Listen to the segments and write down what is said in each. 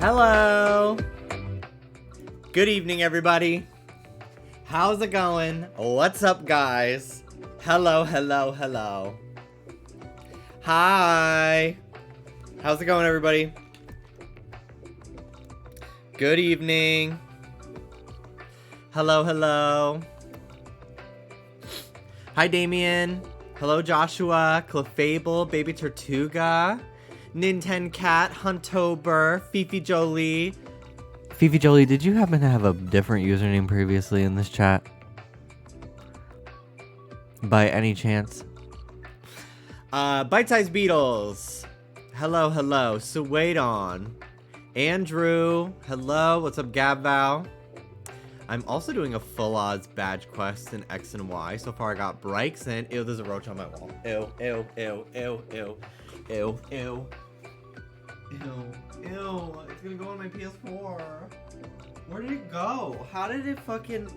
Hello. Good evening, everybody. How's it going? What's up, guys? Hello, hello, hello. Hi. How's it going, everybody? Good evening. Hello, hello. Hi, Damien. Hello, Joshua, Clefable, Baby Tortuga, Nintendo Cat, Huntober, Fifi Jolie. Fifi Jolie, did you happen to have a different username previously in this chat? By any chance? Bite Size Beatles. Hello, hello. Suwaidon. Andrew. Hello. What's up, Gabval? I'm also doing a full odds badge quest in X and Y. So far I got Bryson. Ew, there's a roach on my wall. Ew, ew, ew, ew, ew, ew, ew. Ew, ew. It's gonna go on my PS4. Where did it go? How did it fucking...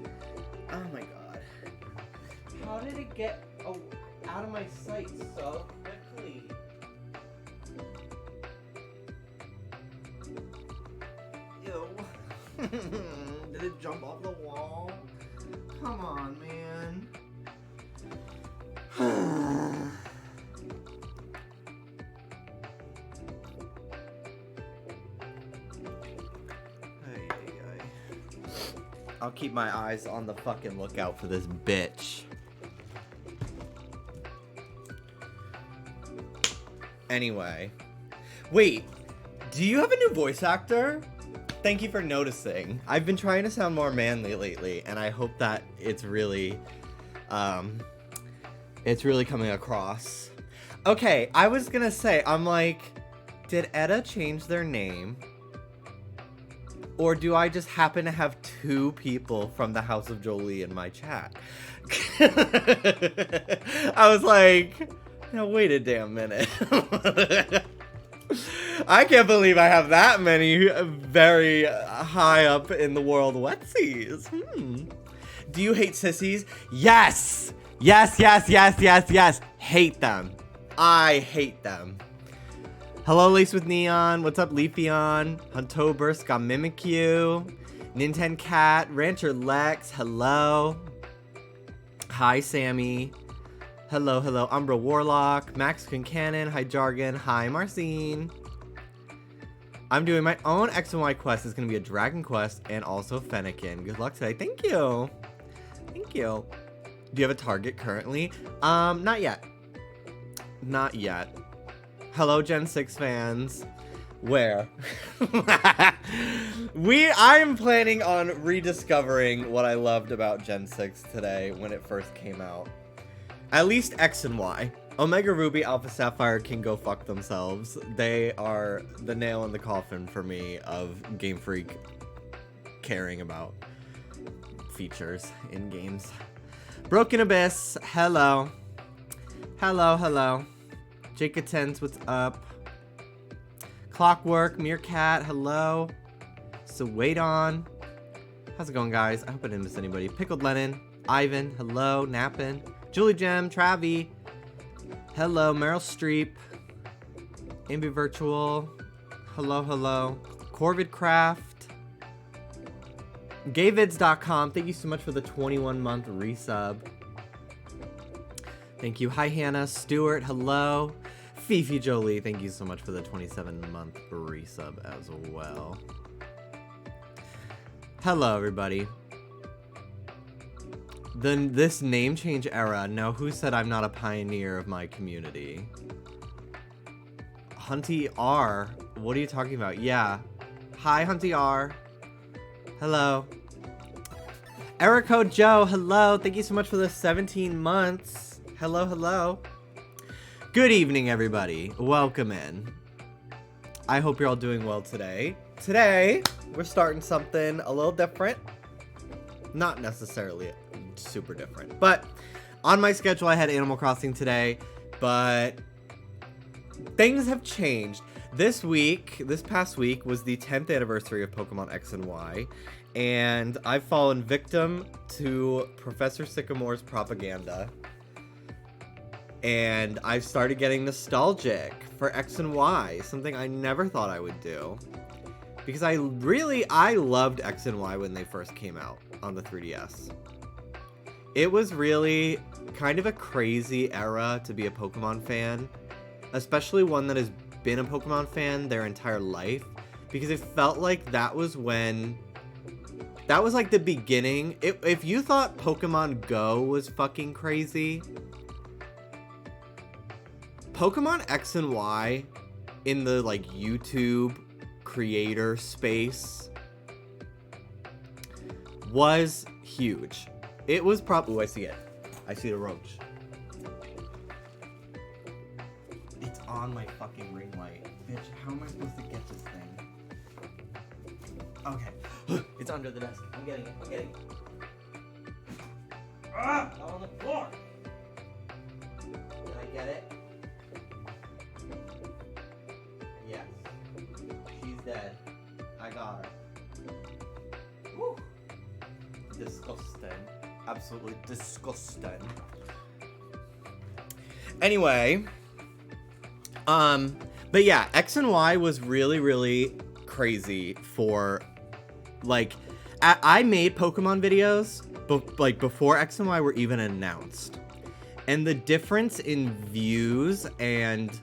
Oh my god. How did it get out of my sight so quickly? Ew. Did it jump off the wall? Come on, man. I'll keep my eyes on the fucking lookout for this bitch. Anyway. Wait, do you have a new voice actor? Thank you for noticing. I've been trying to sound more manly lately, and I hope that it's really coming across. Okay, I was gonna say, I'm like, did Edda change their name? Or do I just happen to have two people from the House of Jolie in my chat? I was like, now wait a damn minute. I can't believe I have that many very high up in the world wetsies. Do you hate sissies? Yes! Yes, yes, yes, yes, yes. Hate them. I hate them. Hello, Lace with Neon. What's up, Leafeon? Huntober, Scott Mimikyu, Nintendo Cat, Rancher Lex. Hello. Hi, Sammy. Hello, hello, Umbra Warlock, Max Cannon. Hi, Jargon. Hi, Marcine. I'm doing my own X and Y quest. It's gonna be a Dragon Quest and also Fennekin. Good luck today. Thank you. Thank you. Do you have a target currently? Not yet. Not yet. Hello, Gen 6 fans. Where? I'm planning on rediscovering what I loved about Gen 6 today when it first came out. At least X and Y. Omega Ruby, Alpha Sapphire can go fuck themselves. They are the nail in the coffin for me of Game Freak caring about features in games. Broken Abyss, hello. Hello, hello. Jacatens, what's up? Clockwork, Meerkat, hello. Suwaidon. How's it going, guys? I hope I didn't miss anybody. Pickled Lennon, Ivan, hello. Nappin, Julie Gem, Travi, hello. Meryl Streep, Ambi Virtual, hello, hello. Corvidcraft, Gayvids.com, thank you so much for the 21-month resub. Thank you. Hi, Hannah. Stewart, hello. Fifi Jolie, thank you so much for the 27-month resub as well. Hello, everybody. This name change era. No, who said I'm not a pioneer of my community? Hunty R. What are you talking about? Yeah. Hi, Hunty R. Hello. Erico Joe, hello. Thank you so much for the 17 months. Hello, hello. Good evening, everybody. Welcome in. I hope you're all doing well today. Today, we're starting something a little different. Not necessarily super different, but on my schedule, I had Animal Crossing today, but things have changed. This past week was the 10th anniversary of Pokemon X and Y, and I've fallen victim to Professor Sycamore's propaganda. And I've started getting nostalgic for X and Y, something I never thought I would do. because I loved X and Y when they first came out on the 3DS. It was really kind of a crazy era to be a Pokemon fan, especially one that has been a Pokemon fan their entire life, because it felt like that was like the beginning. If you thought Pokemon Go was fucking crazy, Pokemon X and Y in the like YouTube creator space was huge. It was probably... Ooh, I see it. I see the roach. It's on my fucking ring light. Bitch, how am I supposed to get this thing? Okay. It's under the desk. I'm getting it. Ah! Not on the floor! Did I get it? Yes. She's dead. I got her. Woo! Disgusting. Absolutely disgusting. Anyway, but yeah, X and Y was really, really crazy for, like, I made Pokemon videos, like, before X and Y were even announced. And the difference in views and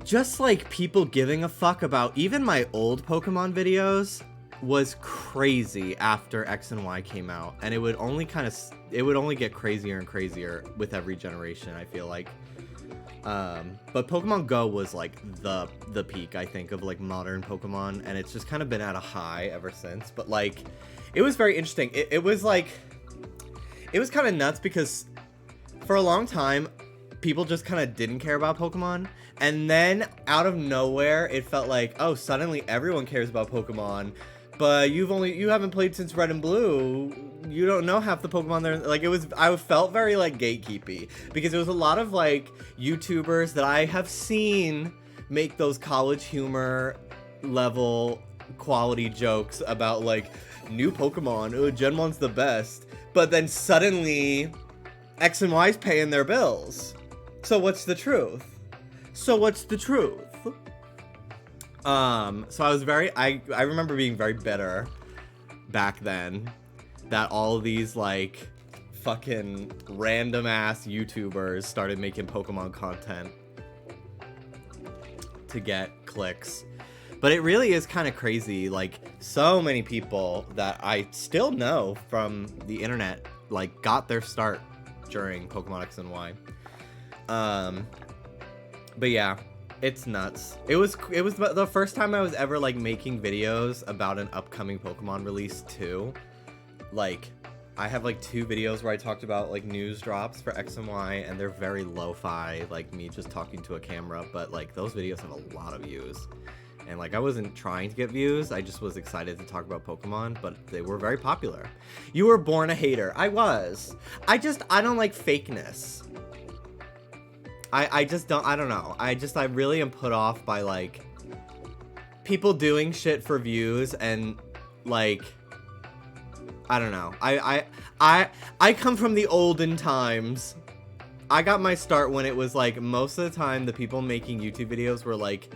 just, like, people giving a fuck about even my old Pokemon videos was crazy after X and Y came out, and it would only get crazier and crazier with every generation, I feel like. But Pokemon Go was like the peak, I think, of like modern Pokemon, and it's just kind of been at a high ever since. But like, it was very interesting. It was kind of nuts because for a long time people just kind of didn't care about Pokemon, and then out of nowhere it felt like, oh, suddenly everyone cares about Pokemon. But you haven't played since Red and Blue. You don't know half the Pokemon there. Like, I felt very, like, gatekeepy. Because it was a lot of, like, YouTubers that I have seen make those college humor level quality jokes about, like, new Pokemon. Oh, Gen 1's the best. But then suddenly, X and Y's paying their bills. So what's the truth? So I remember being very bitter back then that all these, like, fucking random ass YouTubers started making Pokemon content to get clicks. But it really is kind of crazy. Like, so many people that I still know from the internet, like, got their start during Pokemon X and Y. But yeah. It's nuts. It was the first time I was ever, like, making videos about an upcoming Pokemon release too. Like, I have, like, 2 videos where I talked about, like, news drops for X and Y, and they're very lo-fi, like me just talking to a camera, but, like, those videos have a lot of views. And, like, I wasn't trying to get views, I just was excited to talk about Pokemon, but they were very popular. You were born a hater. I was. I don't like fakeness. I just don't, I don't know. I really am put off by, like, people doing shit for views and, like, I don't know. I come from the olden times. I got my start when it was, like, most of the time the people making YouTube videos were, like,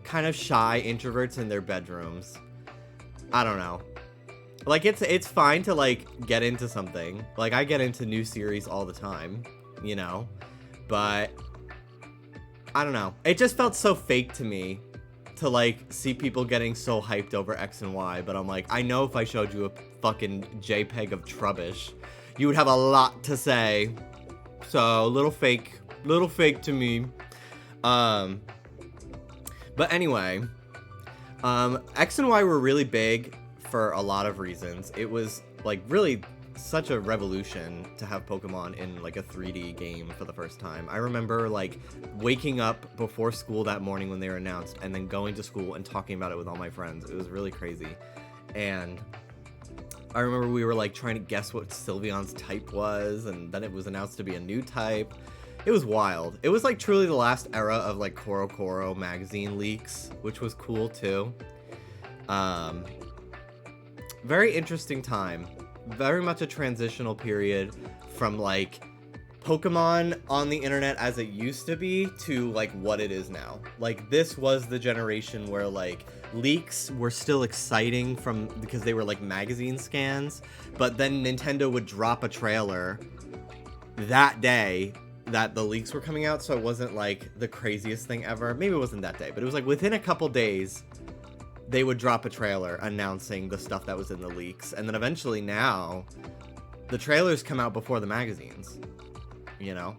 kind of shy introverts in their bedrooms. I don't know. Like, it's fine to, like, get into something. Like, I get into new series all the time, you know? But I don't know. It just felt so fake to me to, like, see people getting so hyped over X and Y, but I'm like, I know if I showed you a fucking JPEG of Trubbish, you would have a lot to say. So, little fake to me. But anyway, X and Y were really big for a lot of reasons. It was, like, really such a revolution to have Pokemon in, like, a 3D game for the first time. I remember, like, waking up before school that morning when they were announced and then going to school and talking about it with all my friends. It was really crazy. And I remember we were, like, trying to guess what Sylveon's type was, and then it was announced to be a new type. It was wild. It was, like, truly the last era of, like, Koro magazine leaks, which was cool too. Very interesting time. Very much a transitional period from, like, Pokemon on the internet as it used to be to, like, what it is now. Like, this was the generation where, like, leaks were still exciting because they were like magazine scans, but then Nintendo would drop a trailer that day that the leaks were coming out, so it wasn't like the craziest thing ever. Maybe it wasn't that day, but it was like within a couple days they would drop a trailer announcing the stuff that was in the leaks, and then eventually now the trailers come out before the magazines, you know.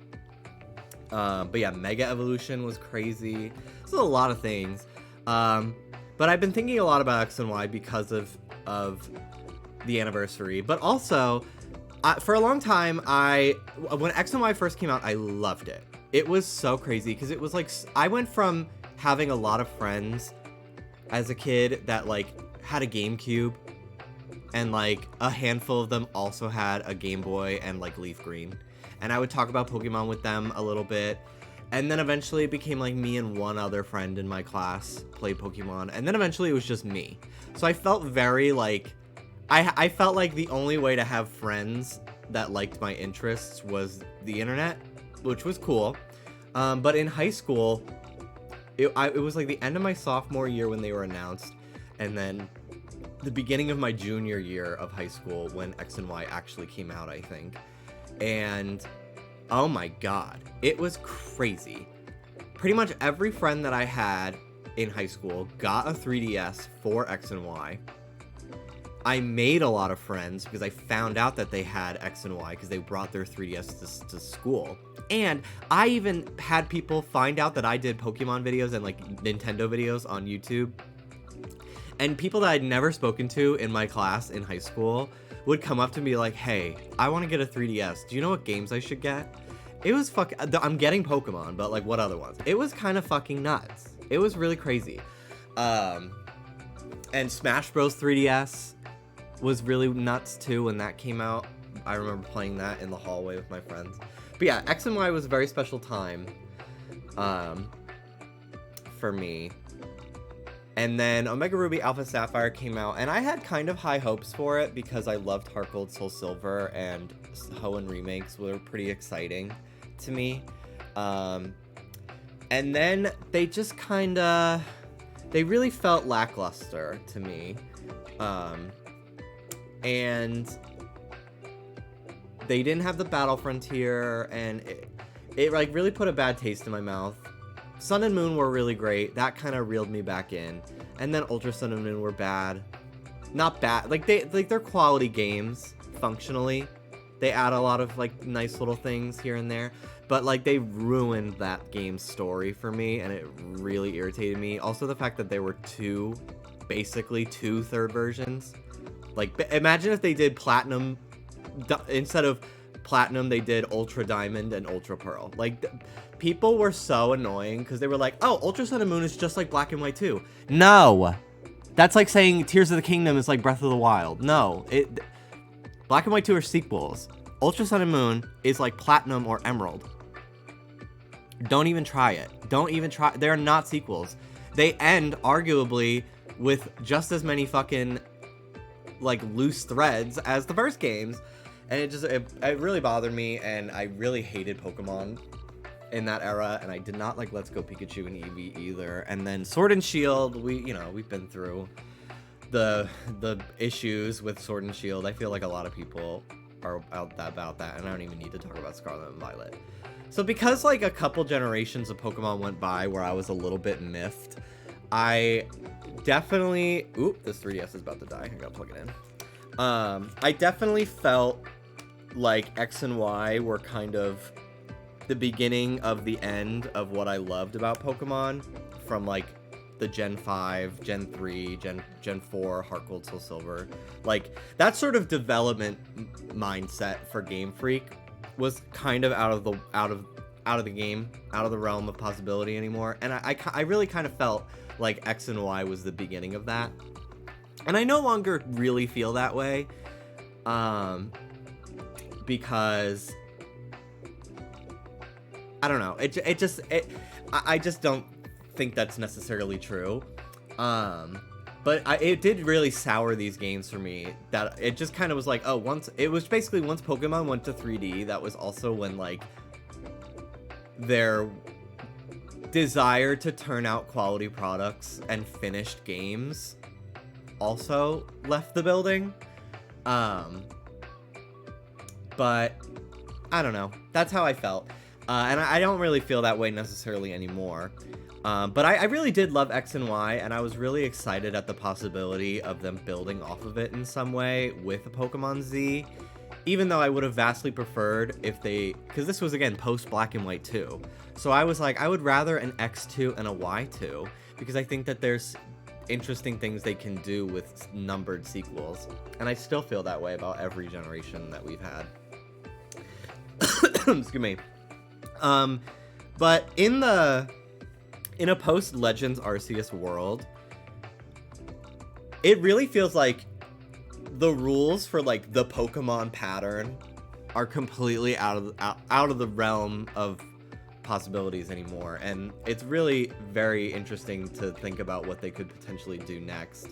But yeah, Mega Evolution was crazy. There's a lot of things. But I've been thinking a lot about X and Y because of the anniversary. But also, for a long time, when X and Y first came out, I loved it. It was so crazy because it was like, I went from having a lot of friends as a kid that like had a GameCube, and like a handful of them also had a Game Boy and like Leaf Green. And I would talk about Pokemon with them a little bit. And then eventually it became like me and one other friend in my class played Pokemon. And then eventually it was just me. So I felt very like, I felt like the only way to have friends that liked my interests was the internet, which was cool. But in high school, it was like the end of my sophomore year when they were announced. And then the beginning of my junior year of high school when X and Y actually came out, I think. And oh my god, it was crazy. Pretty much every friend that I had in high school got a 3DS for X and Y. I made a lot of friends because I found out that they had X and Y because they brought their 3DS to school. And I even had people find out that I did Pokemon videos and like Nintendo videos on YouTube. And people that I'd never spoken to in my class in high school would come up to me like, hey, I want to get a 3DS. Do you know what games I should get? It was I'm getting Pokemon, but like what other ones? It was kind of fucking nuts. It was really crazy. And Smash Bros 3DS was really nuts too when that came out. I remember playing that in the hallway with my friends. But yeah, X and Y was a very special time for me. And then Omega Ruby Alpha Sapphire came out, and I had kind of high hopes for it because I loved Heart Gold Soul Silver, and Hoenn remakes were pretty exciting to me. And then they just they really felt lackluster to me. And they didn't have the Battle Frontier, and it like really put a bad taste in my mouth. Sun and Moon were really great. That kind of reeled me back in. And then Ultra Sun and Moon were bad. Not bad. Like they're quality games functionally. They add a lot of like nice little things here and there, but like they ruined that game's story for me, and it really irritated me. Also the fact that there were basically two third versions. Like imagine if they did Platinum instead of Platinum, they did Ultra Diamond and Ultra Pearl. Like people were so annoying because they were like, oh, Ultra Sun and Moon is just like Black and White 2. No, that's like saying Tears of the Kingdom is like Breath of the Wild. No, Black and White 2 are sequels. Ultra Sun and Moon is like Platinum or Emerald. Don't even try it. Don't even try. They're not sequels. They end arguably with just as many fucking like loose threads as the first games. And it really bothered me, and I really hated Pokemon in that era, and I did not like Let's Go Pikachu and Eevee either. And then Sword and Shield, we've been through the issues with Sword and Shield. I feel like a lot of people are about that, and I don't even need to talk about Scarlet and Violet. So because like a couple generations of Pokemon went by where I was a little bit miffed, I definitely... Oop, this 3DS is about to die. I gotta plug it in. I definitely felt like X and Y were kind of the beginning of the end of what I loved about Pokemon from like the Gen 5, Gen 3, Gen 4, Heart Gold, Soul Silver. Like that sort of development mindset for Game Freak was kind of out of the game, out of the realm of possibility anymore. And I really kind of felt like X and Y was the beginning of that. And I no longer really feel that way. Because I don't know. I just don't think that's necessarily true. But it did really sour these games for me. That it just kind of was like, once Pokemon went to 3D, that was also when like their desire to turn out quality products and finished games also left the building. But I don't know. That's how I felt. And I don't really feel that way necessarily anymore. But I really did love X and Y, and I was really excited at the possibility of them building off of it in some way with a Pokemon Z. Even though I would have vastly preferred if they... Because this was, again, post Black and White 2. So I was like, I would rather an X2 and a Y2. Because I think that there's interesting things they can do with numbered sequels. And I still feel that way about every generation that we've had. Excuse me. But in a post Legends Arceus world, it really feels like the rules for like the Pokemon pattern are completely out of the realm of possibilities anymore, and it's really very interesting to think about what they could potentially do next.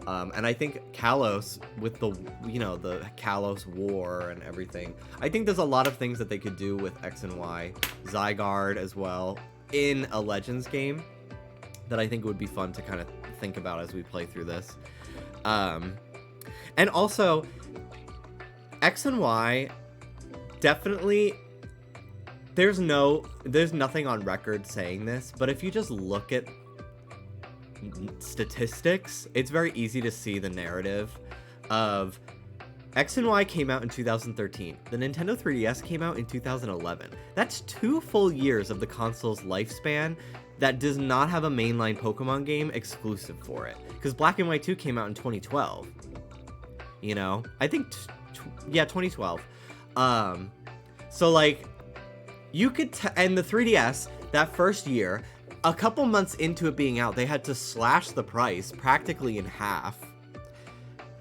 And I think Kalos, with the Kalos War and everything, I think there's a lot of things that they could do with X and Y, Zygarde as well, in a Legends game that I think would be fun to kind of think about as we play through this. And also, X and Y, definitely, there's nothing on record saying this, but if you just look at statistics, it's very easy to see the narrative of X and Y came out in 2013. The Nintendo 3DS came out in 2011. That's 2 full years of the console's lifespan that does not have a mainline Pokemon game exclusive for it. Because Black and White 2 came out in 2012. You know? I think, 2012. So, like, you could, and the 3DS, that first year, a couple months into it being out, they had to slash the price practically in half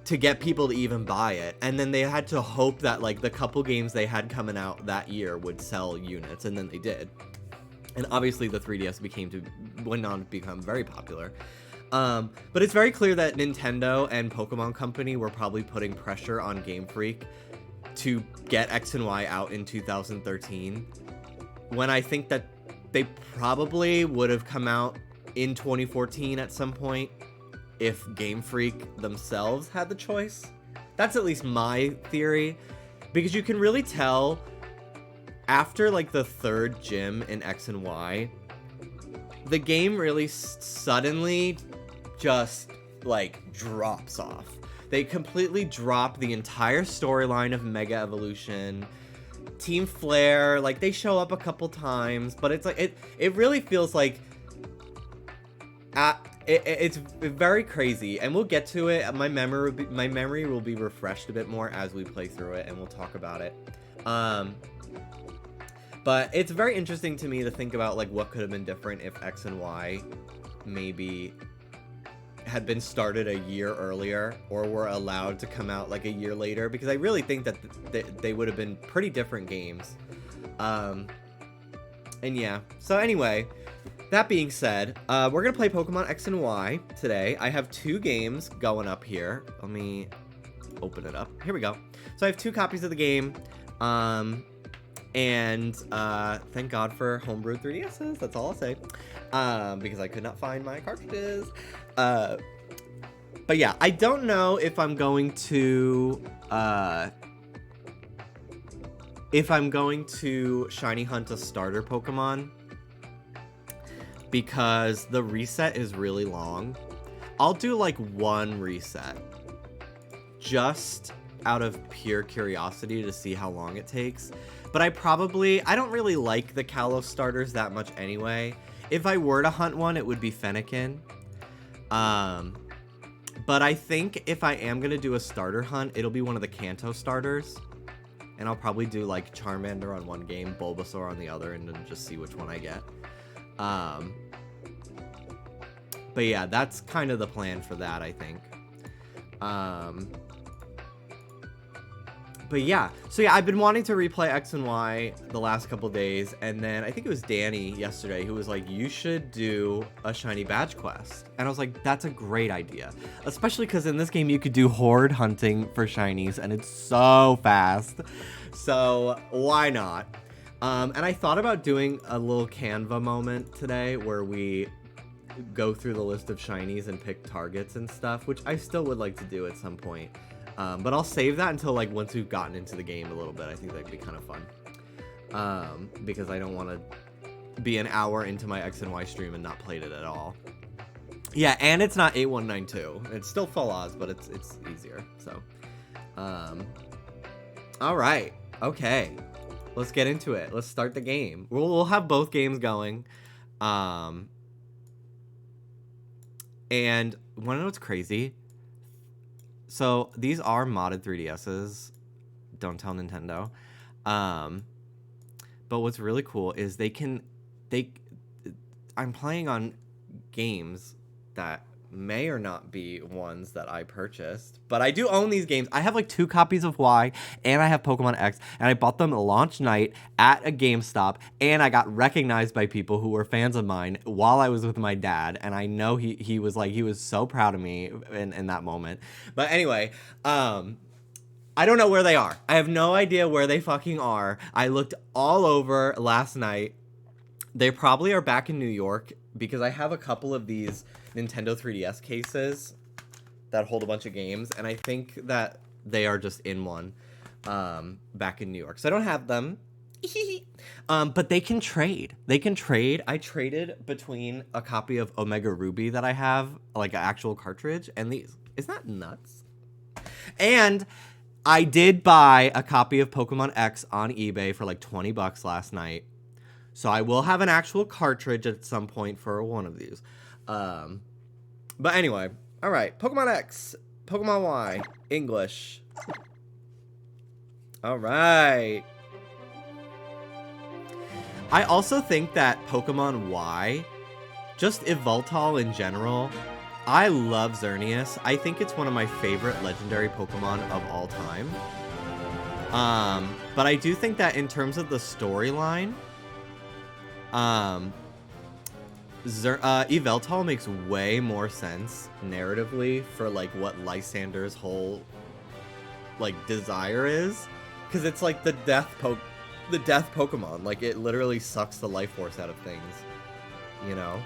to get people to even buy it. And then they had to hope that, like, the couple games they had coming out that year would sell units, and then they did. And obviously the 3DS went on to become very popular. But it's very clear that Nintendo and Pokemon Company were probably putting pressure on Game Freak to get X and Y out in 2013, when I think that they probably would have come out in 2014 at some point if Game Freak themselves had the choice. That's at least my theory, because you can really tell after like the 3rd gym in X and Y, the game really suddenly just like drops off. They completely drop the entire storyline of Mega Evolution. Team Flare, like, they show up a couple times, but it's like it really feels like it's very crazy, and we'll get to it. My memory will be refreshed a bit more as we play through it, and we'll talk about it. But it's very interesting to me to think about like what could have been different if X and Y maybe had been started a year earlier, or were allowed to come out like a year later, because I really think that they would have been pretty different games. And yeah, so anyway, that being said, we're gonna play Pokemon X and Y today. I have 2 games going up here. Let me open it up. Here we go. So I have 2 copies of the game, and thank God for homebrewed 3DSs. That's all I'll say, because I could not find my cartridges. But yeah, I don't know if I'm going to shiny hunt a starter Pokemon, because the reset is really long. I'll do like 1 reset just out of pure curiosity to see how long it takes. But I don't really like the Kalos starters that much anyway. If I were to hunt one, it would be Fennekin. But I think if I am going to do a starter hunt, it'll be one of the Kanto starters. And I'll probably do like Charmander on one game, Bulbasaur on the other, and then just see which one I get. But yeah, that's kind of the plan for that, I think. But yeah, so yeah, I've been wanting to replay X and Y the last couple days, and then I think it was Danny yesterday who was like, you should do a shiny badge quest. And I was like, that's a great idea. Especially because in this game you could do horde hunting for shinies, and it's so fast. So why not? And I thought about doing a little Canva moment today where we go through the list of shinies and pick targets and stuff, which I still would like to do at some point. But I'll save that until like once we've gotten into the game a little bit. I think that'd be kind of fun. Because I don't want to be an hour into my X and Y stream and not played it at all. Yeah, and it's not 8192. It's still full Oz, but it's easier. So, all right, okay, let's get into it. Let's start the game. We'll have both games going. And wanna know what's crazy? So these are modded 3DSs. Don't tell Nintendo. But what's really cool is I'm playing on games that may or not be ones that I purchased, but I do own these games. I have like 2 copies of Y, and I have Pokemon X, and I bought them launch night at a GameStop, and I got recognized by people who were fans of mine while I was with my dad, and I know he was so proud of me in that moment. But anyway, I don't know where they are. I have no idea where they fucking are. I looked all over last night. They probably are back in New York because I have a couple of these Nintendo 3DS cases that hold a bunch of games, and I think that they are just in one back in New York. So I don't have them. But they can trade. They can trade. I traded between a copy of Omega Ruby that I have, like an actual cartridge, and these. Isn't that nuts? And I did buy a copy of Pokemon X on eBay for like $20 last night. So I will have an actual cartridge at some point for one of these. But anyway, all right. Pokemon X, Pokemon Y, English. All right. I also think that Pokemon Y, just Yveltal in general, I love Xerneas. I think it's one of my favorite legendary Pokemon of all time. But I do think that in terms of the storyline, Yveltal makes way more sense narratively for like what Lysander's whole like desire is, because it's like the death Pokemon. Like it literally sucks the life force out of things, you know.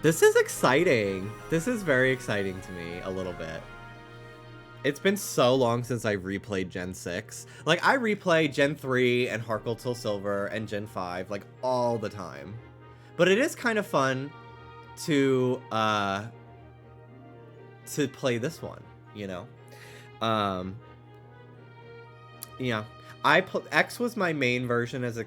This is exciting. This is very exciting to me a little bit. It's been so long since I replayed Gen 6. Like, I replay Gen 3 and Harkle Till Silver and Gen 5, like, all the time. But it is kind of fun to play this one, you know? Yeah. X was my main version as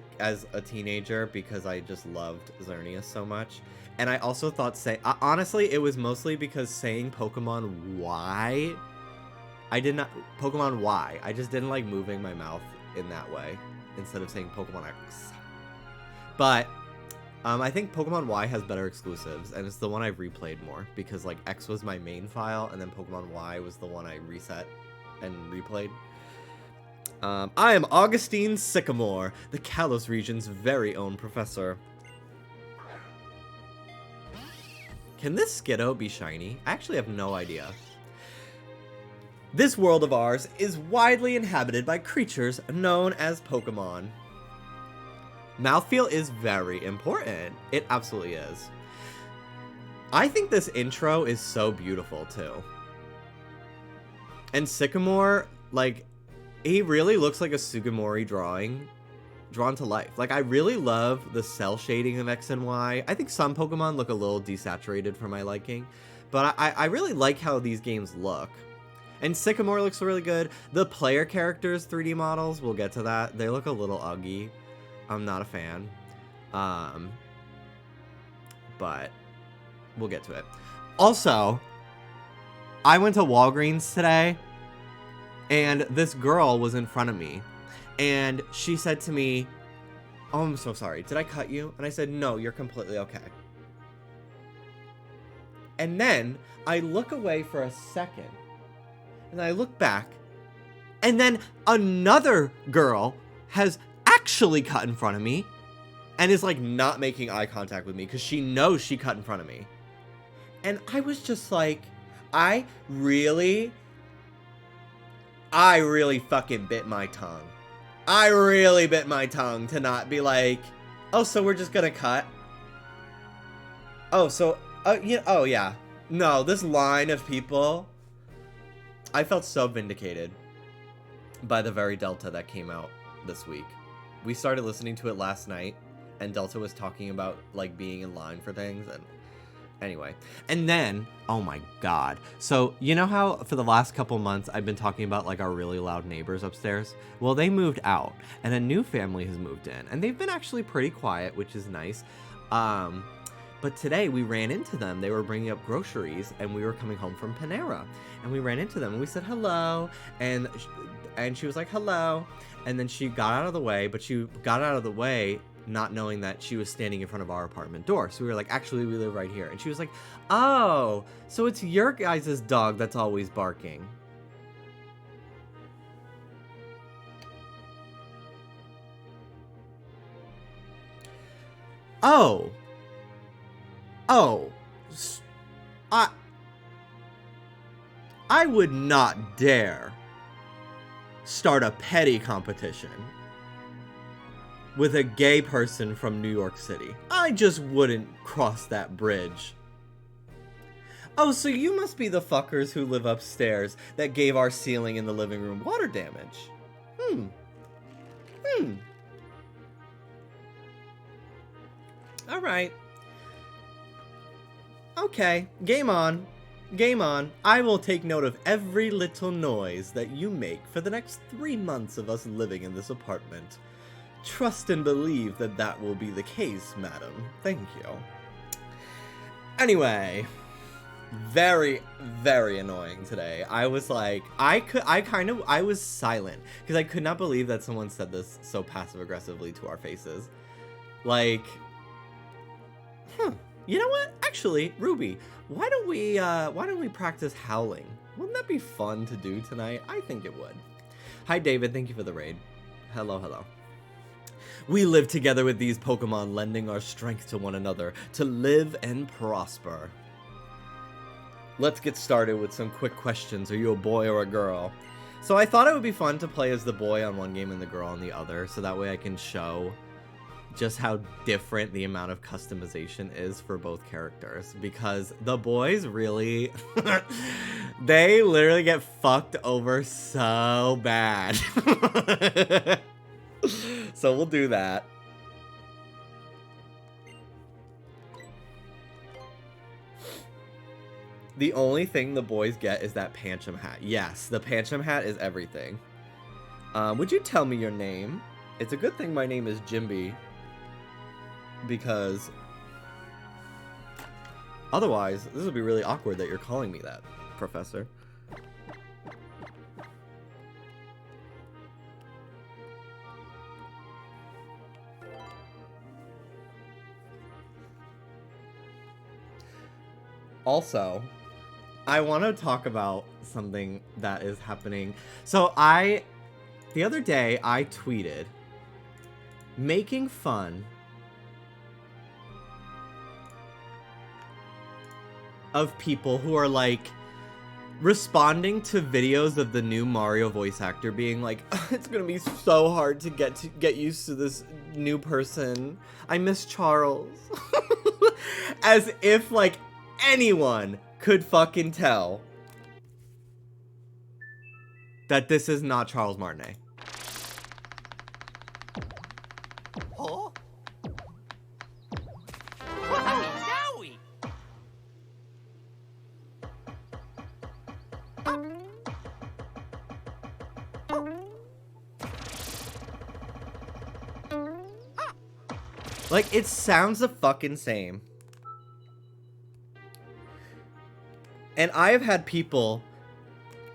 a teenager because I just loved Xerneas so much. And I also thought, honestly, it was mostly because saying Pokemon Y... Pokemon Y. I just didn't like moving my mouth in that way instead of saying Pokemon X. But I think Pokemon Y has better exclusives, and it's the one I've replayed more because like X was my main file, and then Pokemon Y was the one I reset and replayed. I am Augustine Sycamore, the Kalos region's very own professor. Can this Skiddo be shiny? I actually have no idea. This world of ours is widely inhabited by creatures known as Pokémon. Mouthfeel is very important. It absolutely is. I think this intro is so beautiful, too. And Sycamore, like, he really looks like a Sugimori drawing, drawn to life. Like, I really love the cell shading of X and Y. I think some Pokemon look a little desaturated for my liking, but I really like how these games look. And Sycamore looks really good. The player characters 3D models, we'll get to that. They look a little ugly. I'm not a fan. But we'll get to it. Also, I went to Walgreens today, and this girl was in front of me. And she said to me, "Oh, I'm so sorry. Did I cut you?" And I said, "No, you're completely okay." And then I look away for a second. And I look back, and then another girl has actually cut in front of me and is like not making eye contact with me because she knows she cut in front of me. And I was just like, I really I really fucking bit my tongue. I really bit my tongue to not be like, oh, so we're just gonna cut? Oh, so, oh yeah. No, this line of people, I felt so vindicated by the very Delta that came out this week. We started listening to it last night, and Delta was talking about, like, being in line for things, and anyway. And then, oh my god. So, you know how for the last couple months I've been talking about, like, our really loud neighbors upstairs? Well, they moved out, and a new family has moved in, and they've been actually pretty quiet, which is nice. But today we ran into them. They were bringing up groceries, and we were coming home from Panera, and we ran into them, and we said hello, and she was like, hello, and then she got out of the way, but she got out of the way not knowing that she was standing in front of our apartment door. So we were like, actually, we live right here. And she was like, oh, so it's your guys' dog that's always barking. Oh, I would not dare start a petty competition with a gay person from New York City. I just wouldn't cross that bridge. Oh, so you must be the fuckers who live upstairs that gave our ceiling in the living room water damage. Alright. Okay, game on. Game on. I will take note of every little noise that you make for the next 3 months of us living in this apartment. Trust and believe that that will be the case, madam. Thank you. Anyway, very, very annoying today. I was like, I was silent because I could not believe that someone said this so passive-aggressively to our faces. Like, you know what? Actually, Ruby, why don't we practice howling? Wouldn't that be fun to do tonight? I think it would. Hi, David. Thank you for the raid. Hello, hello. We live together with these Pokémon, lending our strength to one another to live and prosper. Let's get started with some quick questions. Are you a boy or a girl? So I thought it would be fun to play as the boy on one game and the girl on the other, so that way I can show just how different the amount of customization is for both characters, because the boys really they literally get fucked over so bad. So we'll do that. The only thing the boys get is that Pancham hat. Yes, the Pancham hat is everything. Would you tell me your name? It's a good thing my name is Jimby, because otherwise this would be really awkward that you're calling me that, Professor. Also, I want to talk about something that is happening. So the other day I tweeted making fun of people who are like responding to videos of the new Mario voice actor being like, it's gonna be so hard to get used to this new person. I miss Charles. As if like anyone could fucking tell that this is not Charles Martinet. Huh? Wowie! Like, it sounds the fucking same. And I have had people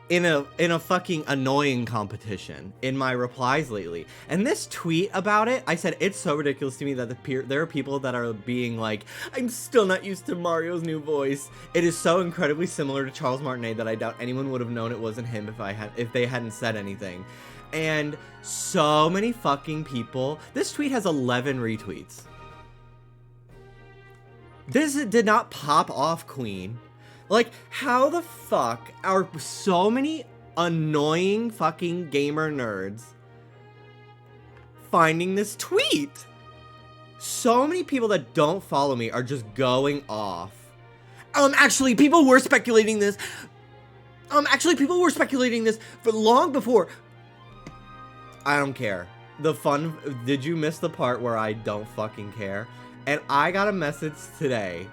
in a fucking annoying competition in my replies lately. And this tweet about it, I said, it's so ridiculous to me that there are people that are being like, I'm still not used to Mario's new voice. It is so incredibly similar to Charles Martinet that I doubt anyone would have known it wasn't him if they hadn't said anything. And so many fucking people. This tweet has 11 retweets. This did not pop off, Queen. Like, how the fuck are so many annoying fucking gamer nerds finding this tweet. So many people that don't follow me are just going off. Actually, people were speculating this. People were speculating this for long before. I don't care. Did you miss the part where I don't fucking care? And I got a message today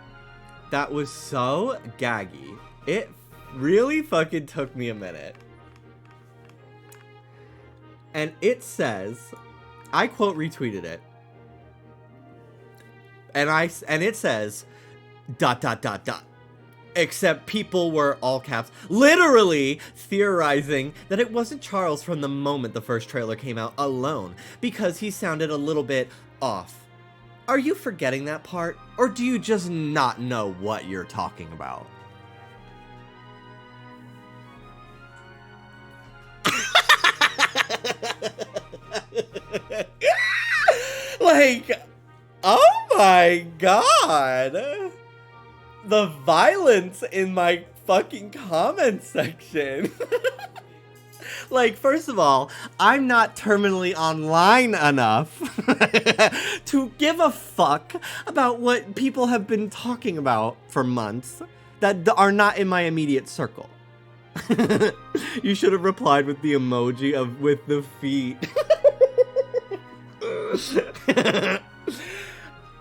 that was so gaggy. It really fucking took me a minute. And it says, I quote retweeted it. And it says, ... Except people were, all caps, literally theorizing that it wasn't Charles from the moment the first trailer came out alone, because he sounded a little bit off. Are you forgetting that part, or do you just not know what you're talking about? Like, oh my god. The violence in my fucking comment section. Like, first of all, I'm not terminally online enough to give a fuck about what people have been talking about for months that are not in my immediate circle. You should have replied with the emoji with the feet.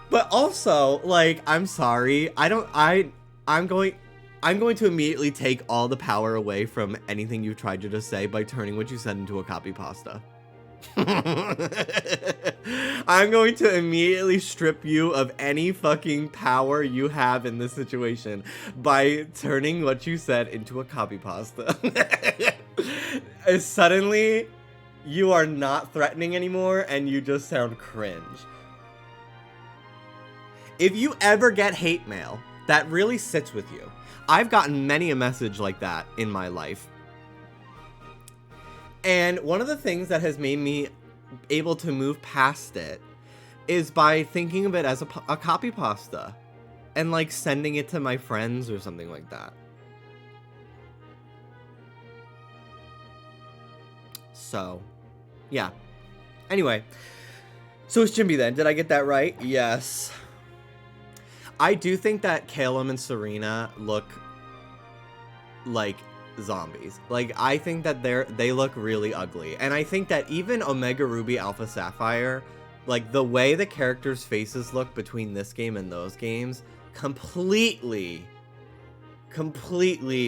But also, like, I'm sorry. I'm going to immediately take all the power away from anything you tried to just say by turning what you said into a copy pasta. I'm going to immediately strip you of any fucking power you have in this situation by turning what you said into a copy pasta. Suddenly, you are not threatening anymore and you just sound cringe. If you ever get hate mail that really sits with you, I've gotten many a message like that in my life. And one of the things that has made me able to move past it is by thinking of it as a copy pasta and like sending it to my friends or something like that. So, yeah. Anyway, so it's Jimby then. Did I get that right? Yes. I do think that Calum and Serena look like zombies. Like, I think that they look really ugly. And I think that even Omega Ruby Alpha Sapphire, like, the way the characters' faces look between this game and those games, completely,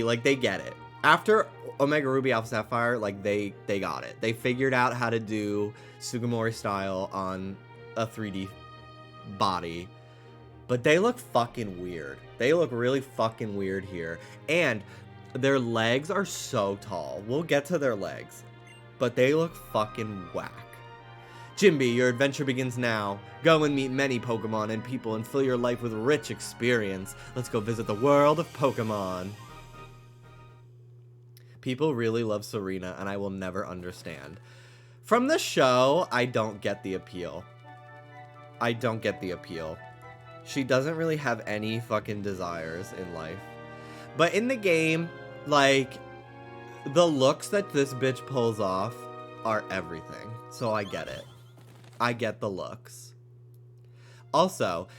like, they get it. After Omega Ruby Alpha Sapphire, like, they got it. They figured out how to do Sugimori style on a 3D body. But they look fucking weird. They look really fucking weird here. And their legs are so tall. We'll get to their legs. But they look fucking whack. Jimby, your adventure begins now. Go and meet many Pokemon and people and fill your life with rich experience. Let's go visit the world of Pokemon. People really love Serena, and I will never understand. From the show, I don't get the appeal. She doesn't really have any fucking desires in life. But in the game, like, the looks that this bitch pulls off are everything. So I get it. I get the looks. Also,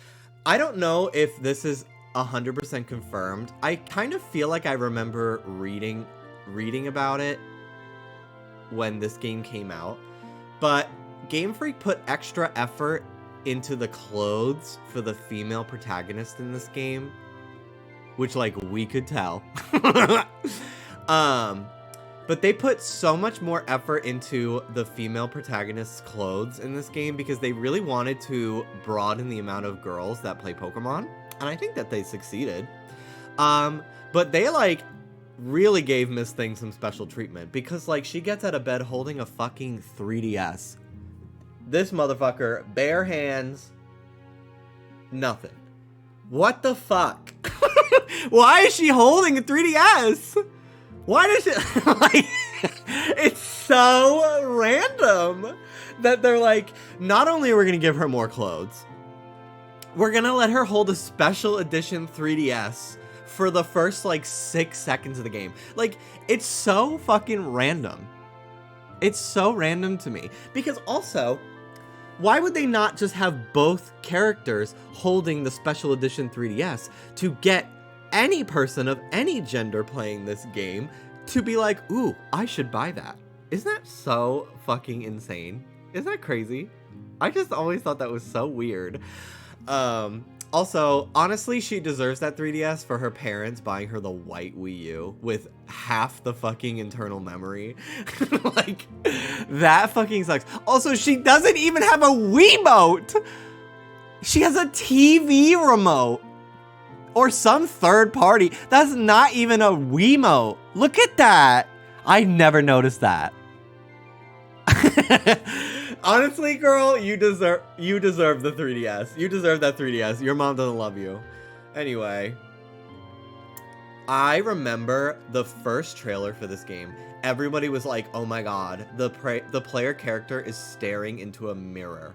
I don't know if this is 100% confirmed. I kind of feel like I remember reading about it when this game came out. But Game Freak put extra effort into the clothes for the female protagonist in this game, which, like, we could tell. But they put so much more effort into the female protagonist's clothes in this game because they really wanted to broaden the amount of girls that play Pokemon, and I think that they succeeded. But they, like, really gave Miss Thing some special treatment because, like, she gets out of bed holding a fucking 3DS. This motherfucker, bare hands, nothing. What the fuck? Why is she holding a 3DS? Why does it, like, it's so random that they're like, not only are we gonna give her more clothes, we're gonna let her hold a special edition 3DS for the first like 6 seconds of the game. Like, it's so fucking random. It's so random to me. Because also, why would they not just have both characters holding the special edition 3DS to get any person of any gender playing this game to be like, ooh, I should buy that? Isn't that so fucking insane? Isn't that crazy? I just always thought that was so weird. Also, honestly, she deserves that 3DS for her parents buying her the white Wii U with half the fucking internal memory. Like, that fucking sucks. Also, she doesn't even have a Wiimote! She has a TV remote! Or some third party. That's not even a Wiimote. Look at that! I never noticed that. Honestly, girl, you deserve the 3DS. You deserve that 3DS. Your mom doesn't love you. Anyway, I remember the first trailer for this game. Everybody was like, "Oh my god, the player character is staring into a mirror.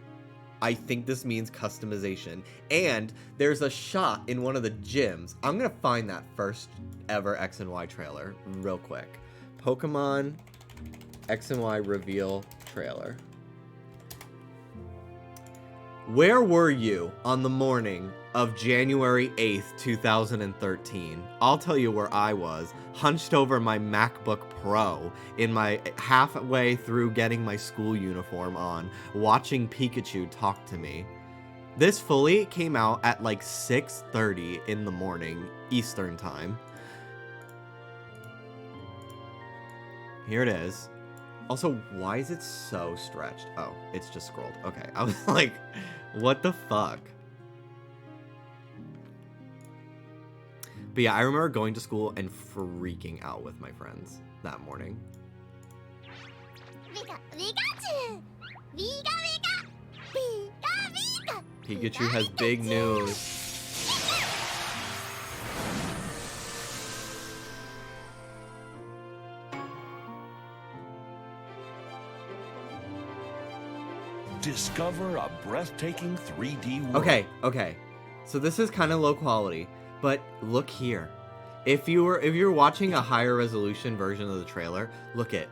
I think this means customization." And there's a shot in one of the gyms. I'm gonna find that first ever X and Y trailer real quick. Pokemon X and Y reveal trailer. Where were you on the morning of January 8th, 2013? I'll tell you where I was, hunched over my MacBook Pro in my halfway through getting my school uniform on, watching Pikachu talk to me. This fully came out at like 6:30 in the morning, Eastern time. Here it is. Also, why is it so stretched? Oh, it's just scrolled. Okay, I was like, what the fuck? But yeah, I remember going to school and freaking out with my friends that morning. Pikachu has big news. Discover a breathtaking 3D world. Okay. So this is kind of low quality, but look here. If you're watching a higher resolution version of the trailer, look it.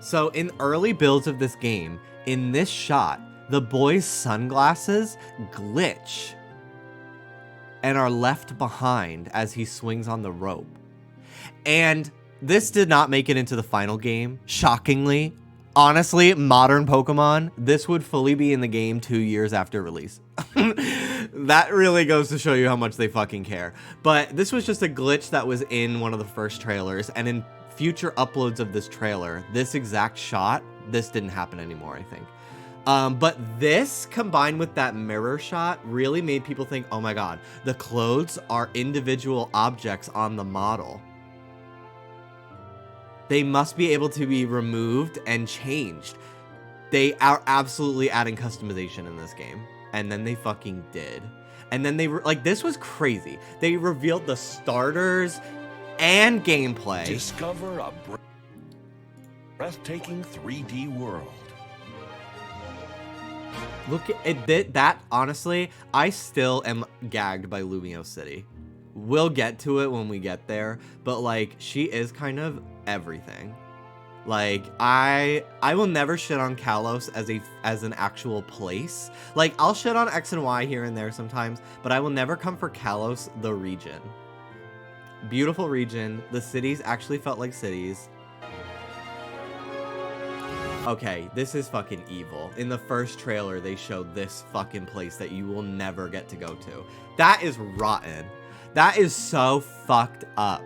So in early builds of this game, in this shot, the boy's sunglasses glitch and are left behind as he swings on the rope. And this did not make it into the final game, shockingly. Honestly, modern Pokemon, this would fully be in the game 2 years after release. That really goes to show you how much they fucking care. But this was just a glitch that was in one of the first trailers, and in future uploads of this trailer, this exact shot, this didn't happen anymore, I think. But this, combined with that mirror shot, really made people think, oh my god, the clothes are individual objects on the model. They must be able to be removed and changed. They are absolutely adding customization in this game. And then they fucking did. And then they, like, this was crazy. They revealed the starters and gameplay. Discover a breathtaking 3D world. Look at it, that, honestly, I still am gagged by Lumio City. We'll get to it when we get there, but like, she is kind of everything. Like, I will never shit on Kalos as an actual place. Like, I'll shit on X and Y here and there sometimes, but I will never come for Kalos, the region. Beautiful region. The cities actually felt like cities. Okay, this is fucking evil. In the first trailer, they showed this fucking place that you will never get to go to. That is rotten. That is so fucked up.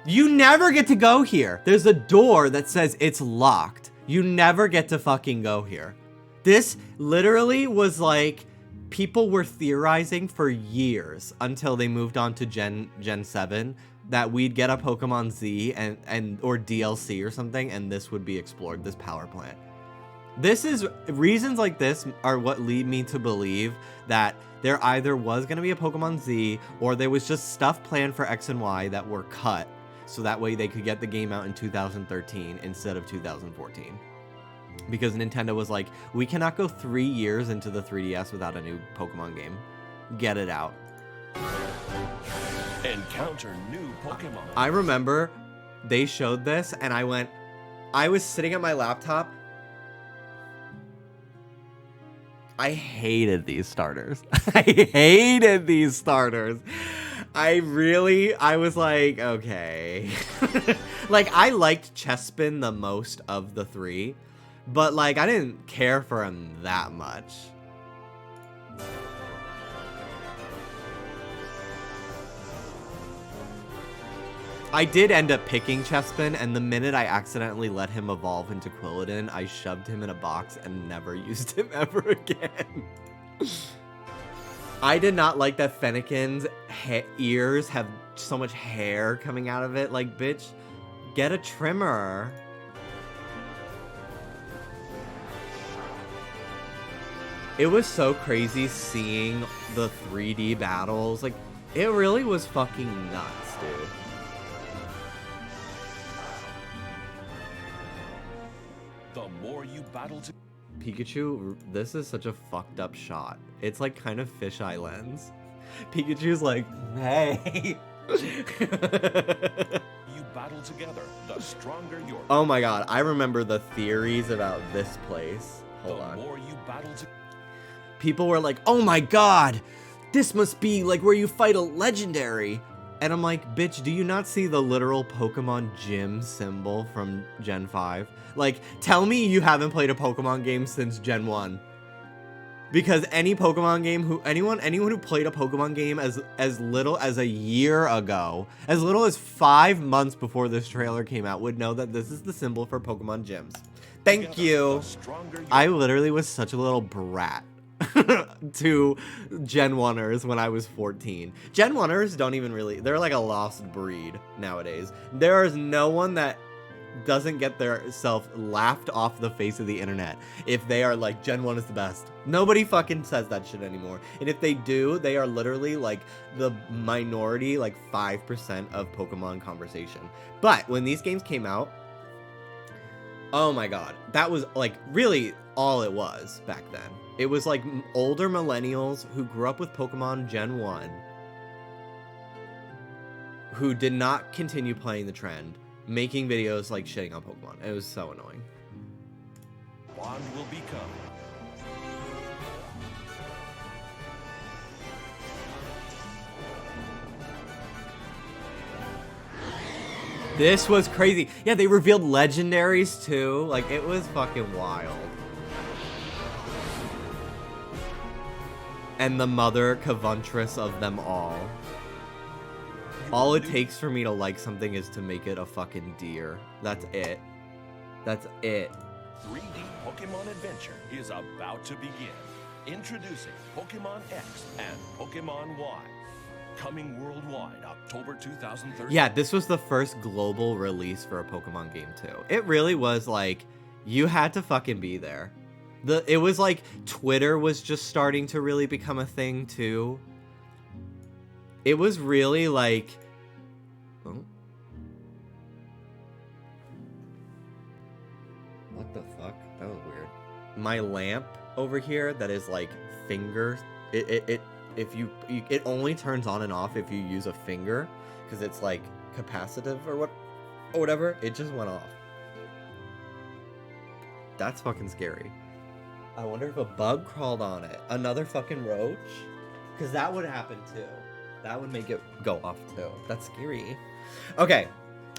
You never get to go here. There's a door that says it's locked. You never get to fucking go here. This literally was like, people were theorizing for years until they moved on to Gen 7 that we'd get a Pokemon Z and or DLC or something, and this would be explored, this power plant. This is, reasons like this are what lead me to believe that there either was going to be a Pokemon Z, or there was just stuff planned for X and Y that were cut, so that way they could get the game out in 2013 instead of 2014. Because Nintendo was like, we cannot go 3 years into the 3DS without a new Pokemon game. Get it out. Encounter new Pokemon. I remember they showed this and I was sitting at my laptop. I hated these starters. I hated these starters. I was like, okay. Like, I liked Chespin the most of the three, but like, I didn't care for him that much. I did end up picking Chespin, and the minute I accidentally let him evolve into Quilladin, I shoved him in a box and never used him ever again. I did not like that Fennekin's ears have so much hair coming out of it. Like, bitch, get a trimmer. It was so crazy seeing the 3D battles. Like, it really was fucking nuts, dude. The more you battle to Pikachu, this is such a fucked up shot. It's like kind of fisheye lens. Pikachu's like, hey. you battle together, the stronger your. Oh my god, I remember the theories about this place. Hold the on. more you battle to. People were like, oh my god, this must be like where you fight a legendary. And I'm like, bitch, do you not see the literal Pokemon gym symbol from Gen 5? Like, tell me you haven't played a Pokemon game since Gen 1. Because any Pokemon game anyone who played a Pokemon game as little as a year ago, as little as 5 months before this trailer came out, would know that this is the symbol for Pokemon gyms. Thank you. I literally was such a little brat to Gen 1ers when I was 14. Gen 1ers don't even really, they're like a lost breed nowadays. There is no one that doesn't get their self laughed off the face of the internet if they are like, Gen 1 is the best. Nobody fucking says that shit anymore. And if they do, they are literally like the minority, like 5% of Pokemon conversation. But when these games came out, oh my god, that was like really all it was back then. It was like older millennials who grew up with Pokemon Gen 1 who did not continue playing the trend, making videos like shitting on Pokemon. It was so annoying. Bond will become. This was crazy. Yeah, they revealed legendaries too. Like, it was fucking wild. And the mother Cavuntress of them all. All it takes for me to like something is to make it a fucking deer. That's it. That's it. 3D Pokemon Adventure is about to begin. Introducing Pokemon X and Pokemon Y. Coming worldwide October 2013. Yeah, this was the first global release for a Pokemon game too. It really was like, you had to fucking be there. It was like Twitter was just starting to really become a thing too. It was really like, oh. What the fuck? That was weird. My lamp over here that is like finger, it only turns on and off if you use a finger because it's like capacitive or whatever. It just went off. That's fucking scary. I wonder if a bug crawled on it. Another fucking roach? Because that would happen too. That would make it go off too. That's scary. Okay.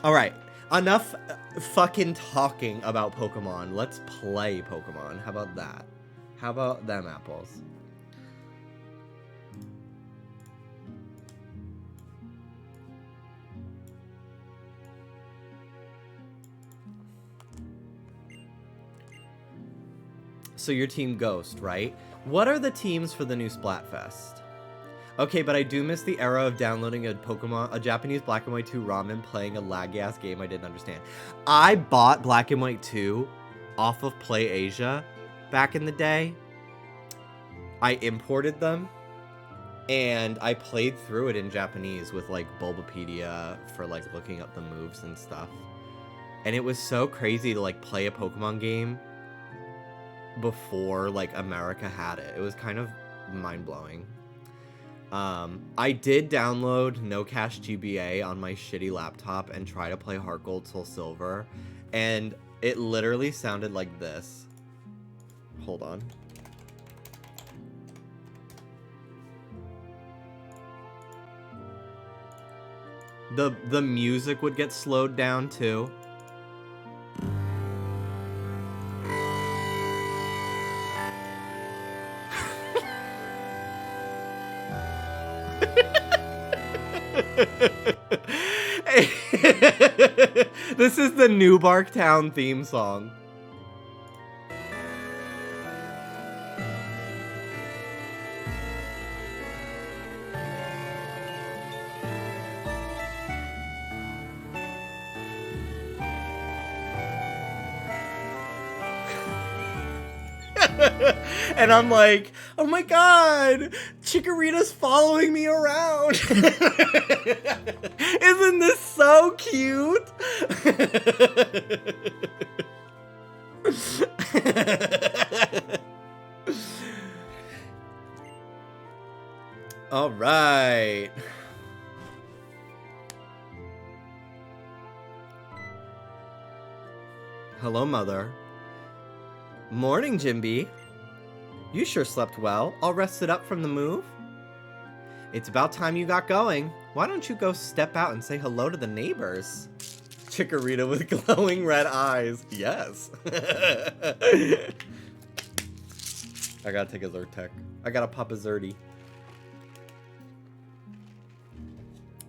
Alright. Enough fucking talking about Pokemon. Let's play Pokemon. How about that? How about them apples? So your team Ghost, right? What are the teams for the new Splatfest? Okay, but I do miss the era of downloading a Japanese Black and White 2 ROM and playing a laggy-ass game I didn't understand. I bought Black and White 2 off of Play Asia back in the day. I imported them, and I played through it in Japanese with, like, Bulbapedia for, like, looking up the moves and stuff. And it was so crazy to, like, play a Pokemon game before, like, America had it. It was kind of mind-blowing. I did download No Cash GBA on my shitty laptop and try to play Heart Gold Soul Silver, and it literally sounded like this. Hold on. The music would get slowed down too. This is the New Barktown theme song. And I'm like, oh my god, Chikorita's following me around. Isn't this so cute? All right. Hello, Mother. Morning, Jimby. You sure slept well, all rested up from the move? It's about time you got going. Why don't you go step out and say hello to the neighbors? Chikorita with glowing red eyes. Yes. I gotta take a Zyrtec. I gotta pop a Zerty.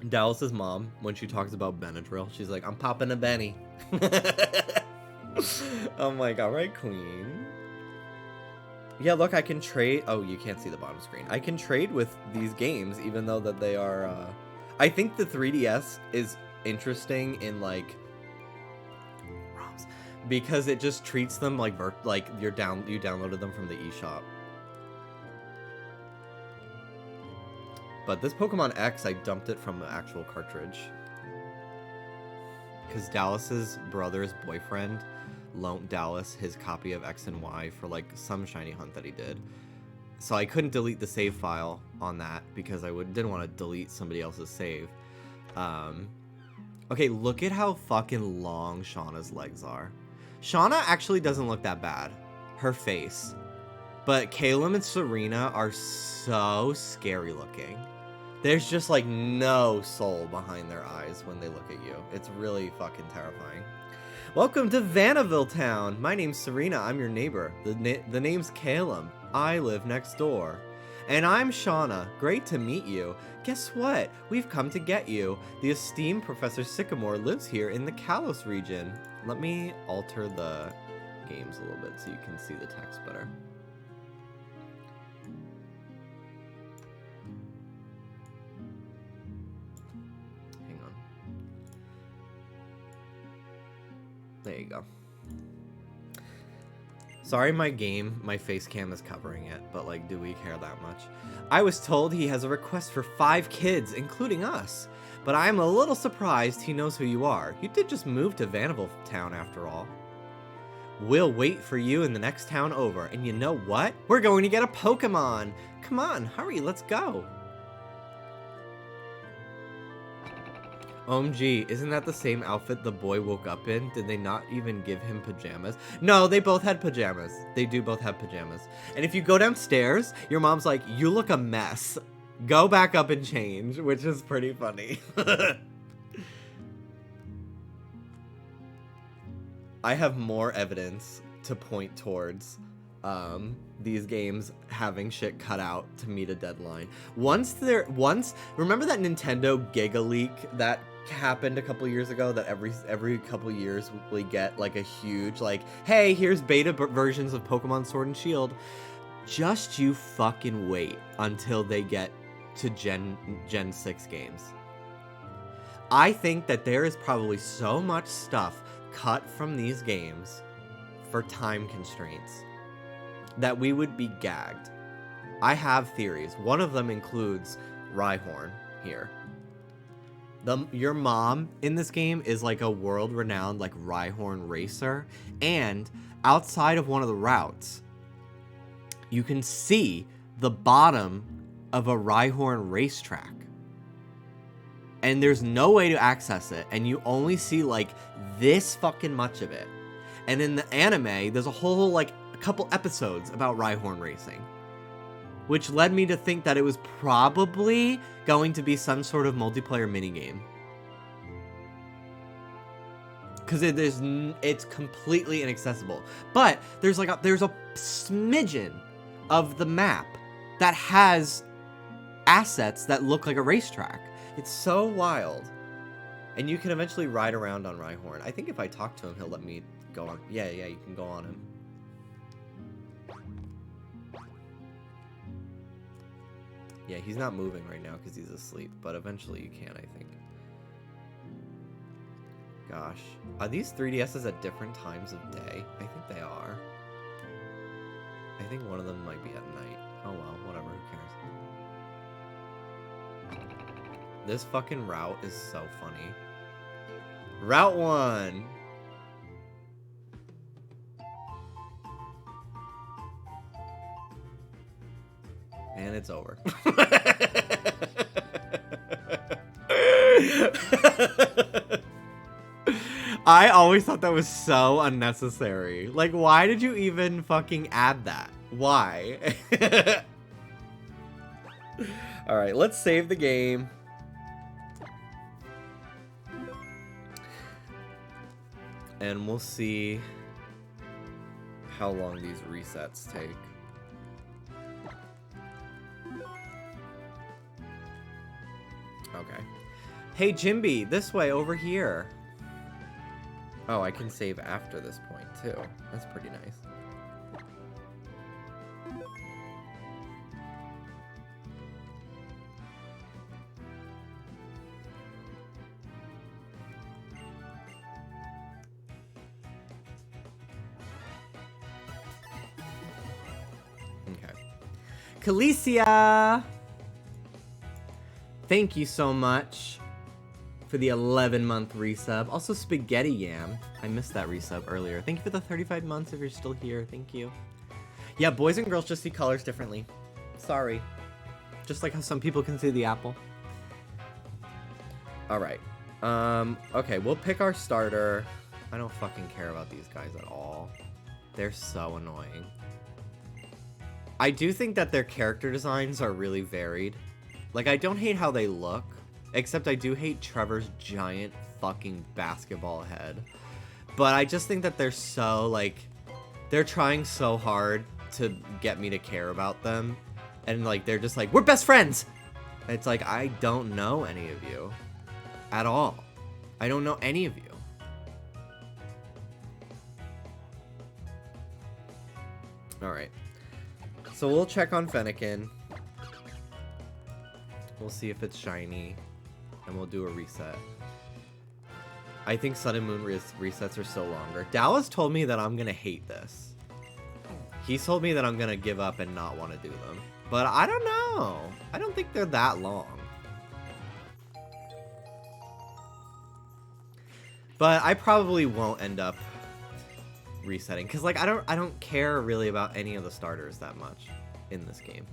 Dallas's mom, when she talks about Benadryl, she's like, I'm popping a Benny. Oh my god, right, Queen? Yeah, look, I can trade. Oh, you can't see the bottom screen. I can trade with these games, even though that they are. I think the 3DS is interesting in like ROMs because it just treats them like you downloaded them from the eShop. But this Pokemon X, I dumped it from the actual cartridge because Dallas's brother's boyfriend loaned Dallas his copy of X and Y for like some shiny hunt that he did. So I couldn't delete the save file on that because I didn't want to delete somebody else's save. Okay, look at how fucking long Shauna's legs are. Shauna actually doesn't look that bad. Her face. But Caleb and Serena are so scary looking. There's just like no soul behind their eyes when they look at you. It's really fucking terrifying. Welcome to Vanaville Town. My name's Serena. I'm your neighbor. The name's Caleb. I live next door. And I'm Shauna. Great to meet you. Guess what? We've come to get you. The esteemed Professor Sycamore lives here in the Kalos region. Let me alter the games a little bit so you can see the text better. There you go. Sorry my face cam is covering it, but like, do we care that much? I was told he has a request for 5 kids, including us. But I am a little surprised he knows who you are. You did just move to Vanaville Town after all. We'll wait for you in the next town over, and you know what? We're going to get a Pokemon! Come on, hurry, let's go! OMG, isn't that the same outfit the boy woke up in? Did they not even give him pajamas? No, they both had pajamas. They do both have pajamas. And if you go downstairs, your mom's like, you look a mess. Go back up and change, which is pretty funny. I have more evidence to point towards these games having shit cut out to meet a deadline. Remember that Nintendo Giga Leak that happened a couple years ago, that every couple years we get like a huge like, hey, here's beta versions of Pokemon Sword and Shield. Just you fucking wait until they get to Gen 6 games. I think that there is probably so much stuff cut from these games for time constraints that we would be gagged. I have theories. One of them includes Rhyhorn here. Your mom in this game is like a world-renowned like Rhyhorn racer, and outside of one of the routes, you can see the bottom of a Rhyhorn racetrack. And there's no way to access it, and you only see like this fucking much of it. And in the anime, there's a whole like a couple episodes about Rhyhorn racing, which led me to think that it was probably going to be some sort of multiplayer minigame. Because it's completely inaccessible. But there's a smidgen of the map that has assets that look like a racetrack. It's so wild. And you can eventually ride around on Rhyhorn. I think if I talk to him, he'll let me go on. Yeah, you can go on him. Yeah, he's not moving right now because he's asleep, but eventually you can, I think. Gosh. Are these 3DSs at different times of day? I think they are. I think one of them might be at night. Oh well, whatever, who cares? This fucking route is so funny. Route 1! And it's over. I always thought that was so unnecessary. Like, why did you even fucking add that? Why? Alright, let's save the game. And we'll see how long these resets take. Okay. Hey, Jimby, this way, over here. Oh, I can save after this point, too. That's pretty nice. Okay. Calicia! Thank you so much for the 11-month resub. Also, Spaghetti Yam. I missed that resub earlier. Thank you for the 35 months if you're still here. Thank you. Yeah, boys and girls just see colors differently. Sorry. Just like how some people can see the apple. Alright. Okay, we'll pick our starter. I don't fucking care about these guys at all. They're so annoying. I do think that their character designs are really varied. Like, I don't hate how they look, except I do hate Trevor's giant fucking basketball head. But I just think that they're so, like, they're trying so hard to get me to care about them. And, like, they're just like, we're best friends! And it's like, I don't know any of you. At all. I don't know any of you. Alright. So we'll check on Fennekin. We'll see if it's shiny, and we'll do a reset. I think Sun and Moon resets are so longer. Dallas told me that I'm gonna hate this. He told me that I'm gonna give up and not want to do them. But I don't know. I don't think they're that long. But I probably won't end up resetting, because like I don't care really about any of the starters that much in this game.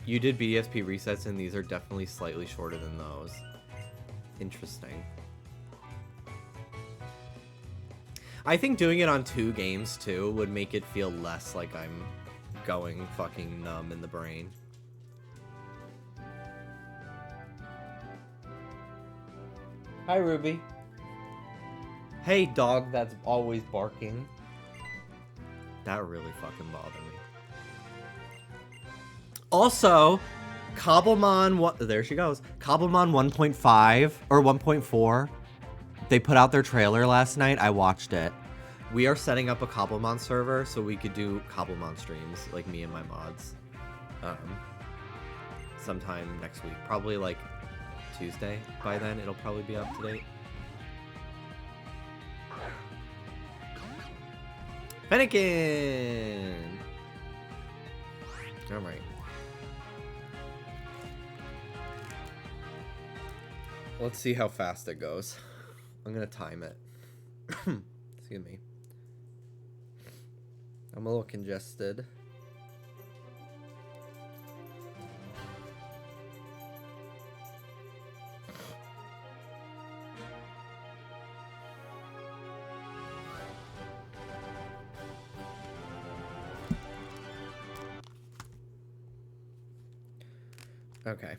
You did BSP resets, and these are definitely slightly shorter than those. Interesting. I think doing it on 2 games, too, would make it feel less like I'm going fucking numb in the brain. Hi, Ruby. Hey, dog that's always barking. That really fucking bothered me. Also, Cobblemon, there she goes. Cobblemon 1.5 or 1.4. They put out their trailer last night. I watched it. We are setting up a Cobblemon server so we could do Cobblemon streams, like me and my mods. Sometime next week. Probably like Tuesday. By then, it'll probably be up to date. Fennekin! Alright. Let's see how fast it goes. I'm gonna time it. Excuse me. I'm a little congested. Okay.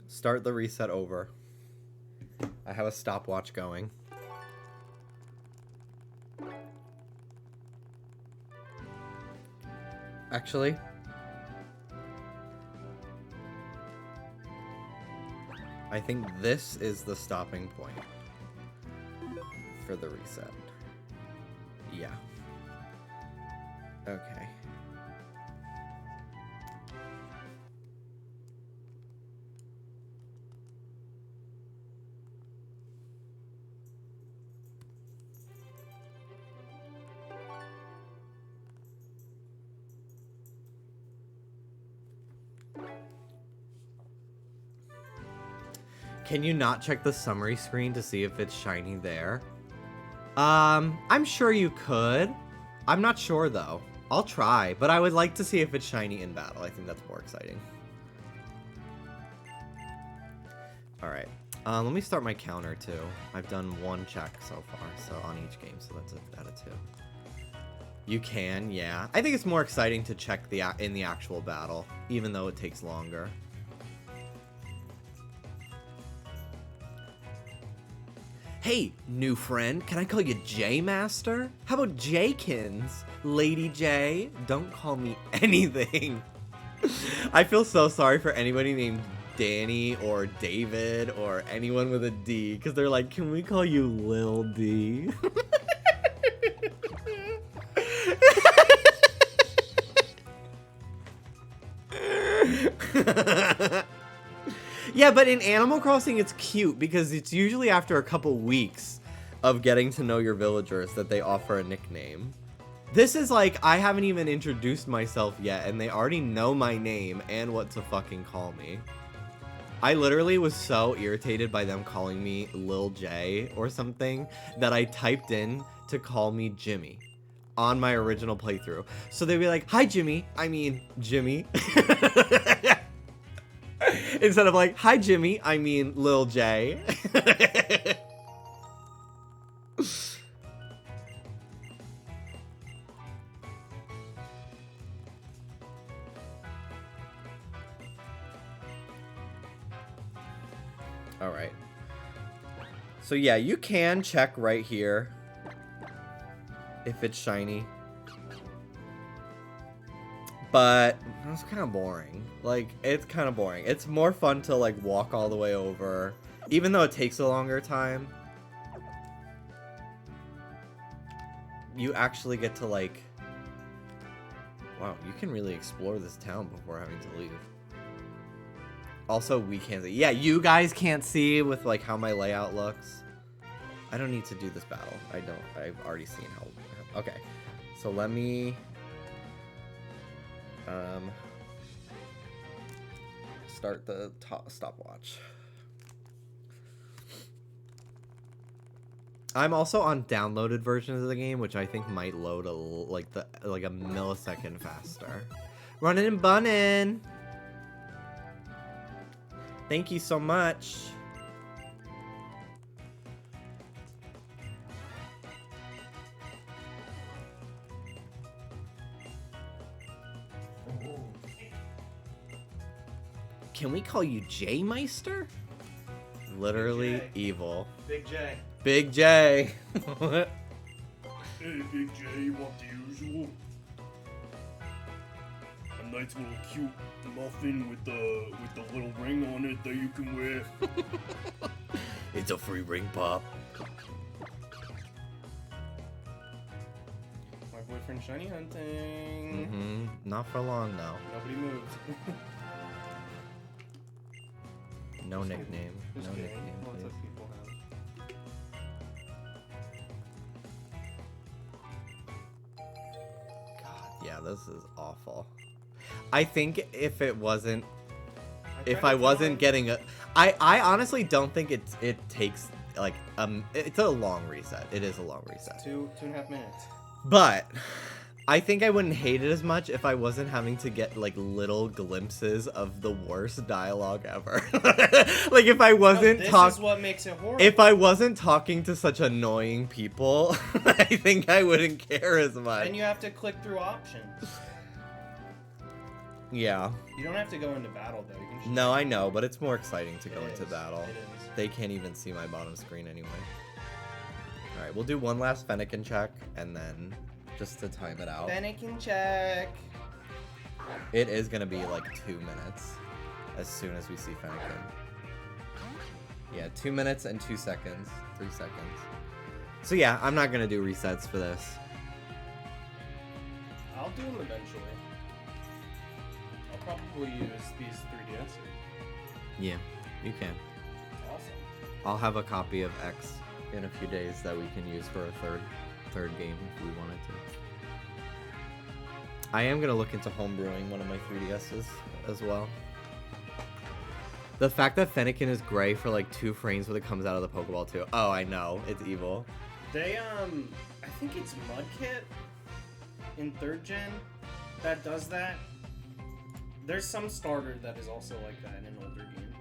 Start the reset over. I have a stopwatch going. Actually, I think this is the stopping point for the reset. Yeah. Okay. Can you not check the summary screen to see if it's shiny there? I'm sure you could. I'm not sure though. I'll try, but I would like to see if it's shiny in battle. I think that's more exciting. Alright. Let me start my counter too. I've done 1 check so far, so on each game, so that's out of 2. You can, yeah. I think it's more exciting to check in the actual battle, even though it takes longer. Hey, new friend, can I call you J-Master? How about Jaykins? Lady J? Don't call me anything. I feel so sorry for anybody named Danny or David or anyone with a D, because they're like, can we call you Lil D? Yeah, but in Animal Crossing, it's cute because it's usually after a couple weeks of getting to know your villagers that they offer a nickname. This is like, I haven't even introduced myself yet, and they already know my name and what to fucking call me. I literally was so irritated by them calling me Lil J or something that I typed in to call me Jimmy on my original playthrough. So they'd be like, hi, Jimmy. I mean, Jimmy. Instead of like, hi, Jimmy, I mean Lil J. All right. So yeah, you can check right here if it's shiny. But that's kind of boring. Like, it's kind of boring. It's more fun to, like, walk all the way over. Even though it takes a longer time. You actually get to, like... Wow, you can really explore this town before having to leave. Also, we can't see. Yeah, you guys can't see with, like, how my layout looks. I don't need to do this battle. I've already seen how... Okay. So let me... start the stopwatch. I'm also on downloaded versions of the game, which I think might load like a millisecond faster. Running and bunning. Thank you so much. Can we call you J-Meister? Literally Big J. evil. Big J. Big J. Hey, Big J, you want the usual? A nice little cute muffin with the little ring on it that you can wear. It's a free ring pop. My boyfriend shiny hunting. Mm-hmm. Not for long though. Nobody moves. No nickname. Just No kidding. nickname, Lots please. of people have. God, yeah, this is awful. I think if it wasn't, if tried I to wasn't find- getting a, I honestly don't think it takes like it's a long reset. It is a long reset. 2.5 minutes. But I think I wouldn't hate it as much if I wasn't having to get like little glimpses of the worst dialogue ever. Like if I wasn't This talking. is what makes it horrible. If I wasn't talking to such annoying people, I think I wouldn't care as much. Then you have to click through options. Yeah. You don't have to go into battle though. You can just No, I know, but it's more exciting to go It into is. battle. It is. They can't even see my bottom screen anyway. Alright, we'll do one last Fennekin check, and then just to time it out. Fennekin check. It is gonna be like 2 minutes as soon as we see Fennekin. Yeah, 2 minutes and 2 seconds. 3 seconds. So yeah, I'm not gonna do resets for this. I'll do them eventually. I'll probably use these 3DS. Yeah, you can. Awesome. I'll have a copy of X in a few days that we can use for a third game if we wanted to. I am gonna look into homebrewing one of my 3DSs as well. The fact that Fennekin is gray for like 2 frames when it comes out of the Pokeball too. Oh, I know, it's evil. They I think it's Mudkit in 3rd gen that does that. There's some starter that is also like that in an older game.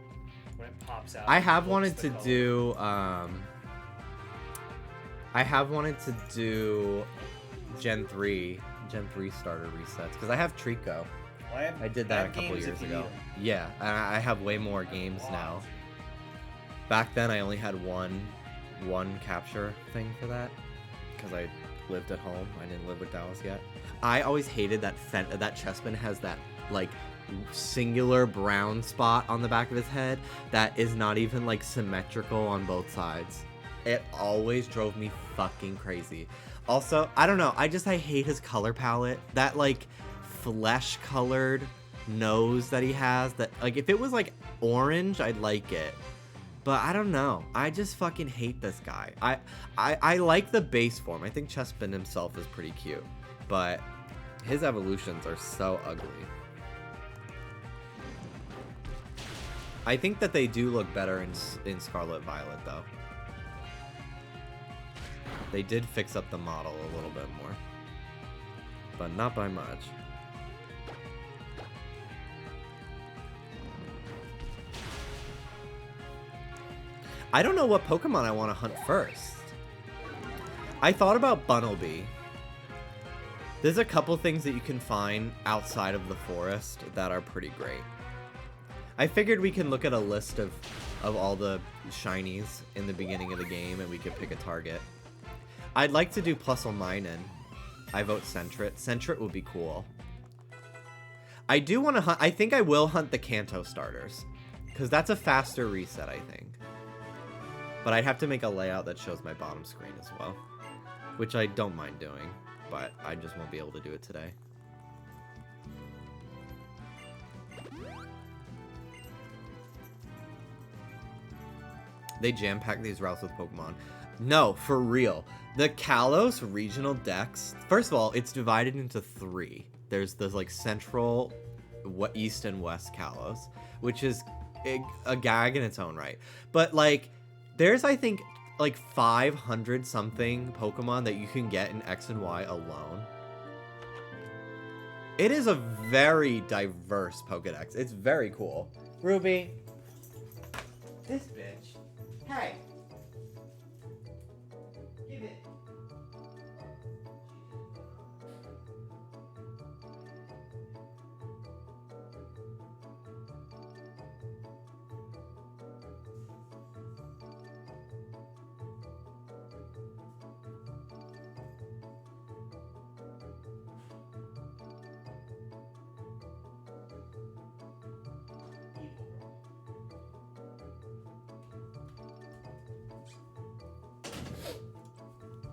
When it pops out. I it have looks wanted the to color. do I have wanted to do Gen 3 starter resets because I have Trico. Well, I did that a have couple games years if you ago. need 'em. Yeah, and I have way more games now. Back then, I only had one capture thing for that because I lived at home. I didn't live with Dallas yet. I always hated that that Chespin has that like singular brown spot on the back of his head that is not even like symmetrical on both sides. It always drove me fucking crazy. Also, I don't know. I hate his color palette. That like flesh colored nose that he has. That like if it was like orange, I'd like it. But I don't know. I just fucking hate this guy. I like the base form. I think Chespin himself is pretty cute. But his evolutions are so ugly. I think that they do look better in Scarlet Violet though. They did fix up the model a little bit more. But not by much. I don't know what Pokemon I want to hunt first. I thought about Bunnelby. There's a couple things that you can find outside of the forest that are pretty great. I figured we can look at a list of all the shinies in the beginning of the game and we could pick a target. I'd like to do Plusle. I vote Sentret. Sentret would be cool. I do want to hunt. I think I will hunt the Kanto starters because that's a faster reset, I think. But I'd have to make a layout that shows my bottom screen as well, which I don't mind doing, but I just won't be able to do it today. They jam-pack these routes with Pokemon. No, for real. The Kalos regional dex, first of all, it's divided into 3. There's like central, east and west Kalos, which is a gag in its own right. But like, there's I think like 500 something Pokemon that you can get in X and Y alone. It is a very diverse Pokedex. It's very cool. Ruby. This bitch. Hey. Give it.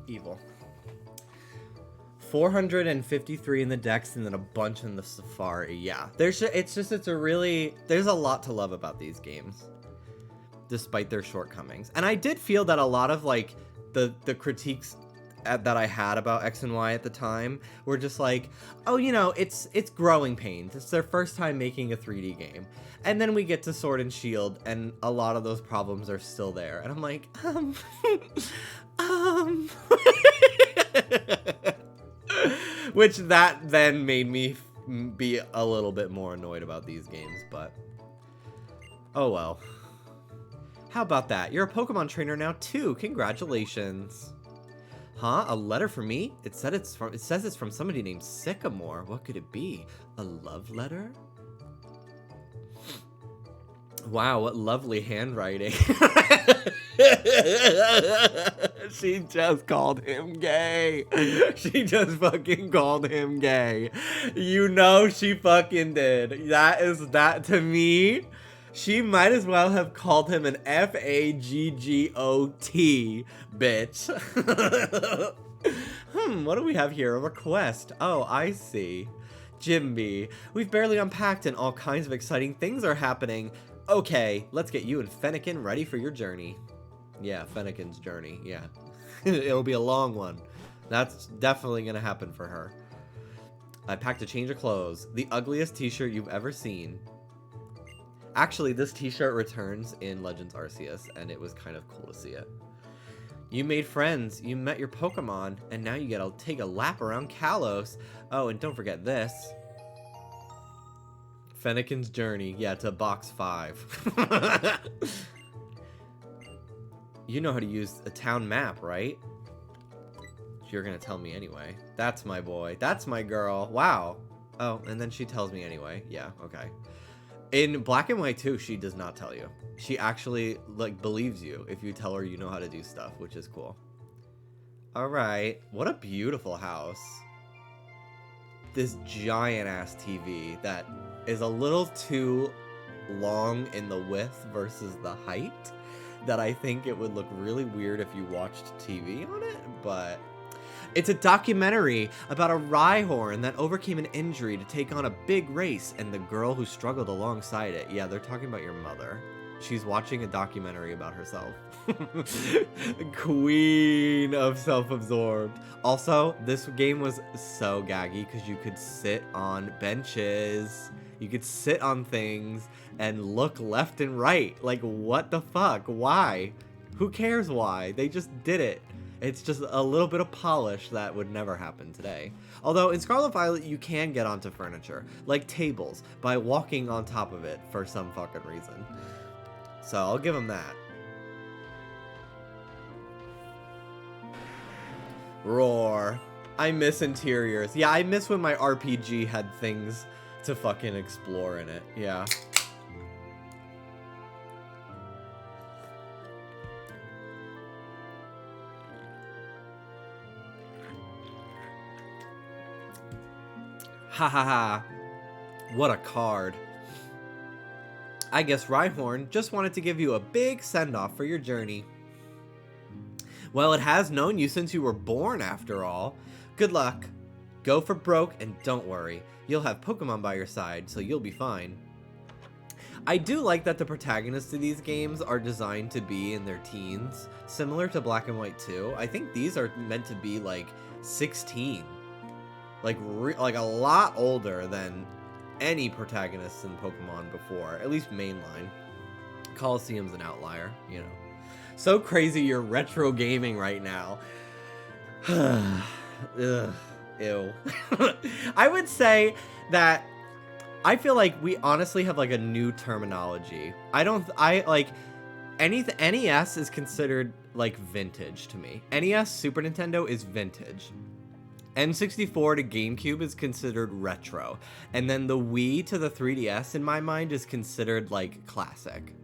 Evil. 453 in the Dex and then a bunch in the Safari. Yeah, there's a lot to love about these games, despite their shortcomings. And I did feel that a lot of like the critiques that I had about X and Y at the time were just like, oh, you know, it's growing pains. It's their first time making a 3D game. And then we get to Sword and Shield, and a lot of those problems are still there. And I'm like, Which that then made me be a little bit more annoyed about these games, but oh well. How about that? You're a Pokemon trainer now too. Congratulations. Huh? A letter for me? It says it's from somebody named Sycamore. What could it be? A love letter? Wow, what lovely handwriting. She just called him gay. She just fucking called him gay. You know she fucking did. That to me, she might as well have called him an F-A-G-G-O-T, bitch. What do we have here? A request. Oh, I see. Jimby, we've barely unpacked and all kinds of exciting things are happening. Okay, let's get you and Fennekin ready for your journey. Yeah, Fennekin's journey, yeah. It'll be a long one. That's definitely gonna happen for her. I packed a change of clothes. The ugliest t-shirt you've ever seen. Actually, this t-shirt returns in Legends Arceus, and it was kind of cool to see it. You made friends, you met your Pokemon, and now you gotta take a lap around Kalos. Oh, and don't forget this. Fennekin's journey, yeah, to box 5. You know how to use a town map, right? You're gonna tell me anyway. That's my boy. That's my girl. Wow. Oh, and then she tells me anyway. Yeah, okay. In Black and White 2, she does not tell you. She actually, like, believes you if you tell her you know how to do stuff, which is cool. Alright. What a beautiful house. This giant-ass TV that is a little too long in the width versus the height, that I think it would look really weird if you watched TV on it, but it's a documentary about a Rhyhorn that overcame an injury to take on a big race and the girl who struggled alongside it. Yeah, they're talking about your mother. She's watching a documentary about herself. Queen of self-absorbed. Also, this game was so gaggy because you could sit on benches. You could sit on things and look left and right. Like, what the fuck? Why? Who cares why? They just did it. It's just a little bit of polish that would never happen today. Although in Scarlet Violet, you can get onto furniture, like tables, by walking on top of it for some fucking reason. So I'll give them that. Roar. I miss interiors. Yeah, I miss when my RPG had things to fucking explore in it. Yeah. Ha ha ha. What a card. I guess Rhyhorn just wanted to give you a big send-off for your journey. Well, it has known you since you were born, after all. Good luck. Go for broke, and don't worry. You'll have Pokemon by your side, so you'll be fine. I do like that the protagonists of these games are designed to be in their teens, similar to Black and White 2. I think these are meant to be, like, 16. Like a lot older than any protagonists in Pokemon before, at least mainline. Colosseum's an outlier, you know. So crazy you're retro gaming right now. Ugh, ew. I would say that I feel like we honestly have like a new terminology. NES is considered like vintage to me. NES, Super Nintendo is vintage. N64 to GameCube is considered retro. And then the Wii to the 3DS, in my mind, is considered, like, classic.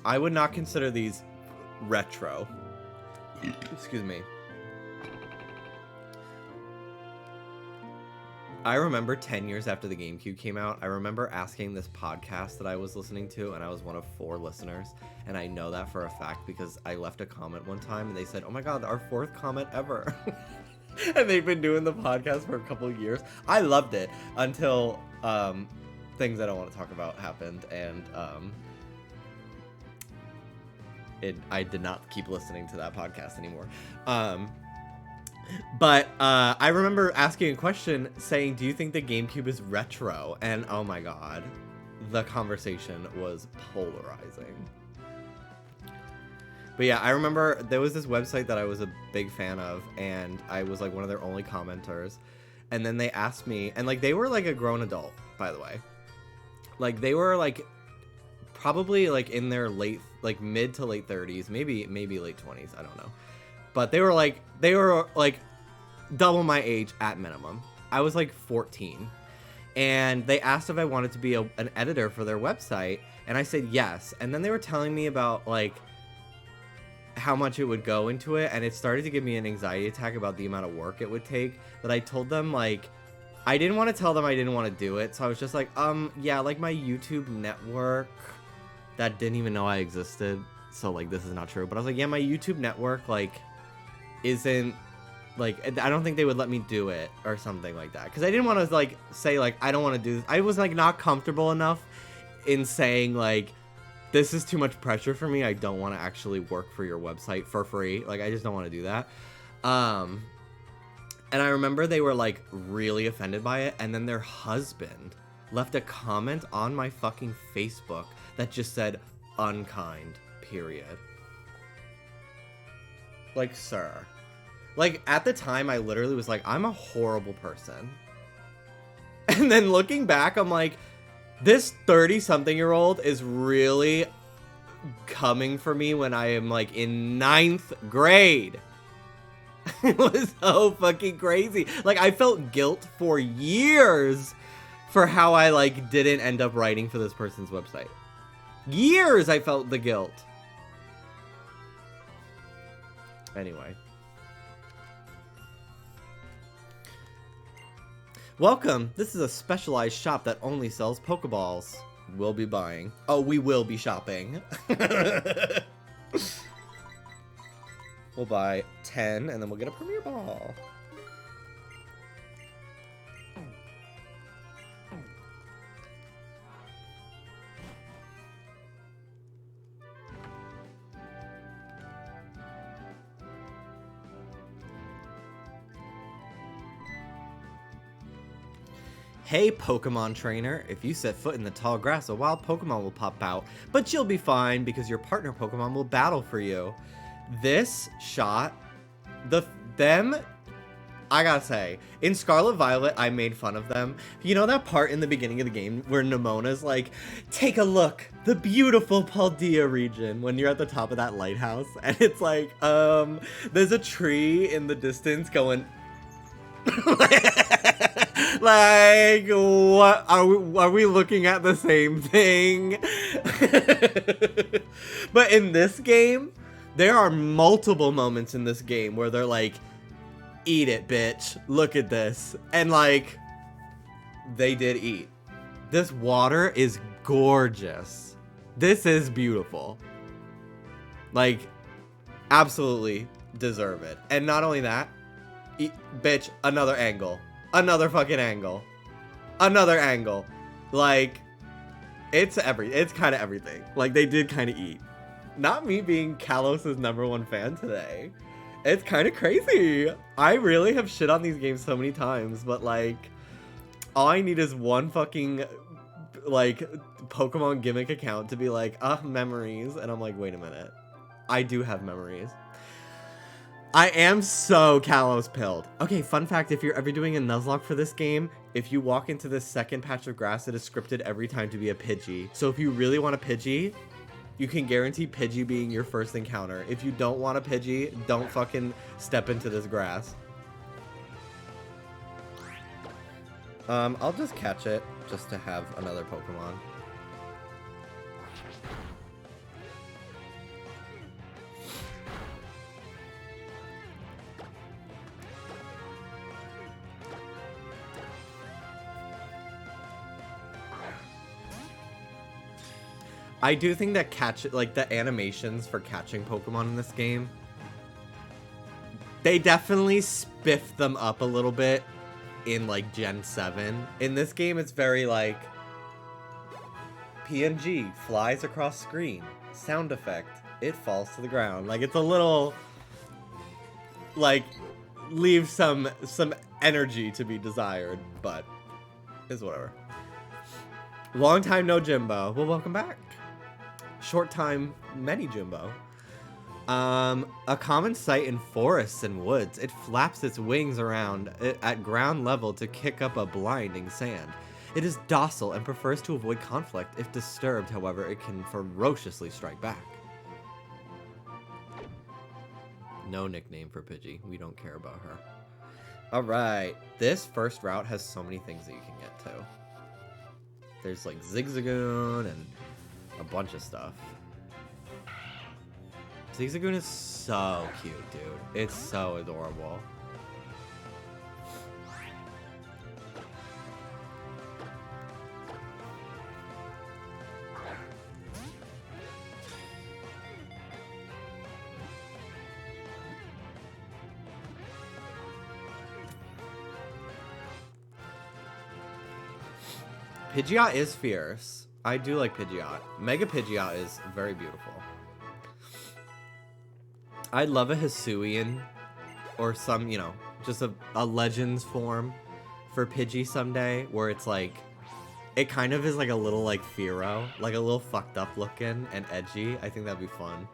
I would not consider these retro. Excuse me. I remember 10 years after the GameCube came out, I remember asking this podcast that I was listening to, and I was one of 4 listeners, and I know that for a fact because I left a comment one time, and they said, oh my god, our 4th comment ever. And they've been doing the podcast for a couple of years. I loved it until things I don't want to talk about happened, and I did not keep listening to that podcast anymore. But I remember asking a question saying, do you think the GameCube is retro? And oh my god, the conversation was polarizing. But yeah, I remember there was this website that I was a big fan of, and I was like one of their only commenters. And then they asked me, and like they were like a grown adult, by the way. Like they were like probably like in their mid to late 30s, maybe late 20s, I don't know. But they were like double my age at minimum. I was like 14. And they asked if I wanted to be an editor for their website, and I said yes. And then they were telling me about like how much it would go into it, and it started to give me an anxiety attack about the amount of work it would take, that I told them like I didn't want to tell them I didn't want to do it. So I was just like, yeah, like my YouTube network that didn't even know I existed. So like this is not true, but I was like, yeah, my YouTube network like isn't like, I don't think they would let me do it or something like that, because I didn't want to like say like I don't want to do this. I was like not comfortable enough in saying like this is too much pressure for me. I don't want to actually work for your website for free. Like I just don't want to do that. And I remember they were like really offended by it, and then their husband left a comment on my fucking Facebook that just said unkind, period. Like, sir. Like, at the time, I literally was like, I'm a horrible person. And then looking back, I'm like, this 30-something-year-old is really coming for me when I am, like, in 9th grade. It was so fucking crazy. Like, I felt guilt for years for how I, like, didn't end up writing for this person's website. Years I felt the guilt. Anyway. Welcome. This is a specialized shop that only sells Pokeballs. We'll be buying. Oh, we will be shopping. We'll buy 10, and then we'll get a Premier Ball. Hey Pokemon trainer, if you set foot in the tall grass, a wild Pokemon will pop out, but you'll be fine because your partner Pokemon will battle for you. This shot, I gotta say, in Scarlet Violet, I made fun of them. You know that part in the beginning of the game where Nemona's like, take a look, the beautiful Paldea region, when you're at the top of that lighthouse, and it's like, there's a tree in the distance going, like, what are we looking at the same thing? But in this game, there are multiple moments in this game where they're like, eat it, bitch. Look at this. And like, they did eat. This water is gorgeous. This is beautiful. Like, absolutely deserve it. And not only that, bitch, another angle. Another fucking angle. Another angle. Like, it's kind of everything. Like, they did kind of eat. Not me being Kalos' #1 fan today. It's kind of crazy. I really have shit on these games so many times, but like, all I need is one fucking, like, Pokemon gimmick account to be like, memories. And I'm like, wait a minute. I do have memories. I am so Kalos pilled. Okay, fun fact, if you're ever doing a Nuzlocke for this game, if you walk into this second patch of grass, it is scripted every time to be a Pidgey. So if you really want a Pidgey, you can guarantee Pidgey being your first encounter. If you don't want a Pidgey, don't fucking step into this grass. I'll just catch it just to have another Pokemon. I do think that the animations for catching Pokemon in this game, they definitely spiffed them up a little bit in like Gen 7. In this game, it's very like PNG flies across screen, sound effect, it falls to the ground. Like, it's a little like leaves some energy to be desired, but it's whatever. Long time no Jimbo. Well, welcome back. Short time, many Jimbo. A common sight in forests and woods. It flaps its wings around at ground level to kick up a blinding sand. It is docile and prefers to avoid conflict. If disturbed, however, it can ferociously strike back. No nickname for Pidgey. We don't care about her. Alright, this first route has so many things that you can get to. There's like Zigzagoon and a bunch of stuff. Zigzagoon is so cute, dude. It's so adorable. Pidgeot is fierce. I do like Pidgeot. Mega Pidgeot is very beautiful. I'd love a Hisuian or some, you know, just a Legends form for Pidgey someday where it's like, it kind of is like a little like Fearow, like a little fucked up looking and edgy. I think that'd be fun.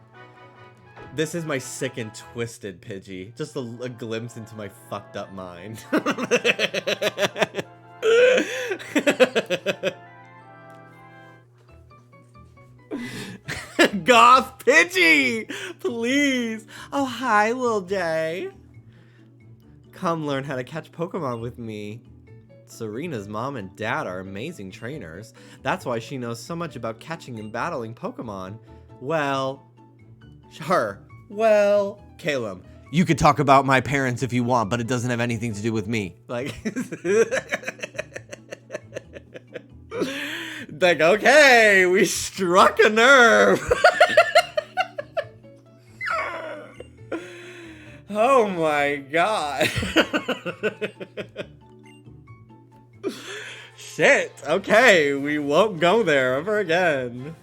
This is my sick and twisted Pidgey. Just a glimpse into my fucked up mind. Goth Pidgey! Please! Oh, hi, Lil Day. Come learn how to catch Pokemon with me. Serena's mom and dad are amazing trainers. That's why she knows so much about catching and battling Pokemon. Well, sure. Well, Caleb, you could talk about my parents if you want, but it doesn't have anything to do with me. Like, like, okay, we struck a nerve. Oh my god. Shit. Okay, we won't go there ever again.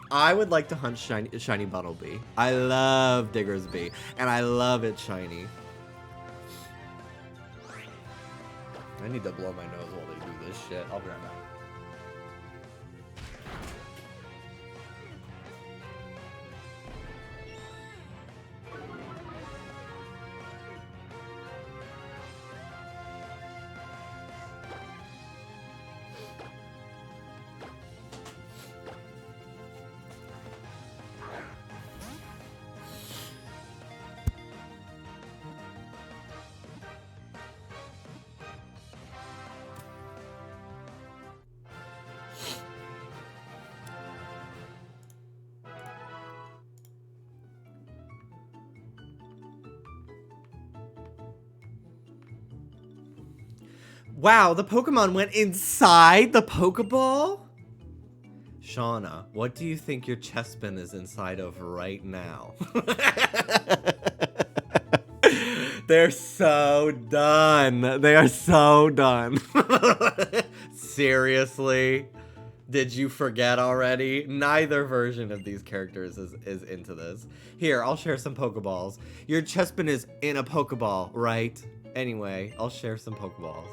I would like to hunt shiny Buttlebee. I love Diggersby, and I love it shiny. I need to blow my nose while they do this shit. I'll be right back. Wow, the Pokemon went inside the Pokeball? Shauna, what do you think your Chespin is inside of right now? They're so done. They are so done. Seriously? Did you forget already? Neither version of these characters is into this. Here, I'll share some Pokeballs. Your Chespin is in a Pokeball, right? Anyway, I'll share some Pokeballs.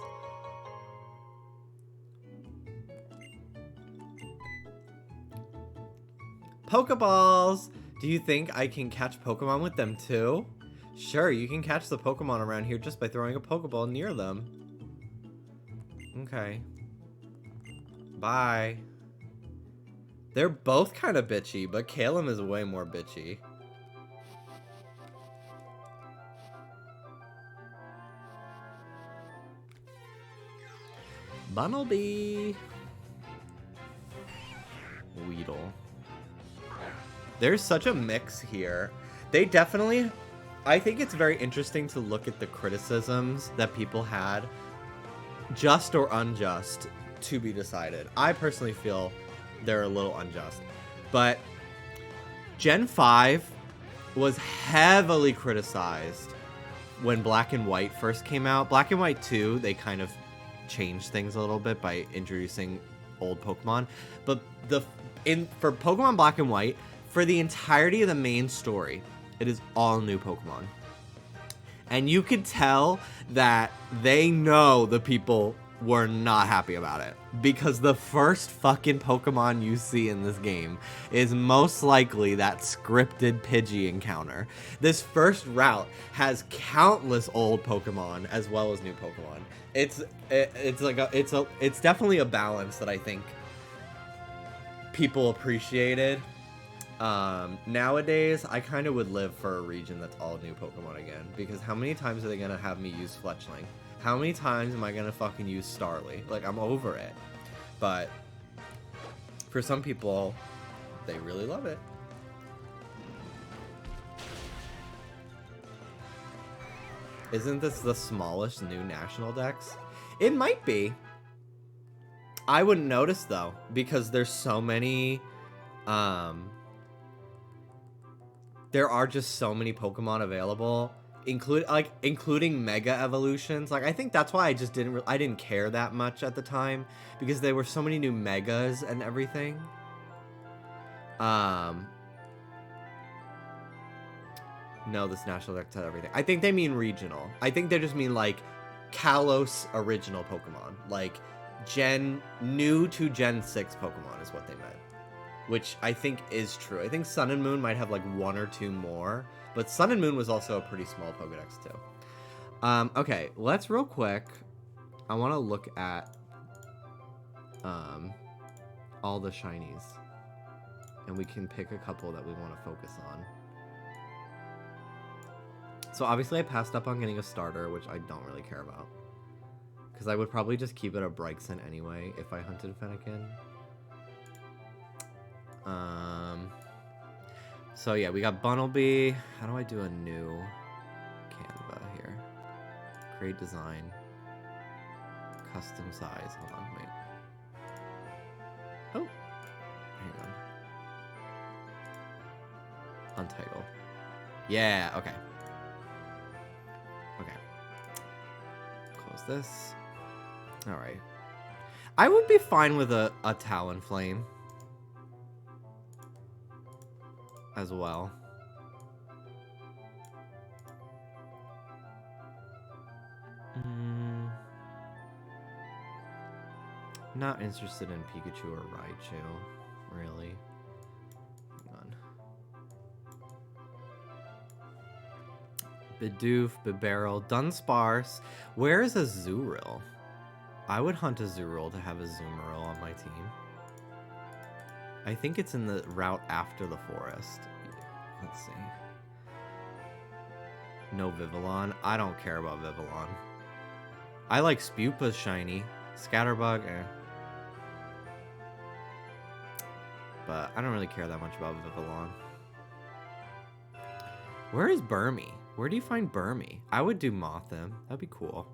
Pokeballs! Do you think I can catch Pokemon with them too? Sure, you can catch the Pokemon around here just by throwing a Pokeball near them. Okay. Bye. They're both kind of bitchy, but Caleb is way more bitchy. Bunnelby. Weedle. There's such a mix here. They definitely... I think it's very interesting to look at the criticisms that people had, just or unjust, to be decided. I personally feel they're a little unjust. But Gen 5 was heavily criticized when Black and White first came out. Black and White 2, they kind of changed things a little bit by introducing old Pokemon. But for Pokemon Black and White, for the entirety of the main story, it is all new Pokemon. And you could tell that they know the people were not happy about it. Because the first fucking Pokemon you see in this game is most likely that scripted Pidgey encounter. This first route has countless old Pokemon as well as new Pokemon. It's definitely a balance that I think people appreciated. Nowadays, I kind of would live for a region that's all new Pokemon again. Because how many times are they gonna have me use Fletchling? How many times am I gonna fucking use Starly? Like, I'm over it. But for some people, they really love it. Isn't this the smallest new national dex? It might be. I wouldn't notice though, because there's so many, there are just so many Pokemon available, including Mega Evolutions. Like, I think that's why I just didn't care that much at the time, because there were so many new Megas and everything. No, this national dex had everything. I think they mean regional. I think they just mean like Kalos original Pokemon, like new to Gen 6 Pokemon is what they meant. Which I think is true. I think Sun and Moon might have like 1 or 2 more, but Sun and Moon was also a pretty small Pokedex too. Okay, let's real quick. I want to look at all the shinies, and we can pick a couple that we want to focus on. So obviously I passed up on getting a starter, which I don't really care about, because I would probably just keep it a Brixen anyway if I hunted Fennekin. So yeah, we got Bunnelby. How do I do a new Canva here? Create design. Custom size. Hold on, wait. Oh, hang on. Untitled. Yeah, okay. Okay. Close this. Alright. I would be fine with a Talonflame as well. Not interested in Pikachu or Raichu, really. Hang on. Bidoof, Bibarel, Dunsparce. Where is a Azurill? I would hunt a Azurill to have a Azumarill on my team. I think it's in the route after the forest. Let's see. No Vivillon. I don't care about Vivillon. I like Spupa's shiny. Scatterbug, eh. But I don't really care that much about Vivillon. Where is Burmy? Where do you find Burmy? I would do Mothim. That'd be cool.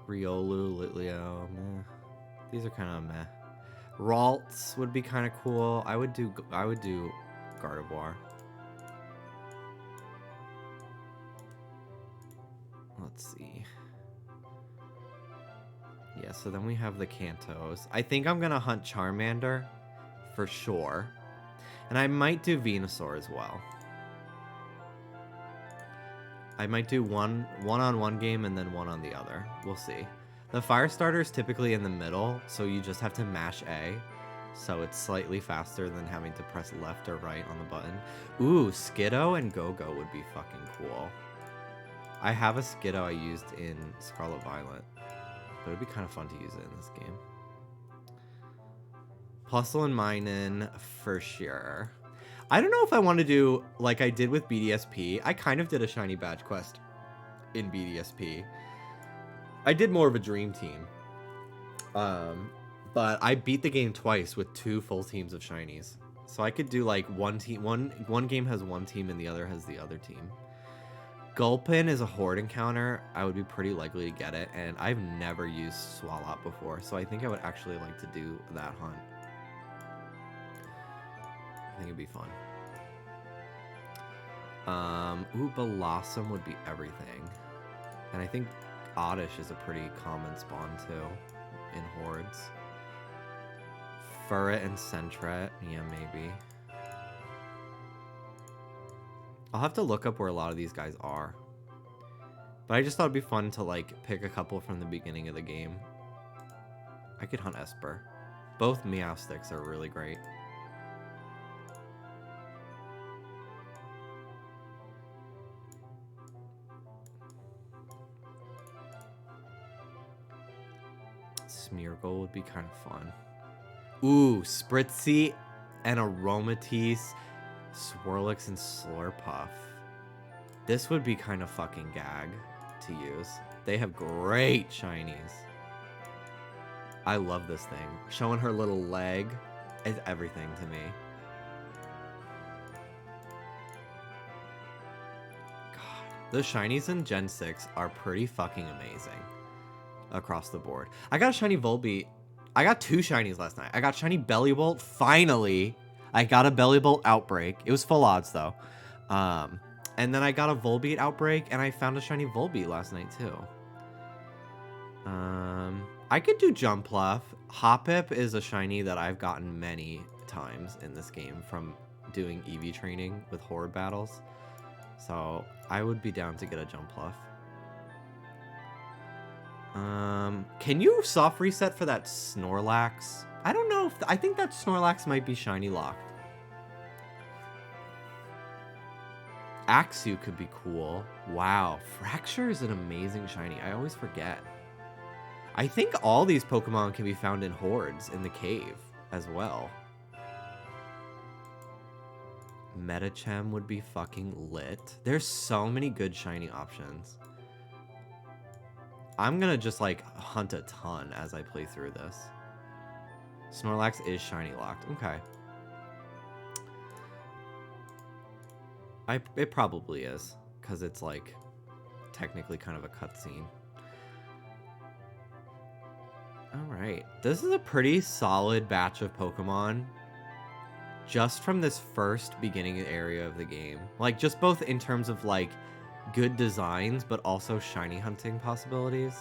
Riolu, Litleo, meh. These are kind of meh. Ralts would be kind of cool. I would do Gardevoir. Let's see. Yeah, so then we have the Kantos. I think I'm gonna hunt Charmander for sure. And I might do Venusaur as well. I might do one on one game and then one on the other. We'll see. The fire starter is typically in the middle, so you just have to mash A. So it's slightly faster than having to press left or right on the button. Ooh, Skiddo and Go-Go would be fucking cool. I have a Skiddo I used in Scarlet Violet, but it'd be kind of fun to use it in this game. Plusle and Minun for sure. I don't know if I want to do like I did with BDSP. I kind of did a shiny badge quest in BDSP. I did more of a dream team. But I beat the game twice with 2 full teams of shinies. So I could do like one game has one team and the other has the other team. Gulpin is a horde encounter. I would be pretty likely to get it, and I've never used Swalot before, so I think I would actually like to do that hunt. I think it'd be fun. Ooh, Blossom would be everything. And I think Oddish is a pretty common spawn too in hordes. Furret and Sentret, yeah, maybe. I'll have to look up where a lot of these guys are. But I just thought it'd be fun to like pick a couple from the beginning of the game. I could hunt Esper. Both Meow Sticks are really great. Smeargle would be kind of fun. Ooh, Spritzy and Aromatisse, Swirlix and Slurpuff. This would be kind of fucking gag to use. They have great shinies. I love this thing. Showing her little leg is everything to me. God, the shinies in Gen 6 are pretty fucking amazing across the board. I got a shiny Volbeat. I got 2 shinies last night. I got shiny Bellybolt. Finally, I got a Bellybolt Outbreak. It was full odds though. And then I got a Volbeat Outbreak, and I found a shiny Volbeat last night too. I could do Jumpluff. Hoppip is a shiny that I've gotten many times in this game from doing EV training with horde battles. So I would be down to get a Jumpluff. Can you soft reset for that Snorlax? I don't know if I think that Snorlax might be shiny locked. Axew could be cool. Wow, Fracture is an amazing shiny. I always forget. I think all these Pokemon can be found in hordes in the cave as well. Metachem would be fucking lit. There's so many good shiny options. I'm gonna just like hunt a ton as I play through this. Snorlax is shiny locked. Okay. It probably is, because it's like technically kind of a cutscene. Alright, this is a pretty solid batch of Pokemon just from this first beginning area of the game. Like, just both in terms of like good designs, but also shiny hunting possibilities.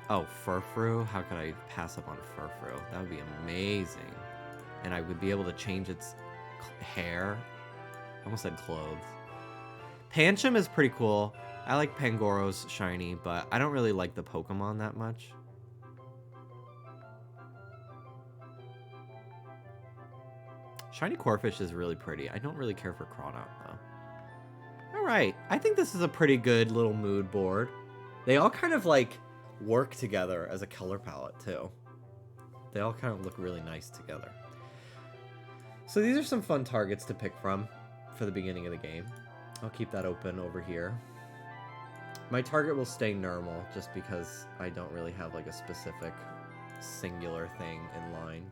Oh, Furfrou. How could I pass up on Furfrou? That would be amazing. And I would be able to change its hair. I almost said clothes. Pancham is pretty cool. I like Pangoro's shiny, but I don't really like the Pokemon that much. Shiny Corphish is really pretty. I don't really care for Crawdaunt, though. Alright, I think this is a pretty good little mood board. They all kind of, like, work together as a color palette, too. They all kind of look really nice together. So these are some fun targets to pick from for the beginning of the game. I'll keep that open over here. My target will stay normal, just because I don't really have, like, a specific singular thing in line.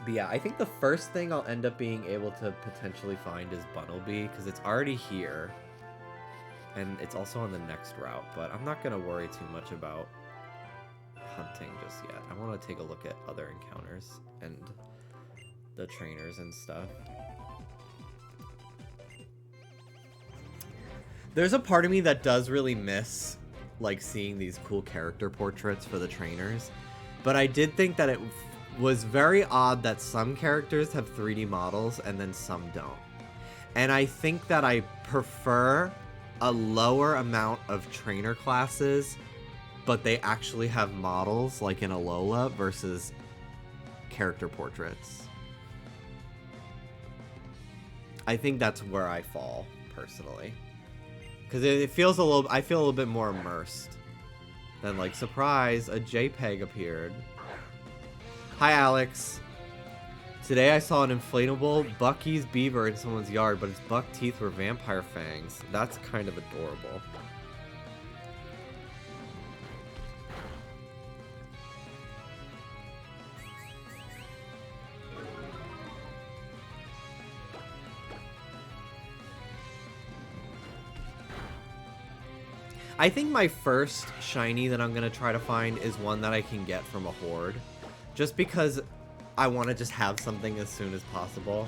But yeah, I think the first thing I'll end up being able to potentially find is Bunnelby, because it's already here. And it's also on the next route, but I'm not going to worry too much about hunting just yet. I want to take a look at other encounters and the trainers and stuff. There's a part of me that does really miss, like, seeing these cool character portraits for the trainers, but I did think that it was very odd that some characters have 3D models and then some don't. And I think that I prefer a lower amount of trainer classes, but they actually have models like in Alola versus character portraits. I think that's where I fall personally, because it feels a little, I feel a little bit more immersed than like, surprise, a JPEG appeared. Hi, Alex. Today I saw an inflatable Bucky's beaver in someone's yard, but its buck teeth were vampire fangs. That's kind of adorable. I think my first shiny that I'm going to try to find is one that I can get from a horde. Just because I want to just have something as soon as possible.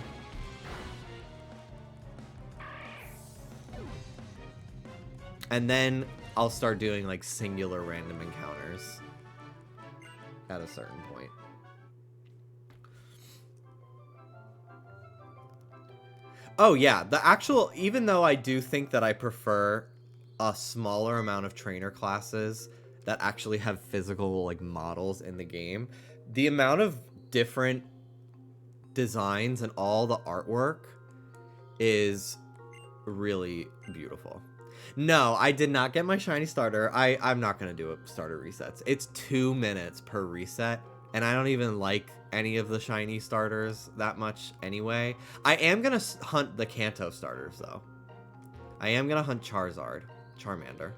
And then I'll start doing like singular random encounters at a certain point. Oh yeah, the actual, even though I do think that I prefer a smaller amount of trainer classes that actually have physical like models in the game, the amount of different designs and all the artwork is really beautiful. No, I did not get my shiny starter. I'm not gonna do a starter resets. It's 2 minutes per reset, and I don't even like any of the shiny starters that much anyway. I am gonna hunt the Kanto starters though. I am gonna hunt Charmander,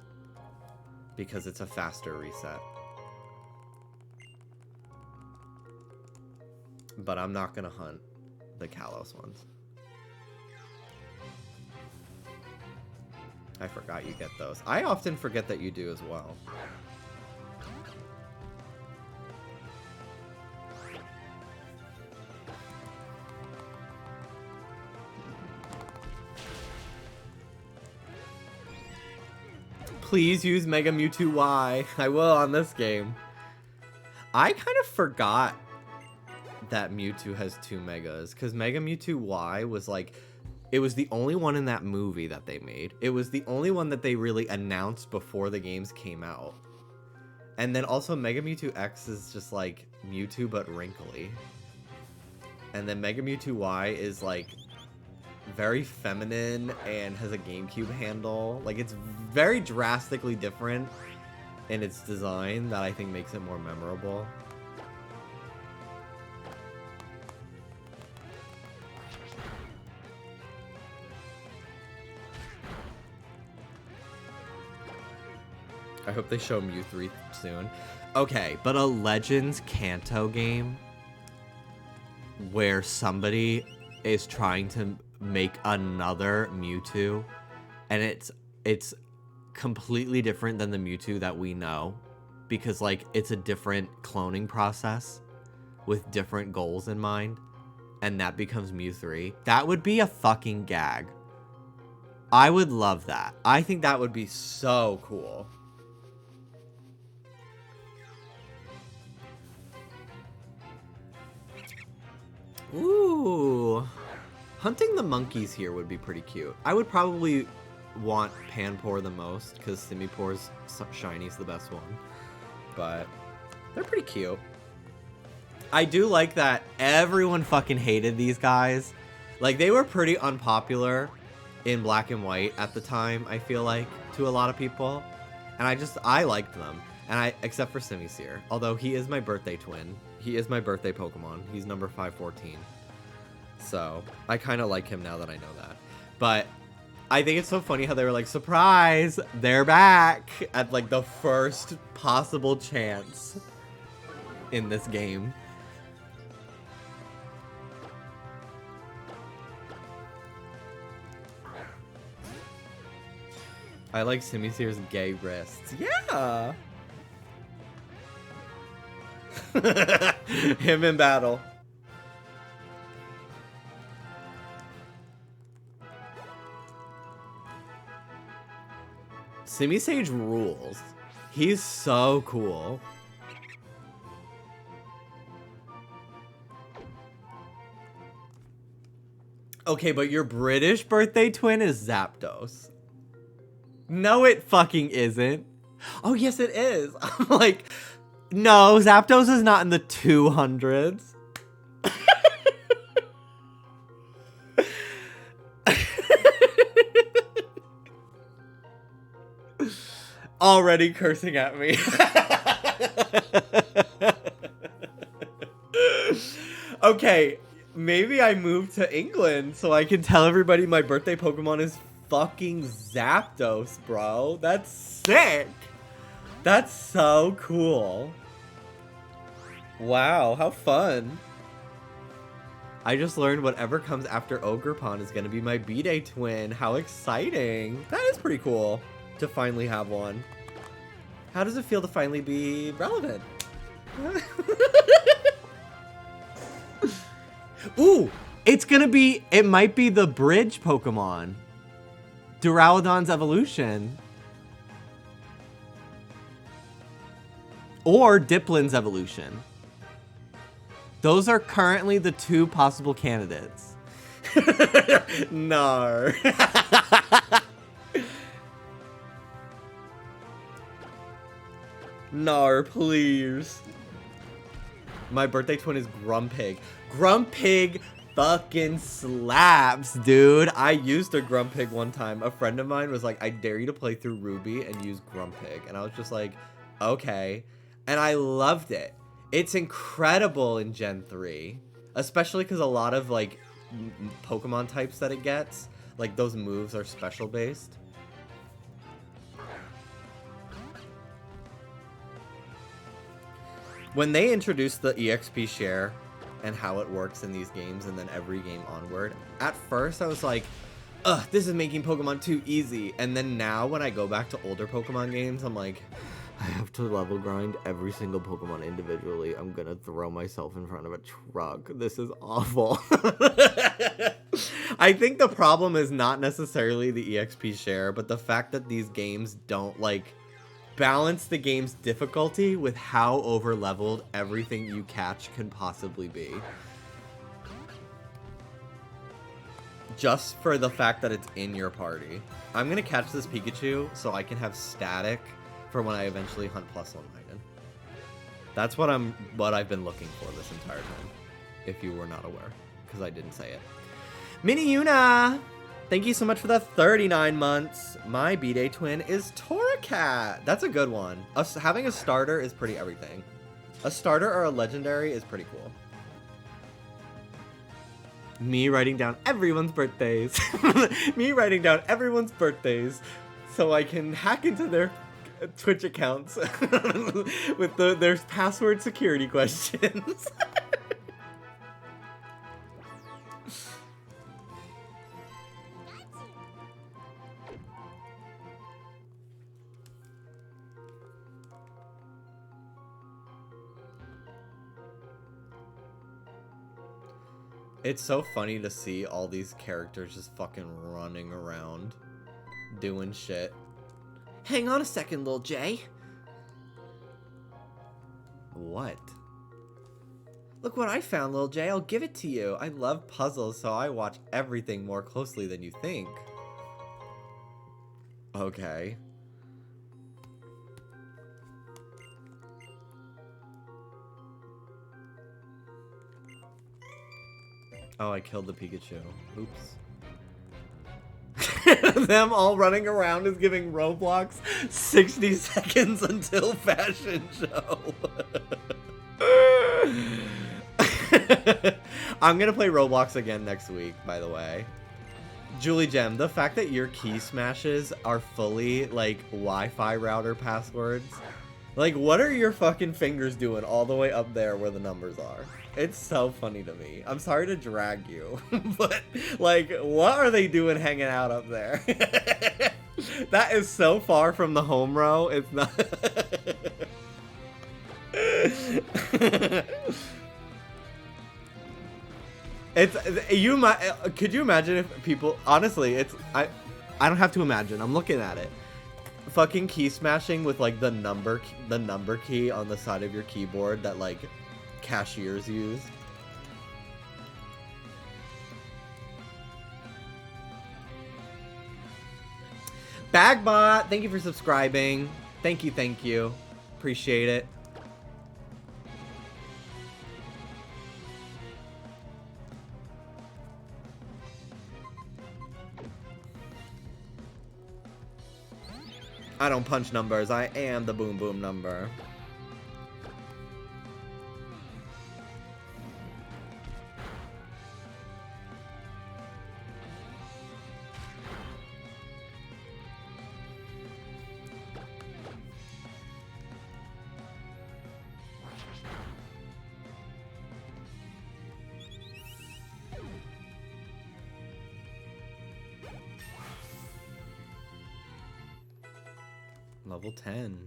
because it's a faster reset. But I'm not gonna hunt the Kalos ones. I forgot you get those. I often forget that you do as well. Please use Mega Mewtwo Y. I will on this game. I kind of forgot that Mewtwo has 2 Megas, because Mega Mewtwo Y was like, it was the only one in that movie that they made. It was the only one that they really announced before the games came out. And then also Mega Mewtwo X is just like Mewtwo but wrinkly. And then Mega Mewtwo Y is like very feminine and has a GameCube handle. Like, it's very drastically different in its design that I think makes it more memorable. I hope they show Mew 3 soon. Okay, but a Legends Kanto game where somebody is trying to make another Mewtwo, and it's completely different than the Mewtwo that we know, because like it's a different cloning process with different goals in mind, and that becomes Mew 3. That would be a fucking gag. I would love that. I think that would be so cool. Ooh. Hunting the monkeys here would be pretty cute. I would probably want Panpour the most, because Simipour's shiny's the best one. But they're pretty cute. I do like that everyone fucking hated these guys. Like, they were pretty unpopular in Black and White at the time, I feel like, to a lot of people. And I liked them. And except for Simisear. Although he is my birthday twin. He is my birthday Pokemon. He's number 514. So, I kind of like him now that I know that. But I think it's so funny how they were like, surprise, they're back at like the first possible chance in this game. I like Simisear's gay wrists. Yeah! Him in battle. Simisage rules. He's so cool. Okay, but your British birthday twin is Zapdos. No, it fucking isn't. Oh, yes, it is. I'm like, no, Zapdos is not in the 200s. Already cursing at me. Okay, maybe I moved to England so I can tell everybody my birthday Pokemon is fucking Zapdos, bro. That's sick. That's so cool. Wow, how fun. I just learned whatever comes after Ogerpon is going to be my B-Day twin. How exciting. That is pretty cool to finally have one. How does it feel to finally be relevant? Ooh, it might be the bridge Pokemon. Duraludon's evolution. Or Diplin's evolution. Those are currently the 2 possible candidates. Nar. Nar, please. My birthday twin is Grumpig. Grumpig fucking slaps, dude. I used a Grumpig one time. A friend of mine was like, I dare you to play through Ruby and use Grumpig. And I was just like, okay. And I loved it. It's incredible in Gen 3. Especially because a lot of, like, Pokemon types that it gets, like, those moves are special based. When they introduced the EXP share and how it works in these games and then every game onward, at first I was like, ugh, this is making Pokemon too easy. And then now when I go back to older Pokemon games, I'm like, I have to level grind every single Pokemon individually. I'm gonna throw myself in front of a truck. This is awful. I think the problem is not necessarily the EXP share, but the fact that these games don't, like, balance the game's difficulty with how over-leveled everything you catch can possibly be. Just for the fact that it's in your party. I'm gonna catch this Pikachu so I can have static for when I eventually hunt +1 Maiden. That's what I've been looking for this entire time, if you were not aware, because I didn't say it. Mini Yuna! Thank you so much for the 39 months. My B-Day twin is Torracat. That's a good one. Having a starter is pretty everything. A starter or a legendary is pretty cool. Me writing down everyone's birthdays. Me writing down everyone's birthdays so I can hack into their Twitch accounts with their password security questions. It's so funny to see all these characters just fucking running around doing shit. Hang on a second, Lil J. What? Look what I found, Lil J. I'll give it to you. I love puzzles, so I watch everything more closely than you think. Okay. Oh, I killed the Pikachu. Oops. Them all running around is giving Roblox 60 seconds until fashion show. I'm gonna play Roblox again next week, by the way. Julie Gem, the fact that your key smashes are fully, like, Wi-Fi router passwords. Like, what are your fucking fingers doing all the way up there where the numbers are? It's so funny to me. I'm sorry to drag you, but, like, what are they doing hanging out up there? That is so far from the home row. It's not... Could you imagine if people... Honestly, I don't have to imagine. I'm looking at it. Fucking key smashing with, like, the number key on the side of your keyboard that, like, cashiers use. Bagbot, thank you for subscribing. Thank you. Appreciate it. I don't punch numbers. I am the boom boom number. Level 10.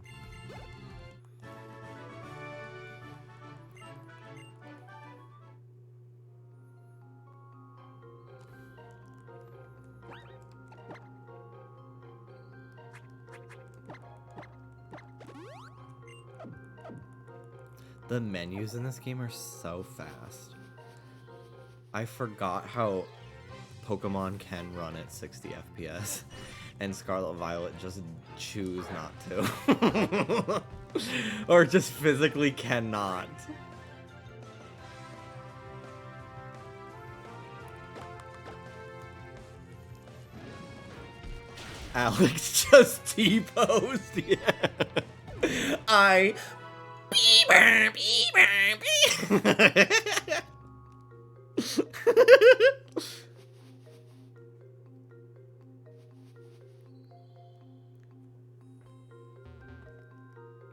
The menus in this game are so fast. I forgot how Pokemon can run at 60 FPS, and Scarlet Violet just choose not to. Or just physically cannot. Alex just T-posed, yeah. I... Beaver, beaver, beaver.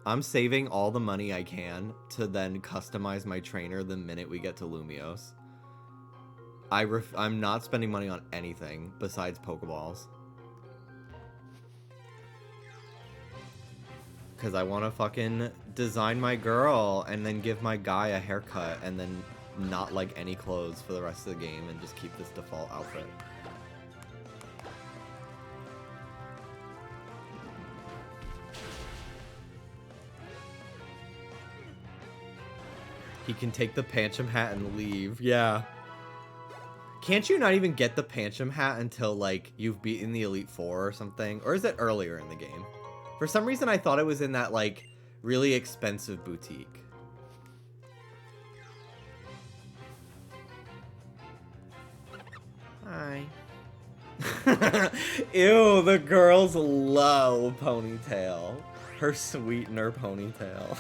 I'm saving all the money I can to then customize my trainer the minute we get to Lumiose. I'm not spending money on anything besides Pokeballs. Because I want to fucking design my girl and then give my guy a haircut and then not like any clothes for the rest of the game and just keep this default outfit. He can take the Pancham hat and leave. Yeah. Can't you not even get the Pancham hat until, like, you've beaten the Elite Four or something? Or is it earlier in the game? For some reason, I thought it was in that, like, really expensive boutique. Hi. Ew, the girl's low ponytail. Her sweetener ponytail.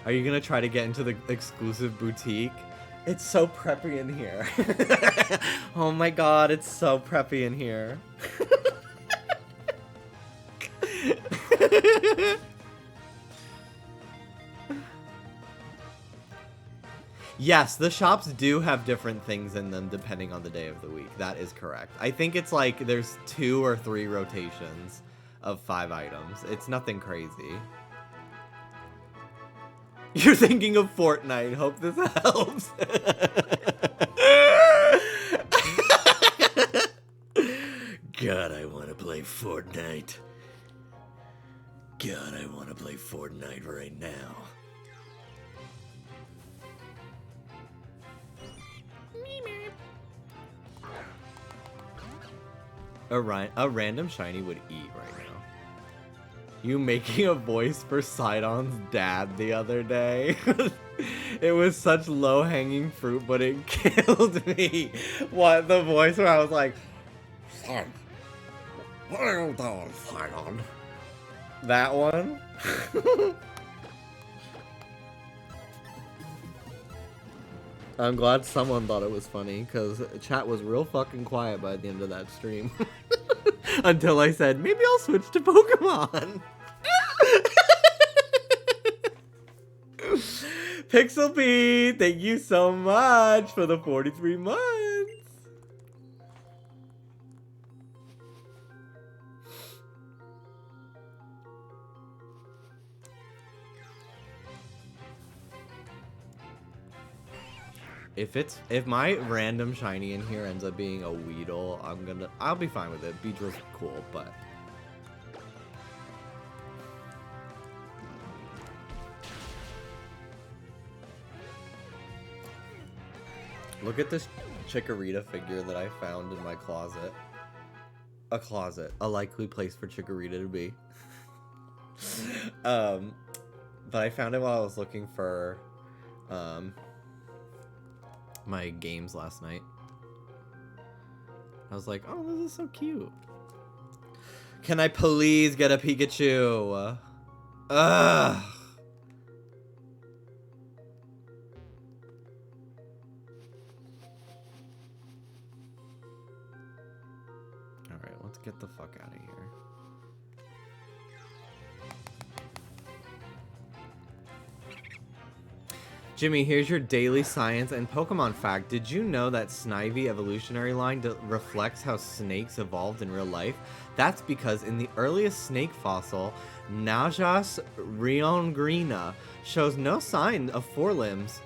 Are you gonna try to get into the exclusive boutique? It's so preppy in here. Oh my god, it's so preppy in here. Yes, the shops do have different things in them depending on the day of the week. That is correct. I think it's like there's 2 or 3 rotations of 5 items. It's nothing crazy. You're thinking of Fortnite. Hope this helps. God, I want to play Fortnite. God, I want to play Fortnite right now. A random shiny would eat right now. You making a voice for Sidon's dad the other day. It was such low-hanging fruit, but it killed me. What, the voice where I was like, Son, what are you doing, Sidon? That one? I'm glad someone thought it was funny, because chat was real fucking quiet by the end of that stream. Until I said, maybe I'll switch to Pokemon. Pixel Pete, thank you so much for the 43 months. If my random shiny in here ends up being a Weedle, I'll be fine with it. Beedrill's cool, but look at this Chikorita figure that I found in my closet. A closet, a likely place for Chikorita to be. But I found it while I was looking for my games last night. I was like, oh, this is so cute. Can I please get a Pikachu? Ugh. Alright, let's get the fuck out of here. Jimmy, here's your daily science and Pokemon fact. Did you know that Snivy evolutionary line reflects how snakes evolved in real life? That's because in the earliest snake fossil, Najas riongrina shows no sign of forelimbs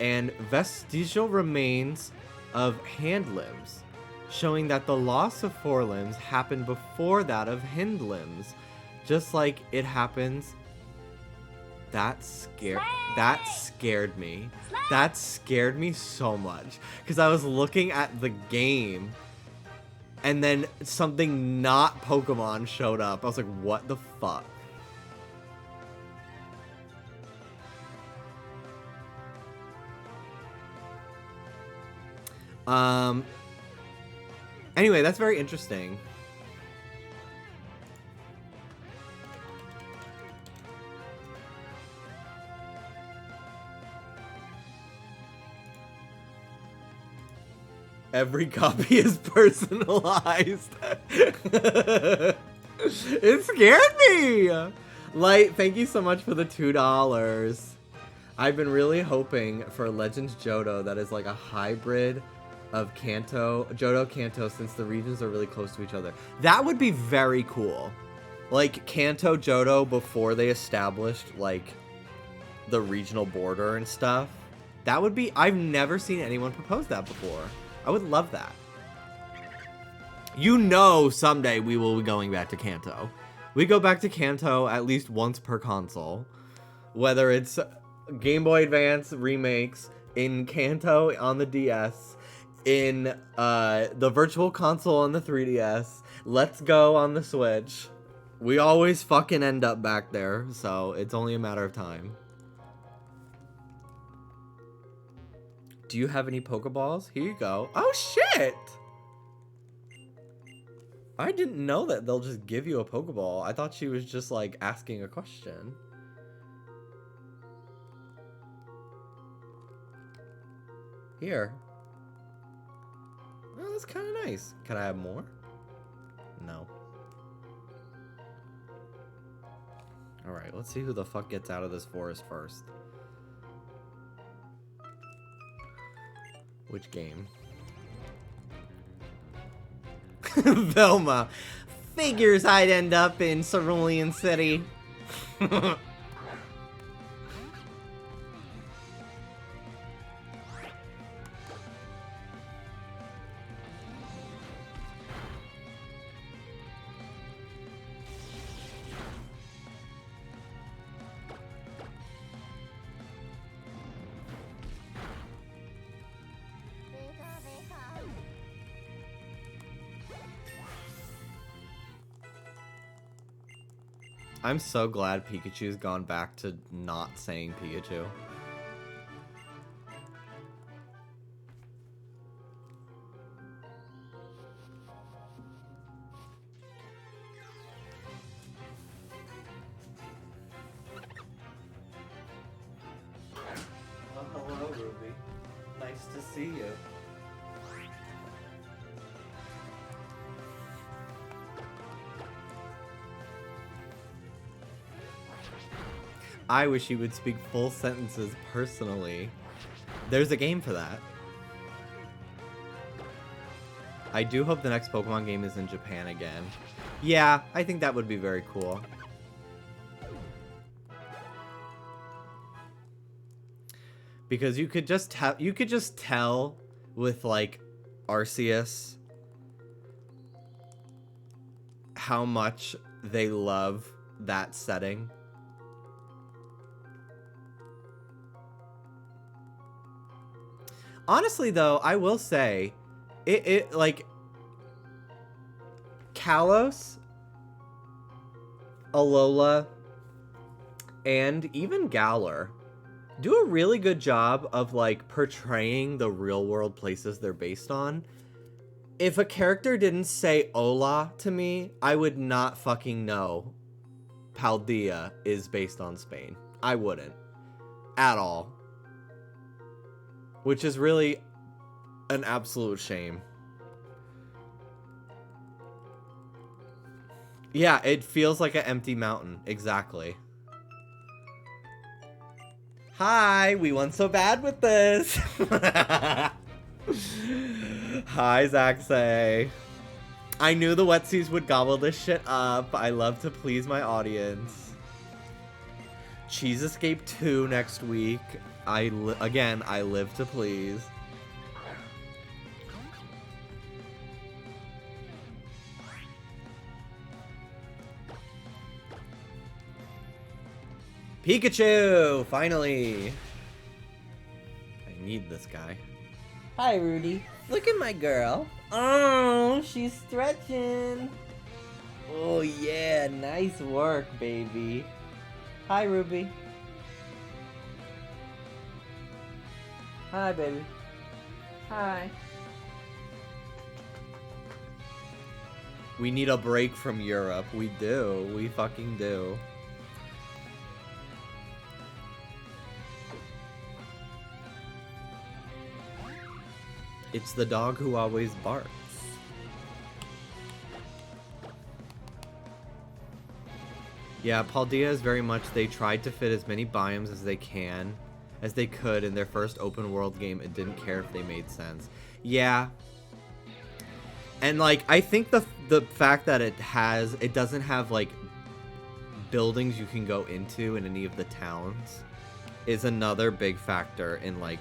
and vestigial remains of hand limbs. showing that the loss of forelimbs happened before that of hind limbs, just like it happens. That scared me. That scared me so much, because I was looking at the game and then something not Pokemon showed up. I was like, what the fuck? Anyway, that's very interesting. Every copy is personalized. It scared me. Light, thank you so much for the $2. I've been really hoping for Legends Johto that is like a hybrid of Johto Kanto, since the regions are really close to each other. That would be very cool. Like Kanto Johto before they established like the regional border and stuff. That would be, I've never seen anyone propose that before. I would love that. You know, someday we will be going back to Kanto. We go back to Kanto at least once per console. Whether it's Game Boy Advance remakes, in Kanto on the DS, in the Virtual Console on the 3DS, Let's Go on the Switch. We always fucking end up back there, so it's only a matter of time. Do you have any Pokeballs? Here you go. Oh, shit! I didn't know that they'll just give you a Pokeball. I thought she was just, like, asking a question. Here. Oh, that's kind of nice. Can I have more? No. Alright, let's see who the fuck gets out of this forest first. Which game? Velma. Figures I'd end up in Cerulean City. I'm so glad Pikachu's gone back to not saying Pikachu. Oh, hello, Ruby. Nice to see you. I wish you would speak full sentences personally. There's a game for that. I do hope the next Pokemon game is in Japan again. Yeah, I think that would be very cool. Because you could just tell with like Arceus how much they love that setting. Honestly, though, I will say, it like, Kalos, Alola, and even Galar do a really good job of, like, portraying the real-world places they're based on. If a character didn't say Ola to me, I would not fucking know Paldea is based on Spain. I wouldn't. At all. Which is really an absolute shame. Yeah, it feels like an empty mountain. Exactly. Hi, we won so bad with this. Hi, Zaxay. I knew the Wetsies would gobble this shit up. I love to please my audience. Cheese Escape 2 next week. Again, I live to please. Pikachu! Finally! I need this guy. Hi, Rudy. Look at my girl. Oh, she's stretching. Oh, yeah. Nice work, baby. Hi, Ruby. Hi, baby. Hi. We need a break from Europe. We do. We fucking do. It's the dog who always barks. Yeah, Paldea is very much, they tried to fit as many biomes as they could in their first open world game and didn't care if they made sense. Yeah. And like, I think the fact that it doesn't have like buildings you can go into in any of the towns is another big factor in like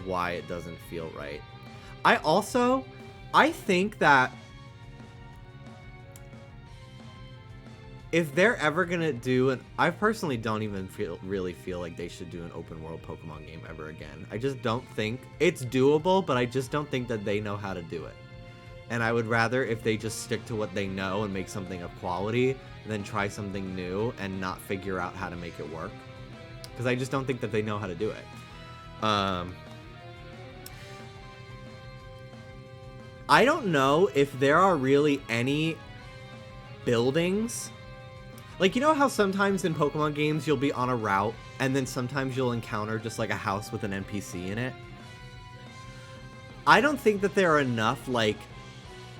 why it doesn't feel right. I think that if they're ever gonna do I personally don't even really feel like they should do an open world Pokemon game ever again. I just don't think it's doable, but I just don't think that they know how to do it. And I would rather if they just stick to what they know and make something of quality than try something new and not figure out how to make it work. Because I just don't think that they know how to do it. I don't know if there are really any buildings. Like, you know how sometimes in Pokemon games you'll be on a route and then sometimes you'll encounter just like a house with an NPC in it? I don't think that there are enough like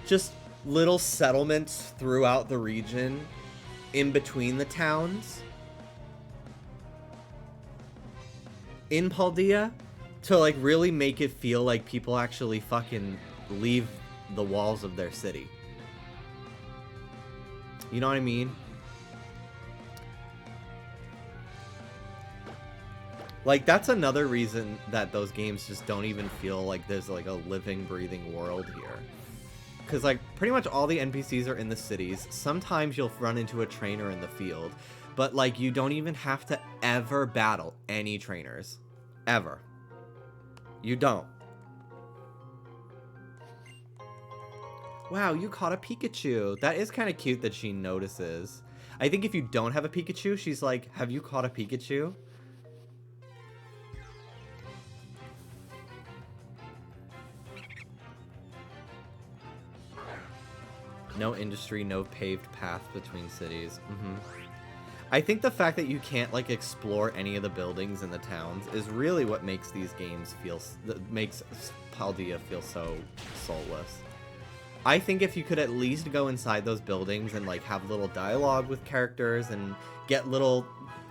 just little settlements throughout the region in between the towns in Paldea to like really make it feel like people actually fucking leave the walls of their city. You know what I mean? Like, that's another reason that those games just don't even feel like there's like a living, breathing world here. Because like pretty much all the NPCs are in the cities. Sometimes you'll run into a trainer in the field, but like you don't even have to ever battle any trainers. Ever. You don't. Wow, you caught a Pikachu. That is kind of cute that she notices. I think if you don't have a Pikachu, she's like, have you caught a Pikachu? No industry, no paved path between cities. I think the fact that you can't like explore any of the buildings in the towns is really what makes these games makes Paldea feel so soulless. I think if you could at least go inside those buildings and like have little dialogue with characters and get little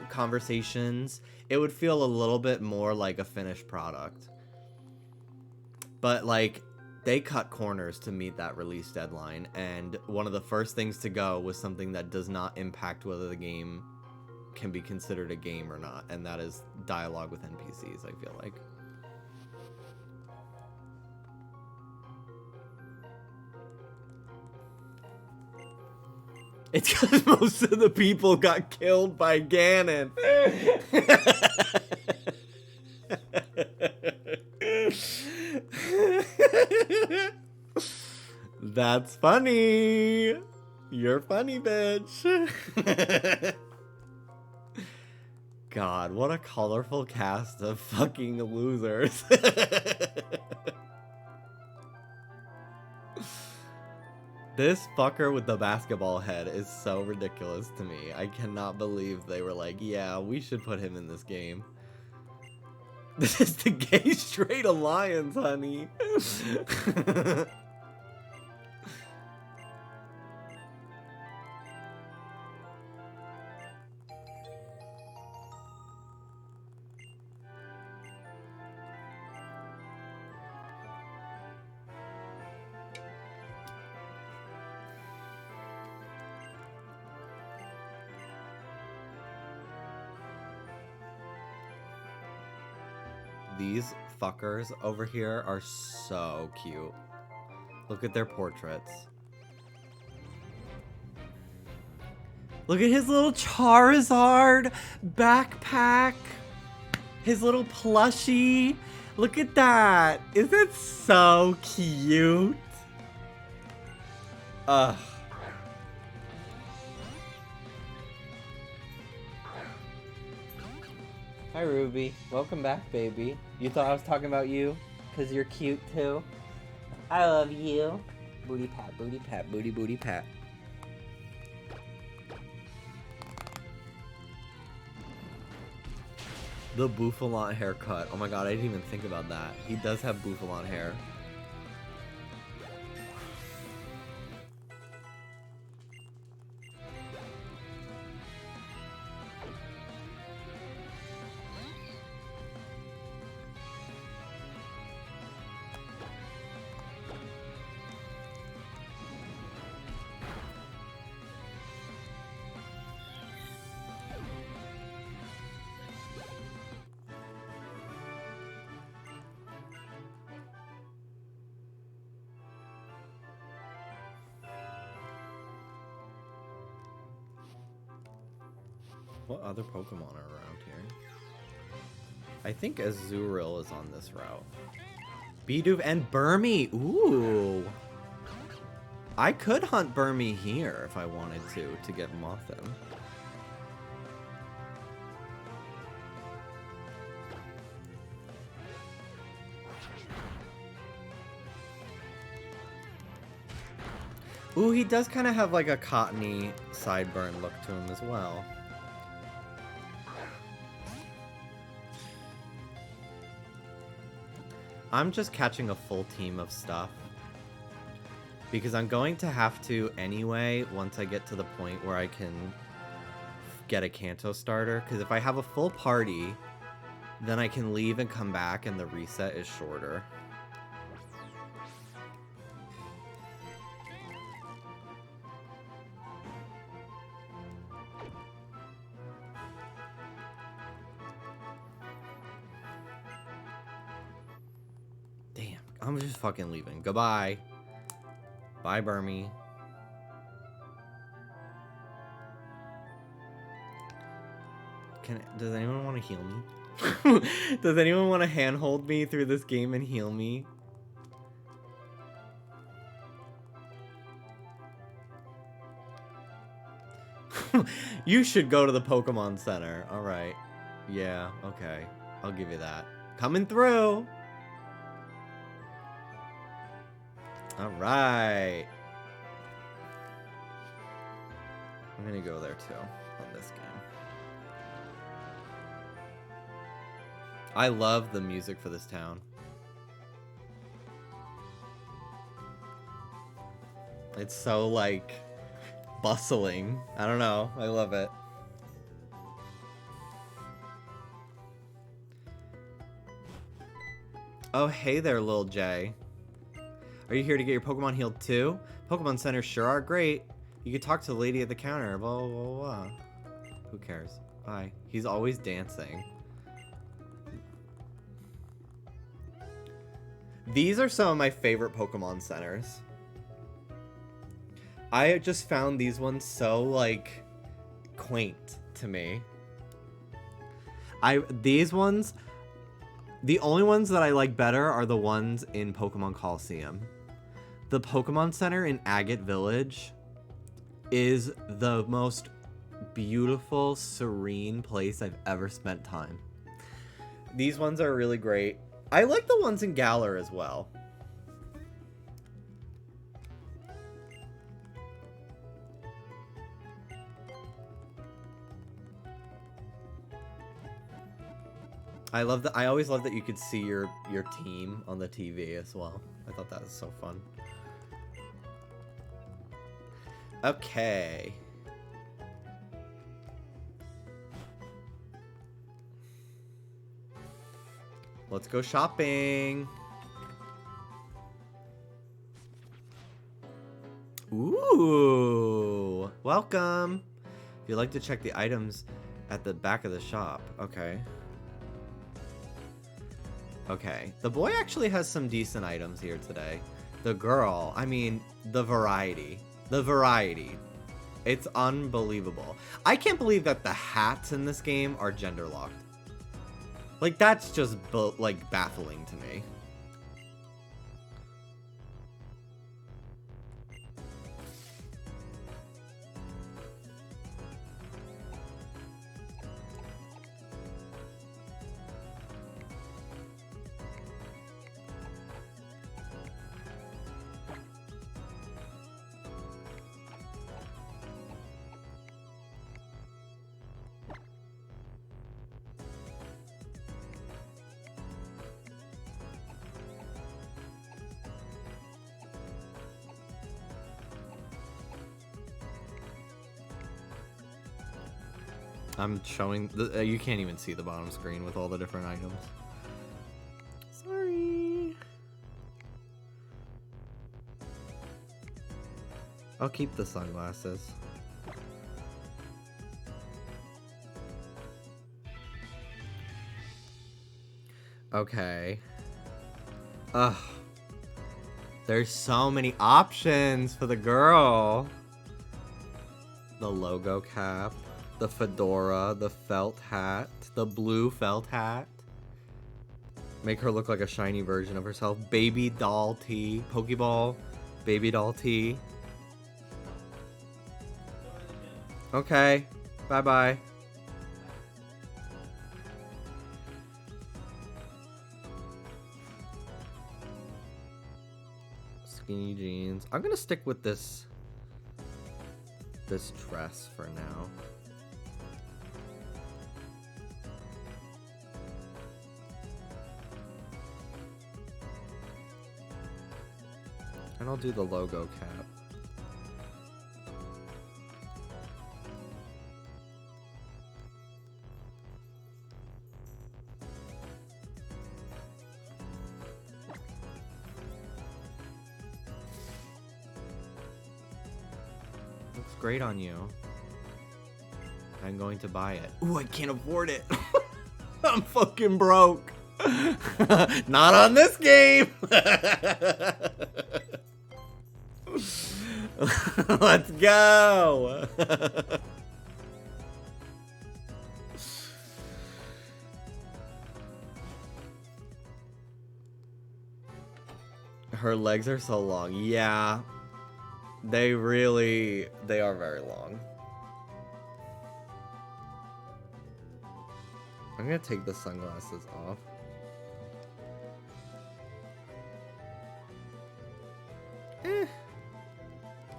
conversations, it would feel a little bit more like a finished product. But like, they cut corners to meet that release deadline, and one of the first things to go was something that does not impact whether the game can be considered a game or not, and that is dialogue with NPCs, I feel like. It's because most of the people got killed by Ganon. That's funny. You're funny, bitch. God, what a colorful cast of fucking losers. This fucker with the basketball head is so ridiculous to me. I cannot believe they were like, yeah, we should put him in this game. This is the gay straight alliance, honey. These fuckers over here are so cute. Look at their portraits. Look at his little Charizard backpack. His little plushie. Look at that. Isn't it so cute? Ugh. Hi, Ruby. Welcome back, baby. You thought I was talking about you? Because you're cute, too? I love you. Booty pat, booty pat, booty booty pat. The Bouffalon haircut. Oh my god, I didn't even think about that. He does have Bouffalon hair. What other Pokemon are around here? I think Azurill is on this route. Bidoof and Burmy! Ooh! I could hunt Burmy here if I wanted to get Mothim. Ooh, he does kind of have like a cottony sideburn look to him as well. I'm just catching a full team of stuff. Because I'm going to have to anyway once I get to the point where I can get a Kanto starter. Because if I have a full party, then I can leave and come back and the reset is shorter. I'm just fucking leaving. Goodbye. Bye, Burmy. Does anyone want to heal me? Does anyone want to handhold me through this game and heal me? You should go to the Pokemon Center. Alright. Yeah, okay. I'll give you that. Coming through! Alright. I'm gonna go there too on this game. I love the music for this town. It's so like bustling. I don't know. I love it. Oh, hey there, Lil J. Are you here to get your Pokemon healed too? Pokemon centers sure are great. You could talk to the lady at the counter. Blah, blah, blah, blah. Who cares? Bye. He's always dancing. These are some of my favorite Pokemon centers. I just found these ones so, like, quaint to me. These ones, the only ones that I like better are the ones in Pokemon Coliseum. The Pokemon Center in Agate Village is the most beautiful, serene place I've ever spent time. These ones are really great. I like the ones in Galar as well. I always love that you could see your team on the TV as well. I thought that was so fun. Okay. Let's go shopping. Ooh, welcome. If you'd like to check the items at the back of the shop. Okay. Okay. The boy actually has some decent items here today. The girl, I mean, the variety. The variety. It's unbelievable. I can't believe that the hats in this game are gender locked. Like, that's just, like, baffling to me. I'm showing the you can't even see the bottom screen with all the different items. Sorry. I'll keep the sunglasses. Okay. Ugh. There's so many options for the girl. The logo cap. The fedora, the felt hat, the blue felt hat. Make her look like a shiny version of herself. Baby doll tee. Pokeball. Baby doll tee. Okay. Bye-bye. Skinny jeans. I'm gonna stick with this dress for now. And I'll do the logo cap. Looks great on you. I'm going to buy it. Ooh, I can't afford it. I'm fucking broke. Not on this game. Let's go. Her legs are so long. Yeah. They are very long. I'm gonna take the sunglasses off.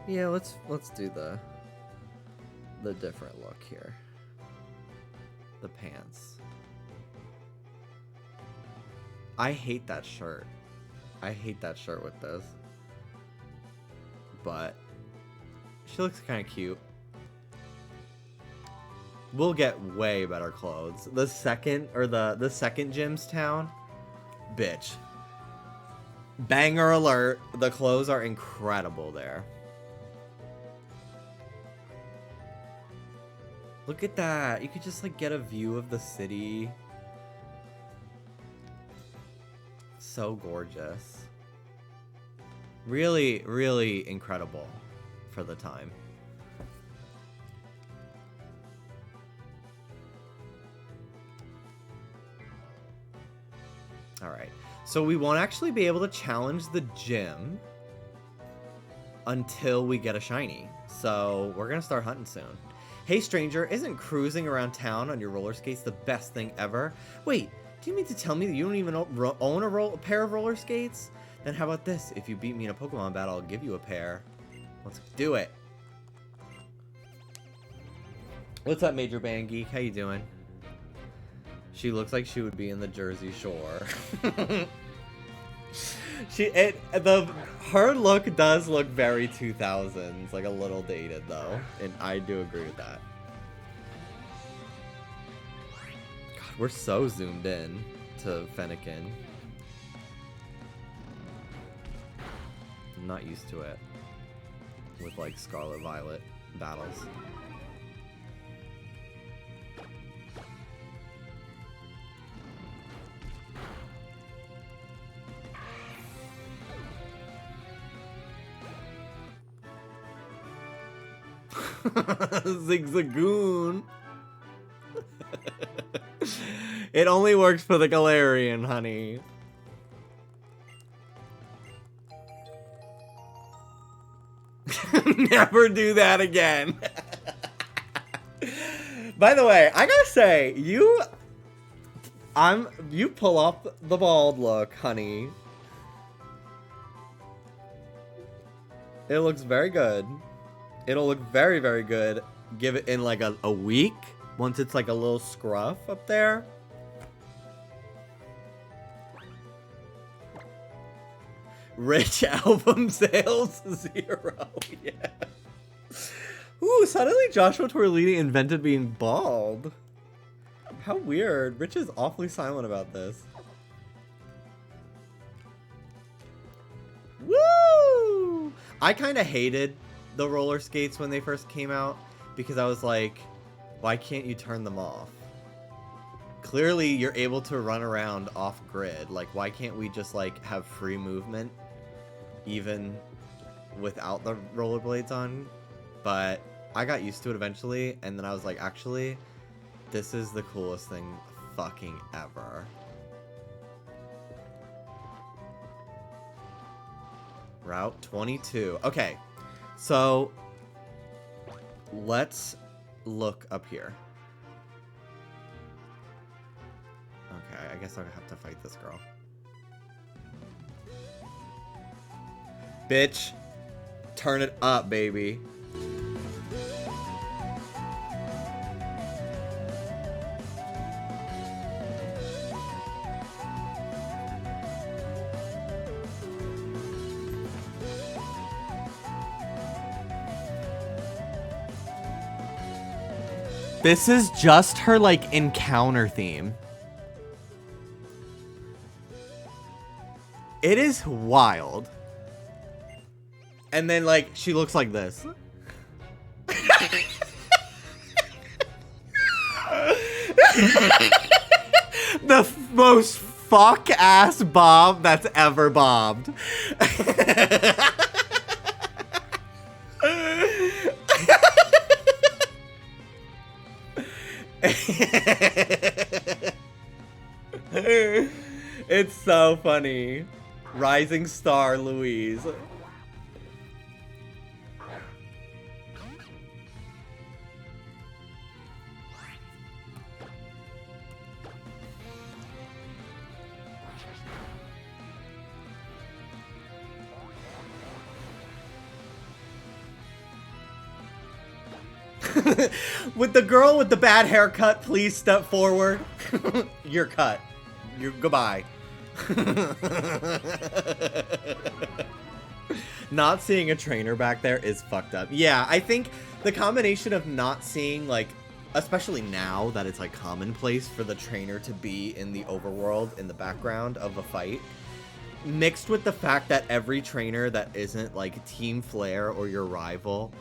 Yeah, let's do the different look here. The pants. I hate that shirt. I hate that shirt with this. But she looks kind of cute. We'll get way better clothes. The second Jim's town, bitch. Banger alert. The clothes are incredible there. Look at that. You could just like get a view of the city. So gorgeous. Really, really incredible for the time. Alright. So we won't actually be able to challenge the gym until we get a shiny. So we're gonna start hunting soon. Hey stranger, isn't cruising around town on your roller skates the best thing ever? Wait, do you mean to tell me that you don't even own a pair of roller skates? Then how about this? If you beat me in a Pokemon battle, I'll give you a pair. Let's do it. What's up, Major Band Geek? How you doing? She looks like she would be in the Jersey Shore. Her look does look very 2000s, like a little dated though, and I do agree with that. God, we're so zoomed in to Fennekin. I'm not used to it with like Scarlet Violet battles. Zigzagoon. It only works for the Galarian, honey. Never do that again. By the way, I gotta say, you pull up the bald look, honey. It looks very good. It'll look very, very good. Give it in like a week. Once it's like a little scruff up there. Rich album sales 0. Yeah. Ooh, suddenly Joshua Torlini invented being bald. How weird. Rich is awfully silent about this. Woo! I kind of hated the roller skates when they first came out because I was like, why can't you turn them off? Clearly, you're able to run around off grid. Like, why can't we just like have free movement even without the rollerblades on? But I got used to it eventually, and then I was like, actually, this is the coolest thing fucking ever. Route 22. Okay, so let's look up here. Okay, I guess I'll have to fight this girl. Bitch, turn it up, baby. This is just her, like, encounter theme. It is wild. And then, like, she looks like this. The most fuck-ass bob that's ever bobbed. It's so funny. Rising star Louise. With the girl with the bad haircut, please step forward. You're cut. You're goodbye. Not seeing a trainer back there is fucked up. Yeah, I think the combination of not seeing, like, especially now that it's like commonplace for the trainer to be in the overworld in the background of a fight, mixed with the fact that every trainer that isn't like Team Flare or your rival,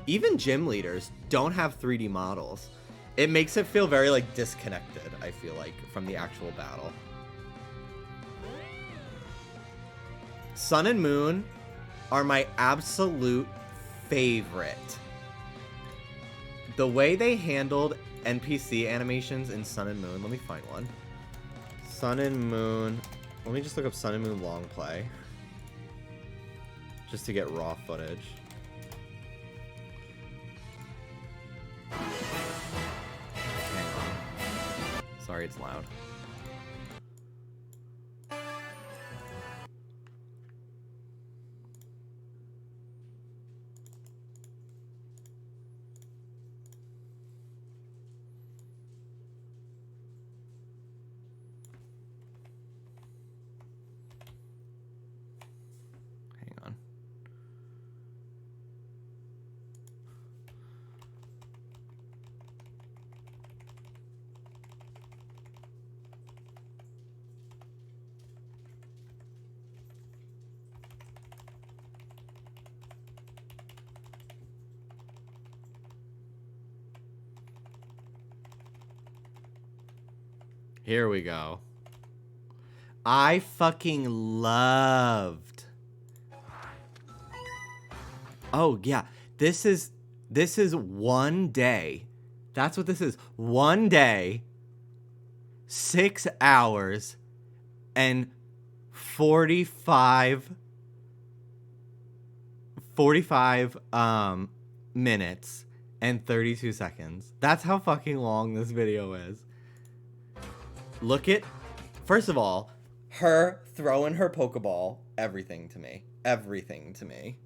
even gym leaders, don't have 3D models. It makes it feel very like disconnected, I feel like, from the actual battle. Sun and Moon are my absolute favorite. The way they handled NPC animations in Sun and Moon, let me find one. Sun and Moon, let me just look up Sun and Moon long play. Just to get raw footage. Hang on. Sorry, it's loud. Hang on. Here we go. I fucking loved. Oh, yeah. This is This is one day. That's what this is. One day, 6 hours, and 45 minutes and 32 seconds. That's how fucking long this video is. Look at, first of all, her throwing her Pokeball. Everything to me. Everything to me.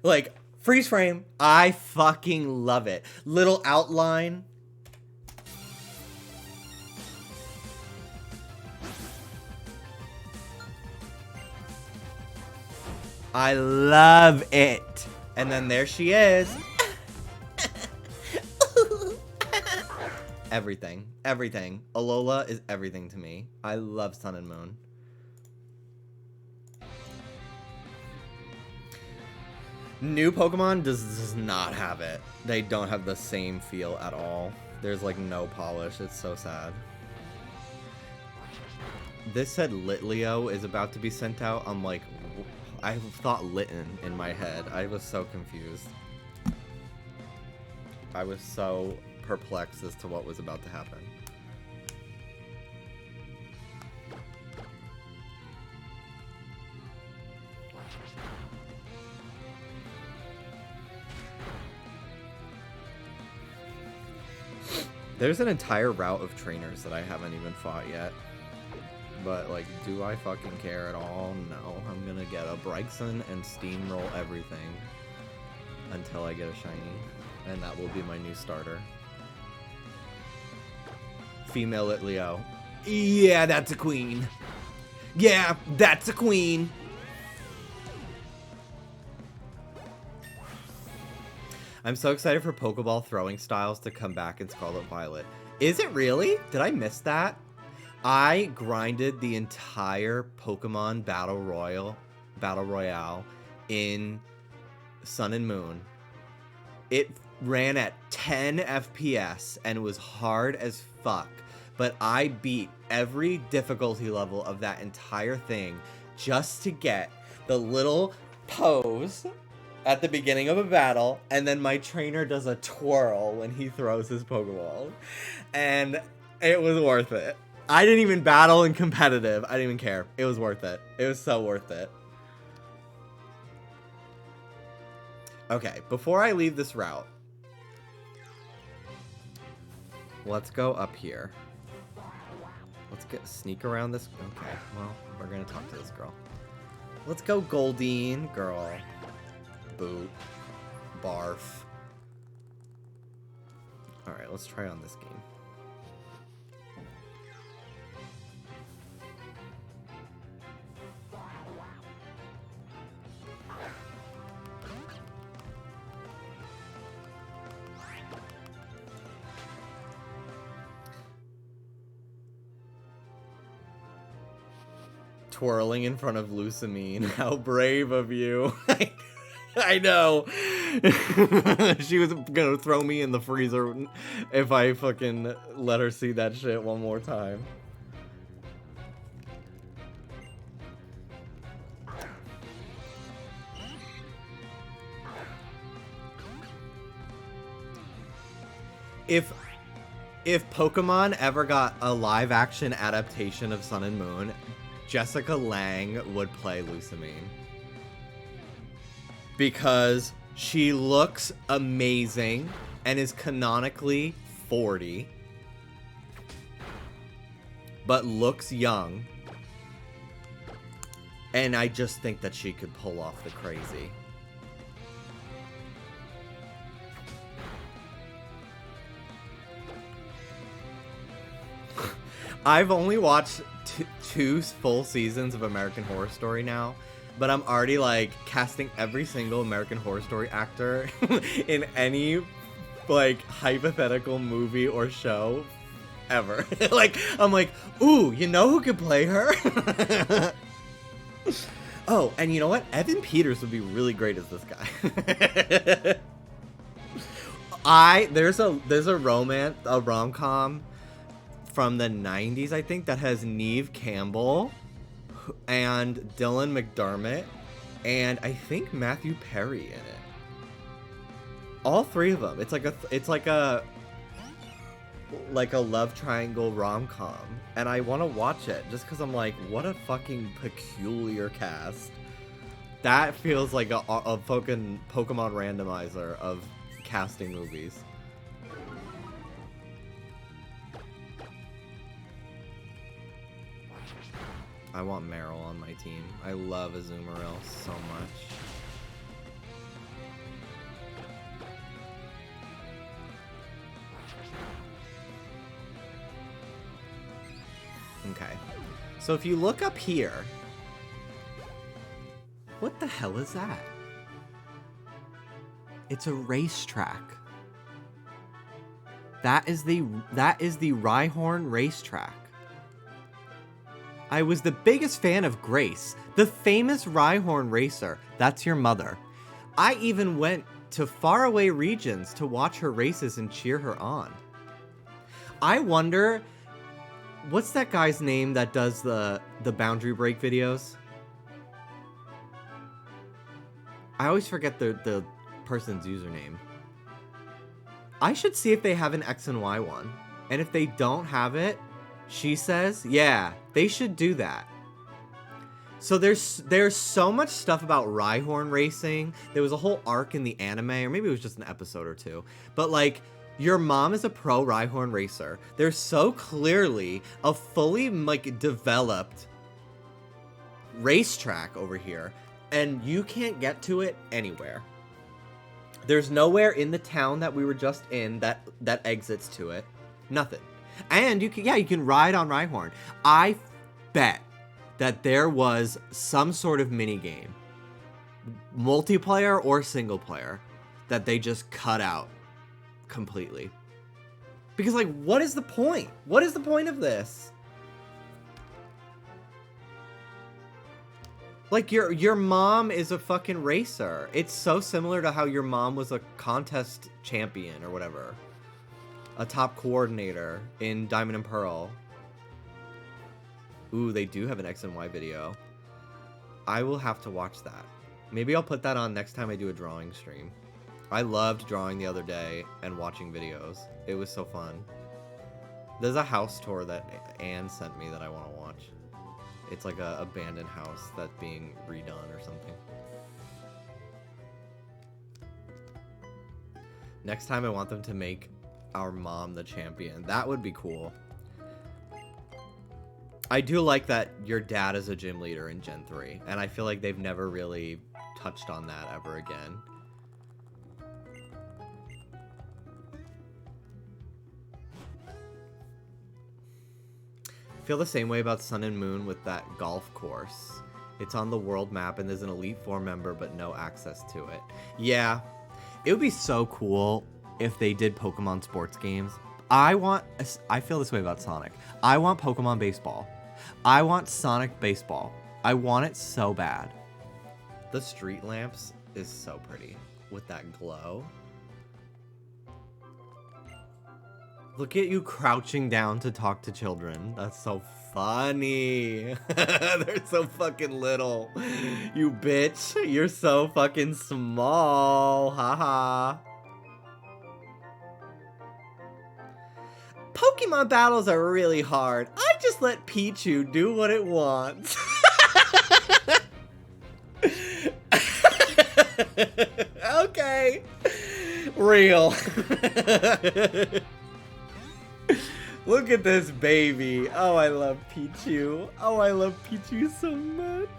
Like, freeze frame. I fucking love it. Little outline. I love it. And then there she is. Everything. Everything. Alola is everything to me. I love Sun and Moon. New Pokemon does not have it. They don't have the same feel at all. There's like no polish. It's so sad. This said Litleo is about to be sent out. I'm like, I thought Litten in my head. I was so confused. I was so perplexed as to what was about to happen. There's an entire route of trainers that I haven't even fought yet. But, like, do I fucking care at all? No. I'm gonna get a Bryson and steamroll everything until I get a shiny. And that will be my new starter. Female Litleo. Yeah, that's a queen. Yeah, that's a queen. I'm so excited for Pokeball throwing styles to come back in Scarlet Violet. Is it really? Did I miss that? I grinded the entire Pokemon Battle Royale in Sun and Moon. It ran at 10 FPS and was hard as fuck, but I beat every difficulty level of that entire thing just to get the little pose at the beginning of a battle, and then my trainer does a twirl when he throws his Pokeball. And it was worth it. I didn't even battle in competitive. I didn't even care. It was worth it. It was so worth it. Okay, before I leave this route, let's go up here. Let's sneak around this. Okay, well, we're gonna talk to this girl. Let's go Goldeen, girl. Boot. Barf. Alright, let's try on this game. Twirling in front of Lucamine. How brave of you. I know. She was gonna throw me in the freezer if I fucking let her see that shit one more time. If Pokemon ever got a live action adaptation of Sun and Moon, Jessica Lange would play Lucamine. Because she looks amazing and is canonically 40, but looks young. And I just think that she could pull off the crazy. I've only watched two full seasons of American Horror Story now, but I'm already like casting every single American Horror Story actor in any like hypothetical movie or show ever. Like, I'm like, ooh, you know who could play her? Oh, and you know what? Evan Peters would be really great as this guy. There's a rom-com from the 90s, I think, that has Neve Campbell and Dylan McDermott and I think Matthew Perry in it. All three of them. It's like a love triangle rom-com, and I want to watch it just because I'm like, what a fucking peculiar cast. That feels like a fucking Pokemon randomizer of casting movies. I want Meryl on my team. I love Azumarill so much. Okay. So if you look up here, what the hell is that? It's a racetrack. That is the Rhyhorn racetrack. I was the biggest fan of Grace, the famous Rhyhorn racer. That's your mother. I even went to faraway regions to watch her races and cheer her on. I wonder, what's that guy's name that does the boundary break videos? I always forget the person's username. I should see if they have an X and Y one. And if they don't have it, she says, yeah, they should do that. So there's so much stuff about Rhyhorn racing. There was a whole arc in the anime, or maybe it was just an episode or two. But like, your mom is a pro Rhyhorn racer. There's so clearly a fully like developed racetrack over here, and you can't get to it anywhere. There's nowhere in the town that we were just in that exits to it. Nothing. And you can ride on Rhyhorn. I bet that there was some sort of mini game, multiplayer or single player, that they just cut out completely. Because like, what is the point? What is the point of this? Like, your mom is a fucking racer. It's so similar to how your mom was a contest champion or whatever. A top coordinator in Diamond and Pearl. Ooh, they do have an X and Y video. I will have to watch that. Maybe I'll put that on next time I do a drawing stream. I loved drawing the other day and watching videos. It was so fun. There's a house tour that Anne sent me that I want to watch. It's like a abandoned house that's being redone or something. Next time I want them to make our mom the champion. That would be cool. I do like that your dad is a gym leader in Gen 3, and I feel like they've never really touched on that ever again. Feel the same way about Sun and Moon with that golf course. It's on the world map and there's an Elite Four member but no access to it. Yeah, it would be so cool if they did Pokemon sports games. I feel this way about Sonic. I want Pokemon baseball. I want Sonic baseball. I want it so bad. The street lamps is so pretty with that glow. Look at you crouching down to talk to children. That's so funny. They're so fucking little. You bitch. You're so fucking small. Haha. Pokemon battles are really hard. I just let Pichu do what it wants. Okay. Real. Look at this baby. Oh, I love Pichu. Oh, I love Pichu so much.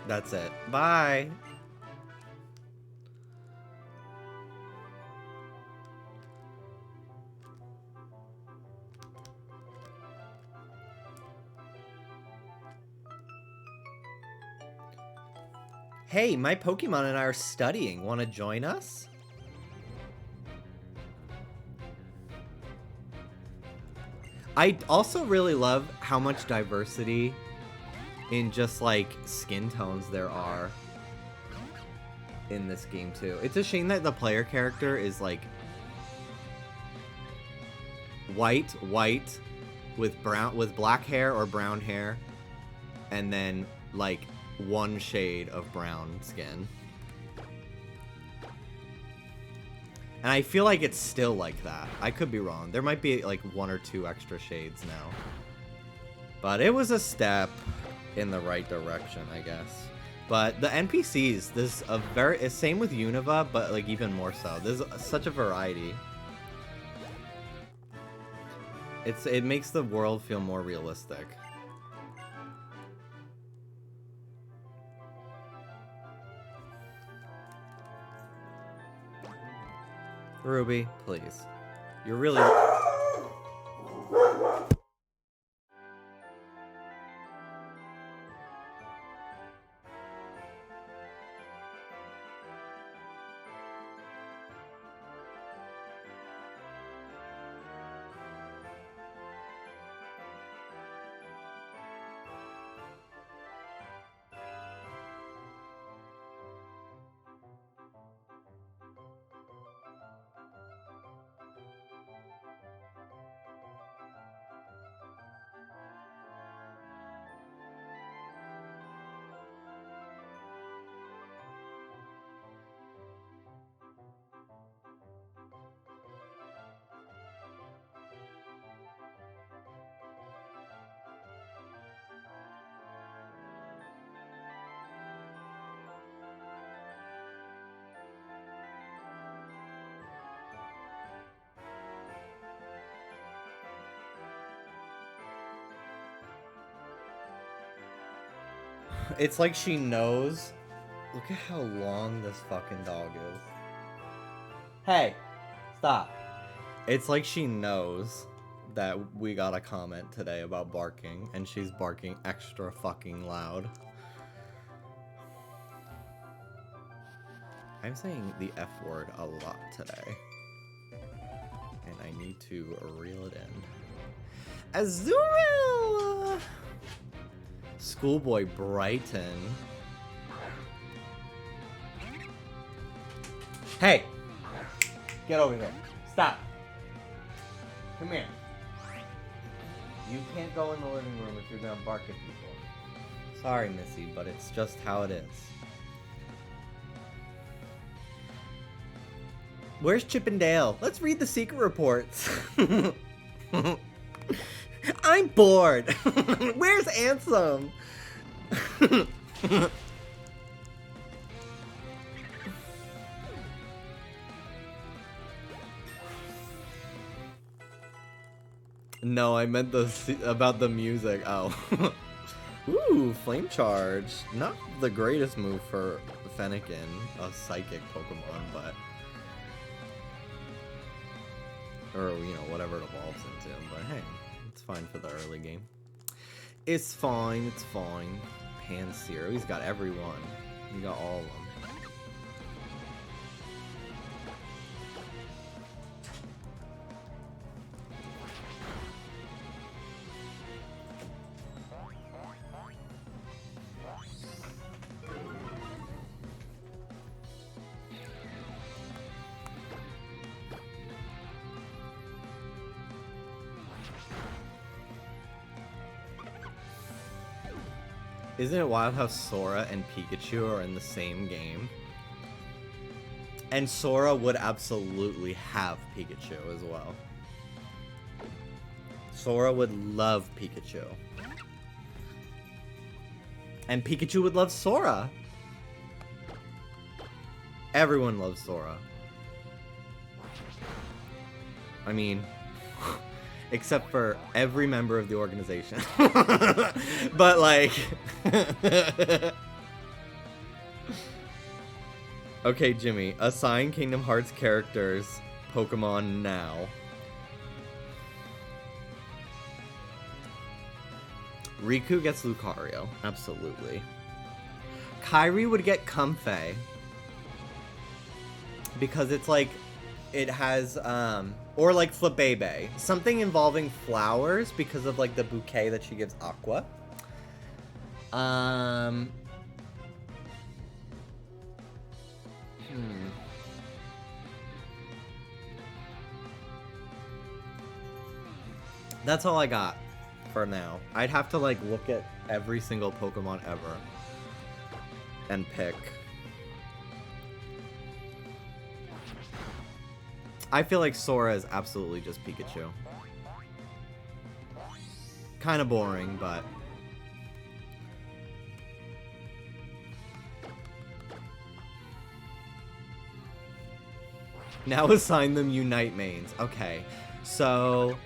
That's it. Bye. Hey, my Pokemon and I are studying. Want to join us? I also really love how much diversity in just like skin tones there are in this game too. It's a shame that the player character is like white with black hair or brown hair, and then like one shade of brown skin. And I feel like it's still like that. I could be wrong. There might be like 1 or 2 extra shades now. But it was a step in the right direction, I guess. But the NPCs, there's a very same with Unova, but like even more so. There's such a variety. It makes the world feel more realistic. Ruby, please. You're really... It's like she knows. Look at how long this fucking dog is. Hey, stop. It's like she knows that we got a comment today about barking, and she's barking extra fucking loud. I'm saying the F word a lot today, and I need to reel it in. Azurill! Schoolboy Brighton. Hey! Get over here. Stop. Come here. You can't go in the living room if you're gonna bark at people. Sorry, Missy, but it's just how it is. Where's Chip and Dale? Let's read the secret reports. I'm bored. Where's Ansem? No, I meant about the music. Oh. Ooh, Flame Charge. Not the greatest move for Fennekin, a psychic Pokemon, but... Or, you know, whatever it evolves into. But hey, it's fine for the early game. It's fine, it's fine. Pansear, he's got everyone. He got all of them. Isn't it wild how Sora and Pikachu are in the same game? And Sora would absolutely have Pikachu as well. Sora would love Pikachu. And Pikachu would love Sora. Everyone loves Sora. I mean... except for every member of the organization. But like... Okay, Jimmy, assign Kingdom Hearts characters Pokemon now. Riku gets Lucario, absolutely. Kairi would get Comfey. Because it's like, it has, or like Flabebe. Something involving flowers because of like the bouquet that she gives Aqua. Hmm. That's all I got for now. I'd have to like look at every single Pokemon ever and pick. I feel like Sora is absolutely just Pikachu. Kind of boring, but... Now assign them Unite mains. Okay, so...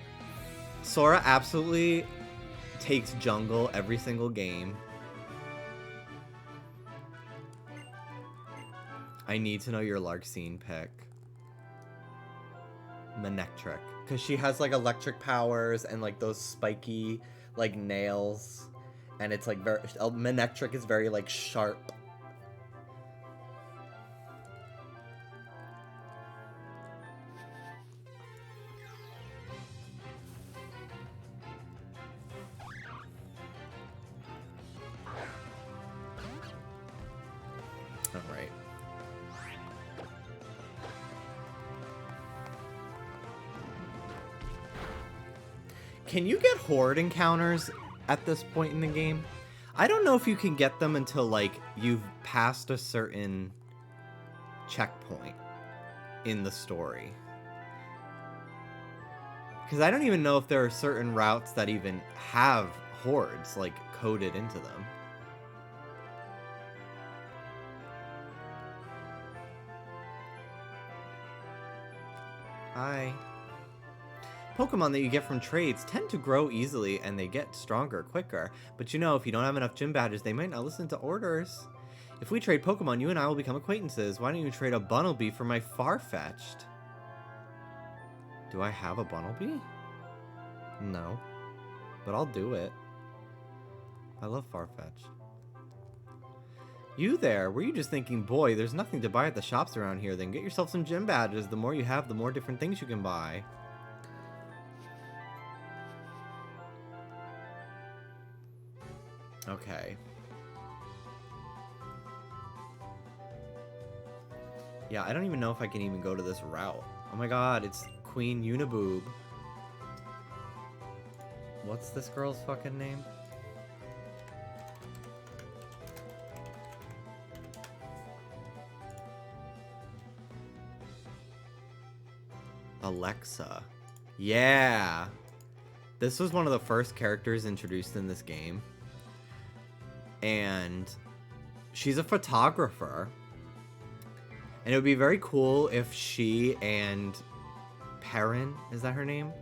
Sora absolutely takes jungle every single game. I need to know your Larxene pick. Manectric. Because she has like electric powers and like those spiky like nails. And it's like very... Manectric is very like sharp. Alright. Can you get horde encounters at this point in the game? I don't know if you can get them until like you've passed a certain checkpoint in the story. Because I don't even know if there are certain routes that even have hordes like coded into them. Hi. Pokemon that you get from trades tend to grow easily and they get stronger quicker. But you know, if you don't have enough gym badges, they might not listen to orders. If we trade Pokemon, you and I will become acquaintances. Why don't you trade a Bunnelby for my Farfetch'd? Do I have a Bunnelby? No. But I'll do it. I love Farfetch'd. You there, were you just thinking, boy, there's nothing to buy at the shops around here, then get yourself some gym badges. The more you have, the more different things you can buy. Okay. Yeah, I don't even know if I can even go to this route. Oh my god, it's Queen Uniboob. What's this girl's fucking name? Alexa. Yeah. This was one of the first characters introduced in this game. And she's a photographer. And it would be very cool if she and Perrin, is that her name?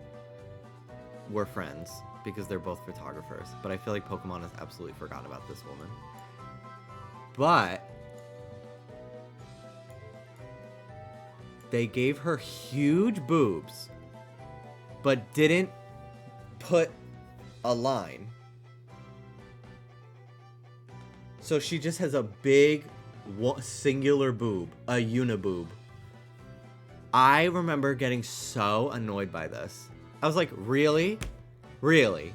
Were friends. Because they're both photographers. But I feel like Pokemon has absolutely forgot about this woman. But they gave her huge boobs, but didn't put a line. So she just has a big singular boob, a uniboob. I remember getting so annoyed by this. I was like, really? Really?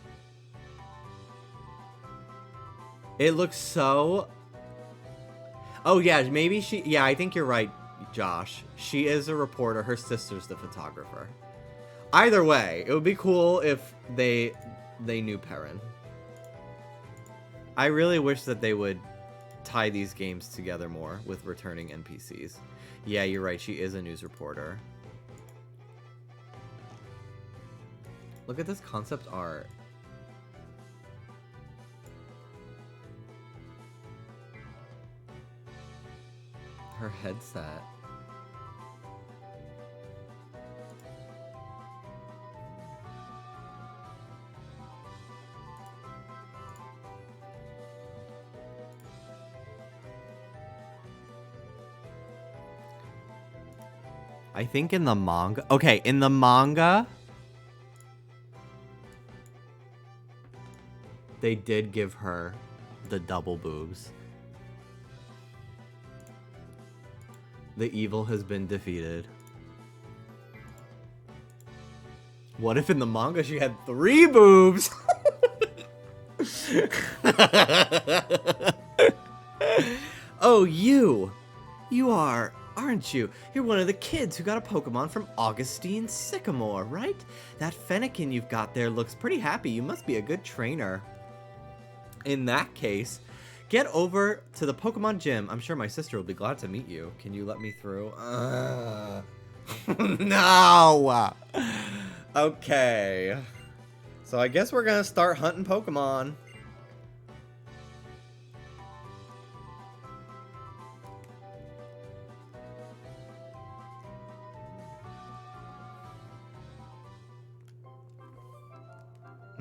It looks so... Oh yeah, maybe she... Yeah, I think you're right, Josh. She is a reporter. Her sister's the photographer. Either way, it would be cool if they knew Perrin. I really wish that they would tie these games together more with returning NPCs. Yeah, you're right. She is a news reporter. Look at this concept art. Her headset. I think in the manga... Okay, in the manga... They did give her the double boobs. The evil has been defeated. What if in the manga she had 3 boobs? Oh, you! You aren't you? You're one of the kids who got a Pokemon from Augustine Sycamore, right? That Fennekin you've got there looks pretty happy. You must be a good trainer. In that case, get over to the Pokemon gym. I'm sure my sister will be glad to meet you. Can you let me through? No! Okay. So I guess we're gonna start hunting Pokemon.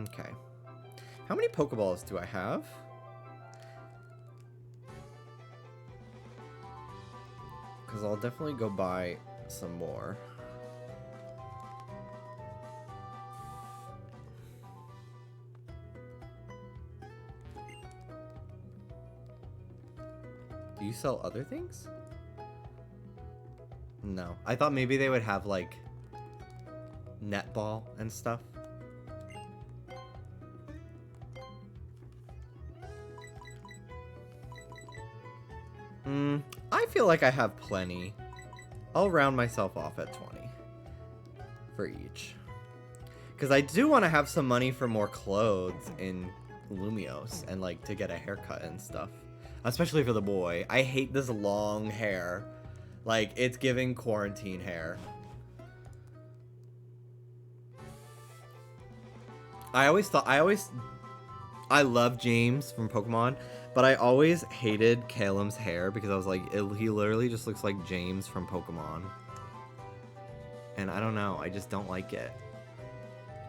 Okay. How many Pokeballs do I have? Because I'll definitely go buy some more. Do you sell other things? No. I thought maybe they would have, like, netball and stuff. I feel like I have plenty. I'll round myself off at 20 for each. Because I do want to have some money for more clothes in Lumiose and, like, to get a haircut and stuff. Especially for the boy. I hate this long hair. Like, it's giving quarantine hair. I love James from Pokemon, but I always hated Calum's hair because I was like, he literally just looks like James from Pokemon. And I don't know, I just don't like it.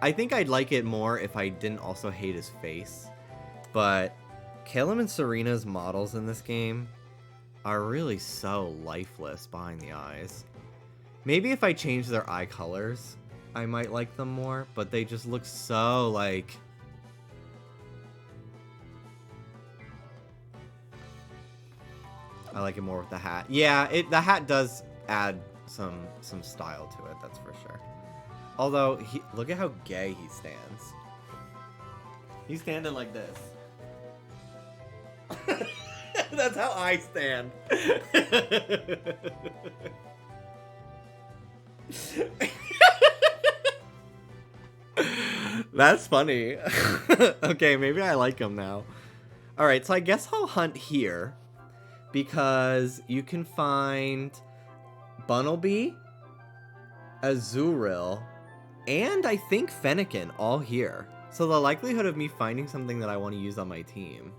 I think I'd like it more if I didn't also hate his face. But Calum and Serena's models in this game are really so lifeless behind the eyes. Maybe if I change their eye colors, I might like them more, but they just look so, like... I like it more with the hat. Yeah, the hat does add some style to it, that's for sure. Although, look at how gay he stands. He's standing like this. That's how I stand. That's funny. Okay, maybe I like him now. Alright, so I guess I'll hunt here. Because you can find Bunnelby, Azurill, and I think Fennekin all here. So the likelihood of me finding something that I want to use on my team.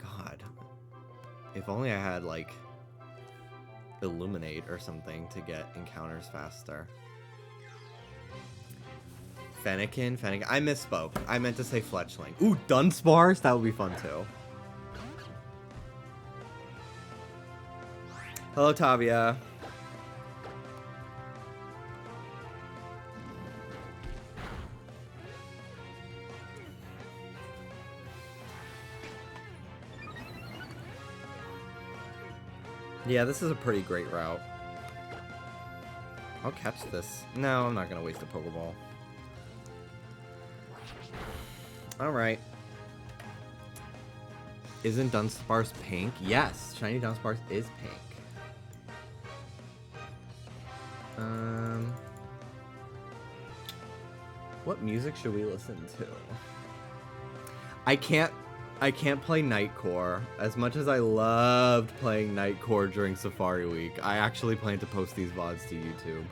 God. If only I had, like, Illuminate or something to get encounters faster. Fennekin. I misspoke. I meant to say Fletchling. Ooh, Dunsparce? That would be fun, too. Hello, Tavia. Yeah, this is a pretty great route. I'll catch this. No, I'm not going to waste a Pokeball. Alright. Isn't Dunsparce pink? Yes, shiny Dunsparce is pink. What music should we listen to? I can't play Nightcore. As much as I loved playing Nightcore during Safari Week, I actually plan to post these VODs to YouTube.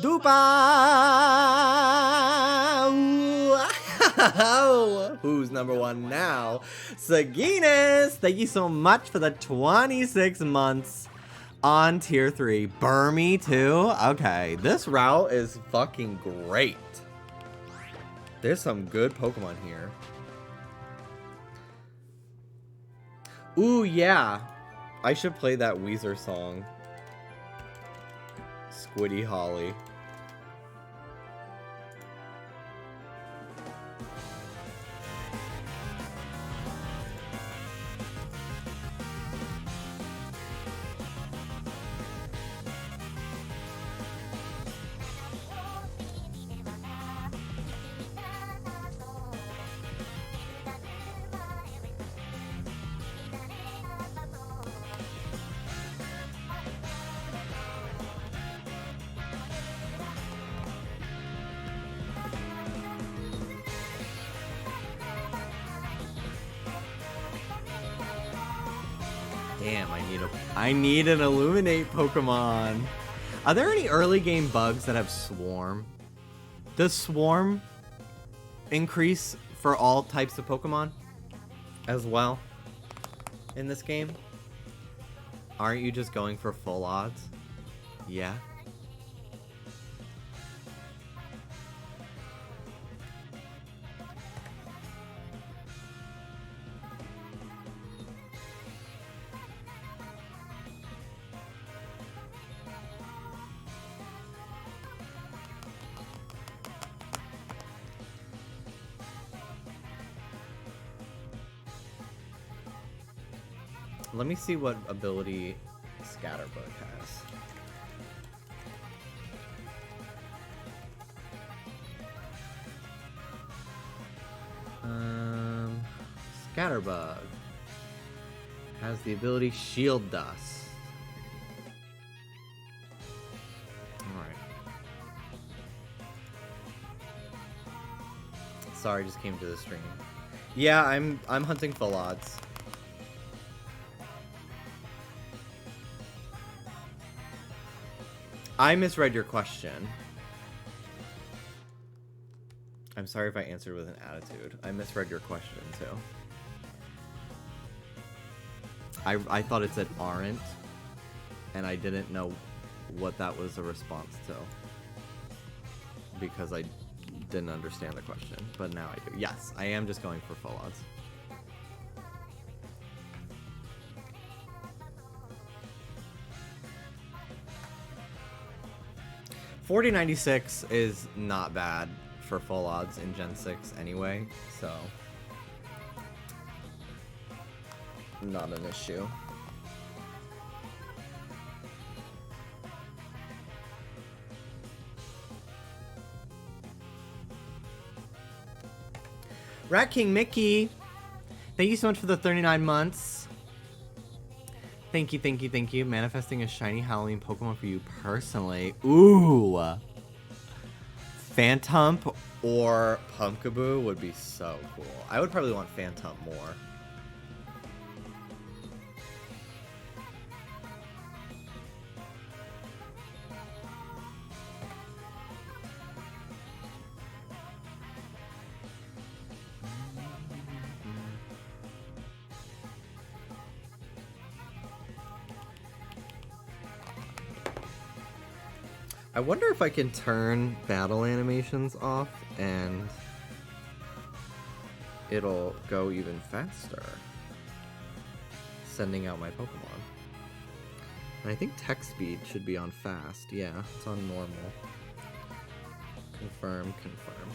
Dupa! Who's number one now? Saginas! Thank you so much for the 26 months on tier 3. Burmy too? Okay, this route is fucking great. There's some good Pokemon here. Ooh, yeah. I should play that Weezer song. Squiddy Holly. Damn, I need an Illuminate Pokemon. Are there any early game bugs that have Swarm? Does Swarm increase for all types of Pokemon as well in this game? Aren't you just going for full odds? Yeah. Let me see what ability Scatterbug has. Scatterbug has the ability Shield Dust. Alright. Sorry, just came to the stream. Yeah, I'm hunting full odds. I misread your question. I'm sorry if I answered with an attitude. I misread your question, too. I thought it said aren't, and I didn't know what that was a response to. Because I didn't understand the question, but now I do. Yes, I am just going for full odds. $40.96 is not bad for full odds in Gen 6 anyway, so not an issue. Rat King Mickey, thank you so much for the 39 months. Thank you, thank you, thank you. Manifesting a shiny Halloween Pokemon for you personally. Ooh. Phantump or Pumpkaboo would be so cool. I would probably want Phantump more. I wonder if I can turn battle animations off and it'll go even faster. Sending out my Pokemon. And I think text speed should be on fast. Yeah, it's on normal. Confirm, confirm.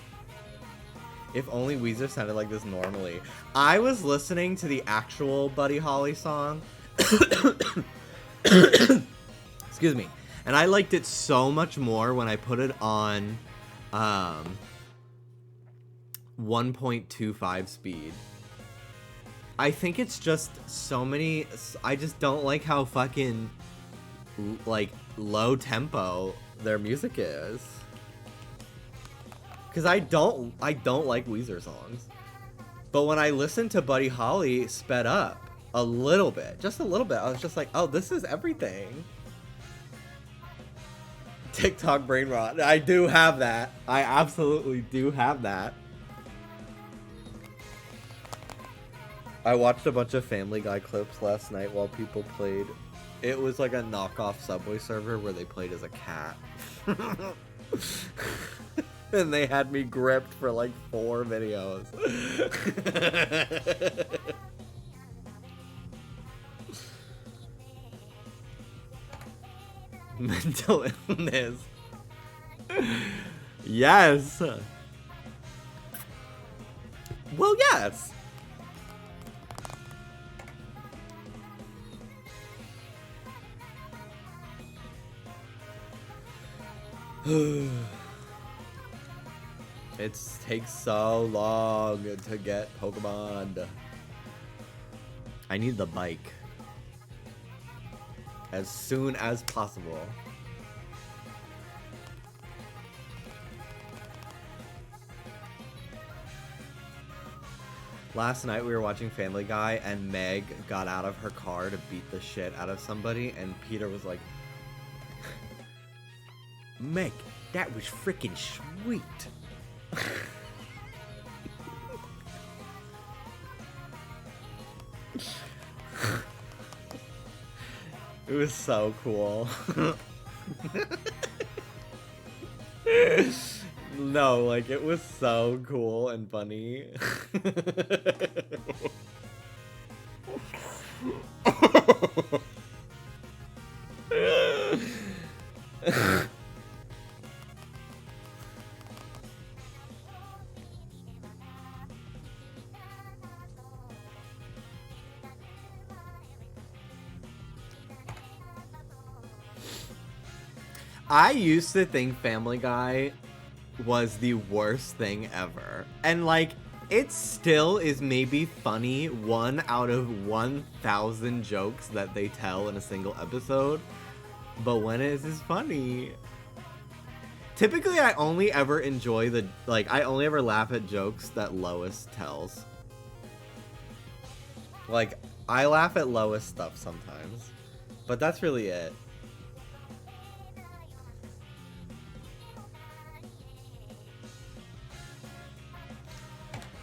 If only Weezer sounded like this normally. I was listening to the actual Buddy Holly song. Excuse me. And I liked it so much more when I put it on 1.25 speed. I think it's just so many. I just don't like how fucking like low tempo their music is. Cause I don't like Weezer songs. But when I listened to Buddy Holly sped up a little bit, just a little bit, I was just like, oh, this is everything. TikTok brain rot. I do have that. I absolutely do have that. I watched a bunch of Family Guy clips last night while people played. It was like a knockoff Subway server where they played as a cat. And they had me gripped for like 4 videos. Mental illness. Yes. Well, yes. It takes so long to get Pokemon. I need the bike as soon as possible. Last night we were watching Family Guy and Meg got out of her car to beat the shit out of somebody and Peter was like, Meg, that was freaking sweet. It was so cool. No, like it was so cool and funny. I used to think Family Guy was the worst thing ever. And like, it still is maybe funny 1 out of 1,000 jokes that they tell in a single episode. But when it is funny. Typically, I only ever enjoy I only ever laugh at jokes that Lois tells. Like, I laugh at Lois stuff sometimes. But that's really it.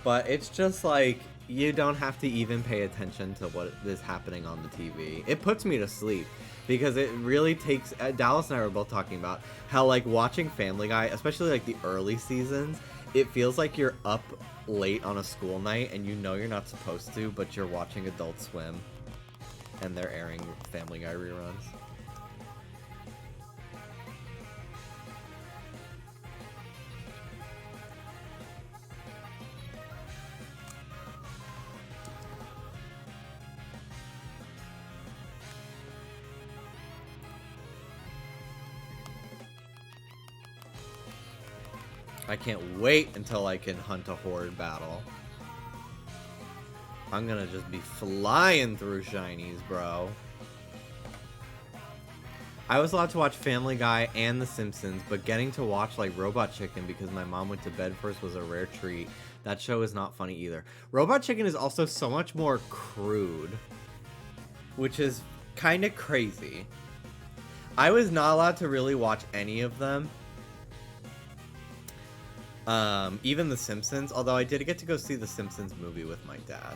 But it's just like, you don't have to even pay attention to what is happening on the TV. It puts me to sleep because it really takes, Dallas and I were both talking about how like watching Family Guy, especially like the early seasons, it feels like you're up late on a school night and you know you're not supposed to, but you're watching Adult Swim and they're airing Family Guy reruns. I can't wait until I can hunt a horde battle. I'm gonna just be flying through shinies, bro. I was allowed to watch Family Guy and The Simpsons, but getting to watch like Robot Chicken because my mom went to bed first was a rare treat. That show is not funny either. Robot Chicken is also so much more crude, which is kind of crazy. I was not allowed to really watch any of them. Even The Simpsons, although I did get to go see the Simpsons movie with my dad.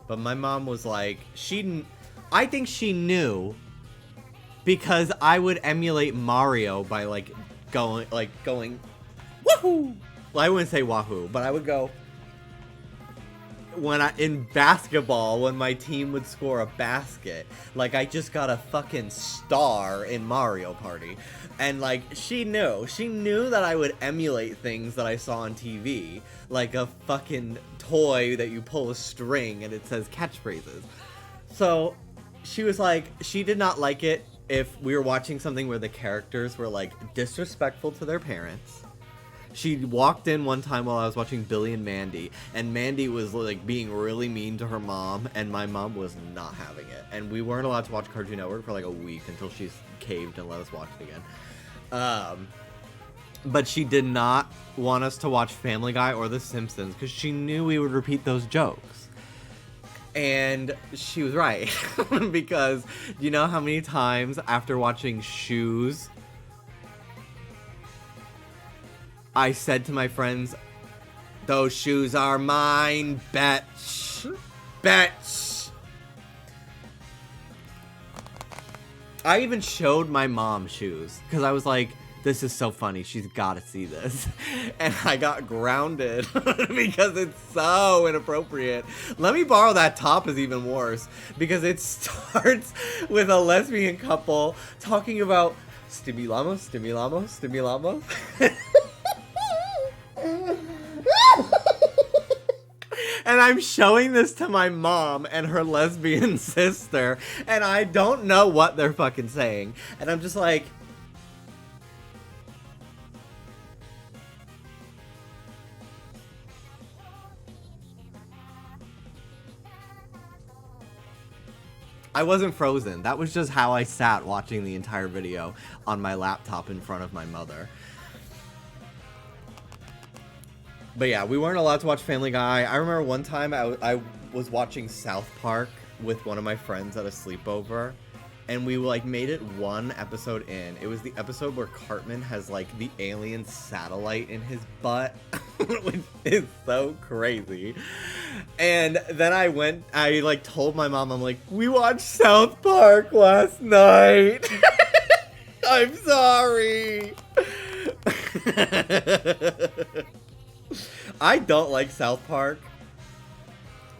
But my mom was like, I think she knew because I would emulate Mario by going, woohoo! Well, I wouldn't say wahoo, but I would go, in basketball, when my team would score a basket, like I just got a fucking star in Mario Party. And like, she knew that I would emulate things that I saw on TV, like a fucking toy that you pull a string and it says catchphrases. So she was like, she did not like it if we were watching something where the characters were like disrespectful to their parents. She walked in one time while I was watching Billy and Mandy was like being really mean to her mom, and my mom was not having it. And we weren't allowed to watch Cartoon Network for like a week until she caved and let us watch it again. But she did not want us to watch Family Guy or The Simpsons because she knew we would repeat those jokes. And she was right. Because you know how many times after watching Shoes, I said to my friends, "Those shoes are mine, bitch. Bitch." I even showed my mom Shoes because I was like, this is so funny. She's got to see this. And I got grounded because it's so inappropriate. Let Me Borrow That Top is even worse because it starts with a lesbian couple talking about stimulamos. And I'm showing this to my mom and her lesbian sister, and I don't know what they're fucking saying. And I'm just like, I wasn't frozen. That was just how I sat watching the entire video on my laptop in front of my mother. But yeah, we weren't allowed to watch Family Guy. I remember one time I was watching South Park with one of my friends at a sleepover, and we like made it one episode in. It was the episode where Cartman has like the alien satellite in his butt, which is so crazy. And then I like told my mom, I'm like, we watched South Park last night. I'm sorry. I don't like South Park.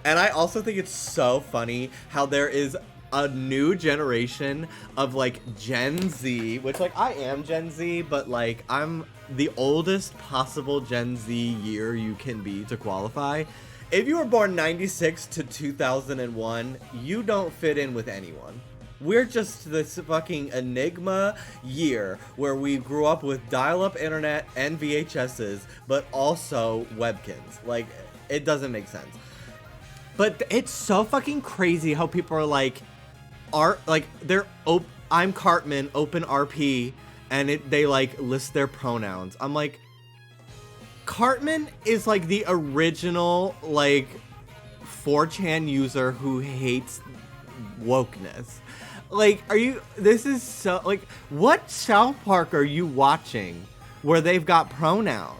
And I also think it's so funny how there is a new generation of like Gen Z, which like I am Gen Z, but like I'm the oldest possible Gen Z year you can be to qualify. If you were born 96 to 2001, you don't fit in with anyone. We're just this fucking enigma year where we grew up with dial-up internet and VHSs, but also Webkins. Like, it doesn't make sense. But it's so fucking crazy how people are like, I'm Cartman, open RP, and they like list their pronouns. I'm like, Cartman is like the original like 4chan user who hates wokeness. Like, this is so, like, what South Park are you watching where they've got pronouns?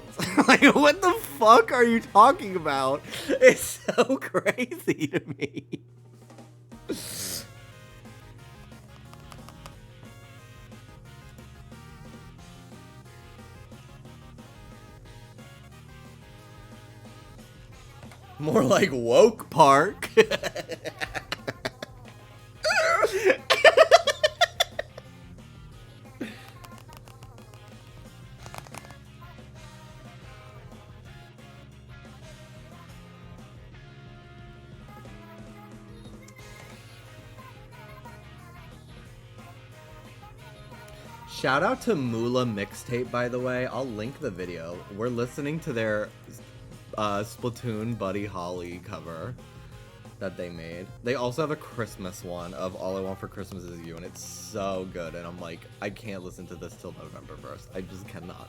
Like, what the fuck are you talking about? It's so crazy to me. More like woke park. Shout out to Moolah Mixtape, by the way. I'll link the video. We're listening to their Splatoon Buddy Holly cover that they made. They also have a Christmas one of All I Want for Christmas Is You, and it's so good. And I'm like, I can't listen to this till November 1st. I just cannot.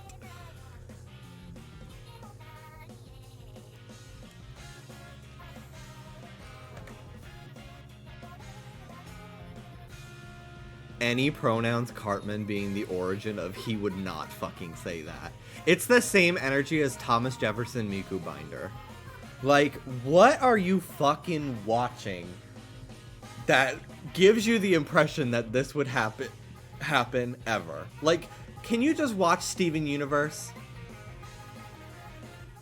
Any pronouns Cartman being the origin of he would not fucking say that. It's the same energy as Thomas Jefferson Miku Binder. Like, what are you fucking watching that gives you the impression that this would happen ever? Like, can you just watch Steven Universe?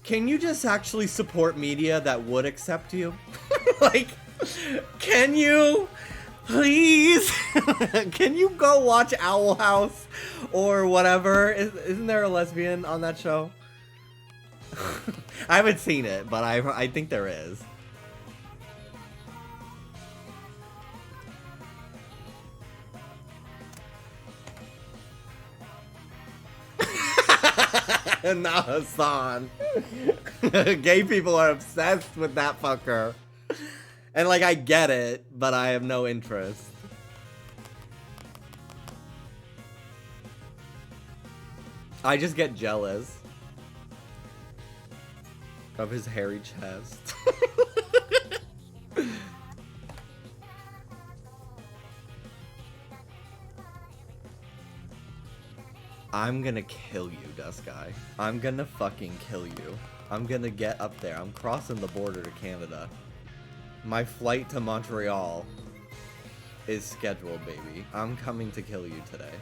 Can you just actually support media that would accept you? Like, can you? Please? Can you go watch Owl House or whatever? Isn't there a lesbian on that show? I haven't seen it, but I think there is. Not Hassan. Gay people are obsessed with that fucker. And like, I get it, but I have no interest. I just get jealous of his hairy chest. I'm gonna kill you, Dusky. I'm gonna fucking kill you. I'm gonna get up there. I'm crossing the border to Canada. My flight to Montreal is scheduled, baby. I'm coming to kill you today.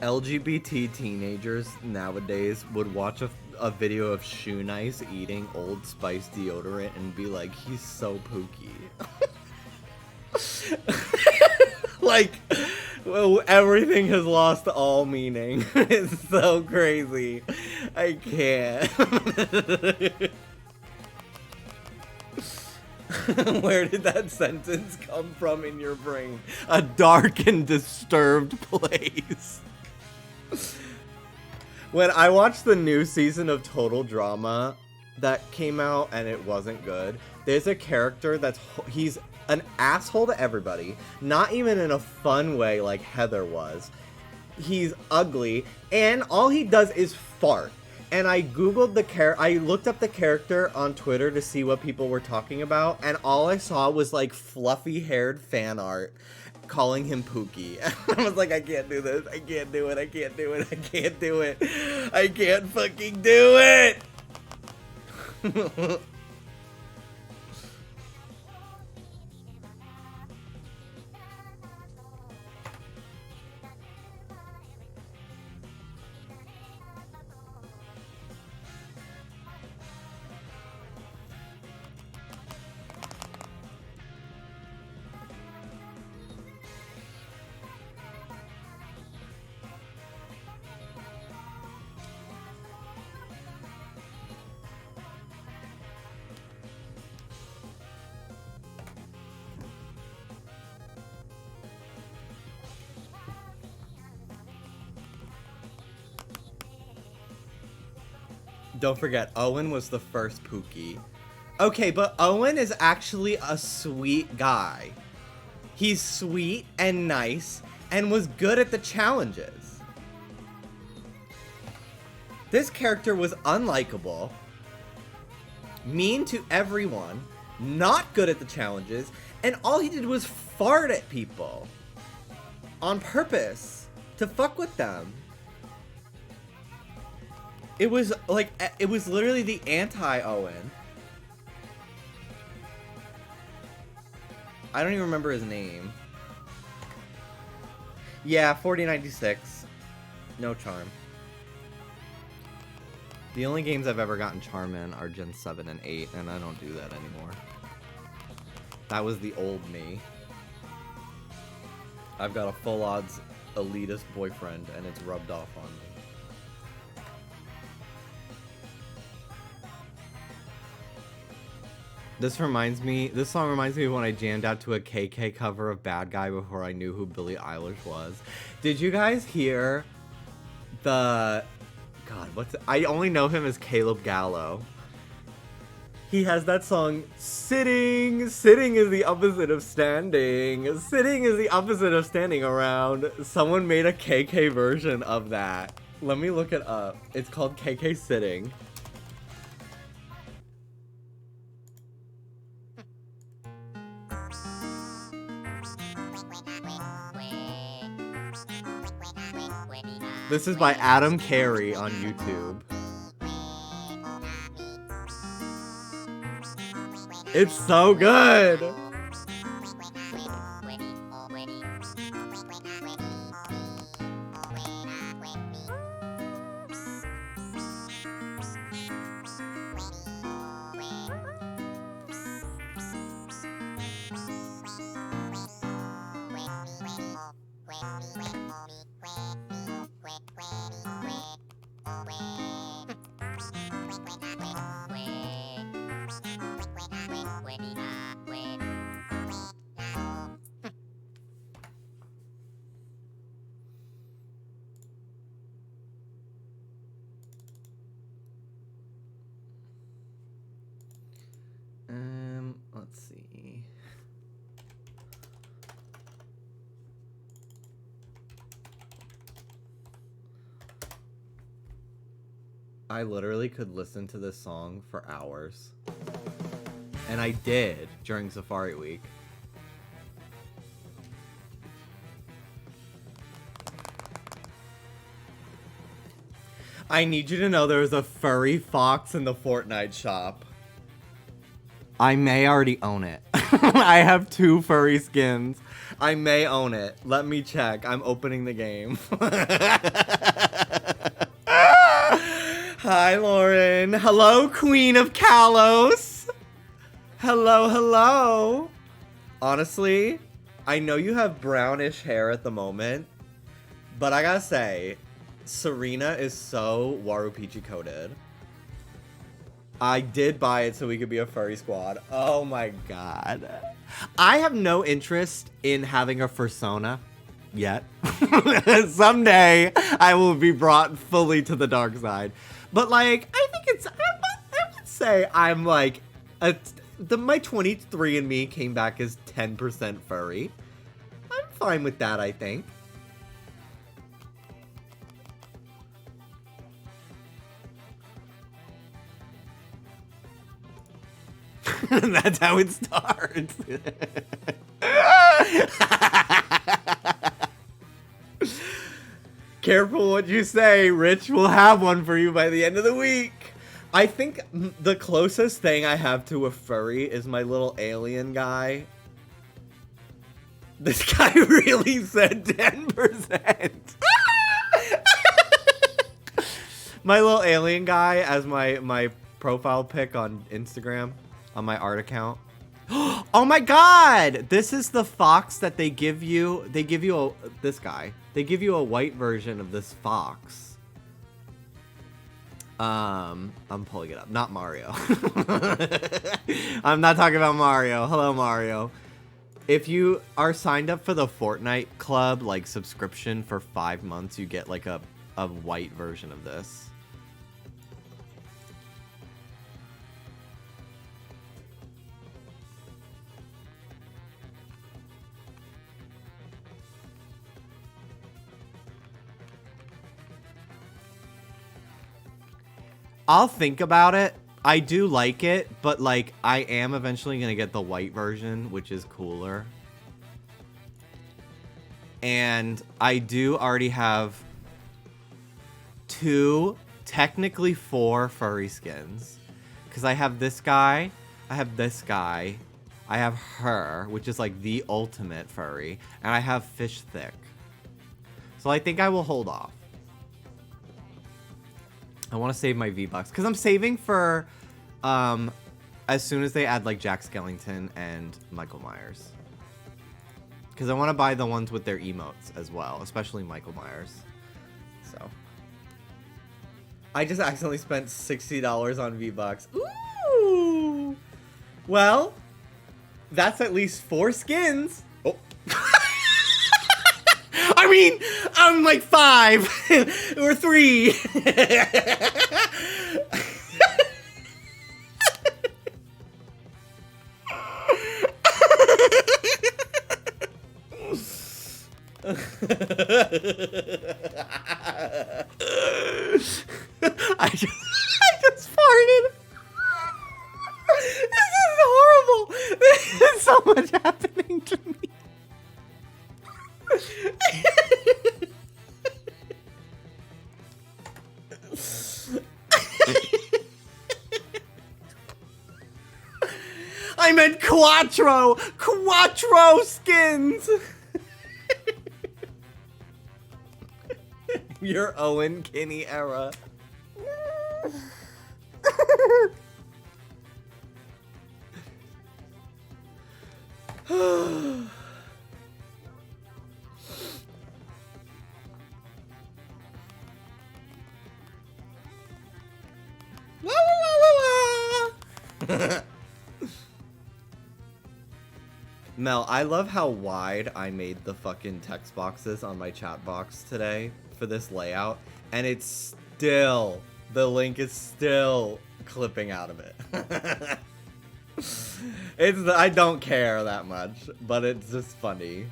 LGBT teenagers nowadays would watch a video of Shoe Nice eating Old Spice deodorant and be like, he's so pooky. Like, well, everything has lost all meaning. It's so crazy. I can't. Where did that sentence come from in your brain? A dark and disturbed place. When I watched the new season of Total Drama that came out and it wasn't good, there's a character he's an asshole to everybody, not even in a fun way like Heather was. He's ugly, and all he does is fart. And I googled I looked up the character on Twitter to see what people were talking about, and all I saw was like fluffy haired fan art calling him Pookie. I was like, I can't do this. I can't do it. I can't do it. I can't do it. I can't fucking do it. Don't forget, Owen was the first Pookie. Okay, but Owen is actually a sweet guy. He's sweet and nice and was good at the challenges. This character was unlikable, mean to everyone, not good at the challenges, and all he did was fart at people on purpose to fuck with them. It was like, it was literally the anti-Owen. I don't even remember his name. Yeah, 4096. No charm. The only games I've ever gotten charm in are Gen 7 and 8, and I don't do that anymore. That was the old me. I've got a full odds elitist boyfriend, and it's rubbed off on me. This song reminds me of when I jammed out to a KK cover of Bad Guy before I knew who Billie Eilish was. Did you guys hear the... God, I only know him as Caleb Gallo. He has that song, Sitting. Sitting is the opposite of standing. Sitting is the opposite of standing around. Someone made a KK version of that. Let me look it up. It's called KK Sitting. This is by Adam Carey on YouTube. It's so good! I literally could listen to this song for hours. And I did during Safari Week. I need you to know there was a furry fox in the Fortnite shop. I may already own it. I have 2 furry skins. I may own it. Let me check. I'm opening the game. Hi, Lauren. Hello, Queen of Kalos. Hello, hello. Honestly, I know you have brownish hair at the moment, but I gotta say, Serena is so Warupichi coded. I did buy it so we could be a furry squad. Oh my god. I have no interest in having a fursona yet. Someday I will be brought fully to the dark side. But like, I think it's, I would say I'm like, my 23andMe came back as 10% furry. I'm fine with that, I think. That's how it starts. Careful what you say. Rich will have one for you by the end of the week. I think the closest thing I have to a furry is my little alien guy. This guy really said 10%. My little alien guy as my profile pic on Instagram. On my art account. Oh my god! This is the fox that they give you. They give you this guy. They give you a white version of this fox. I'm pulling it up. Not Mario. I'm not talking about Mario. Hello, Mario. If you are signed up for the Fortnite Club, like, subscription for 5 months, you get, like, a white version of this. I'll think about it. I do like it, but like I am eventually gonna get the white version, which is cooler. And I do already have 2, technically 4 furry skins. Because I have this guy, I have this guy, I have her, which is like the ultimate furry, and I have Fish Thick. So I think I will hold off. I want to save my V-Bucks because I'm saving for as soon as they add like Jack Skellington and Michael Myers. Because I want to buy the ones with their emotes as well, especially Michael Myers. So I just accidentally spent $60 on V-Bucks. Ooh! Well, that's at least 4 skins. Oh. I mean, I'm like 5 or 3. I just farted. This is horrible. There's so much happening to me. I meant Quattro skins. Your Owen Kinney era. Mel, I love how wide I made the fucking text boxes on my chat box today for this layout, and it's still, the link is still clipping out of it. I don't care that much, but it's just funny.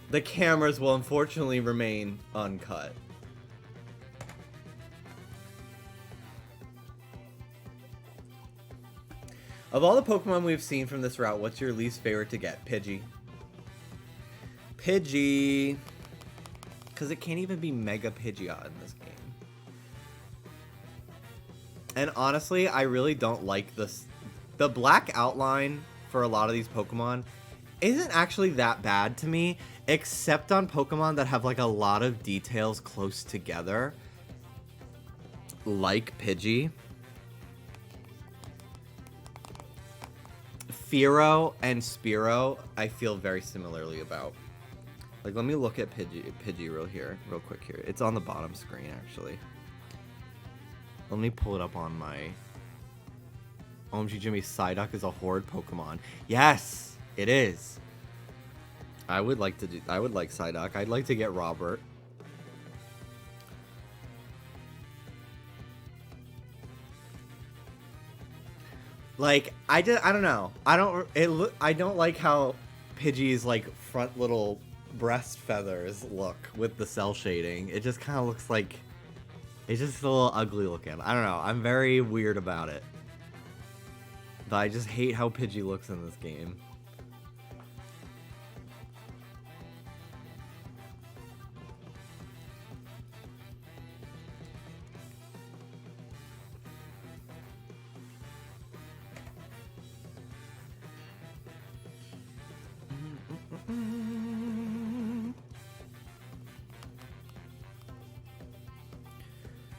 The cameras will unfortunately remain uncut. Of all the Pokemon we've seen from this route, what's your least favorite to get? Pidgey. Pidgey. Because it can't even be Mega Pidgeot in this game. And honestly, I really don't like this. The black outline for a lot of these Pokemon isn't actually that bad to me, except on Pokemon that have like a lot of details close together. Like Pidgey. Fearow and Spearow, I feel very similarly about. Like, let me look at Pidgey real quick here. It's on the bottom screen, actually. Let me pull it up on my... OMG Jimmy, Psyduck is a horde Pokemon. Yes, it is. I would like Psyduck. I'd like to get Robert. Like, I don't know. I don't like how Pidgey's like front little breast feathers look with the cell shading. It just kind of looks like it's just a little ugly looking. I don't know. I'm very weird about it. But I just hate how Pidgey looks in this game.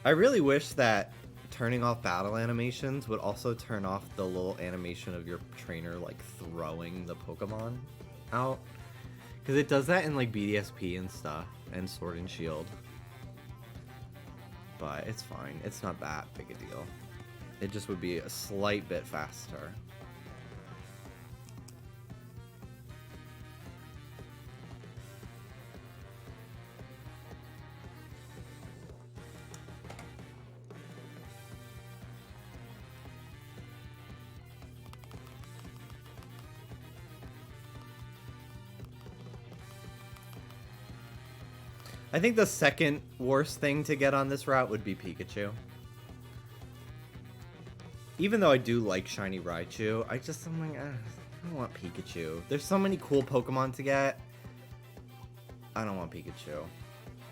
I really wish that turning off battle animations would also turn off the little animation of your trainer like throwing the Pokemon out, because it does that in like BDSP and stuff and Sword and Shield. But it's fine. It's not that big a deal. It just would be a slight bit faster. I think the second worst thing to get on this route would be Pikachu. Even though I do like Shiny Raichu, I'm like, I don't want Pikachu. There's so many cool Pokemon to get. I don't want Pikachu.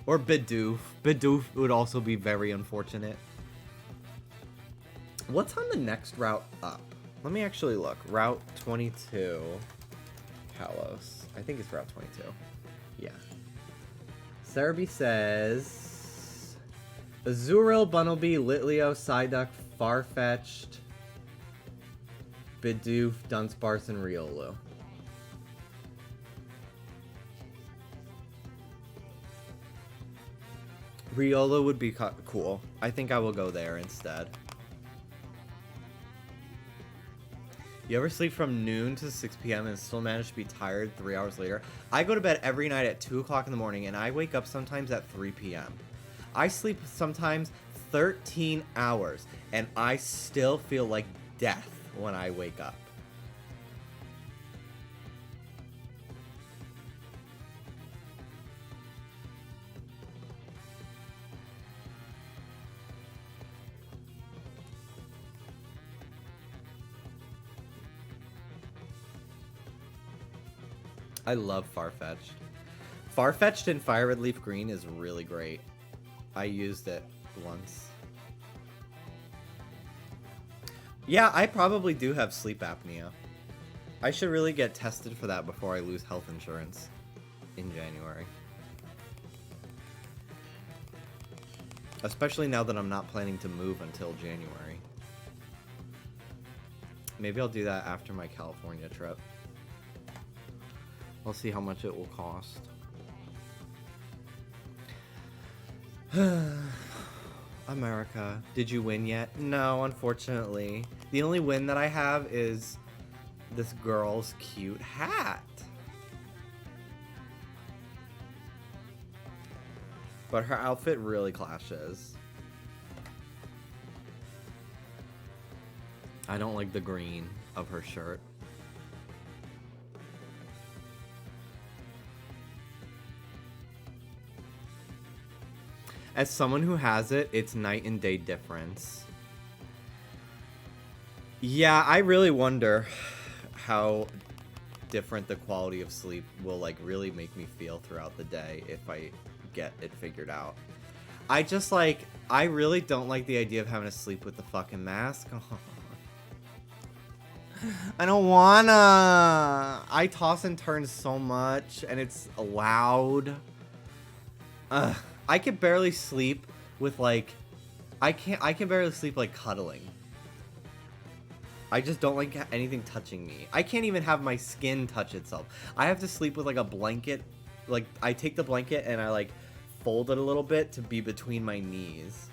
Or Bidoof. Bidoof would also be very unfortunate. What's on the next route up? Let me actually look. Route 22. Kalos. I think it's Route 22. Yeah. Cerebi says Azurill, Bunnelby, Litleo, Psyduck, Farfetch'd, Bidoof, Dunsparce, and Riolu. Riolu would be cool. I think I will go there instead. You ever sleep from noon to 6 p.m. and still manage to be tired 3 hours later? I go to bed every night at 2 o'clock in the morning, and I wake up sometimes at 3 p.m. I sleep sometimes 13 hours, and I still feel like death when I wake up. I love Farfetch'd. Farfetch'd in Fire Red Leaf Green is really great. I used it once. Yeah, I probably do have sleep apnea. I should really get tested for that before I lose health insurance in January. Especially now that I'm not planning to move until January. Maybe I'll do that after my California trip. I'll see how much it will cost. America, did you win yet? No, unfortunately. The only win that I have is this girl's cute hat. But her outfit really clashes. I don't like the green of her shirt. As someone who has it, it's night and day difference. Yeah, I really wonder how different the quality of sleep will like really make me feel throughout the day if I get it figured out. I just like, I really don't like the idea of having to sleep with the fucking mask. I don't wanna. I toss and turn so much and it's loud. I can barely sleep with like, I can barely sleep like cuddling. I just don't like anything touching me. I can't even have my skin touch itself. I have to sleep with like a blanket. Like I take the blanket and I like fold it a little bit to be between my knees.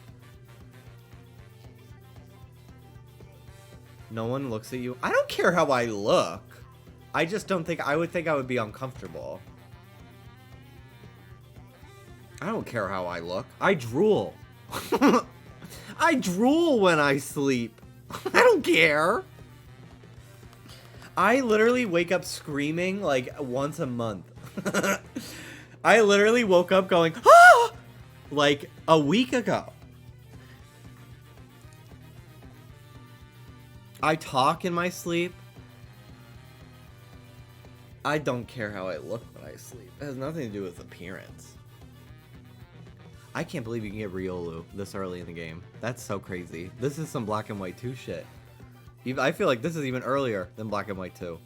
No one looks at you. I don't care how I look. I just don't think I would be uncomfortable. I don't care how I look. I drool. I drool when I sleep. I don't care. I literally wake up screaming like once a month. I literally woke up going, ah! Like a week ago. I talk in my sleep. I don't care how I look when I sleep. It has nothing to do with appearance. I can't believe you can get Riolu this early in the game. That's so crazy. This is some Black and White 2 shit. I feel like this is even earlier than Black and White 2.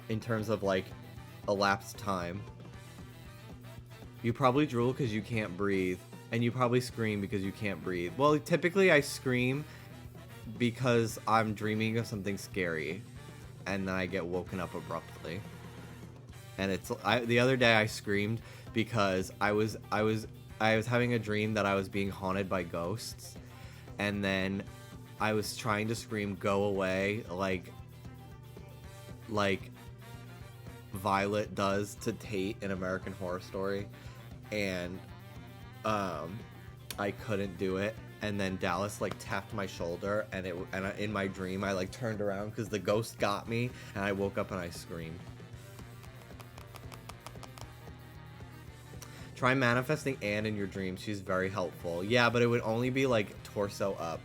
In terms of like elapsed time. You probably drool because you can't breathe. And you probably scream because you can't breathe. Well, typically I scream because I'm dreaming of something scary. And then I get woken up abruptly. And the other day I screamed because I was having a dream that I was being haunted by ghosts, and then I was trying to scream "go away" like Violet does to Tate in American Horror Story, and I couldn't do it. And then Dallas like tapped my shoulder, and in my dream I like turned around because the ghost got me, and I woke up and I screamed. Try manifesting Anne in your dreams. She's very helpful. Yeah, but it would only be like torso up.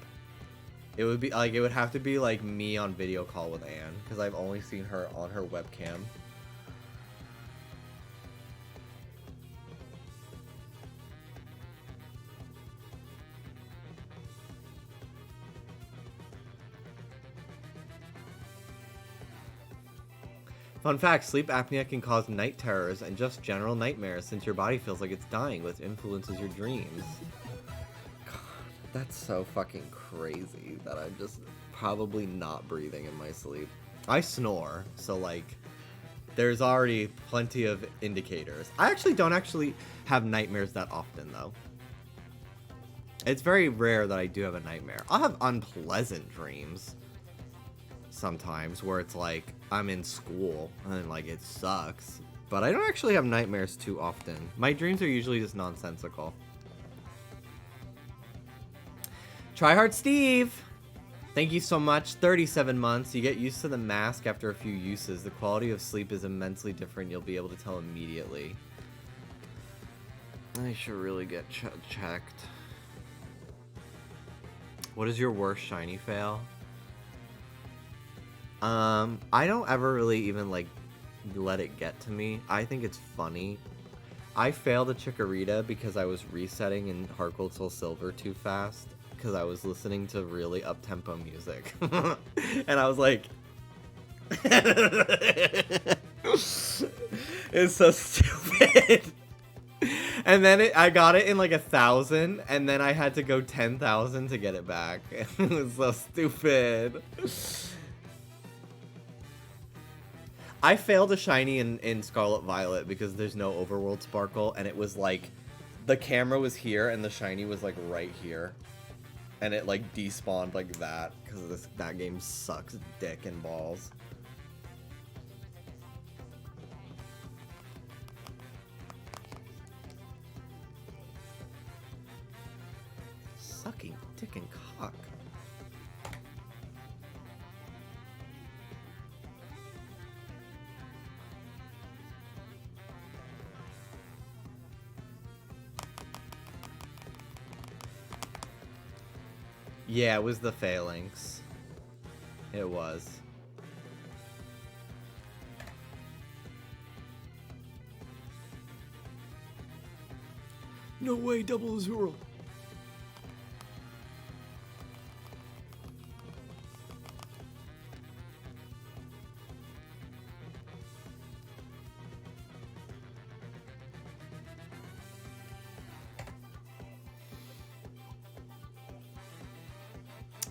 It would be like, it would have to be like me on video call with Anne, because I've only seen her on her webcam. Fun fact, sleep apnea can cause night terrors and just general nightmares since your body feels like it's dying, which influences your dreams. God, that's so fucking crazy that I'm just probably not breathing in my sleep. I snore, so like, there's already plenty of indicators. I actually don't have nightmares that often though. It's very rare that I do have a nightmare. I'll have unpleasant dreams sometimes where it's like I'm in school and like it sucks, but I don't actually have nightmares too often. My dreams are usually just nonsensical. Tryhard Steve, thank you so much. 37 months. You get used to the mask after a few uses. The quality of sleep is immensely different. You'll be able to tell immediately. I should really get checked. What is your worst shiny fail? I don't ever really even like let it get to me. I think it's funny. I failed a Chikorita because I was resetting in Heart Gold Soul Silver too fast because I was listening to really up-tempo music. And I was like, it's so stupid. And then I got it in like 1,000, and then I had to go 10,000 to get it back. It was so stupid. I failed a shiny in Scarlet Violet because there's no overworld sparkle, and it was like, the camera was here and the shiny was like right here. And it like despawned like that, because that game sucks dick and balls. Sucking dick and cock. Yeah, it was the phalanx. It was. No way, 0-0.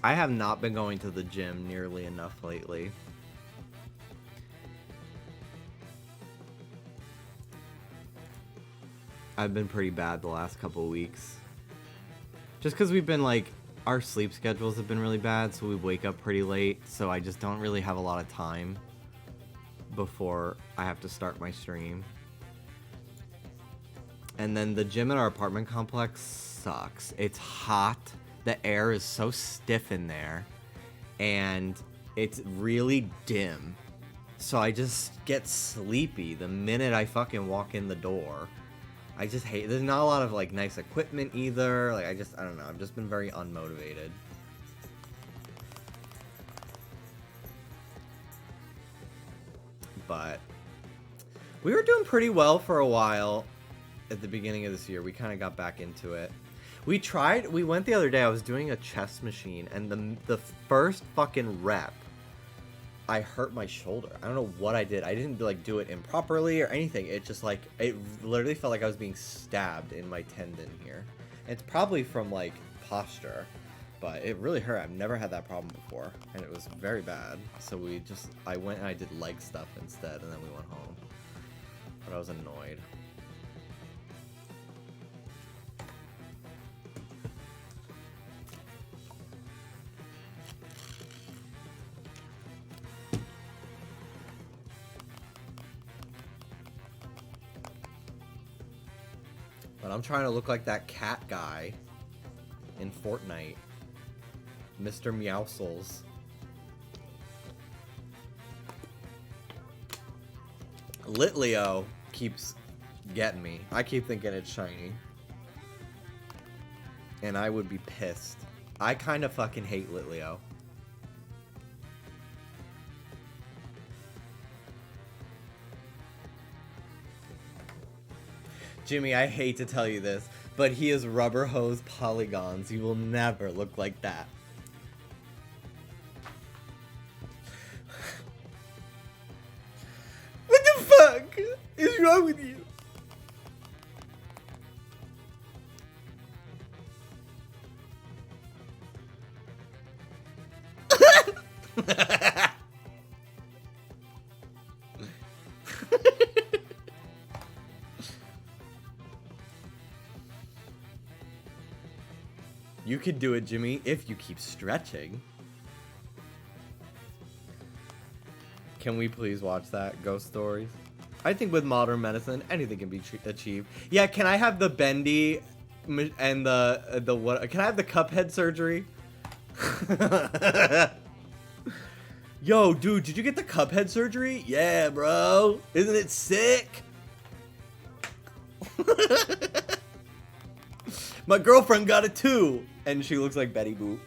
I have not been going to the gym nearly enough lately. I've been pretty bad the last couple of weeks. Just because we've been like, our sleep schedules have been really bad, so we wake up pretty late, so I just don't really have a lot of time before I have to start my stream. And then the gym at our apartment complex sucks. It's hot. The air is so stiff in there, and it's really dim. So I just get sleepy the minute I fucking walk in the door. I just hate, there's not a lot of like nice equipment either. Like I don't know, I've just been very unmotivated. But we were doing pretty well for a while at the beginning of this year. We kind of got back into it. We went the other day, I was doing a chest machine, and the first fucking rep, I hurt my shoulder. I don't know what I did. I didn't like do it improperly or anything. It just like, it literally felt like I was being stabbed in my tendon here. And it's probably from like posture, but it really hurt. I've never had that problem before, and it was very bad. So I went and I did leg stuff instead, and then we went home. But I was annoyed. But I'm trying to look like that cat guy in Fortnite. Mr. Meowscles. Litleo keeps getting me. I keep thinking it's shiny. And I would be pissed. I kind of fucking hate Litleo. Jimmy, I hate to tell you this, but he is rubber hose polygons. You will never look like that. What the fuck is wrong with you? You could do it, Jimmy, if you keep stretching. Can we please watch that? Ghost Stories? I think with modern medicine, anything can be achieved. Yeah, can I have the bendy and the what? Can I have the Cuphead surgery? Yo, dude, did you get the Cuphead surgery? Yeah, bro. Isn't it sick? My girlfriend got it too. And she looks like Betty Boop.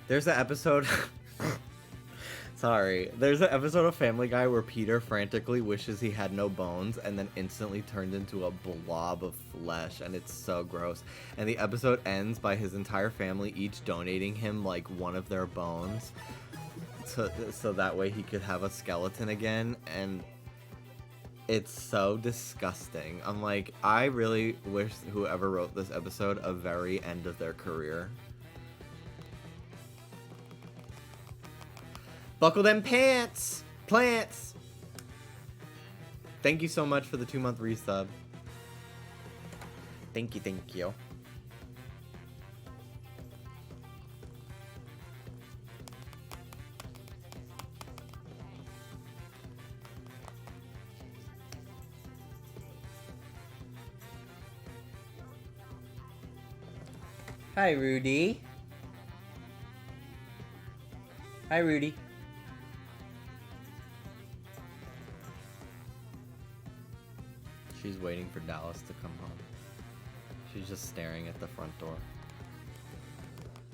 There's an episode... Sorry. There's an episode of Family Guy where Peter frantically wishes he had no bones and then instantly turns into a blob of flesh, and it's so gross. And the episode ends by his entire family each donating him like one of their bones so that way he could have a skeleton again, and it's so disgusting. I'm like, I really wish whoever wrote this episode a very end of their career. Buckle them pants! Plants! Thank you so much for the 2-month resub. Thank you, thank you. Hi, Rudy. Hi, Rudy. She's waiting for Dallas to come home. She's just staring at the front door.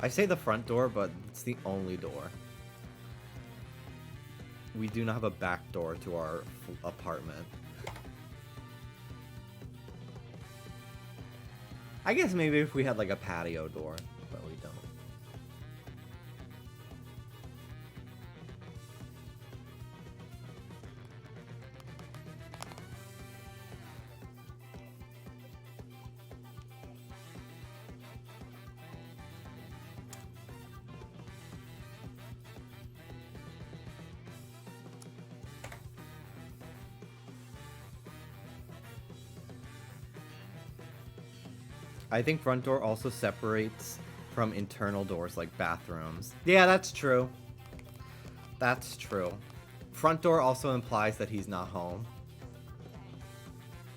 I say the front door, but it's the only door. We do not have a back door to our apartment. I guess maybe if we had like a patio door, but we don't. I think front door also separates from internal doors like bathrooms. Yeah, that's true. That's true. Front door also implies that he's not home.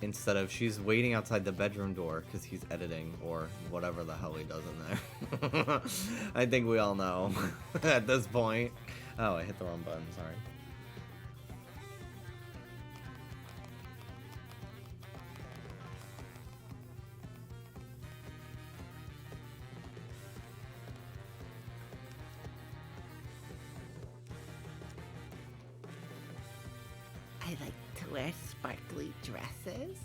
Instead of she's waiting outside the bedroom door because he's editing or whatever the hell he does in there. I think we all know at this point. Oh, I hit the wrong button, sorry. I like to wear sparkly dresses.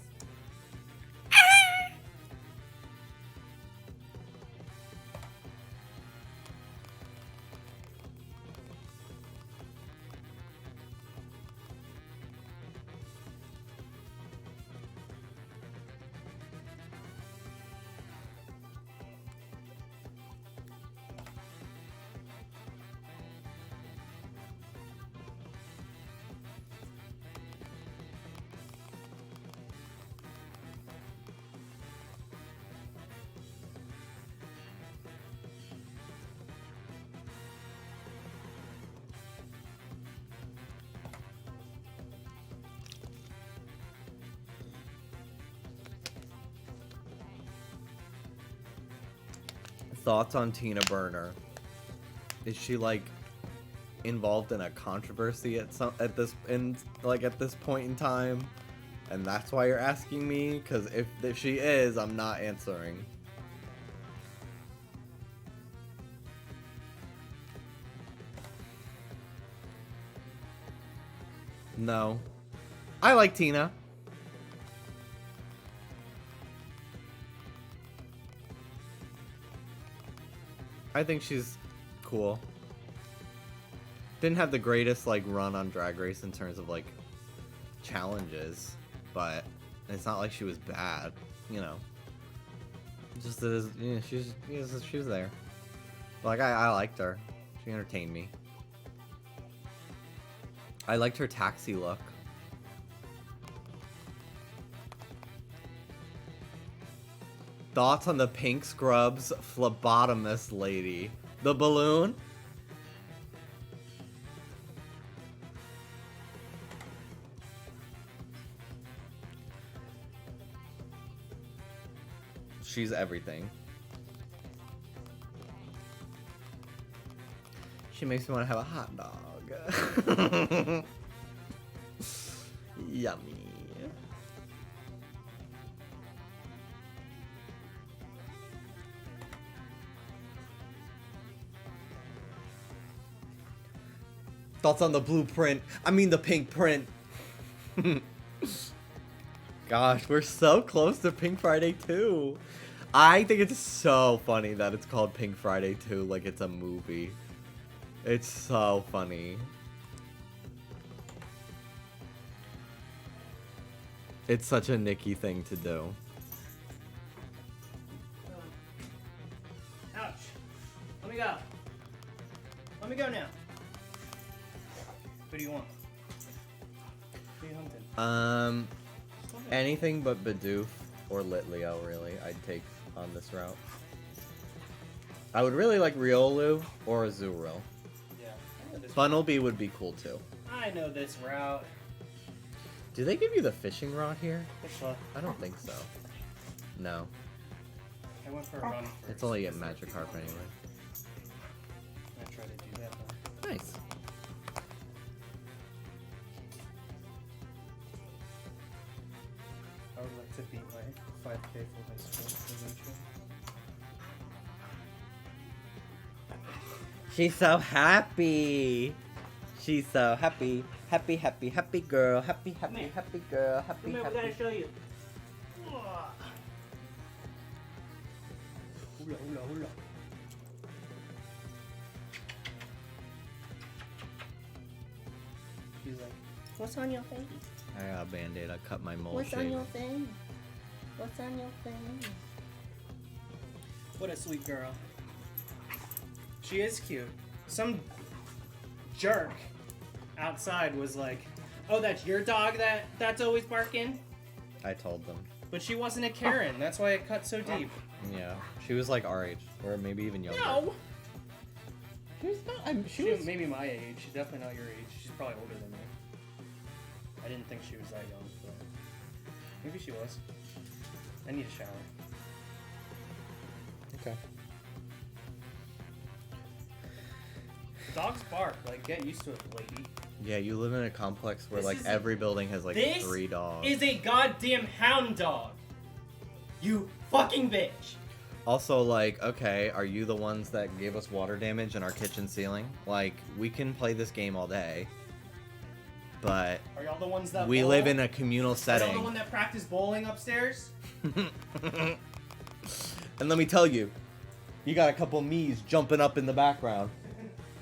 Thoughts on Tina Burner? Is she like involved in a controversy at this point in time, and that's why you're asking me? Because if she is, I'm not answering. No, I like Tina. I think she's cool. Didn't have the greatest like run on Drag Race in terms of like challenges, but it's not like she was bad, you know. Just as you know, she was there. Like I liked her. She entertained me. I liked her taxi look. Thoughts on the pink scrubs phlebotomist lady? The balloon? She's everything. She makes me want to have a hot dog. Yummy. Thoughts on the blueprint? I mean the pink print. Gosh, we're so close to Pink Friday 2. I think it's so funny that it's called Pink Friday 2 like it's a movie. It's so funny. It's such a Nikki thing to do. Ouch. Let me go. Let me go now. Who do you want? Who are you hunting? Anything but Bidoof or Litleo, really, I'd take on this route. I would really like Riolu or Azurill. Yeah. I know this Bunnelby would be cool too. I know this route. Do they give you the fishing rod here? Which one? I don't think so. No. I went for a run first. It's only a Magikarp anyway. I try to do that though. Nice. I would like to beat my 5K for high school eventually. She's so happy. She's so happy. Happy, happy, happy girl. Happy, happy, happy girl. Happy, happy. show you. Hula, hula, hula. She's like, What's on your face? I got a band-aid. I cut my mole What's shape. on your face? What's on your face? what a sweet girl. She is cute. Some jerk outside was like, oh, that's your dog that's always barking? I told them. But she wasn't a Karen. That's why it cut so deep. Yeah. She was like our age. Or maybe even younger. No! She was not. She was maybe my age. She's definitely not your age. She's probably older than me. I didn't think she was that young, but maybe she was. I need a shower. Okay. Dogs bark. Like, get used to it, lady. Yeah, you live in a complex where This like is every building has like this 3 dogs. Is a goddamn hound dog. You fucking bitch. Also, like, okay, are you the ones that gave us water damage in our kitchen ceiling? Like, we can play this game all day, but Are y'all the ones that we bowl? live in a communal Are y'all the setting. one that practice bowling upstairs? And let me tell you, you got a couple me's jumping up in the background.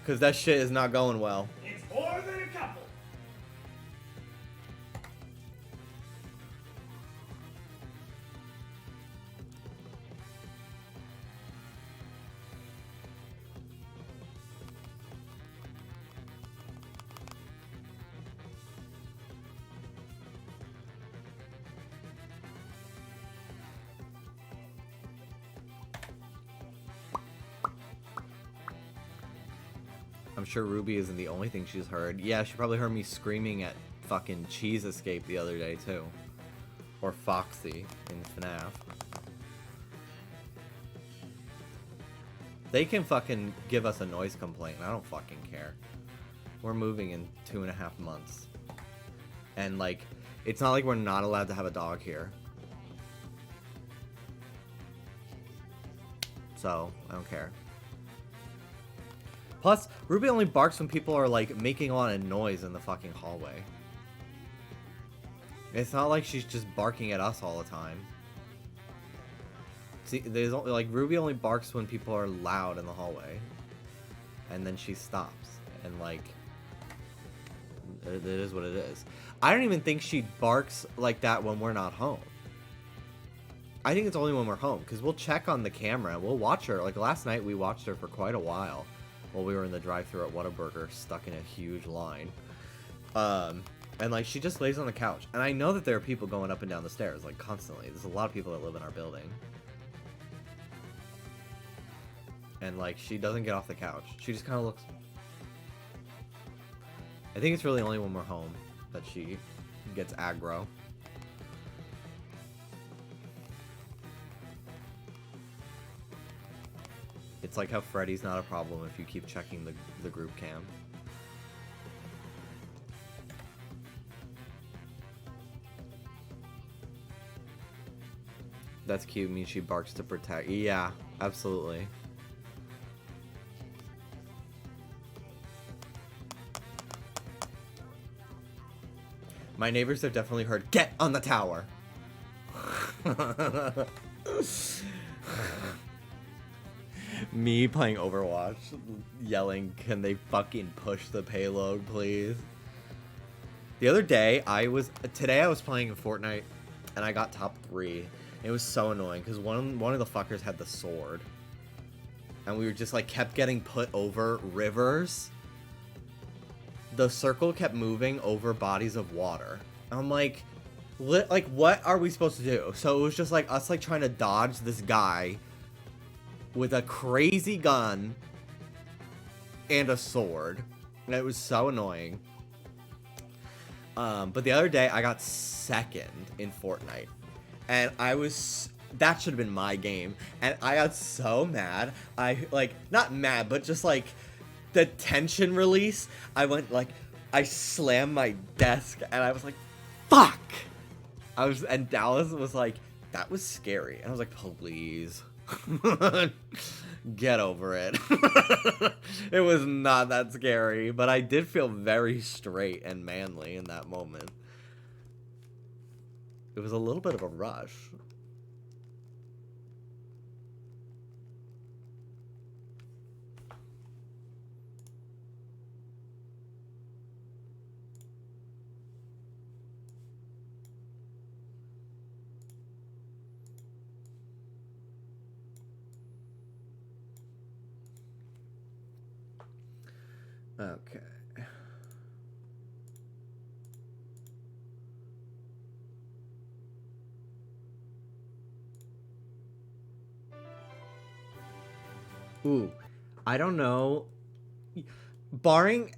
Because that shit is not going well. It's more than a couple. I'm sure Ruby isn't the only thing she's heard. Yeah, she probably heard me screaming at fucking Cheese Escape the other day, too. Or Foxy in FNAF. They can fucking give us a noise complaint, and I don't fucking care. We're moving in 2.5 months. And, like, it's not like we're not allowed to have a dog here. So, I don't care. Plus, Ruby only barks when people are, like, making a lot of noise in the fucking hallway. It's not like she's just barking at us all the time. See, there's only, like, Ruby only barks when people are loud in the hallway. And then she stops. And, like, it is what it is. I don't even think she barks like that when we're not home. I think it's only when we're home, because we'll check on the camera and we'll watch her. Like, last night we watched her for quite a while while we were in the drive-thru at Whataburger, stuck in a huge line. And, like, she just lays on the couch. And I know that there are people going up and down the stairs, like, constantly. There's a lot of people that live in our building. And, like, she doesn't get off the couch. She just kind of looks... I think it's really only when we're home that she gets aggro. It's like how Freddy's not a problem if you keep checking the group cam. That's cute. Means she barks to protect. Yeah, absolutely. My neighbors have definitely heard, "Get on the tower!" Me playing Overwatch, yelling, "Can they fucking push the payload, please?" The other day, today I was playing in Fortnite, and I got top 3. It was so annoying, because one of the fuckers had the sword. And we were just, like, kept getting put over rivers. The circle kept moving over bodies of water. And I'm like, what are we supposed to do? So it was just, like, us, like, trying to dodge this guy with a crazy gun and a sword. And it was so annoying. But the other day, I got second in Fortnite. And I was that should have been my game. And I got so mad. I, like, not mad, but just, like, the tension release. I went, like, I slammed my desk, and I was like, fuck! And Dallas was like, that was scary. And I was like, please. Get over it. It was not that scary, but I did feel very straight and manly in that moment. It was a little bit of a rush. Okay. Ooh, I don't know. Barring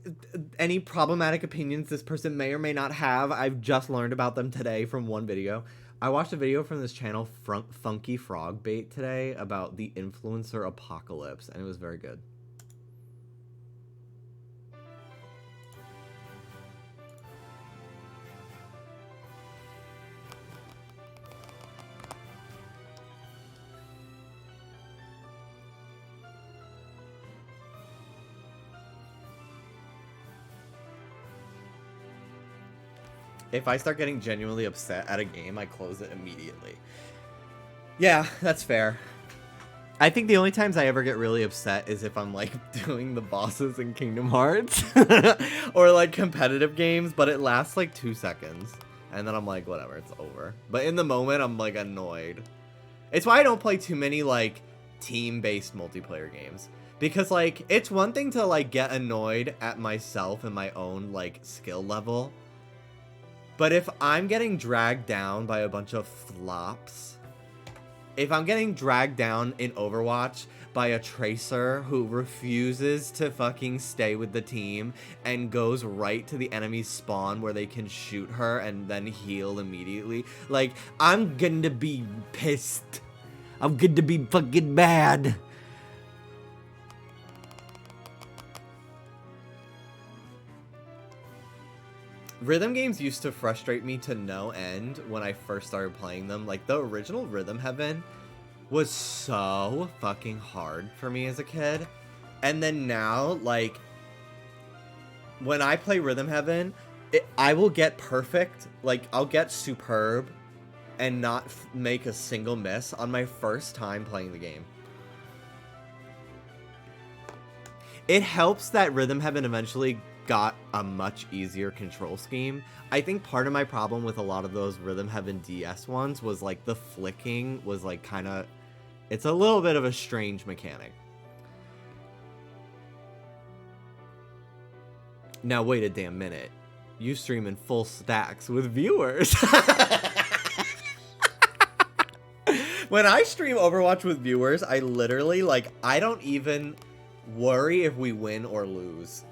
any problematic opinions this person may or may not have, I've just learned about them today from one video. I watched a video from this channel, Funky Frog Bait, today about the influencer apocalypse, and it was very good. If I start getting genuinely upset at a game, I close it immediately. Yeah, that's fair. I think the only times I ever get really upset is if I'm, like, doing the bosses in Kingdom Hearts. Or, like, competitive games, but it lasts, like, 2 seconds. And then I'm like, whatever, it's over. But in the moment, I'm, like, annoyed. It's why I don't play too many, like, team-based multiplayer games. Because, like, it's one thing to, like, get annoyed at myself and my own, like, skill level. But if I'm getting dragged down by a bunch of flops, if I'm getting dragged down in Overwatch by a Tracer who refuses to fucking stay with the team and goes right to the enemy's spawn where they can shoot her and then heal immediately, like, I'm gonna be pissed. I'm gonna be fucking mad. Rhythm games used to frustrate me to no end when I first started playing them. Like, the original Rhythm Heaven was so fucking hard for me as a kid. And then now, like, when I play Rhythm Heaven, I will get perfect. Like, I'll get superb and not make a single miss on my first time playing the game. It helps that Rhythm Heaven eventually got a much easier control scheme. I think part of my problem with a lot of those Rhythm Heaven DS ones was, like, the flicking was, like, kind of... It's a little bit of a strange mechanic. Now, wait a damn minute. You stream in full stacks with viewers. When I stream Overwatch with viewers, I literally, like, I don't even worry if we win or lose.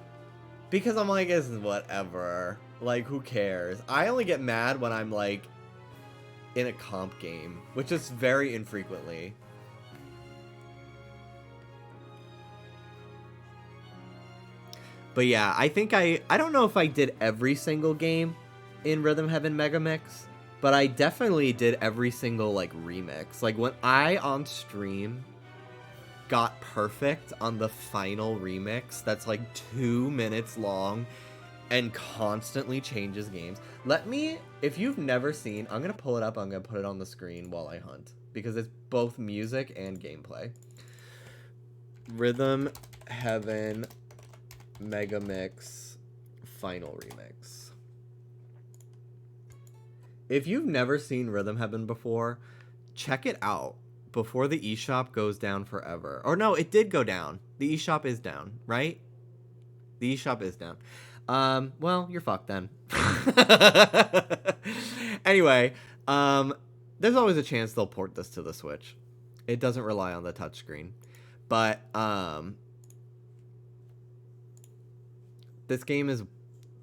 Because I'm like, it's whatever. Like, who cares? I only get mad when I'm, like, in a comp game, which is very infrequently. But yeah, I think I don't know if I did every single game in Rhythm Heaven Mega Mix, but I definitely did every single, like, remix. Like, when I, on stream, got perfect on the final remix that's like 2 minutes long and constantly changes games. If you've never seen, I'm gonna pull it up, I'm gonna put it on the screen while I hunt, because it's both music and gameplay. Rhythm Heaven Mega Mix final remix. If you've never seen Rhythm Heaven before, check it out before the eShop goes down forever. Or no, it did go down. The eShop is down, right? The eShop is down. Well, you're fucked then. Anyway, there's always a chance they'll port this to the Switch. It doesn't rely on the touchscreen. But, this game is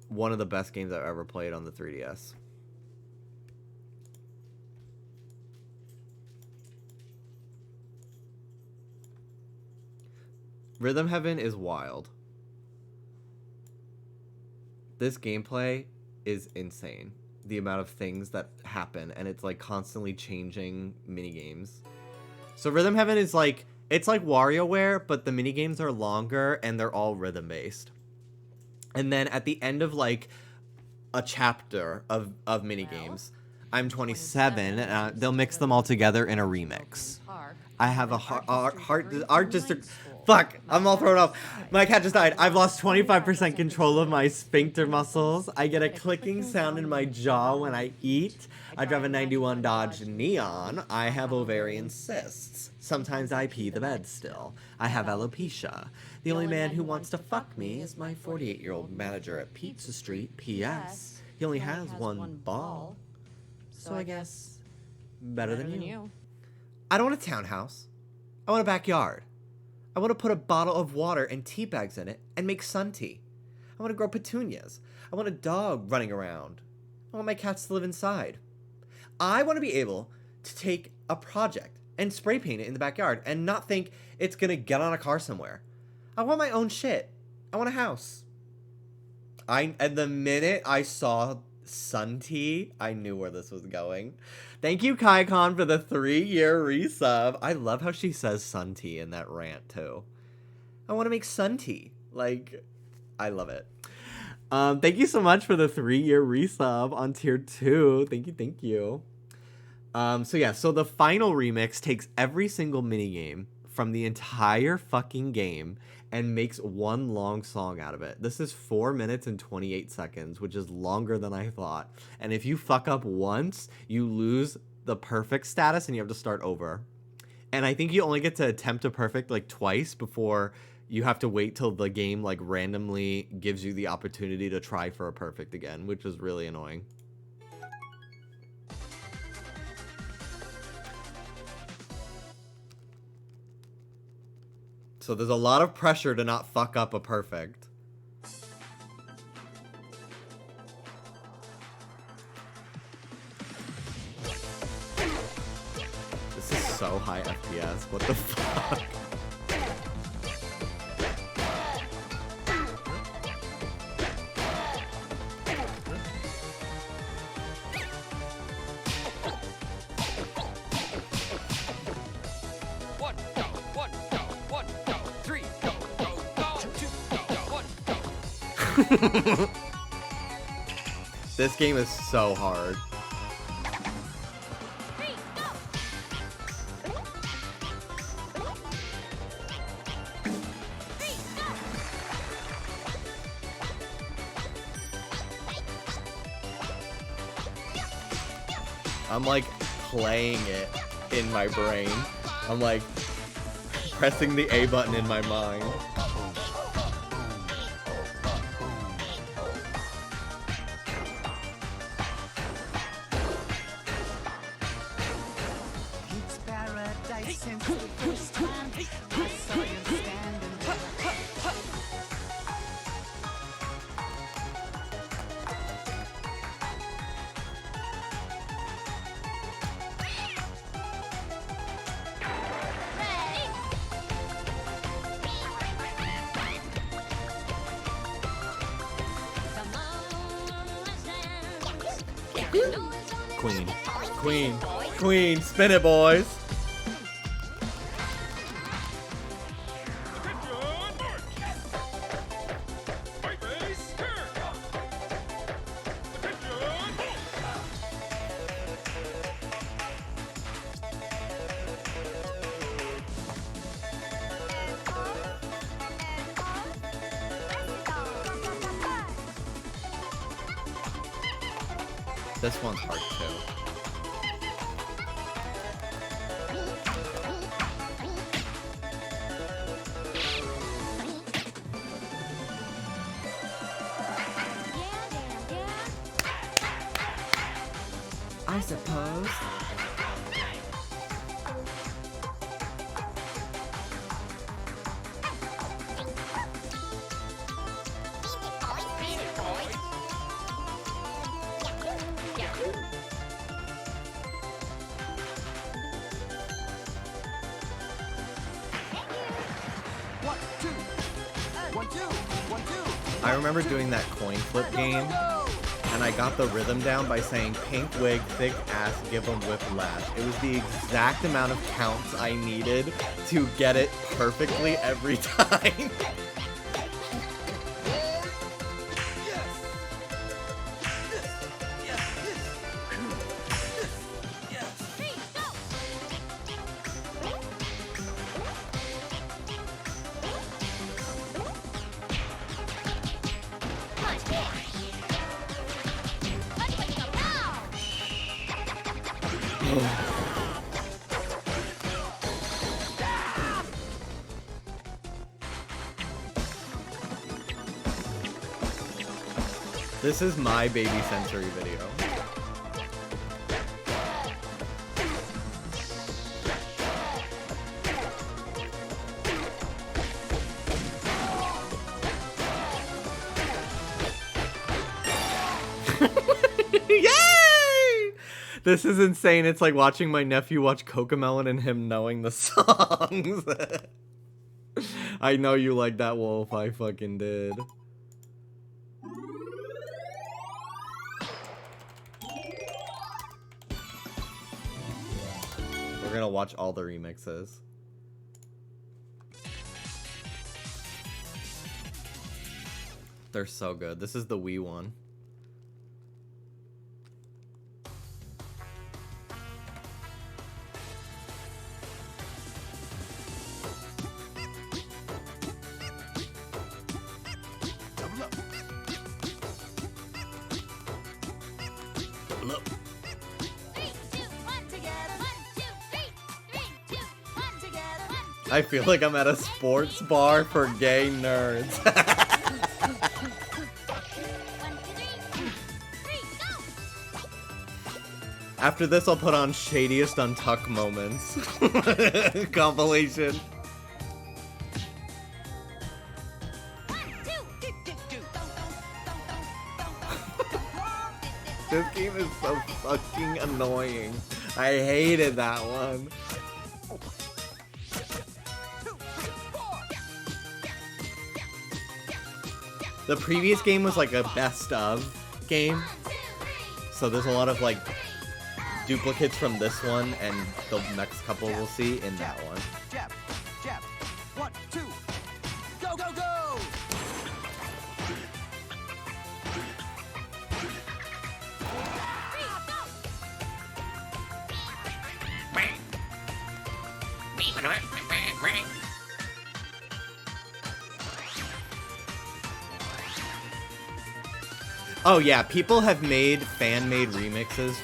one of the best games I've ever played on the 3DS. Rhythm Heaven is wild. This gameplay is insane. The amount of things that happen, and it's like constantly changing minigames. So Rhythm Heaven is like, it's like WarioWare, but the minigames are longer and they're all rhythm based. And then at the end of like a chapter of minigames, I'm 27, and they'll mix them all together in a remix. I have a art district. Fuck, I'm all thrown off. My cat just died. I've lost 25% control of my sphincter muscles. I get a clicking sound in my jaw when I eat. I drive a 91 Dodge Neon. I have ovarian cysts. Sometimes I pee the bed still. I have alopecia. The only man who wants to fuck me is my 48-year-old manager at Pizza Street. P.S. He only has one ball. So I guess better than you. I don't want a townhouse. I want a backyard. I want to put a bottle of water and tea bags in it and make sun tea. I want to grow petunias. I want a dog running around. I want my cats to live inside. I want to be able to take a project and spray paint it in the backyard and not think it's going to get on a car somewhere. I want my own shit. I want a house. And the minute I saw sun tea, I knew where this was going. Thank you, KaiCon, for the 3-year resub. I love how she says sun tea in that rant, too. I want to make sun tea. Like, I love it. Thank you so much for the 3-year resub on tier 2. Thank you. So the final remix takes every single minigame from the entire fucking game and makes one long song out of it. This is 4 minutes and 28 seconds, which is longer than I thought. And if you fuck up once, you lose the perfect status and you have to start over. And I think you only get to attempt a perfect like twice before you have to wait till the game like randomly gives you the opportunity to try for a perfect again, which is really annoying. So there's a lot of pressure to not fuck up a perfect. This is so high FPS. What the fuck? This game is so hard. I'm like playing it in my brain. I'm like pressing the A button in my mind. Queen, spin it, boys. This one's hard too. I suppose. One, two, I remember doing that coin flip game, and I got the rhythm down by saying pink wig, thick ass, give 'em whiplash. It was the exact amount of counts I needed to get it perfectly every time. This is my baby sensory video. Yay! This is insane. It's like watching my nephew watch Cocomelon and him knowing the songs. I know you like that, Wolf. I fucking did. We're gonna watch all the remixes. They're so good. This is the Wii one. I feel like I'm at a sports bar for gay nerds. After this, I'll put on Shadiest Untuck Moments compilation. This game is so fucking annoying. I hated that one. The previous game was like a best of game, so there's a lot of like duplicates from this one and the next couple we'll see in that one. Jab, jab, 1, 2, go, go, go! Oh yeah, people have made fan-made remixes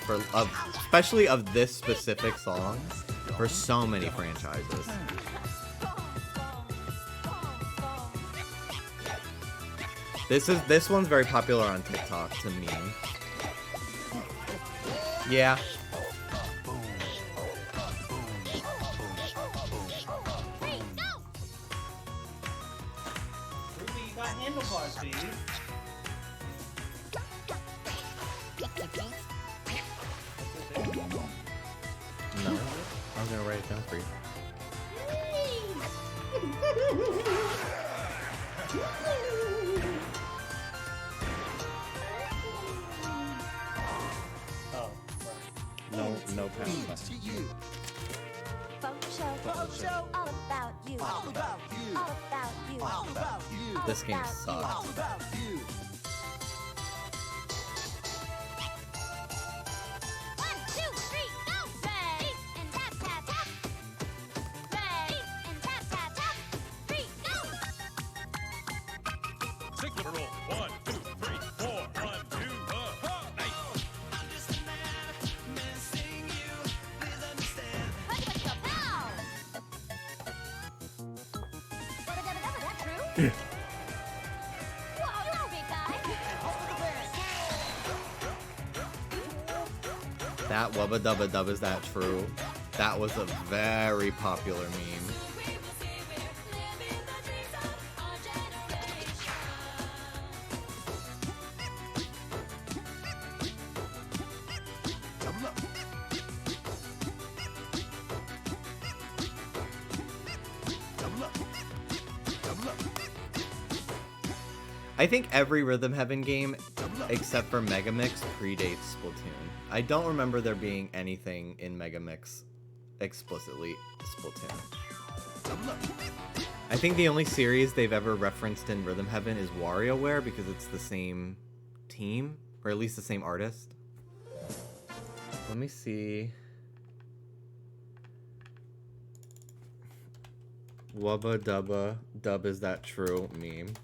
especially of this specific song for so many franchises. This one's very popular on TikTok to me. Yeah. Ruby, you got handlebars, baby. No, I'm gonna write it down for you. Oh, right. No pass. All about you. All about you. All about you. All about you. This game sucks. All about you. Signal roll. 1, 2, 3, 4. 1, 2, nice. That Wubba Dubba Dub, is that true? That was a very popular meme. I think every Rhythm Heaven game, except for Megamix, predates Splatoon. I don't remember there being anything in Megamix explicitly Splatoon. I think the only series they've ever referenced in Rhythm Heaven is WarioWare because it's the same team, or at least the same artist. Let me see. Wubba dubba, dub is that true meme.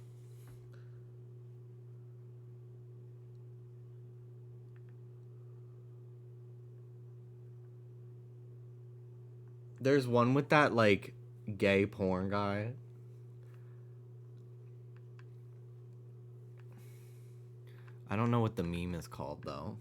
There's one with that, like, gay porn guy. I don't know what the meme is called, though.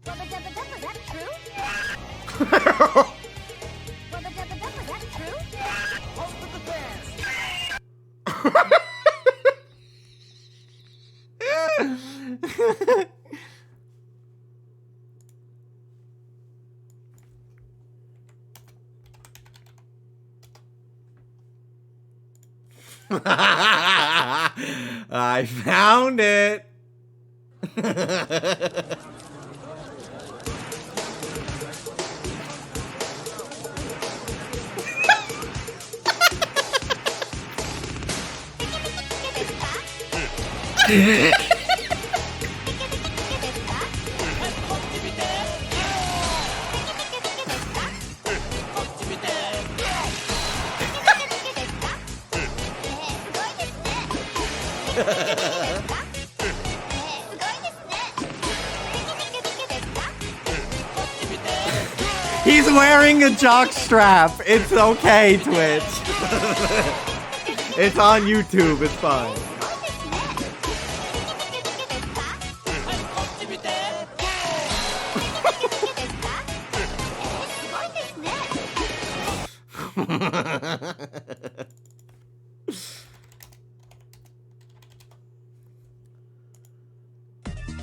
Wubba dubba dub, was that true? Wubba dubba dub, was that true? Host of the dance. I found it. He's wearing a jock strap. It's okay, Twitch. It's on YouTube. It's fine.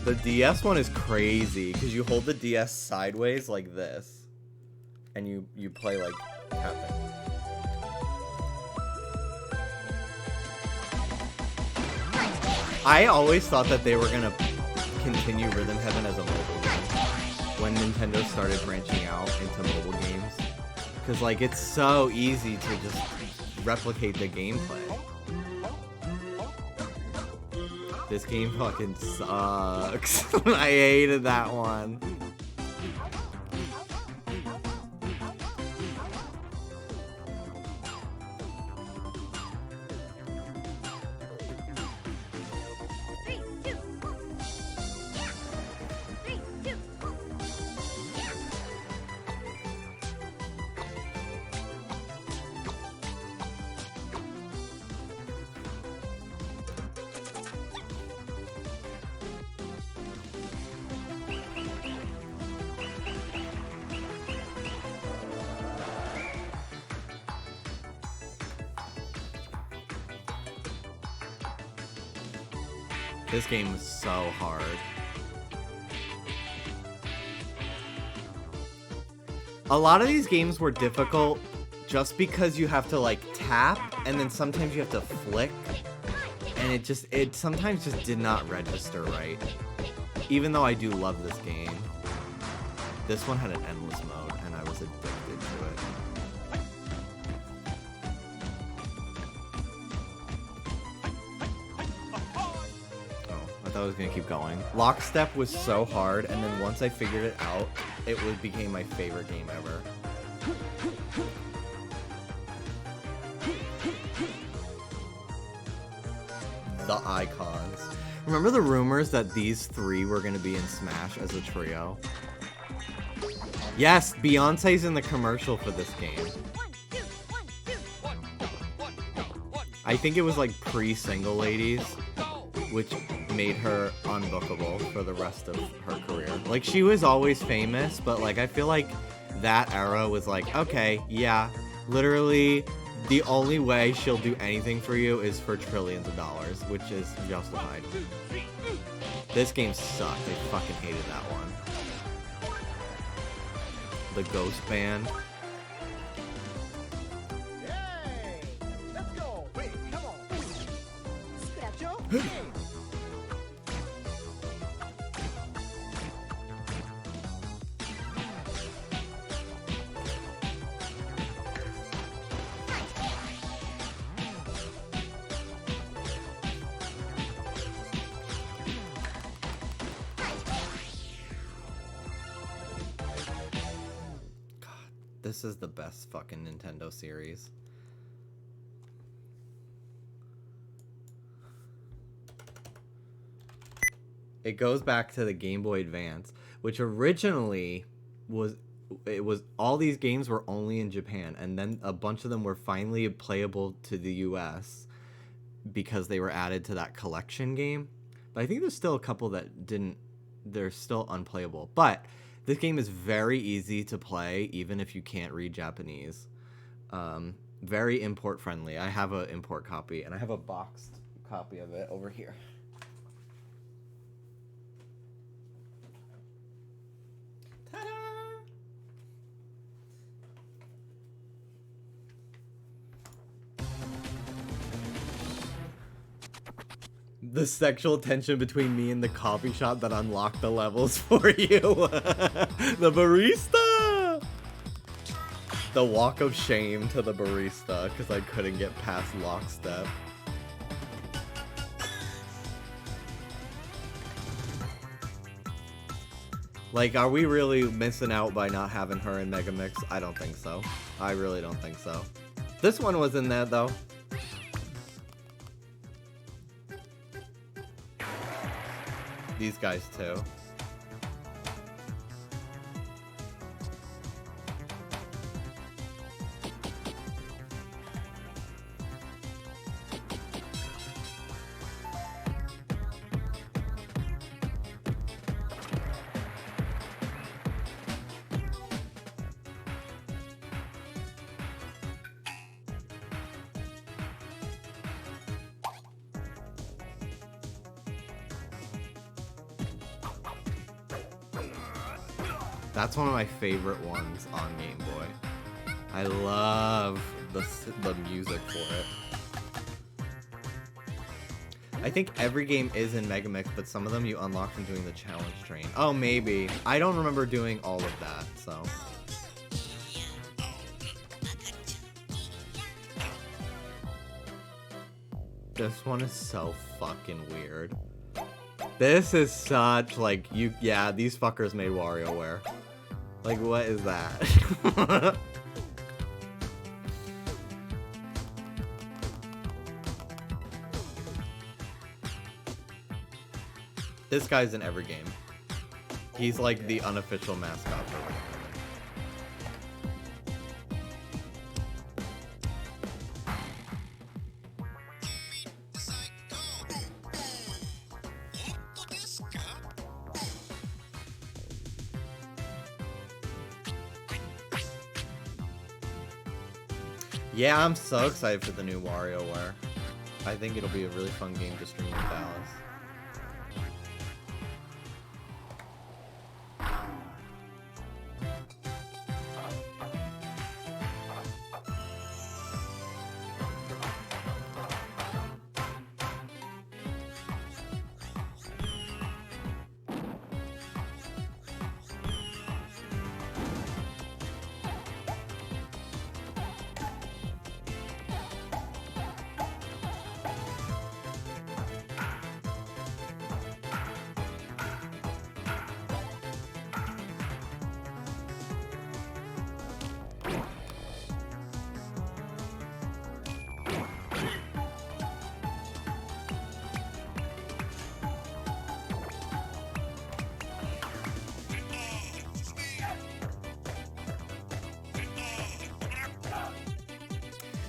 The DS one is crazy because you hold the DS sideways like this, and you play like tapping. I always thought that they were gonna continue Rhythm Heaven as a mobile game when Nintendo started branching out into mobile games, because like it's so easy to just replicate the gameplay. This game fucking sucks. I hated that one. This game was so hard. A lot of these games were difficult just because you have to like tap and then sometimes you have to flick, and it sometimes just did not register right. Even though I do love this game. This one had an endless mode and I was addicted to it. I was gonna keep going. Lockstep was so hard, and then once I figured it out, it became my favorite game ever. The icons. Remember the rumors that these three were gonna be in Smash as a trio? Yes, Beyonce's in the commercial for this game. I think it was like pre-Single Ladies, which made her unbookable for the rest of her career. Like, she was always famous, but like I feel like that era was like, okay, yeah, literally the only way she'll do anything for you is for trillions of dollars, which is justified. This game sucked. I fucking hated that one. The Ghost Band. Hey, let's go. Wait, come on. Special. This is the best fucking Nintendo series. It goes back to the Game Boy Advance, which originally was all these games were only in Japan, and then a bunch of them were finally playable to the US because they were added to that collection game. But I think there's still a couple that didn't, they're still unplayable. But this game is very easy to play, even if you can't read Japanese. Very import friendly. I have an import copy, and I have a boxed copy of it over here. Ta-da! The sexual tension between me and the coffee shop that unlocked the levels for you. The barista! The walk of shame to the barista because I couldn't get past lockstep. Like, are we really missing out by not having her in Megamix? I don't think so. I really don't think so. This one was in there, though. These guys, too. That's one of my favorite ones on Game Boy. I love the music for it. I think every game is in Megamix, but some of them you unlock from doing the challenge train. Oh, maybe. I don't remember doing all of that, so. This one is so fucking weird. This is such, like, yeah, these fuckers made WarioWare. Like, what is that? This guy's in every game. He's like the unofficial mascot for it. Yeah, I'm so excited for the new WarioWare. I think it'll be a really fun game to stream with Dallas.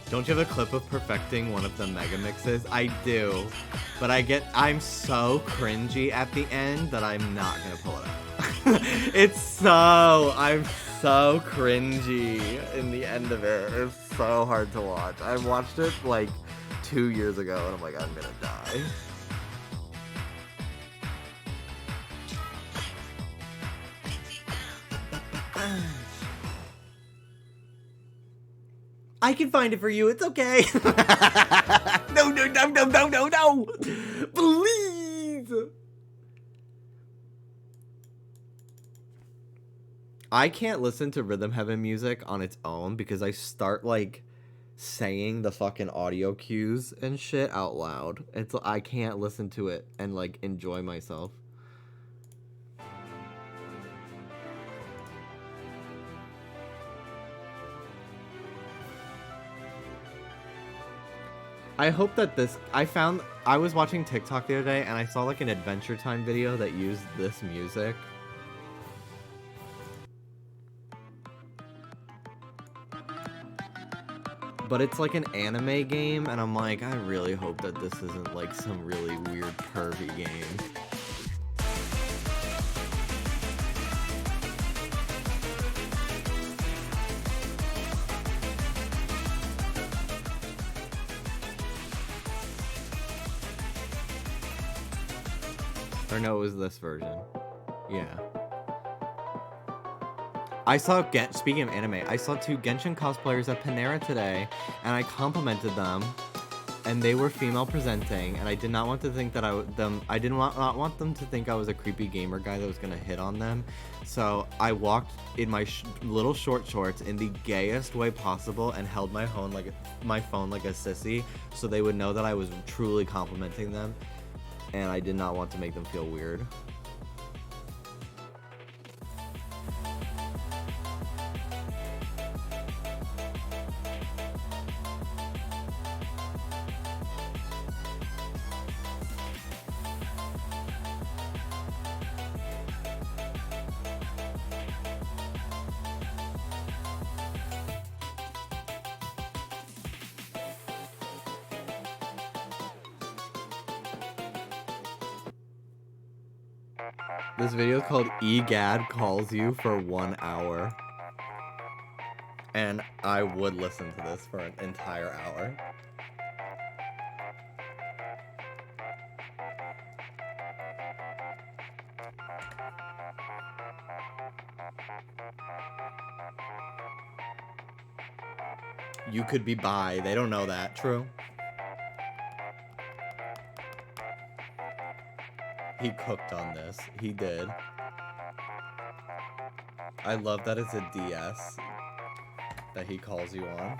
Don't you have a clip of perfecting one of the Mega Mixes? I do. But I'm so cringy at the end that I'm not gonna pull it up. I'm so cringy in the end of it. It's so hard to watch. I watched it like 2 years ago and I'm like, I'm gonna die. I can find it for you. It's okay. No, no, no, no, no, no, no. Please. I can't listen to Rhythm Heaven music on its own because I start like saying the fucking audio cues and shit out loud. I can't listen to it and like enjoy myself. I hope that I was watching TikTok the other day and I saw like an Adventure Time video that used this music. But it's like an anime game and I'm like, I really hope that this isn't like some really weird pervy game. Or no, it was this version. Yeah. Speaking of anime, I saw 2 Genshin cosplayers at Panera today, and I complimented them, and they were female presenting, and I did not want to think that I did not want them to think I was a creepy gamer guy that was gonna hit on them. So I walked in my little short shorts in the gayest way possible and held my phone like a sissy, so they would know that I was truly complimenting them. And I did not want to make them feel weird. This video is called EGAD Calls You for 1 hour. And I would listen to this for an entire hour. You could be bi. They don't know that. True. He cooked on this. He did. I love that it's a DS that he calls you on.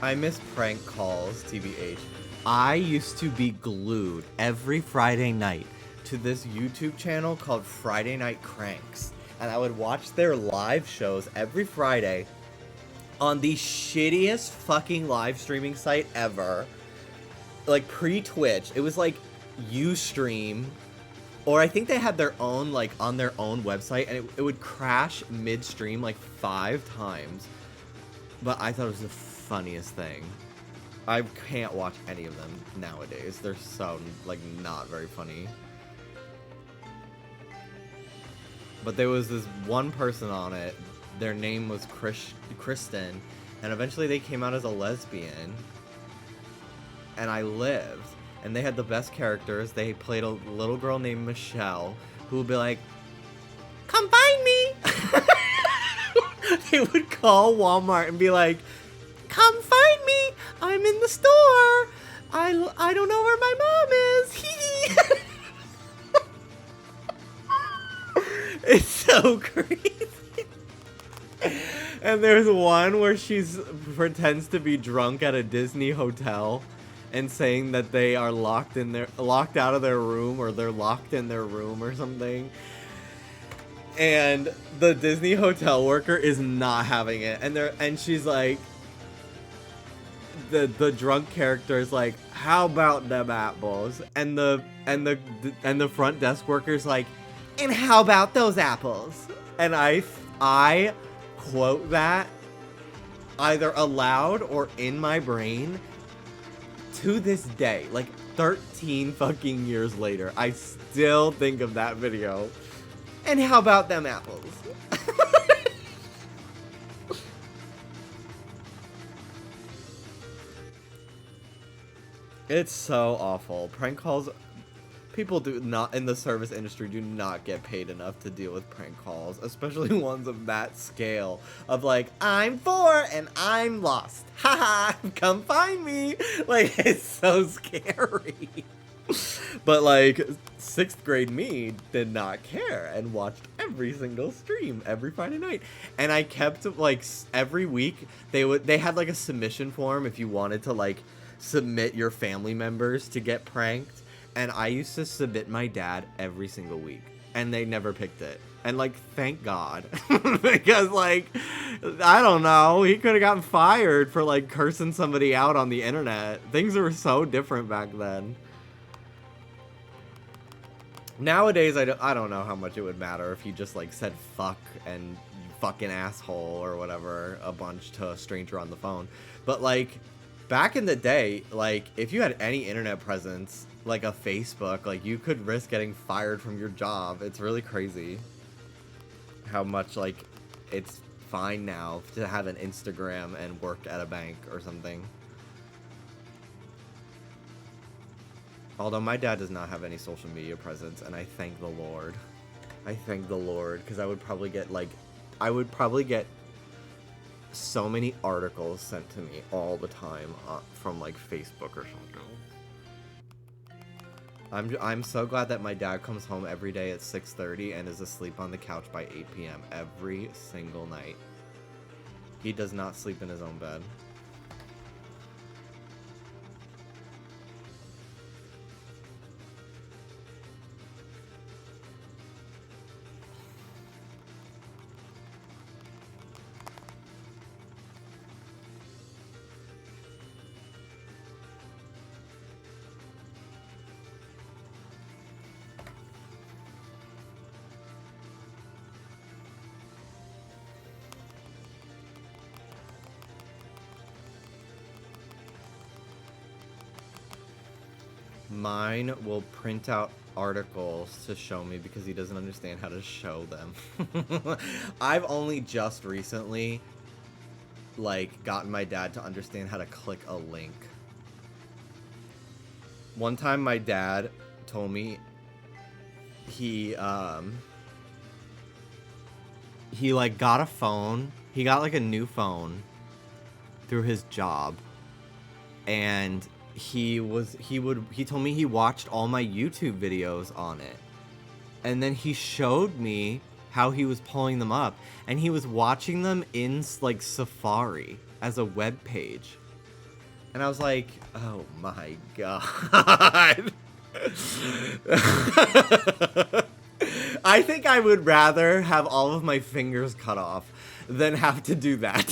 I miss prank calls, TBH. I used to be glued every Friday night to this YouTube channel called Friday Night Cranks. And I would watch their live shows every Friday on the shittiest fucking live streaming site ever. Like pre-Twitch. It was like Ustream. Or I think they had their own, like, on their own website. And it would crash mid-stream like 5 times. But I thought it was the funniest thing. I can't watch any of them nowadays. They're so, like, not very funny. But there was this one person on it. Their name was Kristen. And eventually they came out as a lesbian. and I lived. And they had the best characters. They played a little girl named Michelle who would be like, "Come find me." They would call Walmart and be like, "Come find me. I'm in the store. I don't know where my mom is." It's so crazy. And there's one where she's pretends to be drunk at a Disney hotel and saying that they are locked out of their room, or they're locked in their room or something. And the Disney hotel worker is not having it, and she's like, the drunk character is like, "How about them apples?" And the front desk worker's like, "And how about those apples?" And I quote that either aloud or in my brain to this day, like 13 fucking years later. I still think of that video. "And how about them apples?" It's so awful. Prank calls, people do not, in the service industry, do not get paid enough to deal with prank calls, especially ones of that scale of like, "I'm 4 and I'm lost. Haha, come find me." Like, it's so scary. But like, 6th grade me did not care and watched every single stream every Friday night. And I kept, like, every week they had like a submission form if you wanted to like submit your family members to get pranked. And I used to submit my dad every single week, and they never picked it. And like, thank God. Because like, I don't know, he could have gotten fired for like cursing somebody out on the internet. Things were so different back then. Nowadays, I don't know how much it would matter if you just like said fuck and "you fucking asshole" or whatever a bunch to a stranger on the phone. But like, back in the day, like, if you had any internet presence, like a Facebook, like, you could risk getting fired from your job. It's really crazy how much, like, it's fine now to have an Instagram and work at a bank or something. Although my dad does not have any social media presence, and I thank the Lord. I thank the Lord, because I would probably get, like, so many articles sent to me all the time from like Facebook or something. I'm so glad that my dad comes home every day at 6:30 and is asleep on the couch by 8 p.m. every single night. He does not sleep in his own bed. Mine will print out articles to show me because he doesn't understand how to show them. I've only just recently, like, gotten my dad to understand how to click a link. One time my dad told me he like got a phone. He got like a new phone through his job, and he told me he watched all my YouTube videos on it. And then he showed me how he was pulling them up, and he was watching them in like Safari as a web page. And I was like, "Oh my God." I think I would rather have all of my fingers cut off than have to do that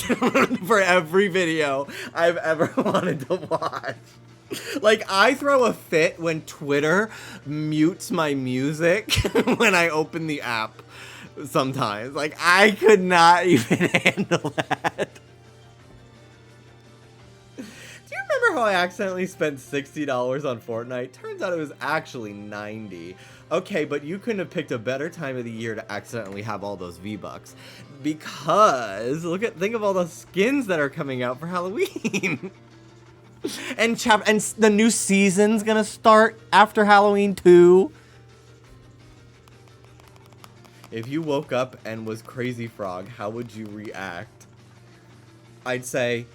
for every video I've ever wanted to watch. Like, I throw a fit when Twitter mutes my music when I open the app sometimes. Like, I could not even handle that. Do you remember how I accidentally spent $60 on Fortnite? Turns out it was actually $90. Okay, but you couldn't have picked a better time of the year to accidentally have all those V-Bucks. Because, think of all the skins that are coming out for Halloween. And the new season's gonna start after Halloween too. If you woke up and was Crazy Frog, how would you react? I'd say,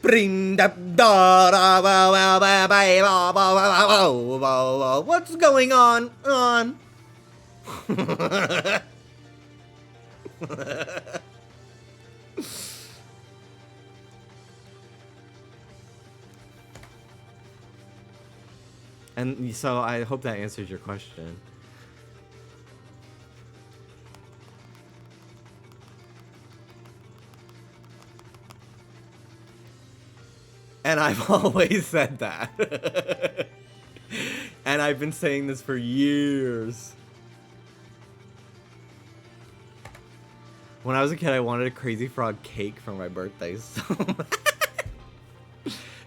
what's going on? And so I hope that answers your question. And I've always said that. And I've been saying this for years. When I was a kid, I wanted a Crazy Frog cake for my birthday so much.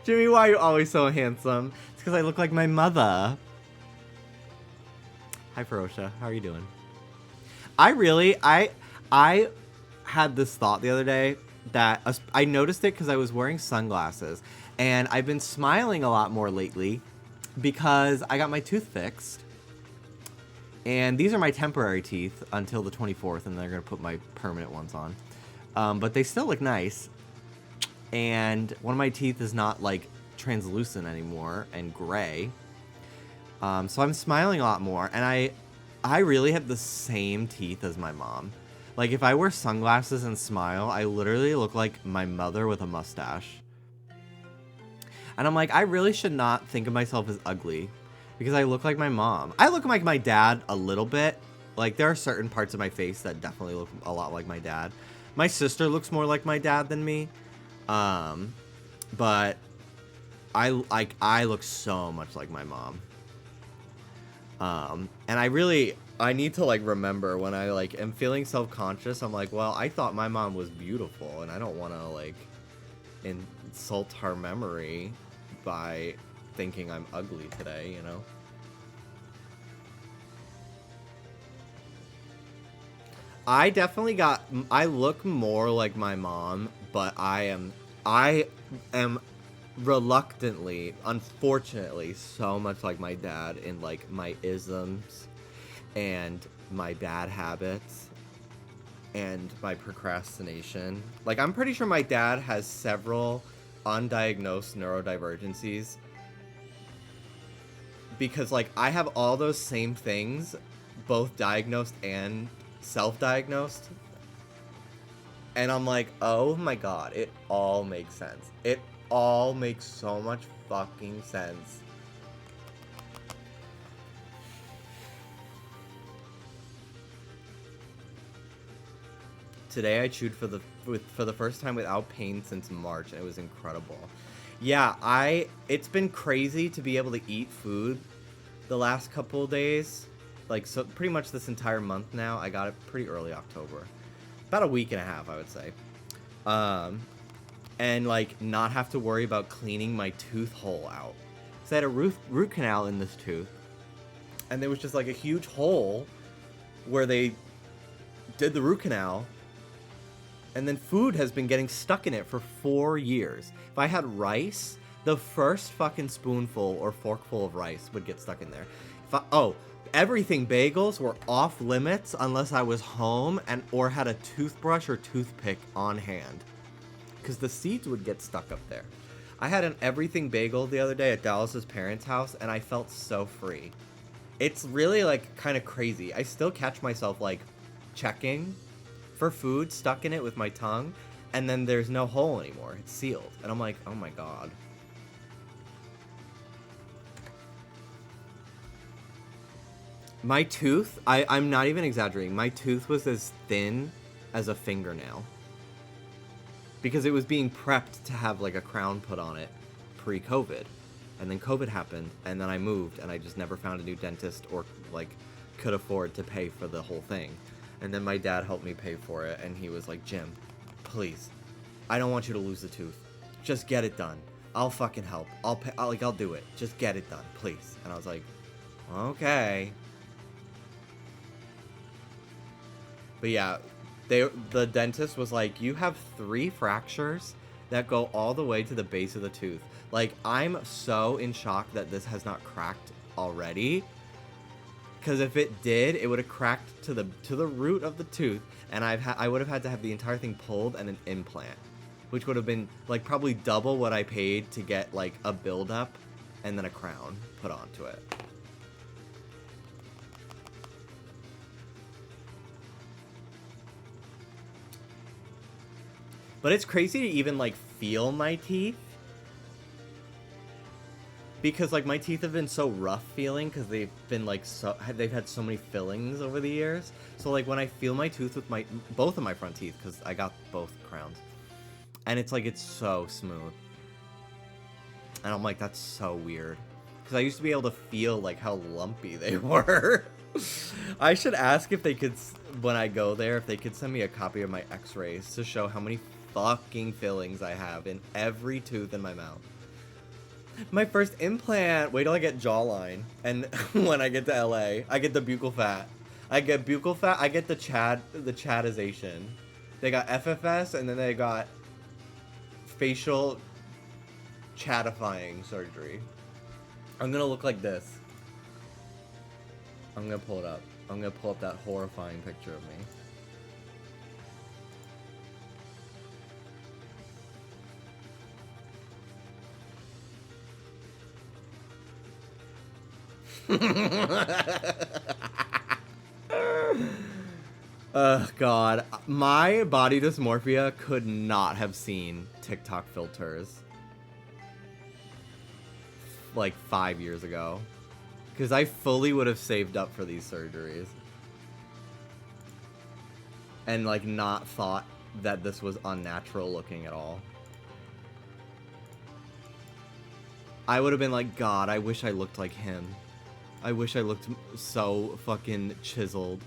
Jimmy, why are you always so handsome? It's because I look like my mother. Hi, Ferocia. How are you doing? I had this thought the other day that I noticed it because I was wearing sunglasses. And I've been smiling a lot more lately because I got my tooth fixed. And these are my temporary teeth until the 24th, and they're going to put my permanent ones on. But they still look nice. And one of my teeth is not, like, translucent anymore and gray. So I'm smiling a lot more. And I really have the same teeth as my mom. Like, if I wear sunglasses and smile, I literally look like my mother with a mustache. And I'm like, I really should not think of myself as ugly because I look like my mom. I look like my dad a little bit. Like, there are certain parts of my face that definitely look a lot like my dad. My sister looks more like my dad than me. But I look so much like my mom. And I need to, like, remember when I, like, am feeling self-conscious, I'm like, well, I thought my mom was beautiful, and I don't want to, like, insult her memory by thinking I'm ugly today, you know? I look more like my mom, but I am reluctantly, unfortunately, so much like my dad in, like, my isms and my bad habits and my procrastination. Like, I'm pretty sure my dad has several undiagnosed neurodivergencies because, like, I have all those same things, both diagnosed and self-diagnosed. And I'm like, oh my god, it all makes sense. It all makes so much fucking sense. Today I chewed for the first time without pain since March, and it was incredible. Yeah, it's been crazy to be able to eat food the last couple of days. Like, so pretty much this entire month now. I got it pretty early October. About a week and a half, I would say. And, like, not have to worry about cleaning my tooth hole out. So I had a root canal in this tooth. And there was just, like, a huge hole where they did the root canal. And then food has been getting stuck in it for 4 years. If I had rice, the first fucking spoonful or forkful of rice would get stuck in there. Everything bagels were off limits unless I was home or had a toothbrush or toothpick on hand. Because the seeds would get stuck up there. I had an everything bagel the other day at Dallas's parents' house, and I felt so free. It's really, like, kind of crazy. I still catch myself, like, checking for food stuck in it with my tongue, and then there's no hole anymore. It's sealed. And I'm like, oh my god. My tooth, I'm not even exaggerating, my tooth was as thin as a fingernail. Because it was being prepped to have, like, a crown put on it pre-COVID. And then COVID happened, and then I moved, and I just never found a new dentist or, like, could afford to pay for the whole thing. And then my dad helped me pay for it, and he was like, Jim, please, I don't want you to lose the tooth. Just get it done. I'll fucking help. I'll do it. Just get it done, please. And I was like, okay. But yeah, the dentist was like, you have 3 fractures that go all the way to the base of the tooth. Like, I'm so in shock that this has not cracked already. Because if it did, it would have cracked to the root of the tooth, and I would have had to have the entire thing pulled and an implant, which would have been like probably double what I paid to get like a build-up and then a crown put onto it. But it's crazy to even like feel my teeth. Because like my teeth have been so rough feeling because they've been like they've had so many fillings over the years. So like when I feel my tooth with both of my front teeth, because I got both crowns, and it's like it's so smooth. And I'm like, that's so weird. Because I used to be able to feel like how lumpy they were. I should ask if they could, when I go there, if they could send me a copy of my x-rays to show how many fucking fillings I have in every tooth in my mouth. My first implant, wait till I get jawline. And when I get to LA, I get the buccal fat. I get buccal fat, I get the Chadization. They got FFS, and then they got facial Chadifying surgery. I'm gonna look like this. I'm gonna pull it up. I'm gonna pull up that horrifying picture of me. God. My body dysmorphia could not have seen TikTok filters like 5 years ago. Because I fully would have saved up for these surgeries. And like not thought that this was unnatural looking at all. I would have been like, God, I wish I looked like him. I wish I looked so fucking chiseled.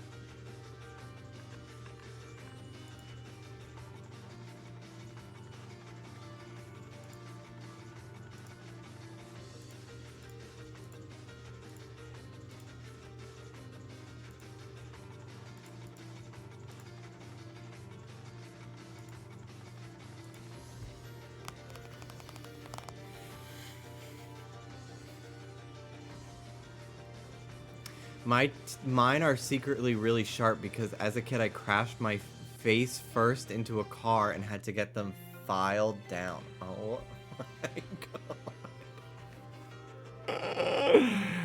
Mine are secretly really sharp because as a kid I crashed my face first into a car and had to get them filed down. Oh my god.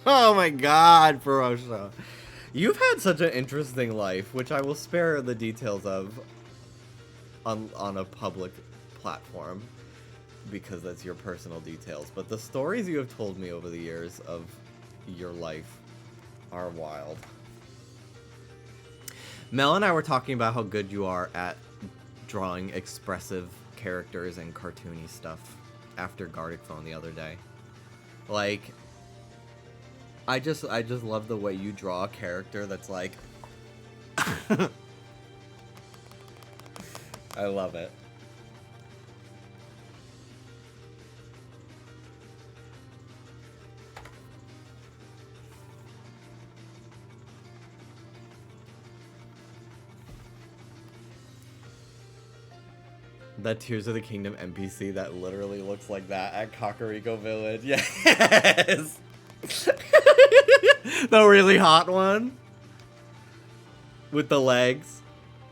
Oh my god, Ferocious. You've had such an interesting life, which I will spare the details of on a public platform because that's your personal details. But the stories you have told me over the years of your life are wild. Mel and I were talking about how good you are at drawing expressive characters and cartoony stuff after Gartic Phone the other day. Like, I just love the way you draw a character that's like I love it. That Tears of the Kingdom NPC that literally looks like that at Kakariko Village. Yes! The really hot one. With the legs.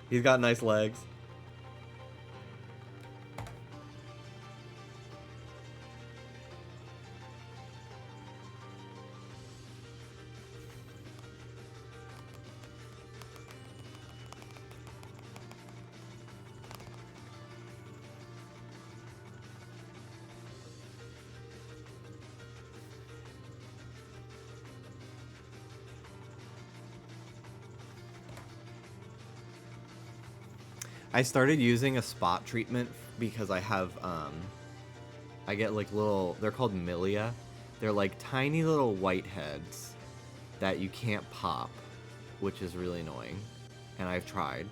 He's got nice legs. I started using a spot treatment because I have, I get like little, they're called milia. They're like tiny little whiteheads that you can't pop, which is really annoying. And I've tried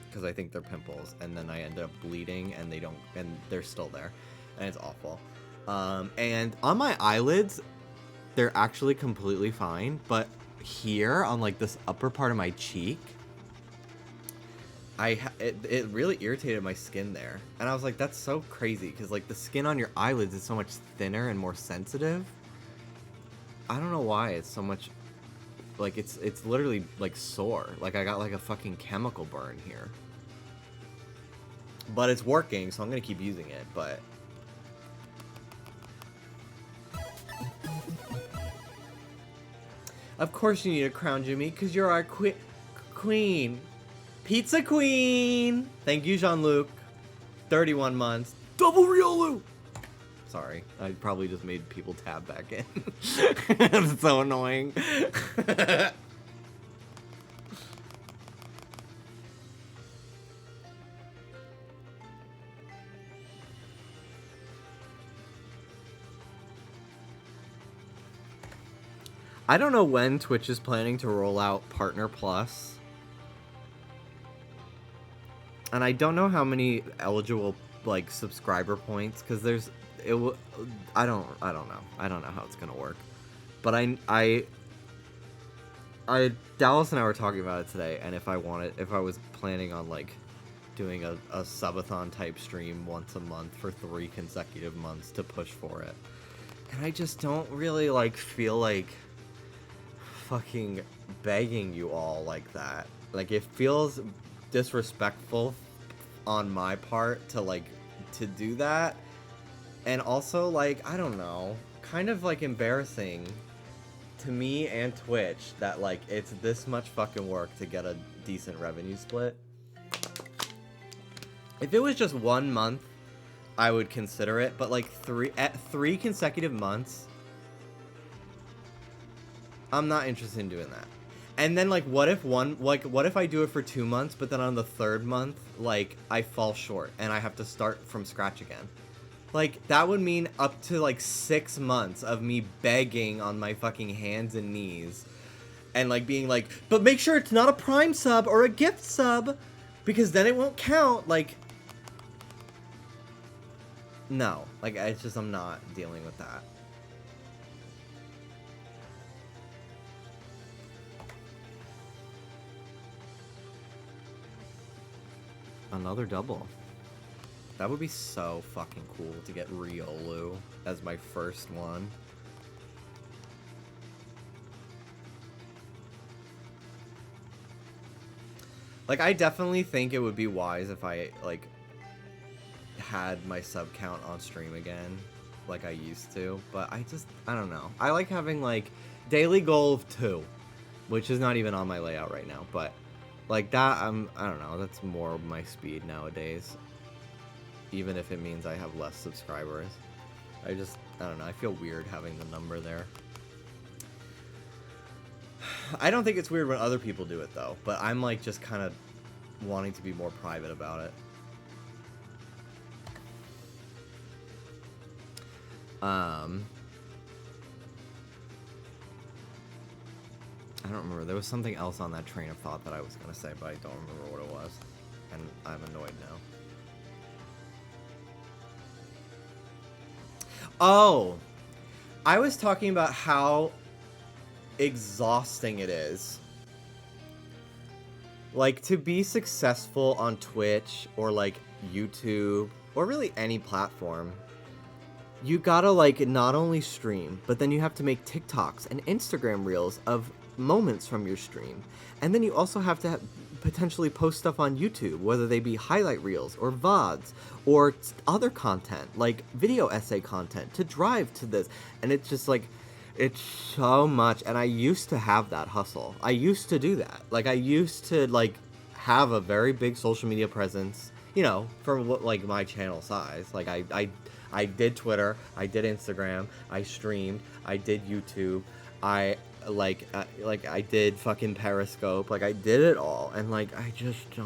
because I think they're pimples, and then I ended up bleeding and they're still there, and it's awful. And on my eyelids, they're actually completely fine, but here on like this upper part of my cheek, it really irritated my skin there, and I was like, that's so crazy because like the skin on your eyelids is so much thinner and more sensitive. I don't know why it's so much, like it's literally like sore. Like I got like a fucking chemical burn here. But it's working, so I'm gonna keep using it. But of course you need a crown, Jimmy, because you're our queen. Pizza queen! Thank you, Jean-Luc. 31 months. Double Riolu! Sorry, I probably just made people tab back in. It's so annoying. I don't know when Twitch is planning to roll out Partner Plus. And I don't know how many eligible like subscriber points because there's I don't know. I don't know how it's going to work. But I Dallas and I were talking about it today, and if I was planning on like doing a subathon type stream once a month for 3 consecutive months to push for it. And I just don't really like feel like fucking begging you all like that. Like it feels disrespectful on my part to do that, and also like I don't know, kind of like embarrassing to me and Twitch that like it's this much fucking work to get a decent revenue split. If it was just 1 month, I would consider it, but like 3 consecutive months, I'm not interested in doing that. And then like what if I do it for 2 months, but then on the 3rd month like I fall short and I have to start from scratch again? Like that would mean up to like 6 months of me begging on my fucking hands and knees and like being like, but make sure it's not a Prime sub or a gift sub because then it won't count. Like no, like it's just, I'm not dealing with that. Another double. That would be so fucking cool to get Riolu as my first one. Like, I definitely think it would be wise if I, like, had my sub count on stream again, like I used to. But I don't know. I like having, like, daily goal of 2, which is not even on my layout right now, but like that, I don't know, that's more my speed nowadays. Even if it means I have less subscribers. I don't know, I feel weird having the number there. I don't think it's weird when other people do it though, but I'm like just kind of wanting to be more private about it. I don't remember. There was something else on that train of thought that I was going to say, but I don't remember what it was. And I'm annoyed now. Oh! I was talking about how exhausting it is. Like, to be successful on Twitch or, like, YouTube or really any platform, you gotta, like, not only stream, but then you have to make TikToks and Instagram reels of moments from your stream, and then you also have to potentially post stuff on YouTube, whether they be highlight reels or VODs or other content like video essay content to drive to this, and it's just like it's so much. And I used to have that hustle. I used to do that. Like I used to like have a very big social media presence, you know, for what like my channel size. Like I did Twitter, I did Instagram, I streamed, I did YouTube, I did fucking Periscope, like I did it all, and like I just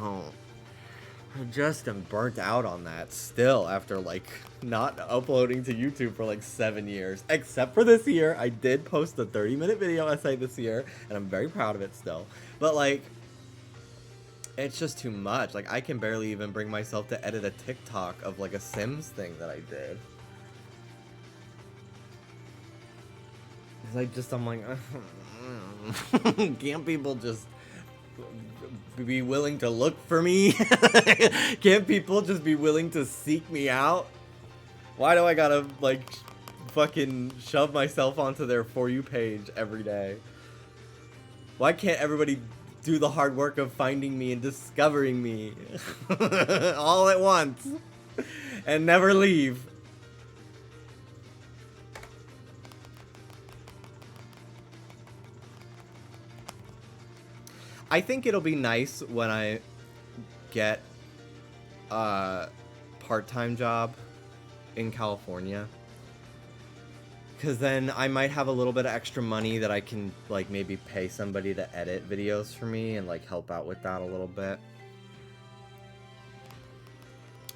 am burnt out on that still after like not uploading to YouTube for like 7 years, except for this year. I did post a 30-minute video essay this year, and I'm very proud of it still, but like it's just too much. Like I can barely even bring myself to edit a TikTok of like a Sims thing that I did. I'm like, can't people just be willing to look for me? Can't people just be willing to seek me out? Why do I gotta, like, fucking shove myself onto their For You page every day? Why can't everybody do the hard work of finding me and discovering me all at once and never leave? I think it'll be nice when I get a part-time job in California, because then I might have a little bit of extra money that I can, like, maybe pay somebody to edit videos for me and, like, help out with that a little bit.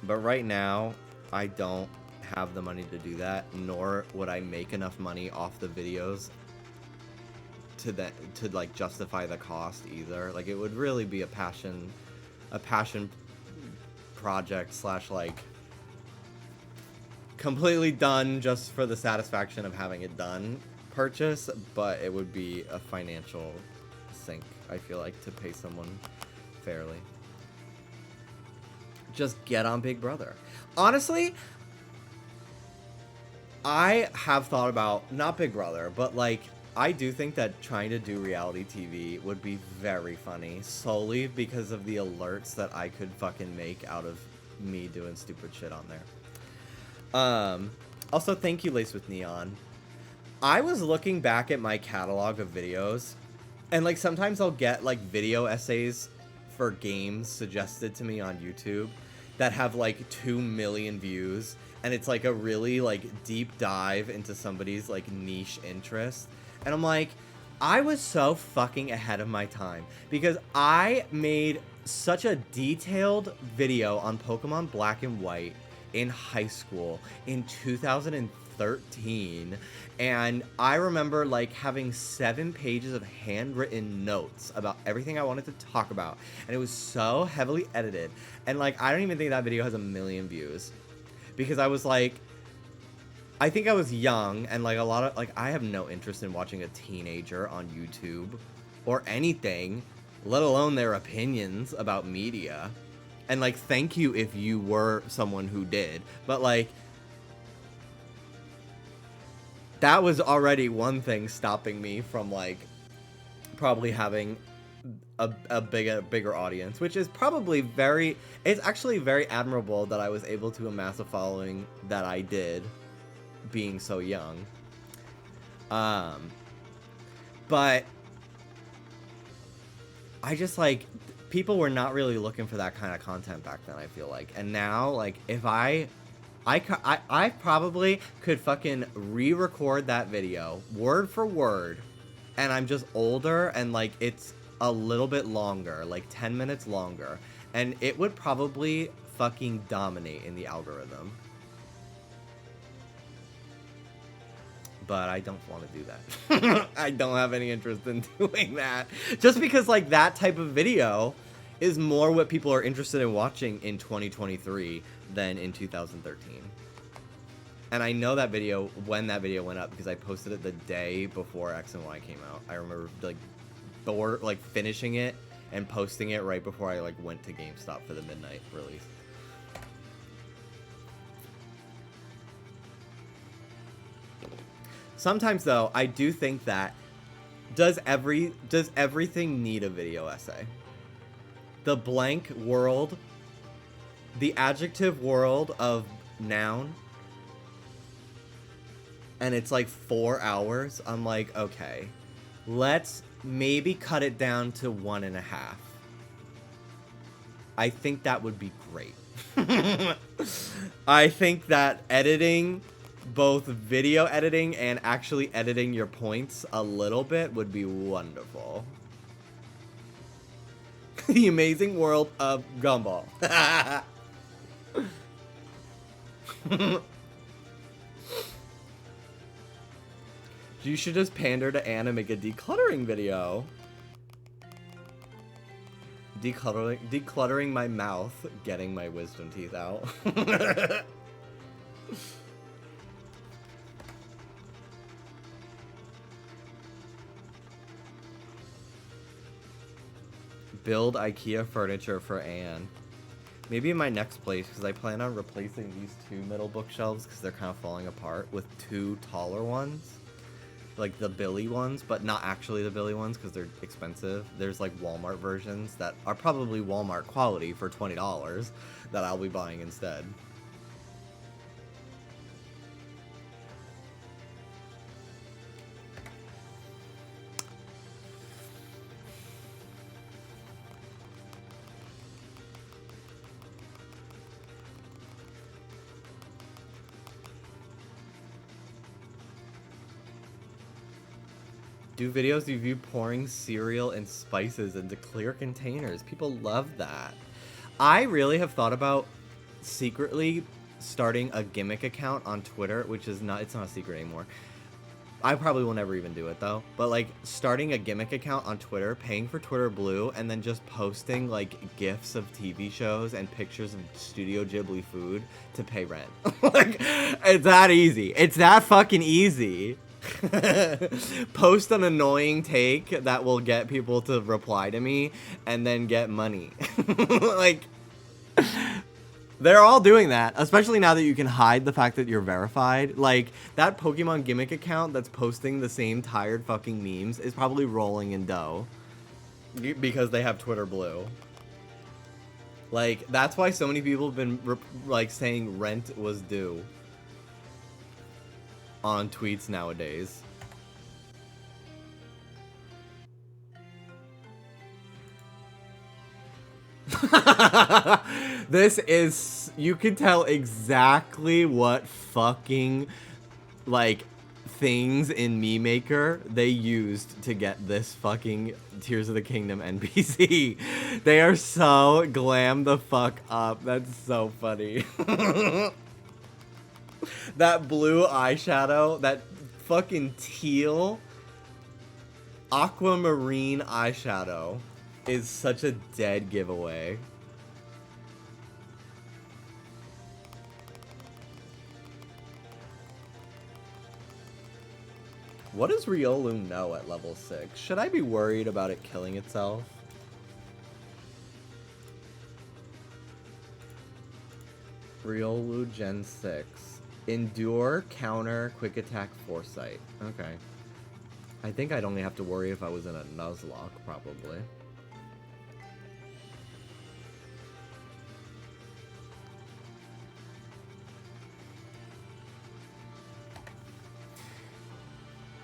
But right now, I don't have the money to do that, nor would I make enough money off the videos to like justify the cost either. Like, it would really be a passion project slash, like, completely done just for the satisfaction of having it done purchase, but it would be a financial sink, I feel like, to pay someone fairly. Just get on Big Brother. Honestly, I have thought about, not Big Brother, but, like, I do think that trying to do reality TV would be very funny, solely because of the alerts that I could fucking make out of me doing stupid shit on there. Also, thank you, Lace with Neon. I was looking back at my catalog of videos, and, like, sometimes I'll get, like, video essays for games suggested to me on YouTube that have, like, 2 million views, and it's, like, a really, like, deep dive into somebody's, like, niche interest. And I'm like, I was so fucking ahead of my time, because I made such a detailed video on Pokemon Black and White in high school in 2013, and I remember, like, having 7 pages of handwritten notes about everything I wanted to talk about, and it was so heavily edited, and, like, I don't even think that video has 1 million views, because I was like, I think I was young, and, like, a lot of, like, I have no interest in watching a teenager on YouTube or anything, let alone their opinions about media. And, like, thank you if you were someone who did, but, like, that was already one thing stopping me from, like, probably having a bigger audience, which is probably it's actually very admirable that I was able to amass a following that I did, being so young. But I just, like, people were not really looking for that kind of content back then, I feel like. And now, like, if I probably could fucking re-record that video word for word, and I'm just older, and, like, it's a little bit longer, like 10 minutes longer, and it would probably fucking dominate in the algorithm. But I don't want to do that. I don't have any interest in doing that. Just because, like, that type of video is more what people are interested in watching in 2023 than in 2013. And I know that video, when that video went up, because I posted it the day before X and Y came out. I remember, like, finishing it and posting it right before I, like, went to GameStop for the midnight release. Sometimes, though, I do think that does everything need a video essay? The blank world, the adjective world of noun, and it's like 4 hours. I'm like, okay, let's maybe cut it down to 1.5. I think that would be great. I think that editing, both video editing and actually editing your points a little bit, would be wonderful. The amazing world of Gumball. You should just pander to Anna and make a decluttering video. Decluttering my mouth, getting my wisdom teeth out. Build IKEA furniture for Anne. Maybe in my next place, because I plan on replacing these 2 middle bookshelves because they're kind of falling apart with 2 taller ones. Like the Billy ones, but not actually the Billy ones because they're expensive. There's like Walmart versions that are probably Walmart quality for $20 that I'll be buying instead. Do videos of you pouring cereal and spices into clear containers. People love that. I really have thought about secretly starting a gimmick account on Twitter, which is not, it's not a secret anymore. I probably will never even do it though. But like starting a gimmick account on Twitter, paying for Twitter Blue, and then just posting like GIFs of TV shows and pictures of Studio Ghibli food to pay rent. Like, it's that easy. It's that fucking easy. Post an annoying take that will get people to reply to me and then get money. Like, they're all doing that, especially now that you can hide the fact that you're verified. Like, that Pokemon gimmick account that's posting the same tired fucking memes is probably rolling in dough because they have Twitter Blue. Like, that's why so many people have been like saying rent was due on tweets nowadays. This is, you can tell exactly what fucking like things in Meme Maker they used to get this fucking Tears of the Kingdom NPC. They are so glam the fuck up. That's so funny. That blue eyeshadow, that fucking teal aquamarine eyeshadow is such a dead giveaway. What does Riolu know at level 6? Should I be worried about it killing itself? Riolu Gen 6. Endure, counter, quick attack, foresight. Okay. I think I'd only have to worry if I was in a Nuzlocke, probably.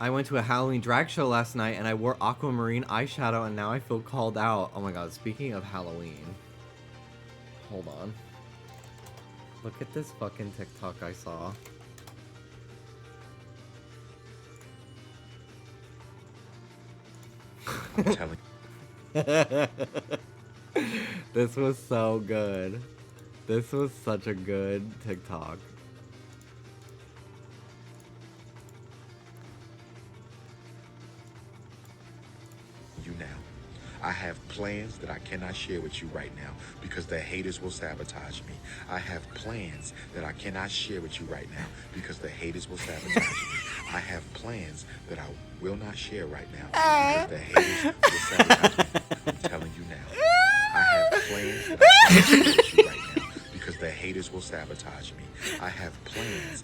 I went to a Halloween drag show last night and I wore aquamarine eyeshadow and now I feel called out. Oh my god, speaking of Halloween. Hold on. Look at this fucking TikTok I saw. I'm telling This was so good. This was such a good TikTok. you now. I have plans that I cannot share with you right now because the haters will sabotage me. I have plans that I cannot share with you right now because the haters will sabotage me. I have plans that I will not share right now because the haters will sabotage me. I'm telling you now. I have plans that I cannot share with you right now because the haters will sabotage me. I have plans.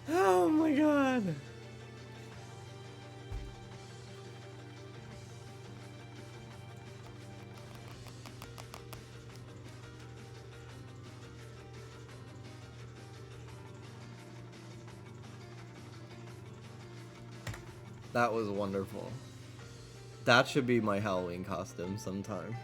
Oh my god. That was wonderful. That should be my Halloween costume sometime.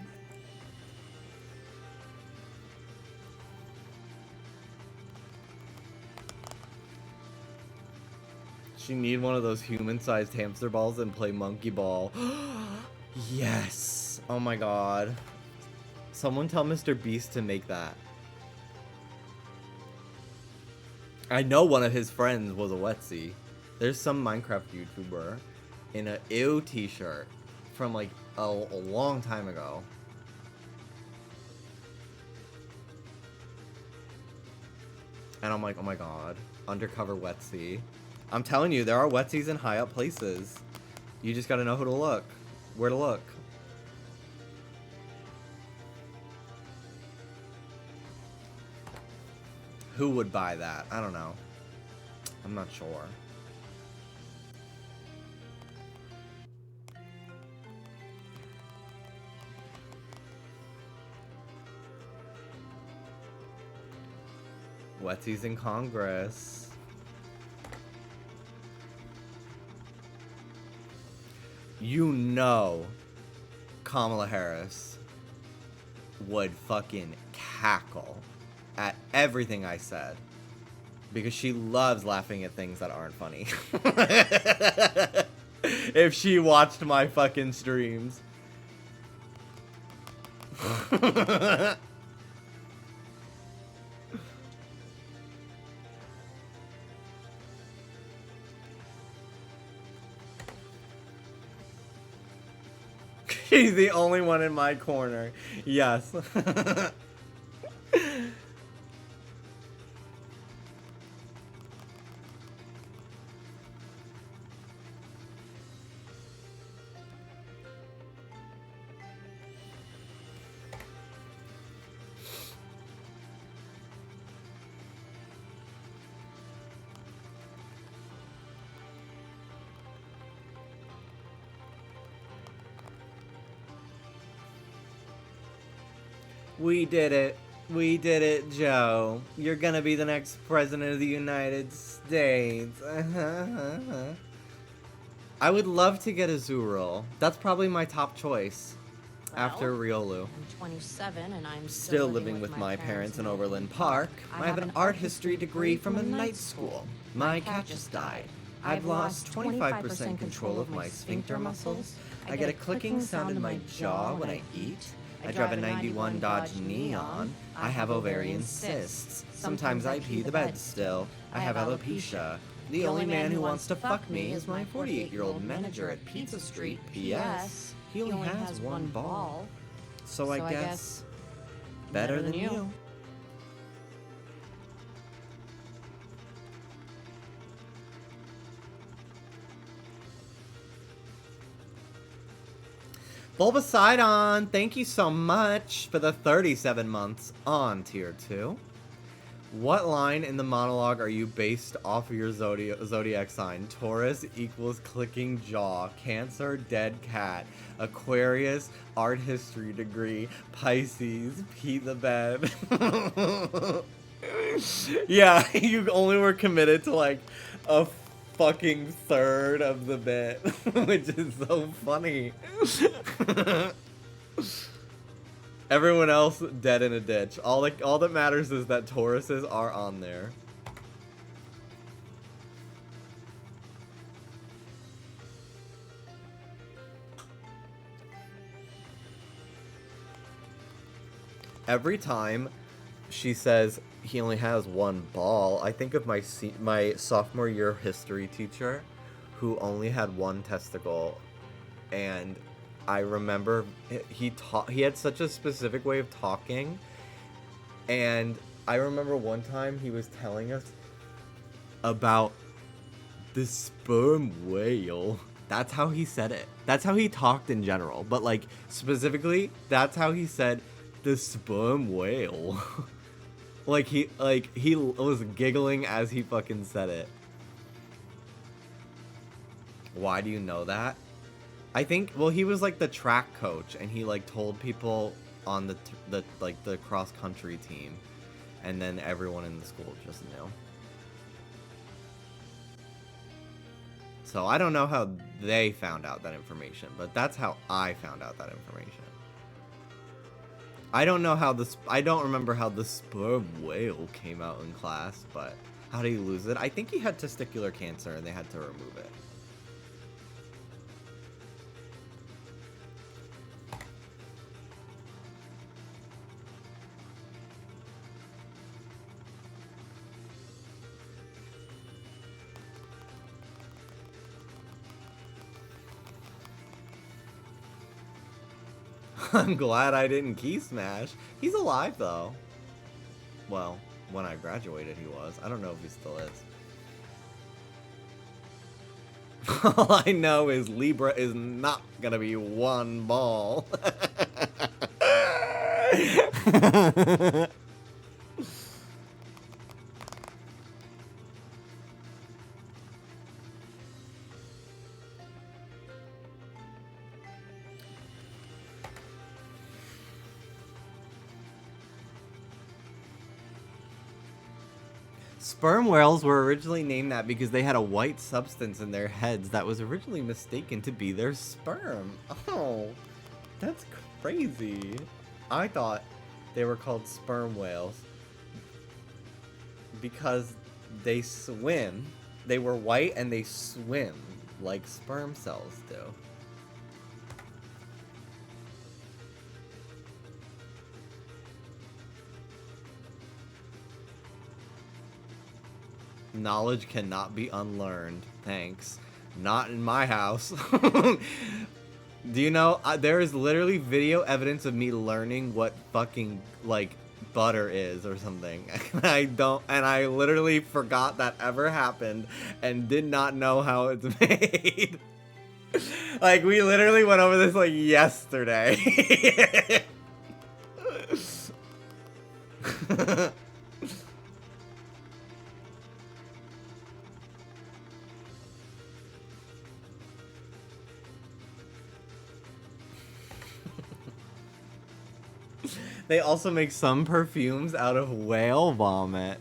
She need one of those human-sized hamster balls and play monkey ball. Yes! Oh my god. Someone tell Mr. Beast to make that. I know one of his friends was a Wetsy. There's some Minecraft YouTuber in a ew t-shirt from like a long time ago. And I'm like, oh my god, undercover Wetsy. I'm telling you, there are Wetsies in high up places. You just gotta know who to look, where to look. Who would buy that? I don't know. I'm not sure. Wetsy's in Congress. You know Kamala Harris would fucking cackle at everything I said because she loves laughing at things that aren't funny. If she watched my fucking streams. She's the only one in my corner. Yes. We did it. We did it, Joe. You're gonna be the next president of the United States. I would love to get a Zooral. That's probably my top choice. After Riolu. I'm 27 and I'm Still living with my parents in Overland Park. I have an art history degree from a night school. My cat just died. I've lost 25% control of my sphincter muscles. I get a clicking sound in my jaw when I eat. I drive a 91 Dodge Neon. I have ovarian cysts. Sometimes I pee the bed still. I have alopecia. The only man who wants to fuck me is my 48-year-old manager at Pizza Street. P.S. He only has one ball. So I guess better than you. Bulbasidon, thank you so much for the 37 months on Tier 2. What line in the monologue are you based off of your zodiac sign? Taurus equals clicking jaw, Cancer, dead cat, Aquarius, art history degree, Pisces, pee the bed. Yeah, you only were committed to like a fucking third of the bit, which is so funny. Everyone else dead in a ditch. All that matters is that Tauruses are on there. Every time she says he only has one ball, I think of my sophomore year history teacher who only had one testicle, and I remember he had such a specific way of talking, and I remember one time he was telling us about the sperm whale. That's how he said it. That's how he talked in general, but like specifically, that's how he said the sperm whale. Like he was giggling as he fucking said it. Why do you know that? I think, well, he was like the track coach, and he like told people on the cross country team, and then everyone in the school just knew. So I don't know how they found out that information, but that's how I found out that information. I don't remember how the sperm whale came out in class, but how did he lose it? I think he had testicular cancer and they had to remove it. I'm glad I didn't key smash. He's alive though. Well, when I graduated he was. I don't know if he still is. All I know is Libra is not gonna be one ball. Sperm whales were originally named that because they had a white substance in their heads that was originally mistaken to be their sperm. Oh, that's crazy. I thought they were called sperm whales because they swim. They were white and they swim like sperm cells do. Knowledge cannot be unlearned. Thanks. Not in my house. Do you know, there is literally video evidence of me learning what fucking, like, butter is or something. I literally forgot that ever happened and did not know how it's made. Like, we literally went over this, like, yesterday. They also make some perfumes out of whale vomit.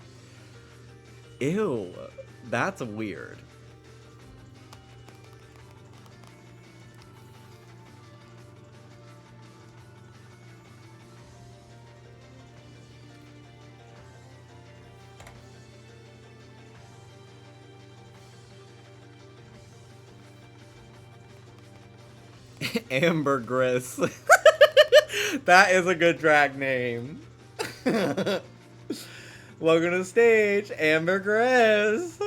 Ew, that's weird. Ambergris. That is a good drag name. Welcome to the stage, Ambergris.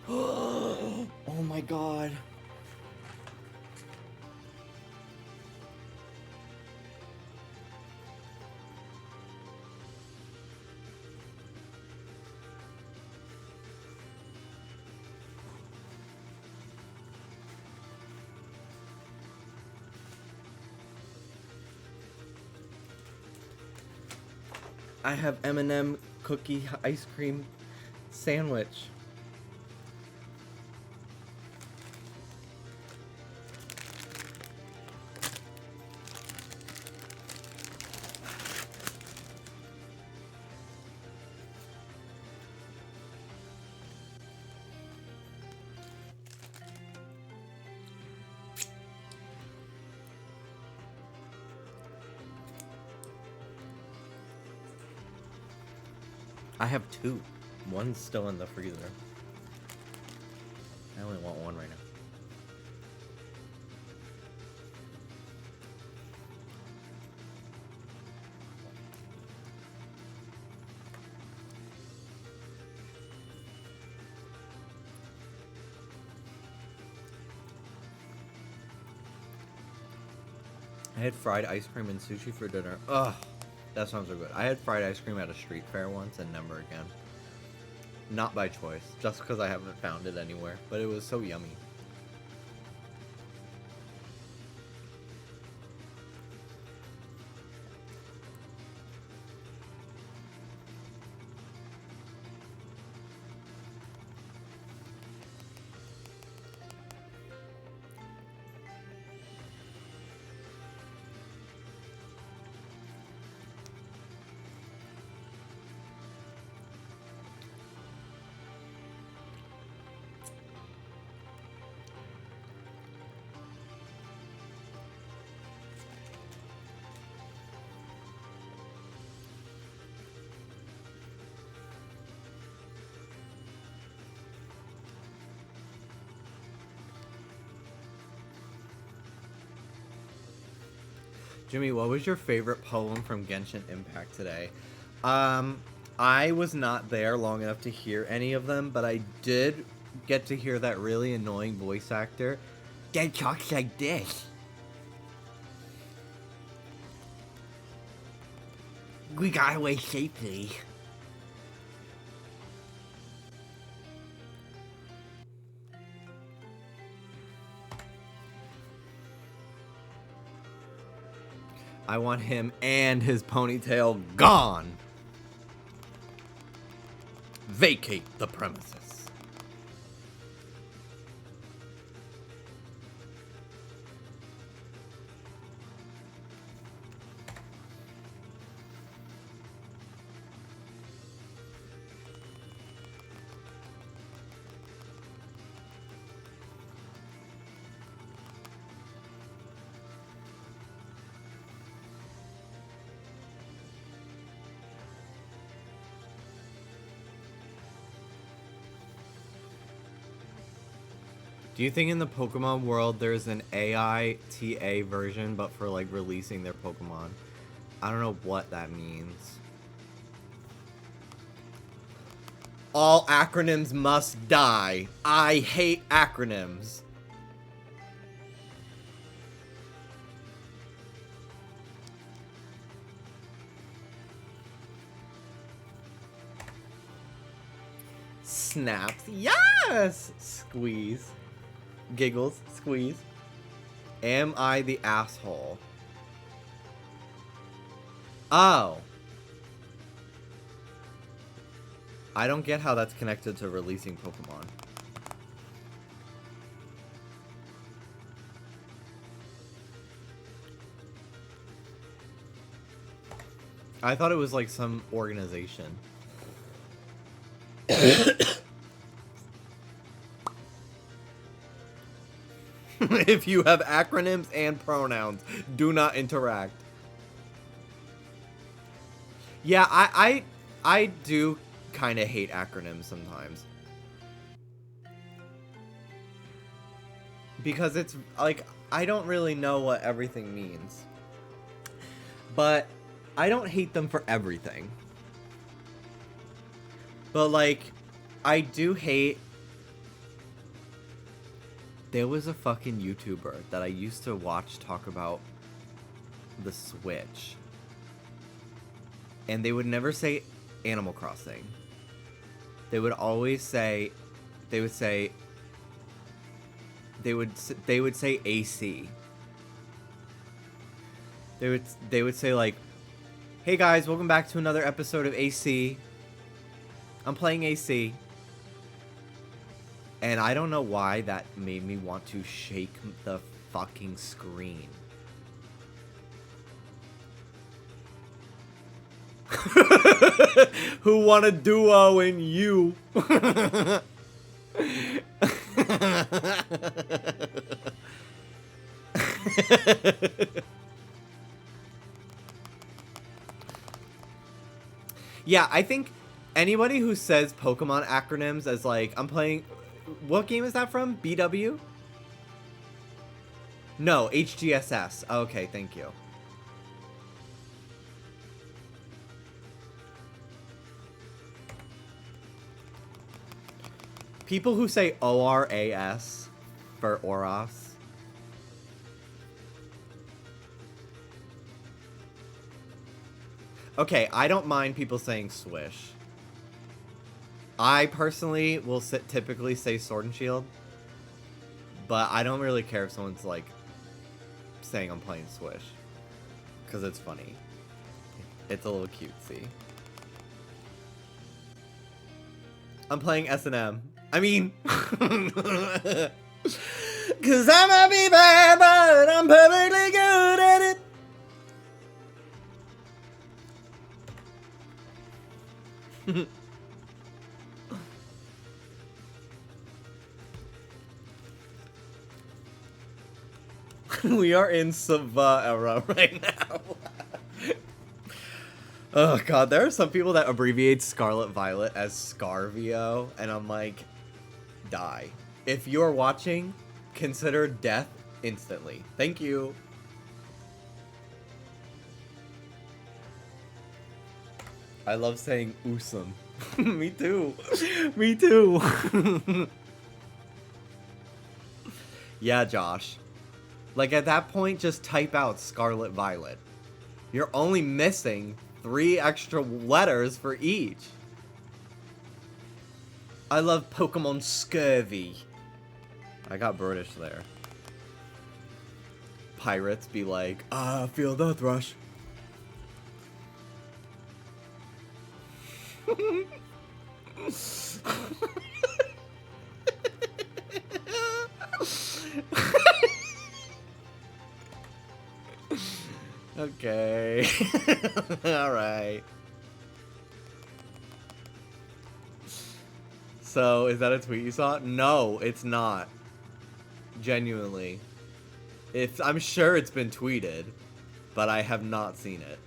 Oh my god. I have M&M cookie ice cream sandwich. I have two. One's still in the freezer. I only want one right now. I had fried ice cream and sushi for dinner. Ugh. That sounds so good. I had fried ice cream at a street fair once and never again. Not by choice, just because I haven't found it anywhere, but it was so yummy. Jimmy, what was your favorite poem from Genshin Impact today? I was not there long enough to hear any of them, but I did get to hear that really annoying voice actor that talks like this. We got away safely. I want him and his ponytail gone. Vacate the premises. Do you think in the Pokemon world there's an AI TA version, but for like releasing their Pokemon? I don't know what that means. All acronyms must die. I hate acronyms. Snaps. Yes! Squeeze. Giggles. Squeeze. Am I the asshole? Oh. I don't get how that's connected to releasing Pokemon. I thought it was like some organization. If you have acronyms and pronouns, do not interact. Yeah, I do kind of hate acronyms sometimes. Because it's like, I don't really know what everything means. But I don't hate them for everything. But like, I do hate... There was a fucking YouTuber that I used to watch talk about the Switch. And they would never say Animal Crossing. They would always say... They would say AC. They would say like, "Hey guys, welcome back to another episode of AC. I'm playing AC." And I don't know why that made me want to shake the fucking screen. Who want a duo in you? Yeah, I think anybody who says Pokemon acronyms as like, I'm playing... What game is that from? BW? No, HGSS. Okay, thank you. People who say ORAS for Oras. Okay, I don't mind people saying Swish. I personally will typically say Sword and Shield, but I don't really care if someone's like saying I'm playing Swish, because it's funny. It's a little cutesy. I'm playing S&M. I mean, because I might be bad, but I'm perfectly good at it. We are in Sava era right now. Oh god, there are some people that abbreviate Scarlet Violet as Scarvio, and I'm like, die. If you're watching, consider death instantly. Thank you. I love saying awesome. Me too. Me too. Yeah, Josh. Like at that point, just type out Scarlet Violet. You're only missing 3 extra letters for each. I love Pokemon Scurvy. I got British there. Pirates be like, I feel the thrush. Okay. Alright. So, is that a tweet you saw? No, it's not. Genuinely. I'm sure it's been tweeted, but I have not seen it.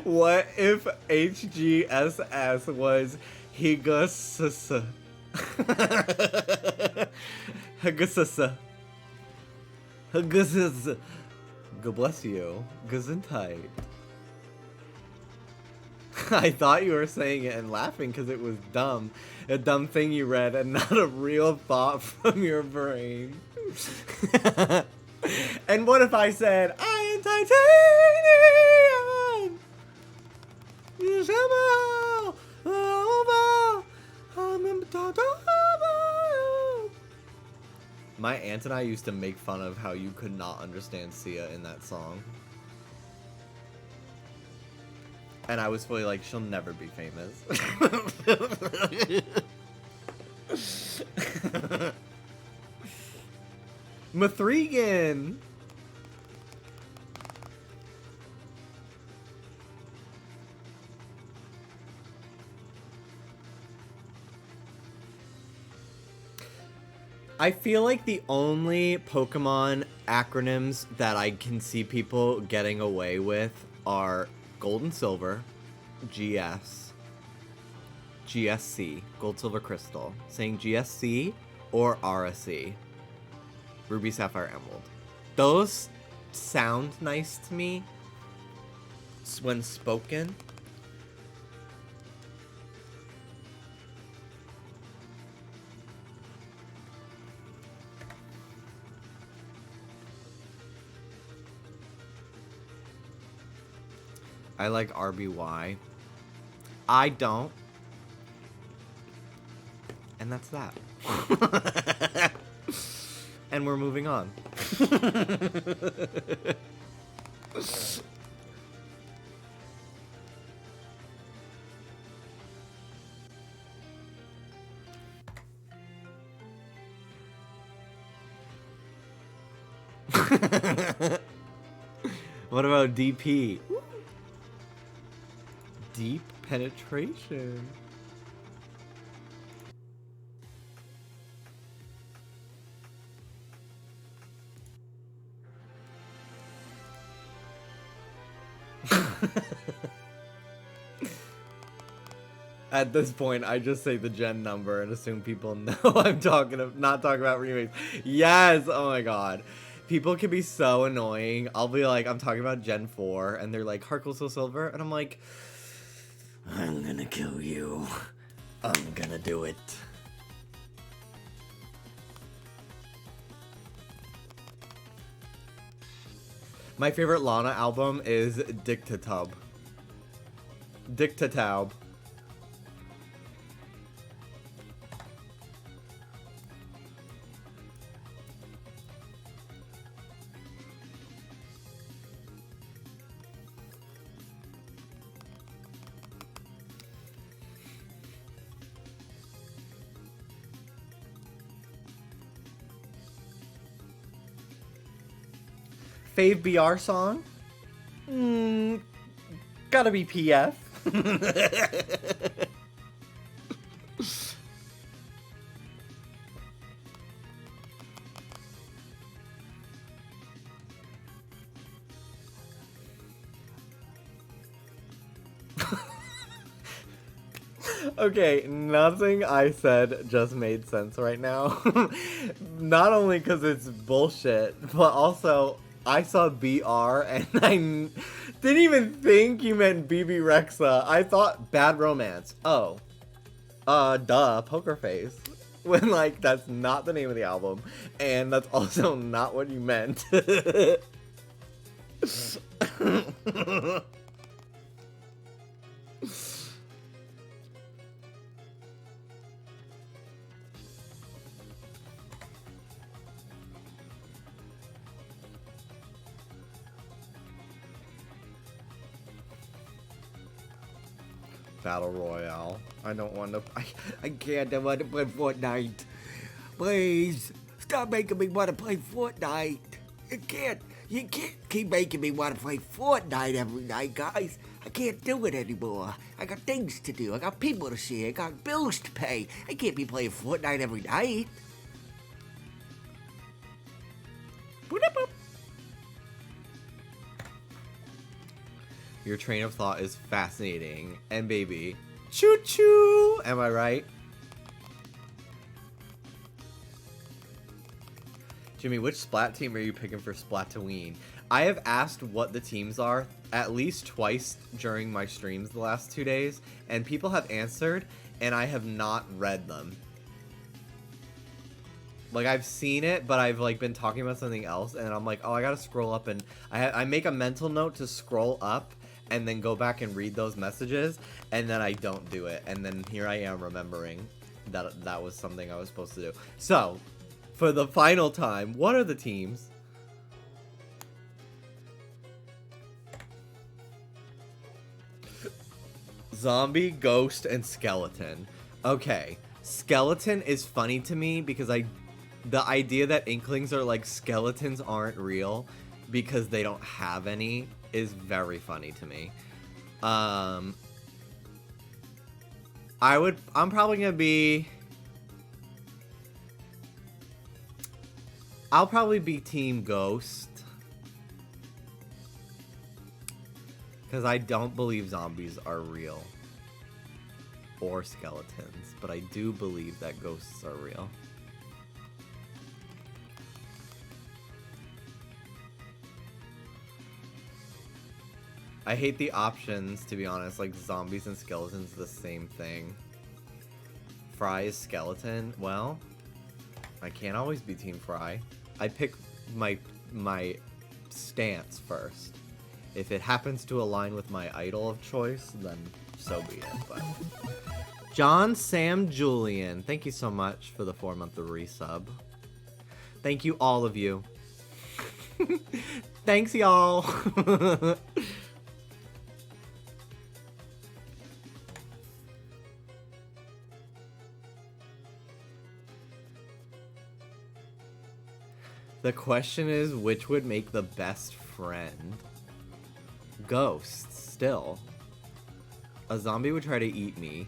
What if HGSS was Higasasa? Higasasa. Higasasa. God bless you. Gesundheit. I thought you were saying it and laughing because it was dumb. A dumb thing you read and not a real thought from your brain. And what if I said, I am titanium? My aunt and I used to make fun of how you could not understand Sia in that song. And I was fully like, she'll never be famous. Mathregan! I feel like the only Pokemon acronyms that I can see people getting away with are Gold and Silver, GS, GSC, Gold, Silver, Crystal. Saying GSC or RSC, Ruby, Sapphire, Emerald. Those sound nice to me when spoken. I like RBY. I don't. And that's that. And we're moving on. What about DP? Deep penetration. At this point, I just say the gen number and assume people know I'm not talking about remakes. Yes! Oh my god. People can be so annoying. I'll be like, I'm talking about Gen 4, and they're like, Heart Gold Soul Silver, and I'm like, I'm gonna kill you. I'm gonna do it. My favorite Lana album is Dictatub. Dictatub. Fave BR song? Gotta be PF. Okay, nothing I said just made sense right now. Not only because it's bullshit, but also I saw BR and didn't even think you meant BB Rexa. I thought Bad Romance. Oh. Duh, Poker Face. When, like, that's not the name of the album, and that's also not what you meant. Battle Royale. I don't want to. I can't. I want to play Fortnite. Please stop making me want to play Fortnite. You can't keep making me want to play Fortnite every night, guys. I can't do it anymore. I got things to do. I got people to see. I got bills to pay. I can't be playing Fortnite every night. Your train of thought is fascinating. And baby, choo choo! Am I right? Jimmy, which Splat team are you picking for Splatoween? I have asked what the teams are at least twice during my streams the last 2 days, and people have answered, and I have not read them. Like, I've seen it, but I've, like, been talking about something else, and I'm like, oh, I gotta scroll up, and I make a mental note to scroll up, and then go back and read those messages, and then I don't do it, and then here I am remembering that that was something I was supposed to do. So, for the final time, what are the teams? Zombie, Ghost, and Skeleton. Okay, Skeleton is funny to me because the idea that Inklings are like skeletons aren't real because they don't have any is very funny to me. I'm probably gonna be... I'll probably be Team Ghost. Because I don't believe zombies are real. Or skeletons. But I do believe that ghosts are real. I hate the options, to be honest. Like, zombies and skeletons are the same thing. Fry is skeleton. Well, I can't always be Team Fry. I pick my stance first. If it happens to align with my idol of choice, then so be it. But John Sam Julian, thank you so much for the 4-month resub. Thank you, all of you. Thanks, y'all. The question is, which would make the best friend? Ghosts, still. A zombie would try to eat me.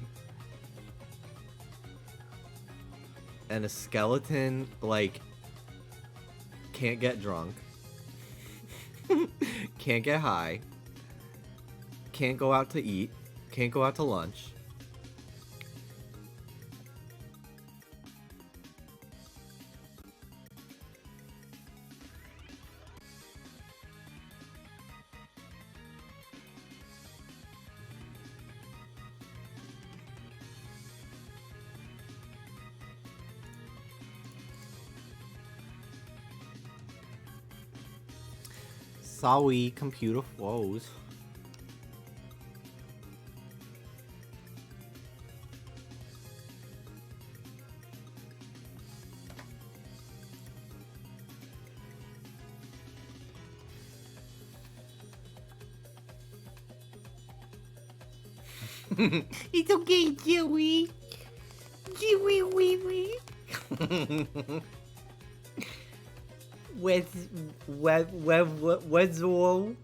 And a skeleton, like, can't get drunk. Can't get high. Can't go out to eat. Can't go out to lunch. Sorry, computer froze. It's okay, Joey. Joey, wee wee. What's all?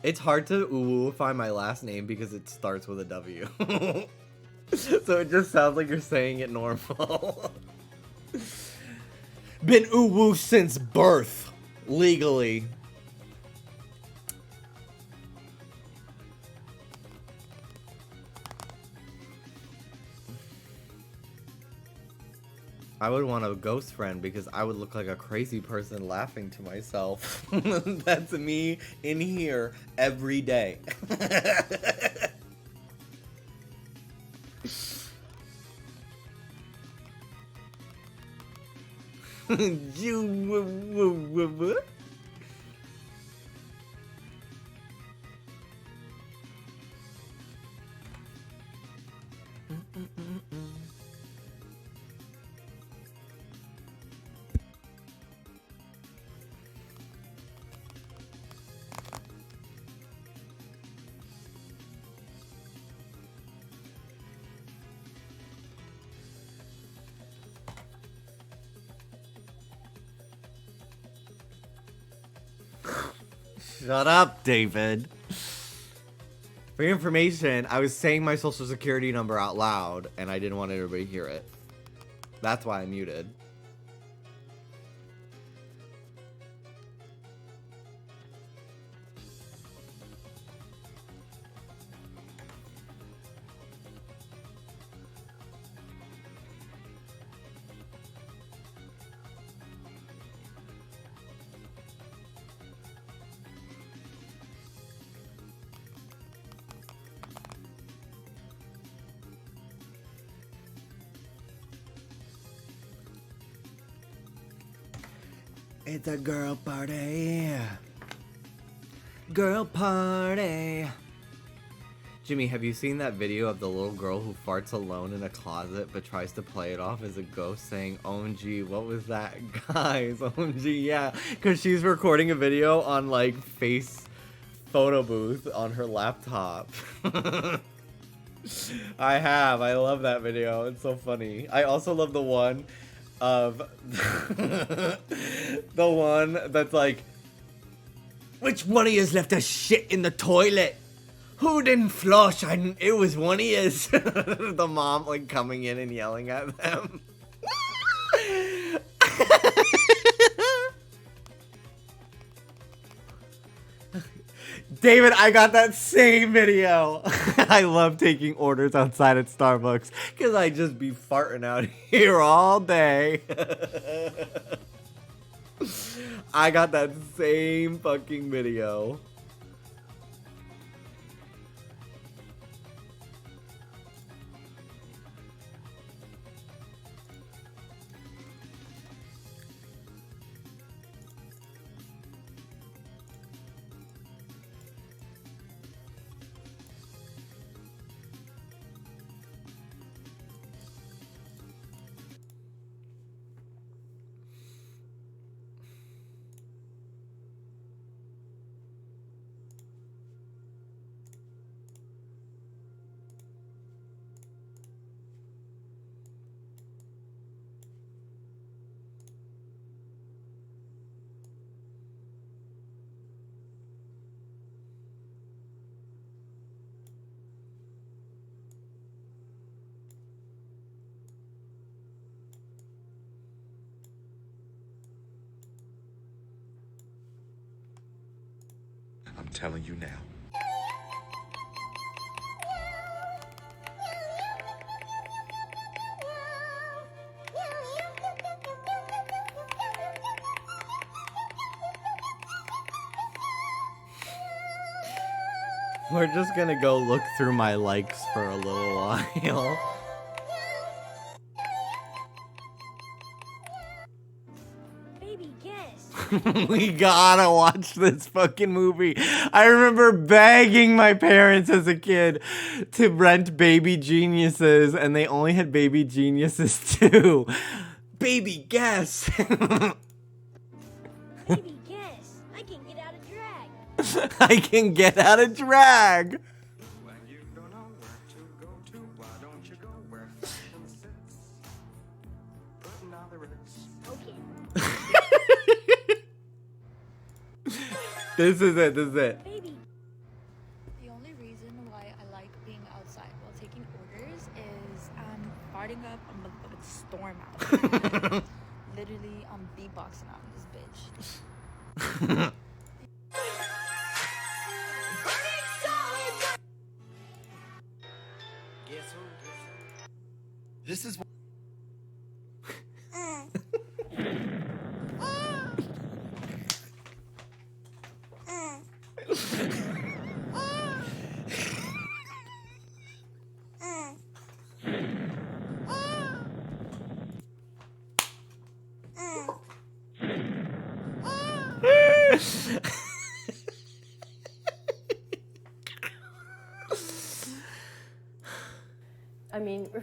It's hard to find my last name because it starts with a W. So it just sounds like you're saying it normal. Been uwu since birth, legally. I would want a ghost friend because I would look like a crazy person laughing to myself. That's me in here every day. Shut up, David. For your information, I was saying my social security number out loud, and I didn't want everybody to hear it. That's why I muted. It's a girl party. Girl party. Jimmy, have you seen that video of the little girl who farts alone in a closet but tries to play it off as a ghost saying, OMG, what was that, guys? OMG, yeah. Because she's recording a video on, like, face photo booth on her laptop. I love that video. It's so funny. I also love the one of the one that's like, which one of yous left a shit in the toilet? Who didn't flush? It was one of yous. The mom like coming in and yelling at them. David, I got that same video. I love taking orders outside at Starbucks because I just be farting out here all day. I got that same fucking video. I'm telling you now. We're just gonna go look through my likes for a little while. Baby, guess. We gotta watch this fucking movie. I remember begging my parents as a kid to rent Baby Geniuses, and they only had Baby Geniuses 2. Baby, guess. Baby, guess. I can get out of drag. I can get out of drag. When you don't know where to go to, why don't you go where fashion sits? Putting on the Ritz. Okay. This is it. Baby. The only reason why I like being outside while taking orders is I'm farting up a motherfucking storm out. Literally, I'm beatboxing out this bitch. This is I mean, Run!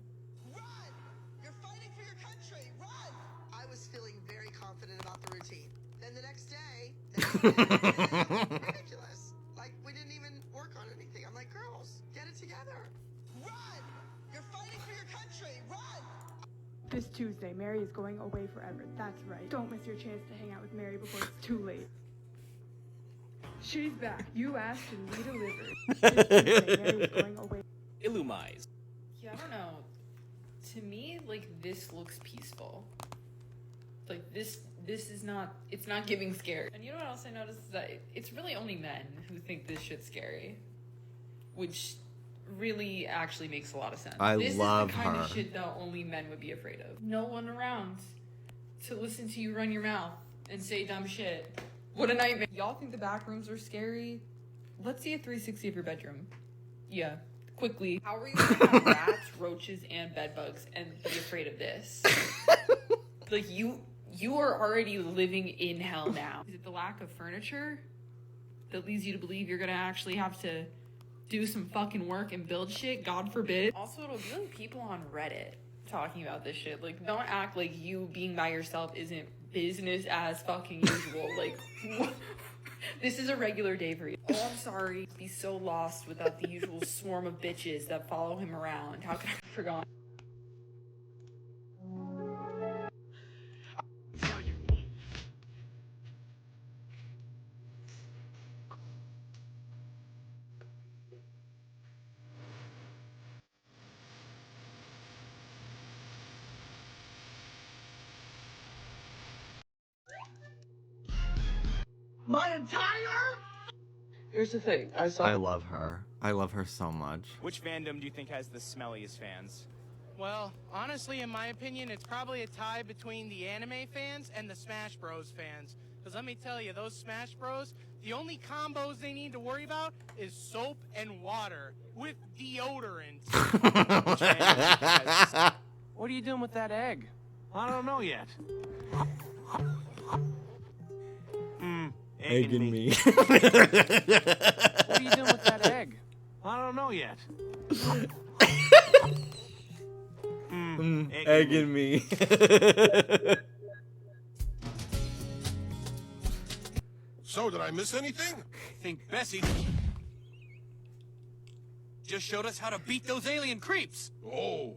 You're fighting for your country! Run! I was feeling very confident about the routine. Then the next day, ridiculous. Like, we didn't even work on anything. I'm like, girls, get it together. Run! You're fighting for your country! Run! This Tuesday, Mary is going away forever. That's right. Don't miss your chance to hang out with Mary before it's too late. She's back. You asked and we delivered. This Tuesday, Mary is going away. Illumise. Yeah, I don't know. To me, like, this looks peaceful. Like, this is not, it's not giving scary. And you know what else I noticed is that it's really only men who think this shit's scary. Which really actually makes a lot of sense. This love is the kind her. of shit that only men would be afraid of. No one around to listen to you run your mouth and say dumb shit. What a nightmare. Y'all think the back rooms are scary? Let's see a 360 of your bedroom. Yeah, quickly. How are you gonna have rats, roaches, and bed bugs and be afraid of this? Like, you are already living in hell now. Is it the lack of furniture that leads you to believe you're gonna actually have to do some fucking work and build shit? God forbid. Also, it'll be like people on Reddit talking about this shit. Like, don't act like you being by yourself isn't business as fucking usual. Like, this is a regular day for you. Oh, I'm sorry. Be so lost without the usual swarm of bitches that follow him around. How could I have forgotten? My entire... Here's the thing. I love her. I love her so much. Which fandom do you think has the smelliest fans? Well, honestly, in my opinion, it's probably a tie between the anime fans and the Smash Bros fans. Because let me tell you, those Smash Bros, the only combos they need to worry about is soap and water with deodorant. What are you doing with that egg? I don't know yet. Egg and me. What are you doing with that egg? I don't know yet. Egg and me. So, did I miss anything? I think Bessie just showed us how to beat those alien creeps. Oh.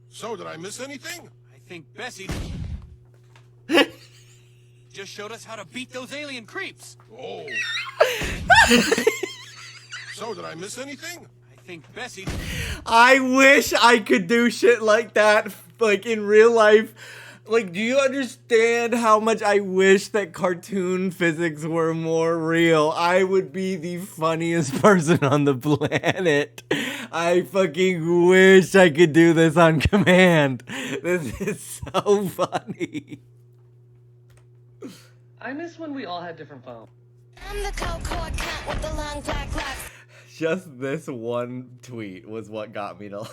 So, did I miss anything? I think Bessie just showed us how to beat those alien creeps. Oh. So, did I miss anything? I think Bessie. I wish I could do shit like that, like in real life. Like, do you understand how much I wish that cartoon physics were more real? I would be the funniest person on the planet. I fucking wish I could do this on command. This is so funny. I miss when we all had different phones. I'm the cold-core cat with the long black locks. Just this one tweet was what got me to...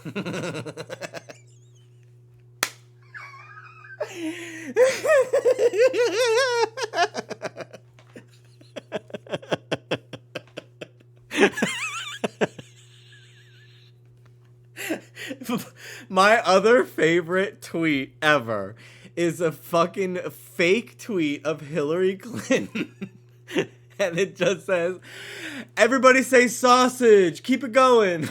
My other favorite tweet ever is a fucking fake tweet of Hillary Clinton. And it just says, everybody say sausage, keep it going.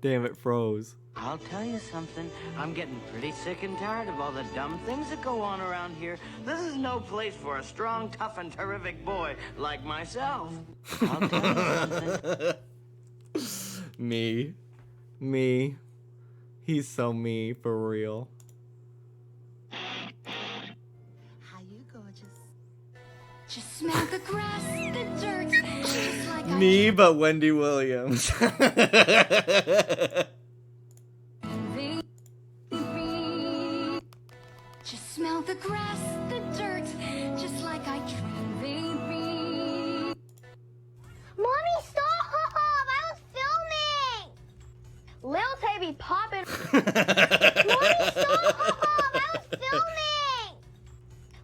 Damn, it froze. I'll tell you something. I'm getting pretty sick and tired of all the dumb things that go on around here. This is no place for a strong, tough, and terrific boy like myself. I'll tell you something. Me. He's so me, for real. How you gorgeous. Just smell the grass, the dirt, just like Me, but Wendy Williams. Just smell the grass, the dirt, just like I dream, baby. Mommy, stop! I was filming! Lil Tay be popping. Mommy, stop! I was filming!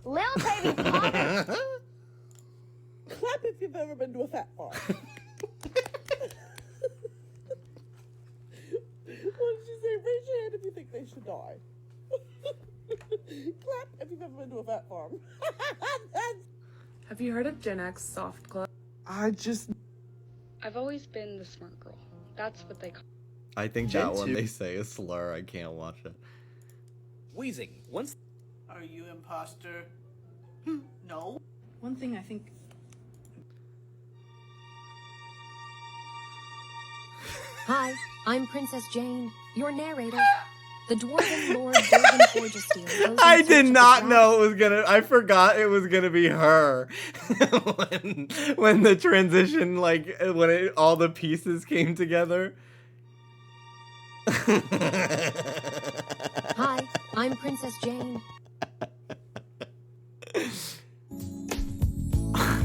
Lil Baby, clap if you've ever been to a fat farm. What did you say? Raise your hand if you think they should die. Clap if you've ever been to a fat farm. Have you heard of Gen X Soft Club? I've always been the smart girl. That's what they call I think that one they say is slur. I can't watch it. Wheezing. Once. Are you imposter? No. One thing I think. Hi, I'm Princess Jane, your narrator. The Dwarven Lord Durban Forgesteer. I did not know it was gonna. I forgot it was gonna be her when the transition, like when all the pieces came together. Hi, I'm Princess Jane.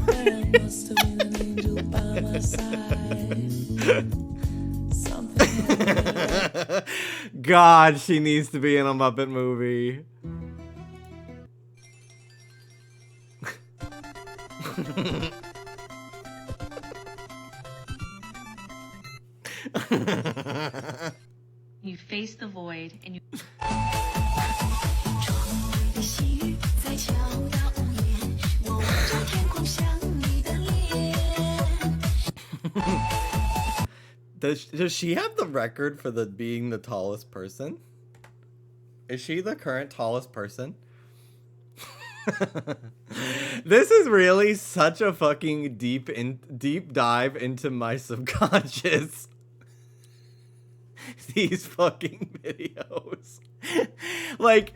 There must have been an angel by my side. God, she needs to be in a Muppet movie. You face the void and you. Does she have the record for being the tallest person? Is she the current tallest person? This is really such a fucking deep dive into my subconscious. These fucking videos. Like,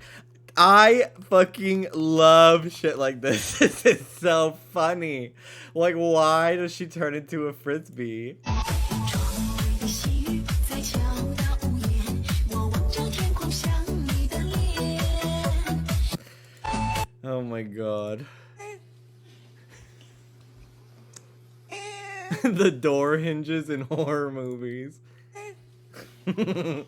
I fucking love shit like this. This is so funny. Like, why does she turn into a frisbee? Oh my god. The door hinges in horror movies. I'm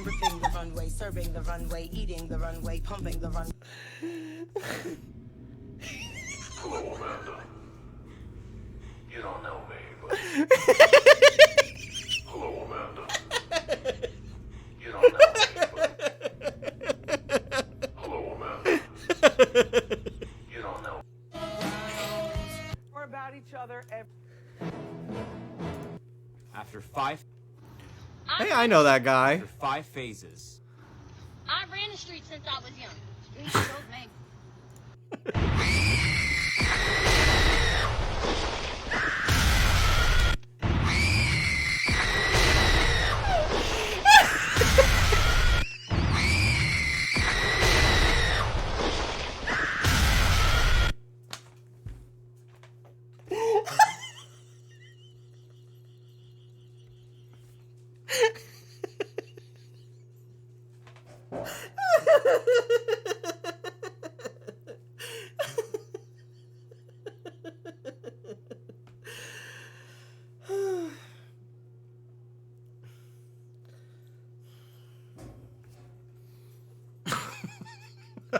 ripping the runway, serving the runway, eating the runway, pumping the runway. Hello, Amanda. You don't know me, but... Hello, Amanda. You don't know me, but... Hello, Amanda. You don't know. We're about each other After 5. Hey, I know that guy. After 5 phases. I ran the street since I was young. Streets don't make.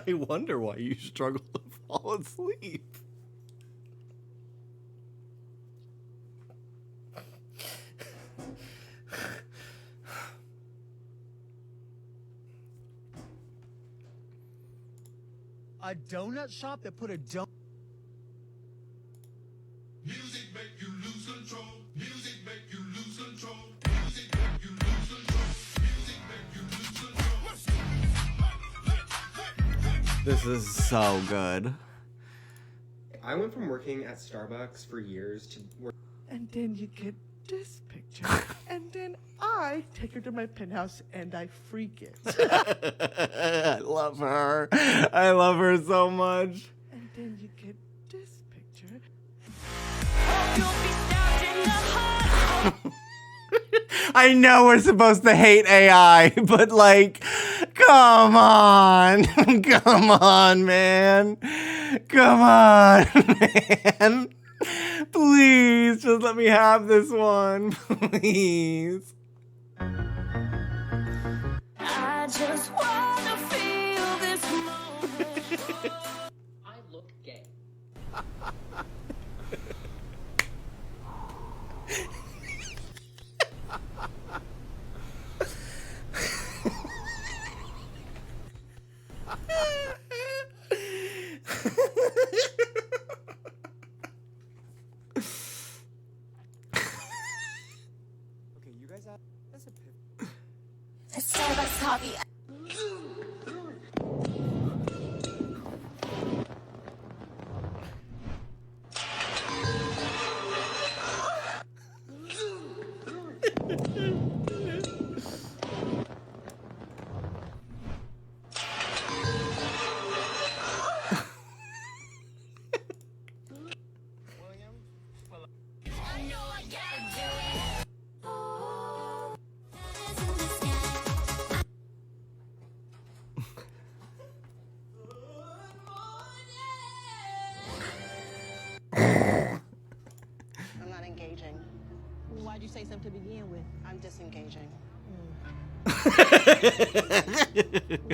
I wonder why you struggle to fall asleep. A donut shop that put a donut. Music make you lose control. Music make you lose control. Music make you lose control. Music make you lose control. This is so good. I went from working at Starbucks for years to work. And then you get this picture. And then I take her to my penthouse and I freak it. I love her. I love her so much. And then you get this picture. I know we're supposed to hate AI, but like, come on. Come on, man. Come on, man. Please, just let me have this one. Please. I just wanna feel this moment. I look gay. Okay, you guys have that's a Starbucks coffee. I'm not engaging. Why'd you say something to begin with? I'm disengaging.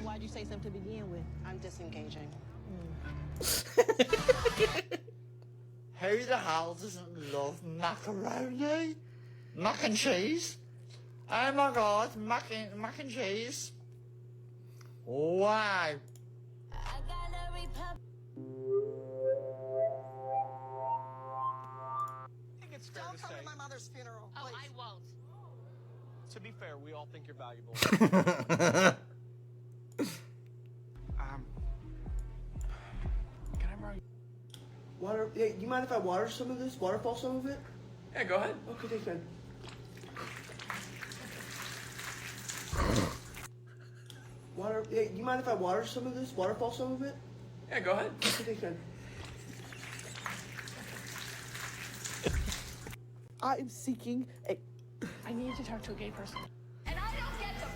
Why'd you say something to begin with? I'm disengaging. Who the hell doesn't love macaroni? Mac and cheese? Oh my god, mac and cheese. Wow. Don't come to my mother's funeral. Oh, I won't. To be fair, we all think you're valuable. Can I borrow water? Yeah, you mind if I water some of this? Waterfall some of it? Yeah, go ahead. Okay, thanks, man. Water? Yeah, you mind if I water some of this? Waterfall some of it? Yeah, go ahead. Okay, thanks, man. I am seeking a. I need to talk to a gay person. And I don't get them.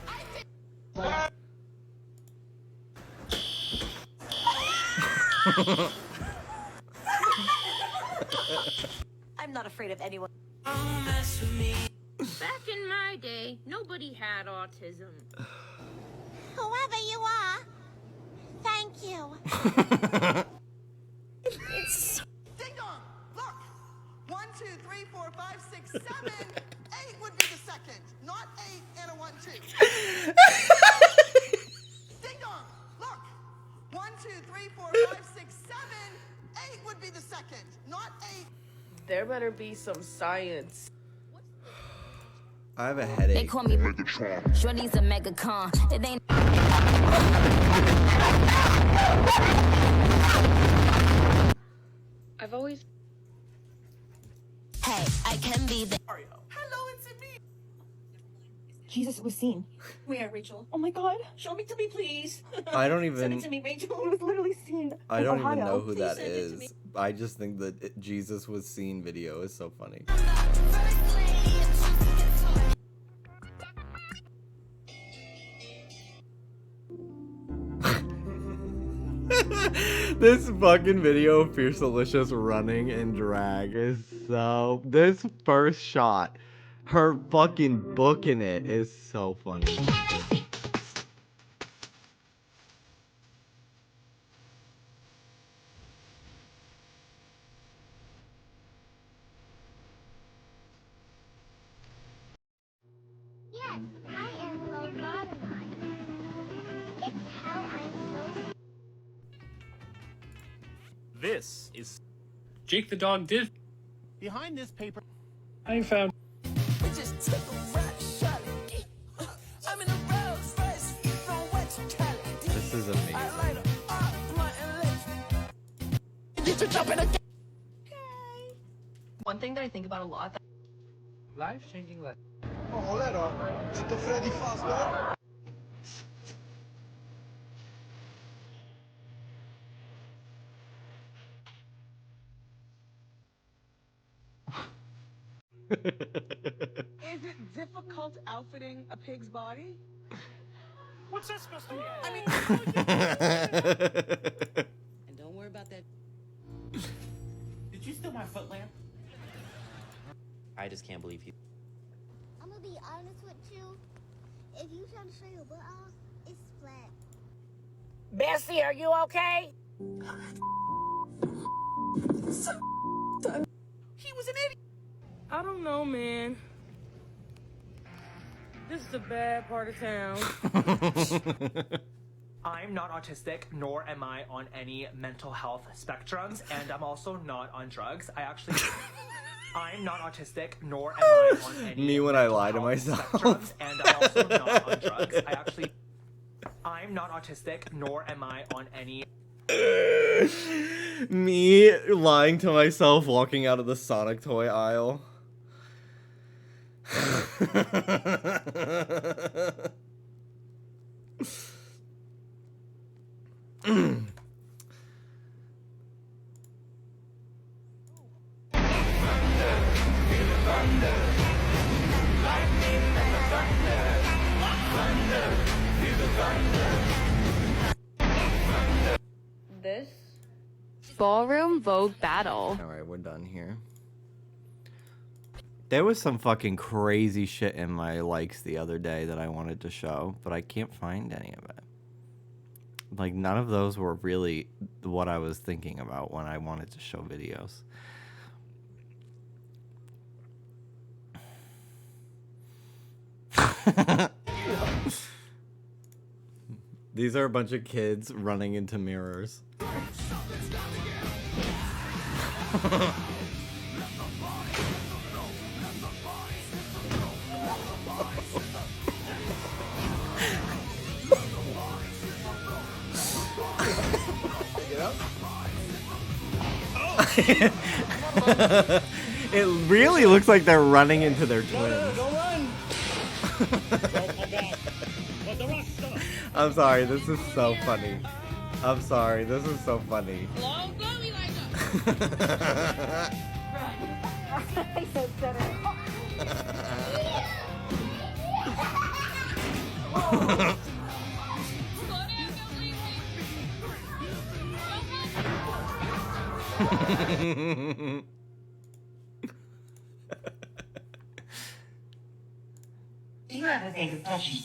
I'm not afraid of anyone. Back in my day, nobody had autism. Whoever you are, thank you. It's ding dong. Look. 1, 2, 3, 4, 5, 6, 7. 8 would be the second, not 8 and a 1, 2. Ding dong. Look. 1, 2, 3, 4, 5, 6, 7. 8 would be the second, not 8. There better be some science. I have a They headache. call me Shorty's a mega con. It ain't. I've always. Hey, I can be the. Hello, it's me. Jesus was seen. Where, Rachel? Oh my God! Show me to me, please. I don't Send even. it to me, Rachel. It was literally seen. I in don't even Ohio. know who Please that send it to me. is. I just think that Jesus was seen video is so funny. This fucking video of Fierce Delicious running in drag is so. This first shot, her fucking booking it is so funny. Yes, I am lobotomized. It's how I'm so. This is Jake the dog did. Behind this paper, I found. Just take a rap shot. I'm in a Rolls Royce from West Cali. This is amazing. Get you jumping again. One thing that I think about a lot. Life-changing lesson. Oh, let up. Zitto Freddy Fazbear. Is it difficult outfitting a pig's body? What's that supposed to mean? I mean, And don't worry about that. Did you steal my foot lamp? I just can't believe he. I'm gonna be honest with you. If you try to show your butt off, it's flat. Bessie, are you okay? he was an idiot. I don't know, man. This is a bad part of town. I'm not autistic, nor am I on any mental health spectrums, and I'm also not on drugs. I'm not autistic, nor am I on any Me when I mental lie to health myself. spectrums, and I'm also not on drugs. I'm not autistic, nor am I on any. Me lying to myself walking out of the Sonic toy aisle. This ballroom Vogue battle. Alright, we're done here. There was some fucking crazy shit in my likes the other day that I wanted to show, but I can't find any of it. Like, none of those were really what I was thinking about when I wanted to show videos. These are a bunch of kids running into mirrors. It really looks like they're running into their twins. Don't run! Don't come back. Let the rock stop. I'm sorry, this is so funny. I'm sorry, this is so funny. Do you ever think of touching?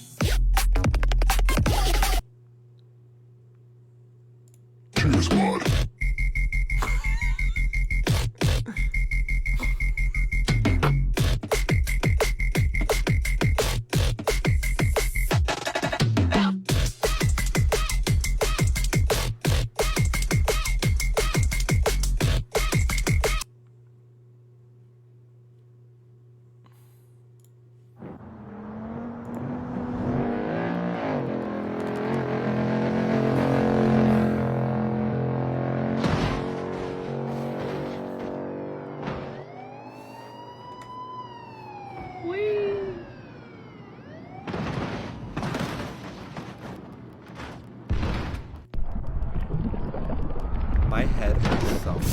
My head hurts so much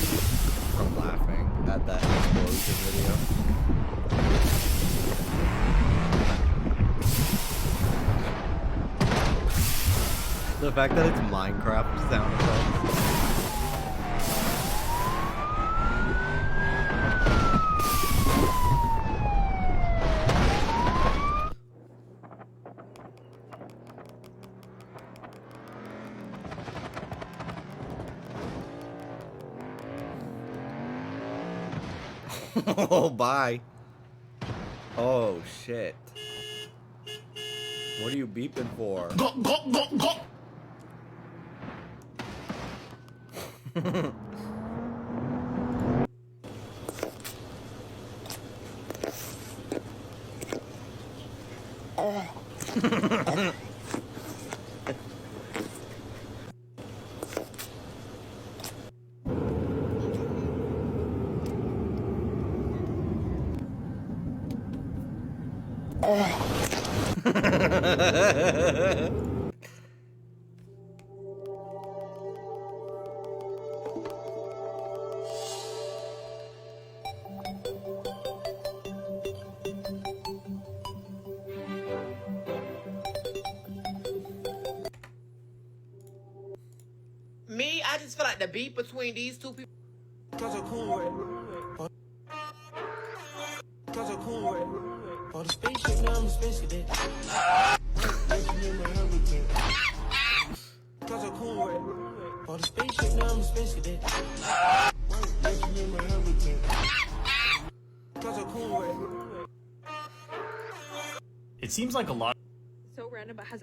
from laughing at that explosion video. The fact that it's Minecraft sound effects. Oh, bye. Oh, shit. What are you beeping for? Go, go, go, go. Me, I just feel like the beef between these two people. Cause a cool way. Cause a cool way. For the spaceship, now I'm a space cadet. Cause a cool way. For the spaceship, now I'm a space cadet. Cause a cool way. It seems like a lot. So random, but has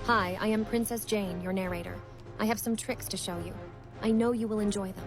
Hi, I am Princess Jane, your narrator. I have some tricks to show you. I know you will enjoy them.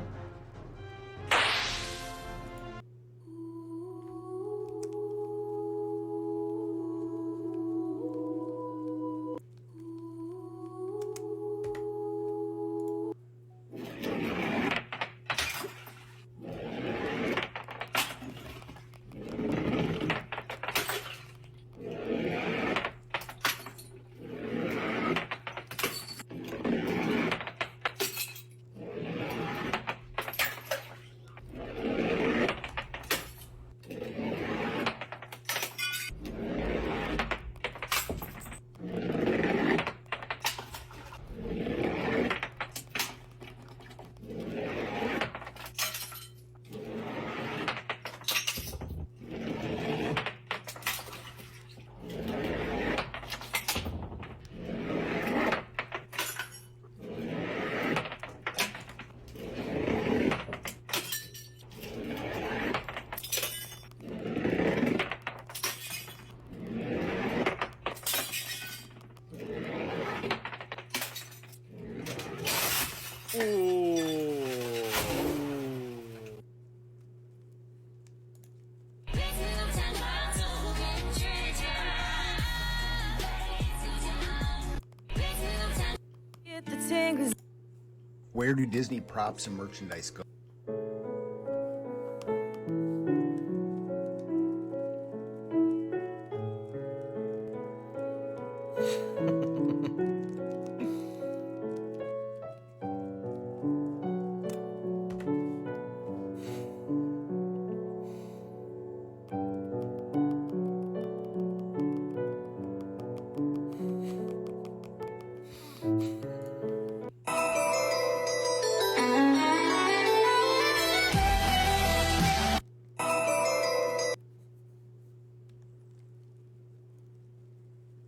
Where do Disney props and merchandise go?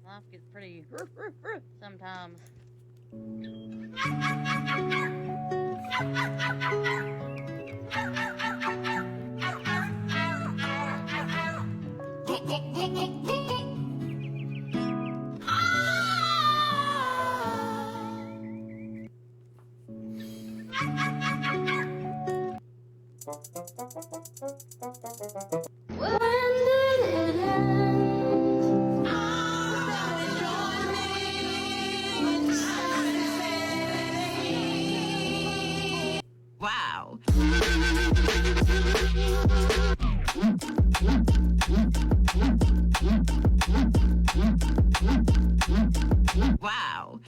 Life gets pretty sometimes. Wow. Wow.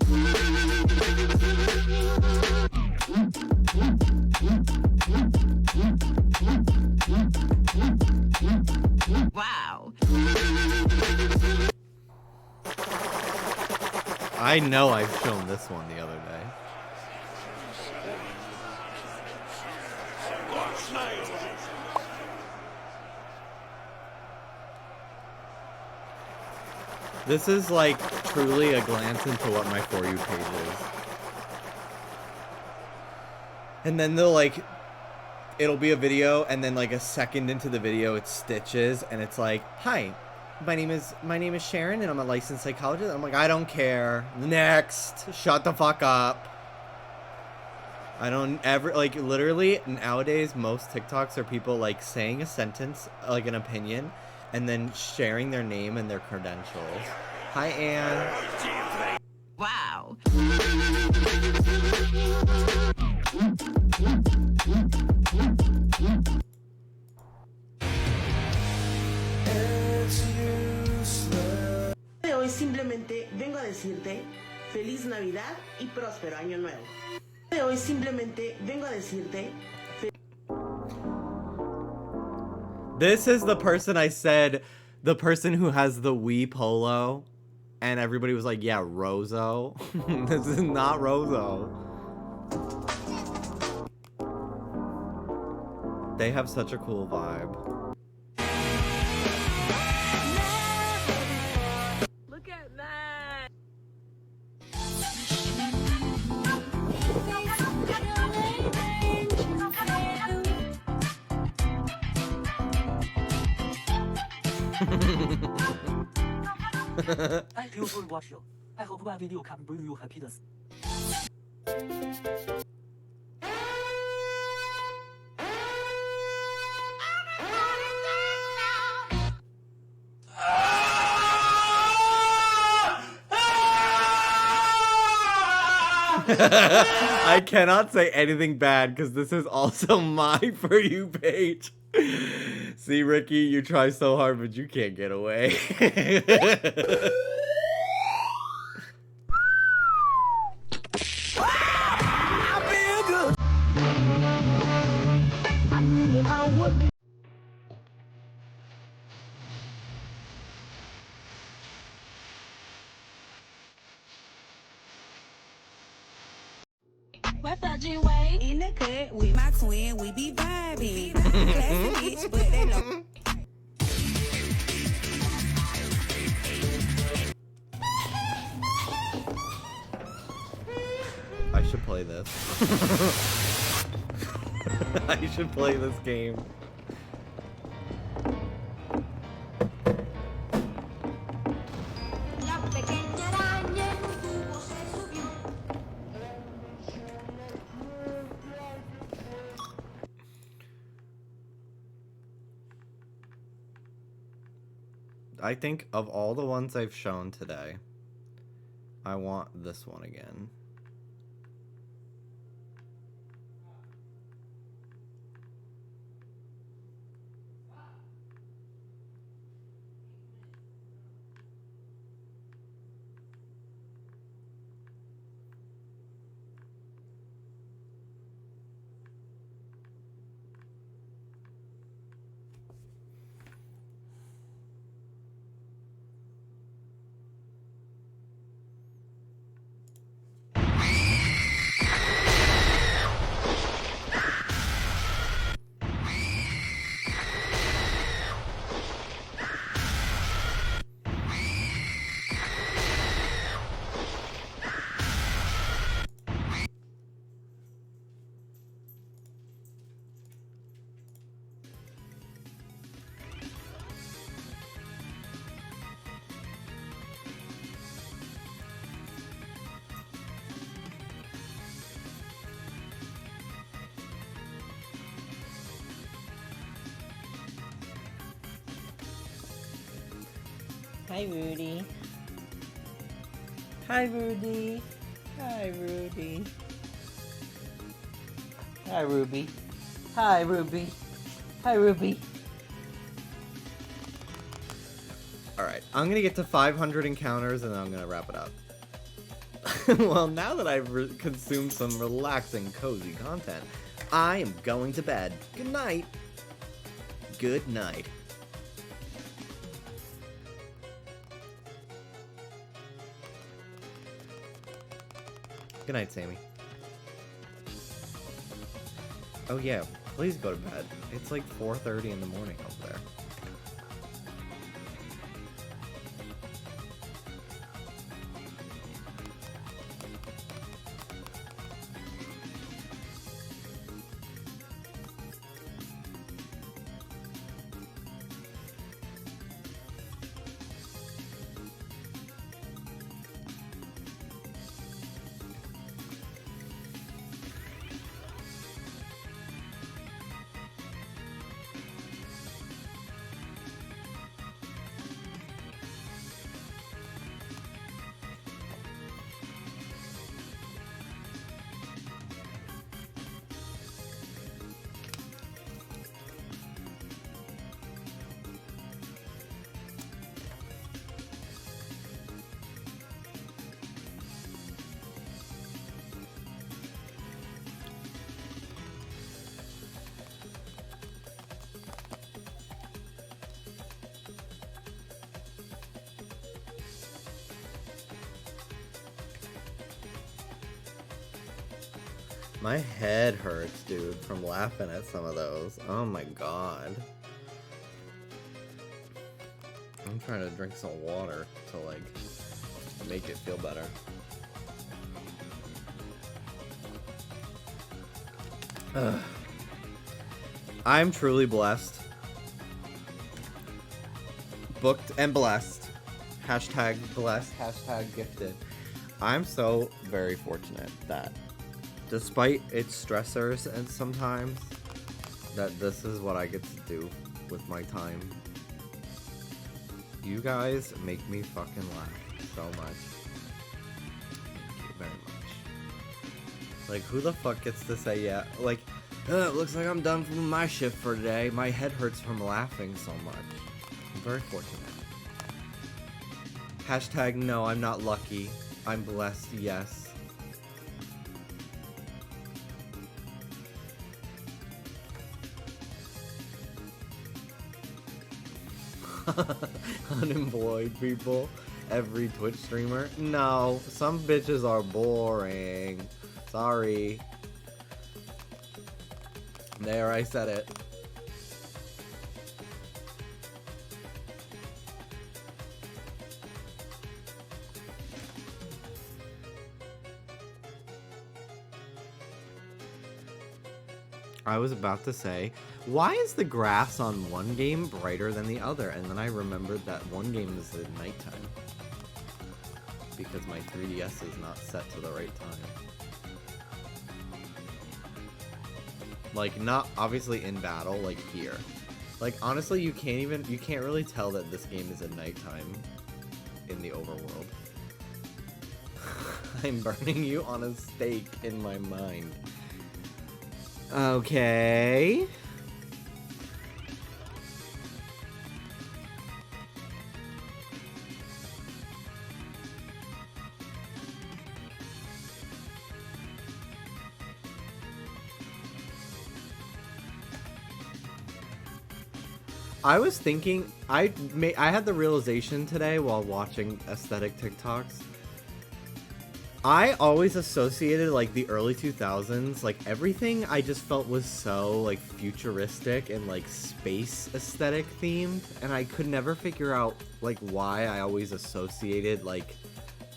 Wow. I know I've shown this one the other day. This is like truly a glance into what my For You page is. And then they'll like, it'll be a video and then like a second into the video it's stitches and it's like, hi, my name is Sharon and I'm a licensed psychologist. I'm like, I don't care. Next. Shut the fuck up. I don't ever, like, literally nowadays most TikToks are people like saying a sentence, like an opinion, and then sharing their name and their credentials. Hi, Anne. Wow. Hoy simplemente vengo a decirte feliz Navidad y próspero año nuevo. Hoy simplemente vengo a decirte. This is the person I said, the person who has the Wii polo, and everybody was like, yeah, Rozo. This is not Rozo. They have such a cool vibe. Look at that. Thank you for watching. I hope my video can bring you happiness. I cannot say anything bad because this is also my For You page. See, Ricky, you try so hard, but you can't get away. What the G-Way? In the cut with my twin, we be vibing. Classy bitch, but they know. I should play this. I should play this game. I think of all the ones I've shown today, I want this one again. Hi, Rudy. Hi, Rudy. Hi, Rudy. Hi, Ruby. Hi, Ruby. Hi, Ruby. Alright, I'm gonna get to 500 encounters and then I'm gonna wrap it up. Well, now that I've consumed some relaxing, cozy content, I am going to bed. Good night. Good night. Good night, Sammy. Oh yeah, please go to bed. It's like 4:30 in the morning over there. My head hurts, dude, from laughing at some of those. Oh my god. I'm trying to drink some water to, like, make it feel better. Ugh. I'm truly blessed. Booked and blessed. Hashtag blessed, hashtag gifted. I'm so very fortunate that despite its stressors and sometimes that this is what I get to do with my time. You guys make me fucking laugh so much. Thank you very much. Like, who the fuck gets to say yeah? Like, it looks like I'm done from my shift for today. My head hurts from laughing so much. I'm very fortunate. Hashtag no, I'm not lucky. I'm blessed, yes. Unemployed people, every Twitch streamer. No, some bitches are boring. Sorry. There, I said it. I was about to say, why is the grass on one game brighter than the other? And then I remembered that one game is at nighttime. Because my 3DS is not set to the right time. Like, not obviously in battle, like here. Like, honestly, you can't really tell that this game is at nighttime in the overworld. I'm burning you on a stake in my mind. Okay. I was thinking, I had the realization today while watching aesthetic TikToks. I always associated, like, the early 2000s, like, everything I just felt was so, like, futuristic and, like, space aesthetic themed, and I could never figure out, like, why I always associated, like,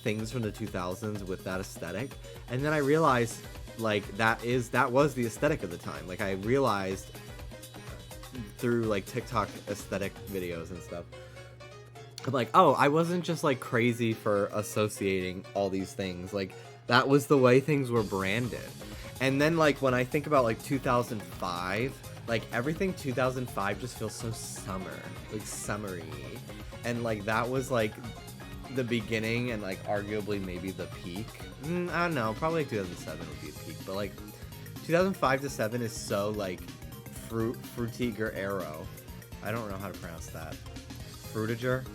things from the 2000s with that aesthetic. And then I realized, like, that was the aesthetic of the time. Like, I realized through, like, TikTok aesthetic videos and stuff. I'm like, oh, I wasn't just, like, crazy for associating all these things. Like, that was the way things were branded. And then, like, when I think about, like, 2005, like, everything 2005 just feels so summer. Like, summery. And, like, that was, like, the beginning and, like, arguably maybe the peak. I don't know. Probably, like, 2007 would be a peak. But, like, 2005 to 7 is so, like, Frutiger Arrow. I don't know how to pronounce that. Frutiger?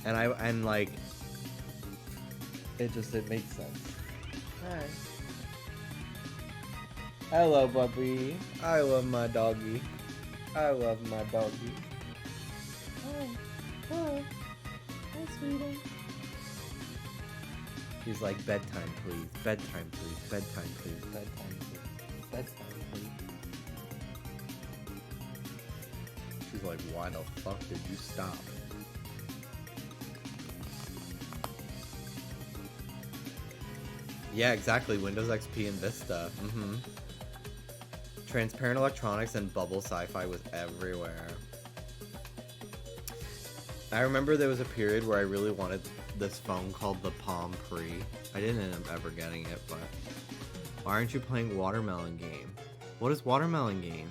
And like, it makes sense. Hi. Hello, puppy. I love my doggy. I love my doggy. Hi. Hi. Hi, sweetie. She's like, bedtime, please. Bedtime, please. Bedtime, please. Bedtime, please. Bedtime, please. She's like, why the fuck did you stop? Yeah, exactly. Windows XP and Vista. Transparent electronics and bubble sci-fi was everywhere. I remember there was a period where I really wanted this phone called the Palm Pre. I didn't end up ever getting it, but... Why aren't you playing Watermelon Game? What is Watermelon Game?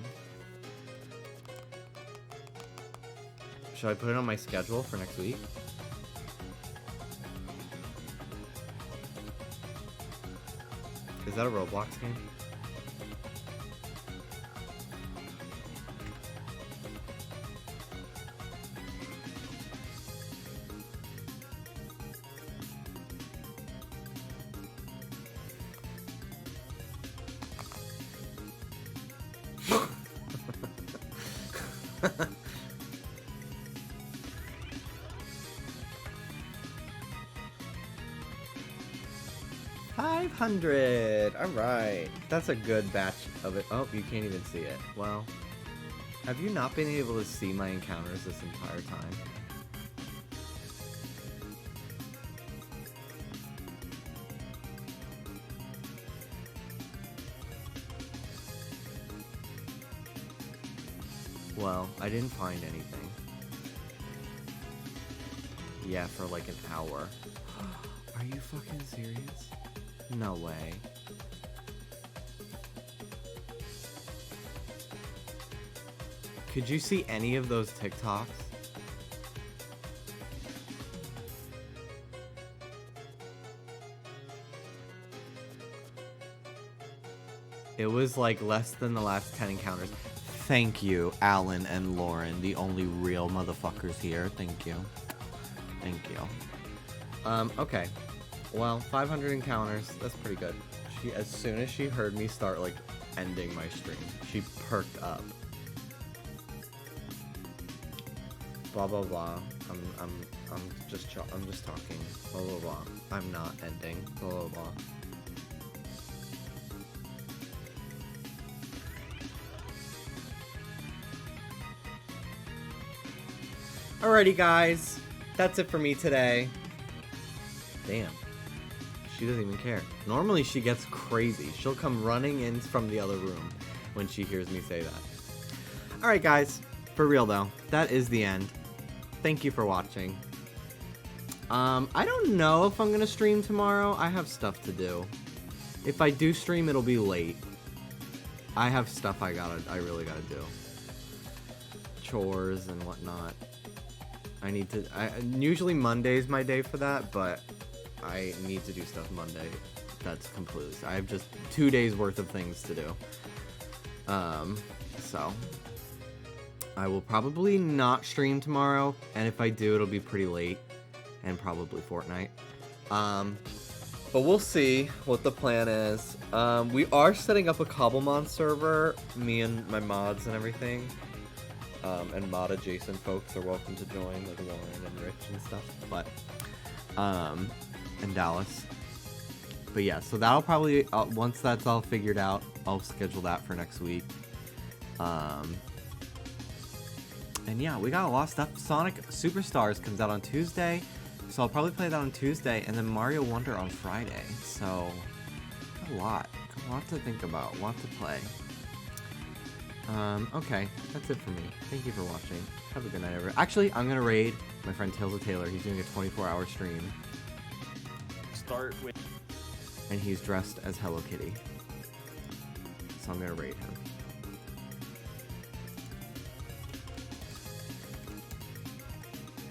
Should I put it on my schedule for next week? Is that a Roblox game? 500. All right. That's a good batch of it. Oh, you can't even see it. Well, have you not been able to see my encounters this entire time? Well, I didn't find anything. Yeah, for like an hour. Are you fucking serious? No way. Could you see any of those TikToks? It was like less than the last 10 encounters. Thank you, Alan and Lauren, the only real motherfuckers here. Thank you. Thank you. Okay. Well, 500 encounters. That's pretty good. As soon as she heard me start, like, ending my stream, she perked up. Blah, blah, blah. I'm just talking. Blah, blah, blah. I'm not ending. Blah, blah, blah. Alrighty, guys. That's it for me today. Damn. She doesn't even care. Normally, she gets crazy. She'll come running in from the other room when she hears me say that. Alright, guys. For real, though. That is the end. Thank you for watching. I don't know if I'm going to stream tomorrow. I have stuff to do. If I do stream, it'll be late. I have stuff I really gotta do. Chores and whatnot. Usually Monday's my day for that, but I need to do stuff Monday. That's completely, I have just 2 days worth of things to do. So I will probably not stream tomorrow, and if I do, it'll be pretty late, and probably Fortnite. But we'll see what the plan is. We are setting up a Cobblemon server, me and my mods and everything. And mod adjacent folks are welcome to join, like Lauren and Rich and stuff, but, and Dallas. But yeah, so that'll probably, once that's all figured out, I'll schedule that for next week. And yeah, we got a lot of stuff. Sonic Superstars comes out on Tuesday, so I'll probably play that on Tuesday, and then Mario Wonder on Friday. So, a lot to think about, a lot to play. Okay, that's it for me. Thank you for watching. Have a good night, everyone. Actually, I'm gonna raid my friend Tales of Taylor. He's doing a 24-hour stream. Start with... And he's dressed as Hello Kitty. So I'm gonna raid him.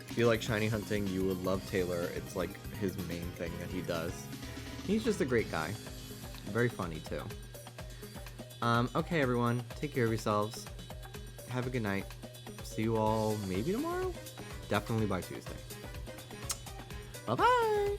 If you like shiny hunting, you would love Taylor. It's like his main thing that he does. He's just a great guy. Very funny, too. Okay, everyone. Take care of yourselves. Have a good night. See you all maybe tomorrow? Definitely by Tuesday. Bye-bye!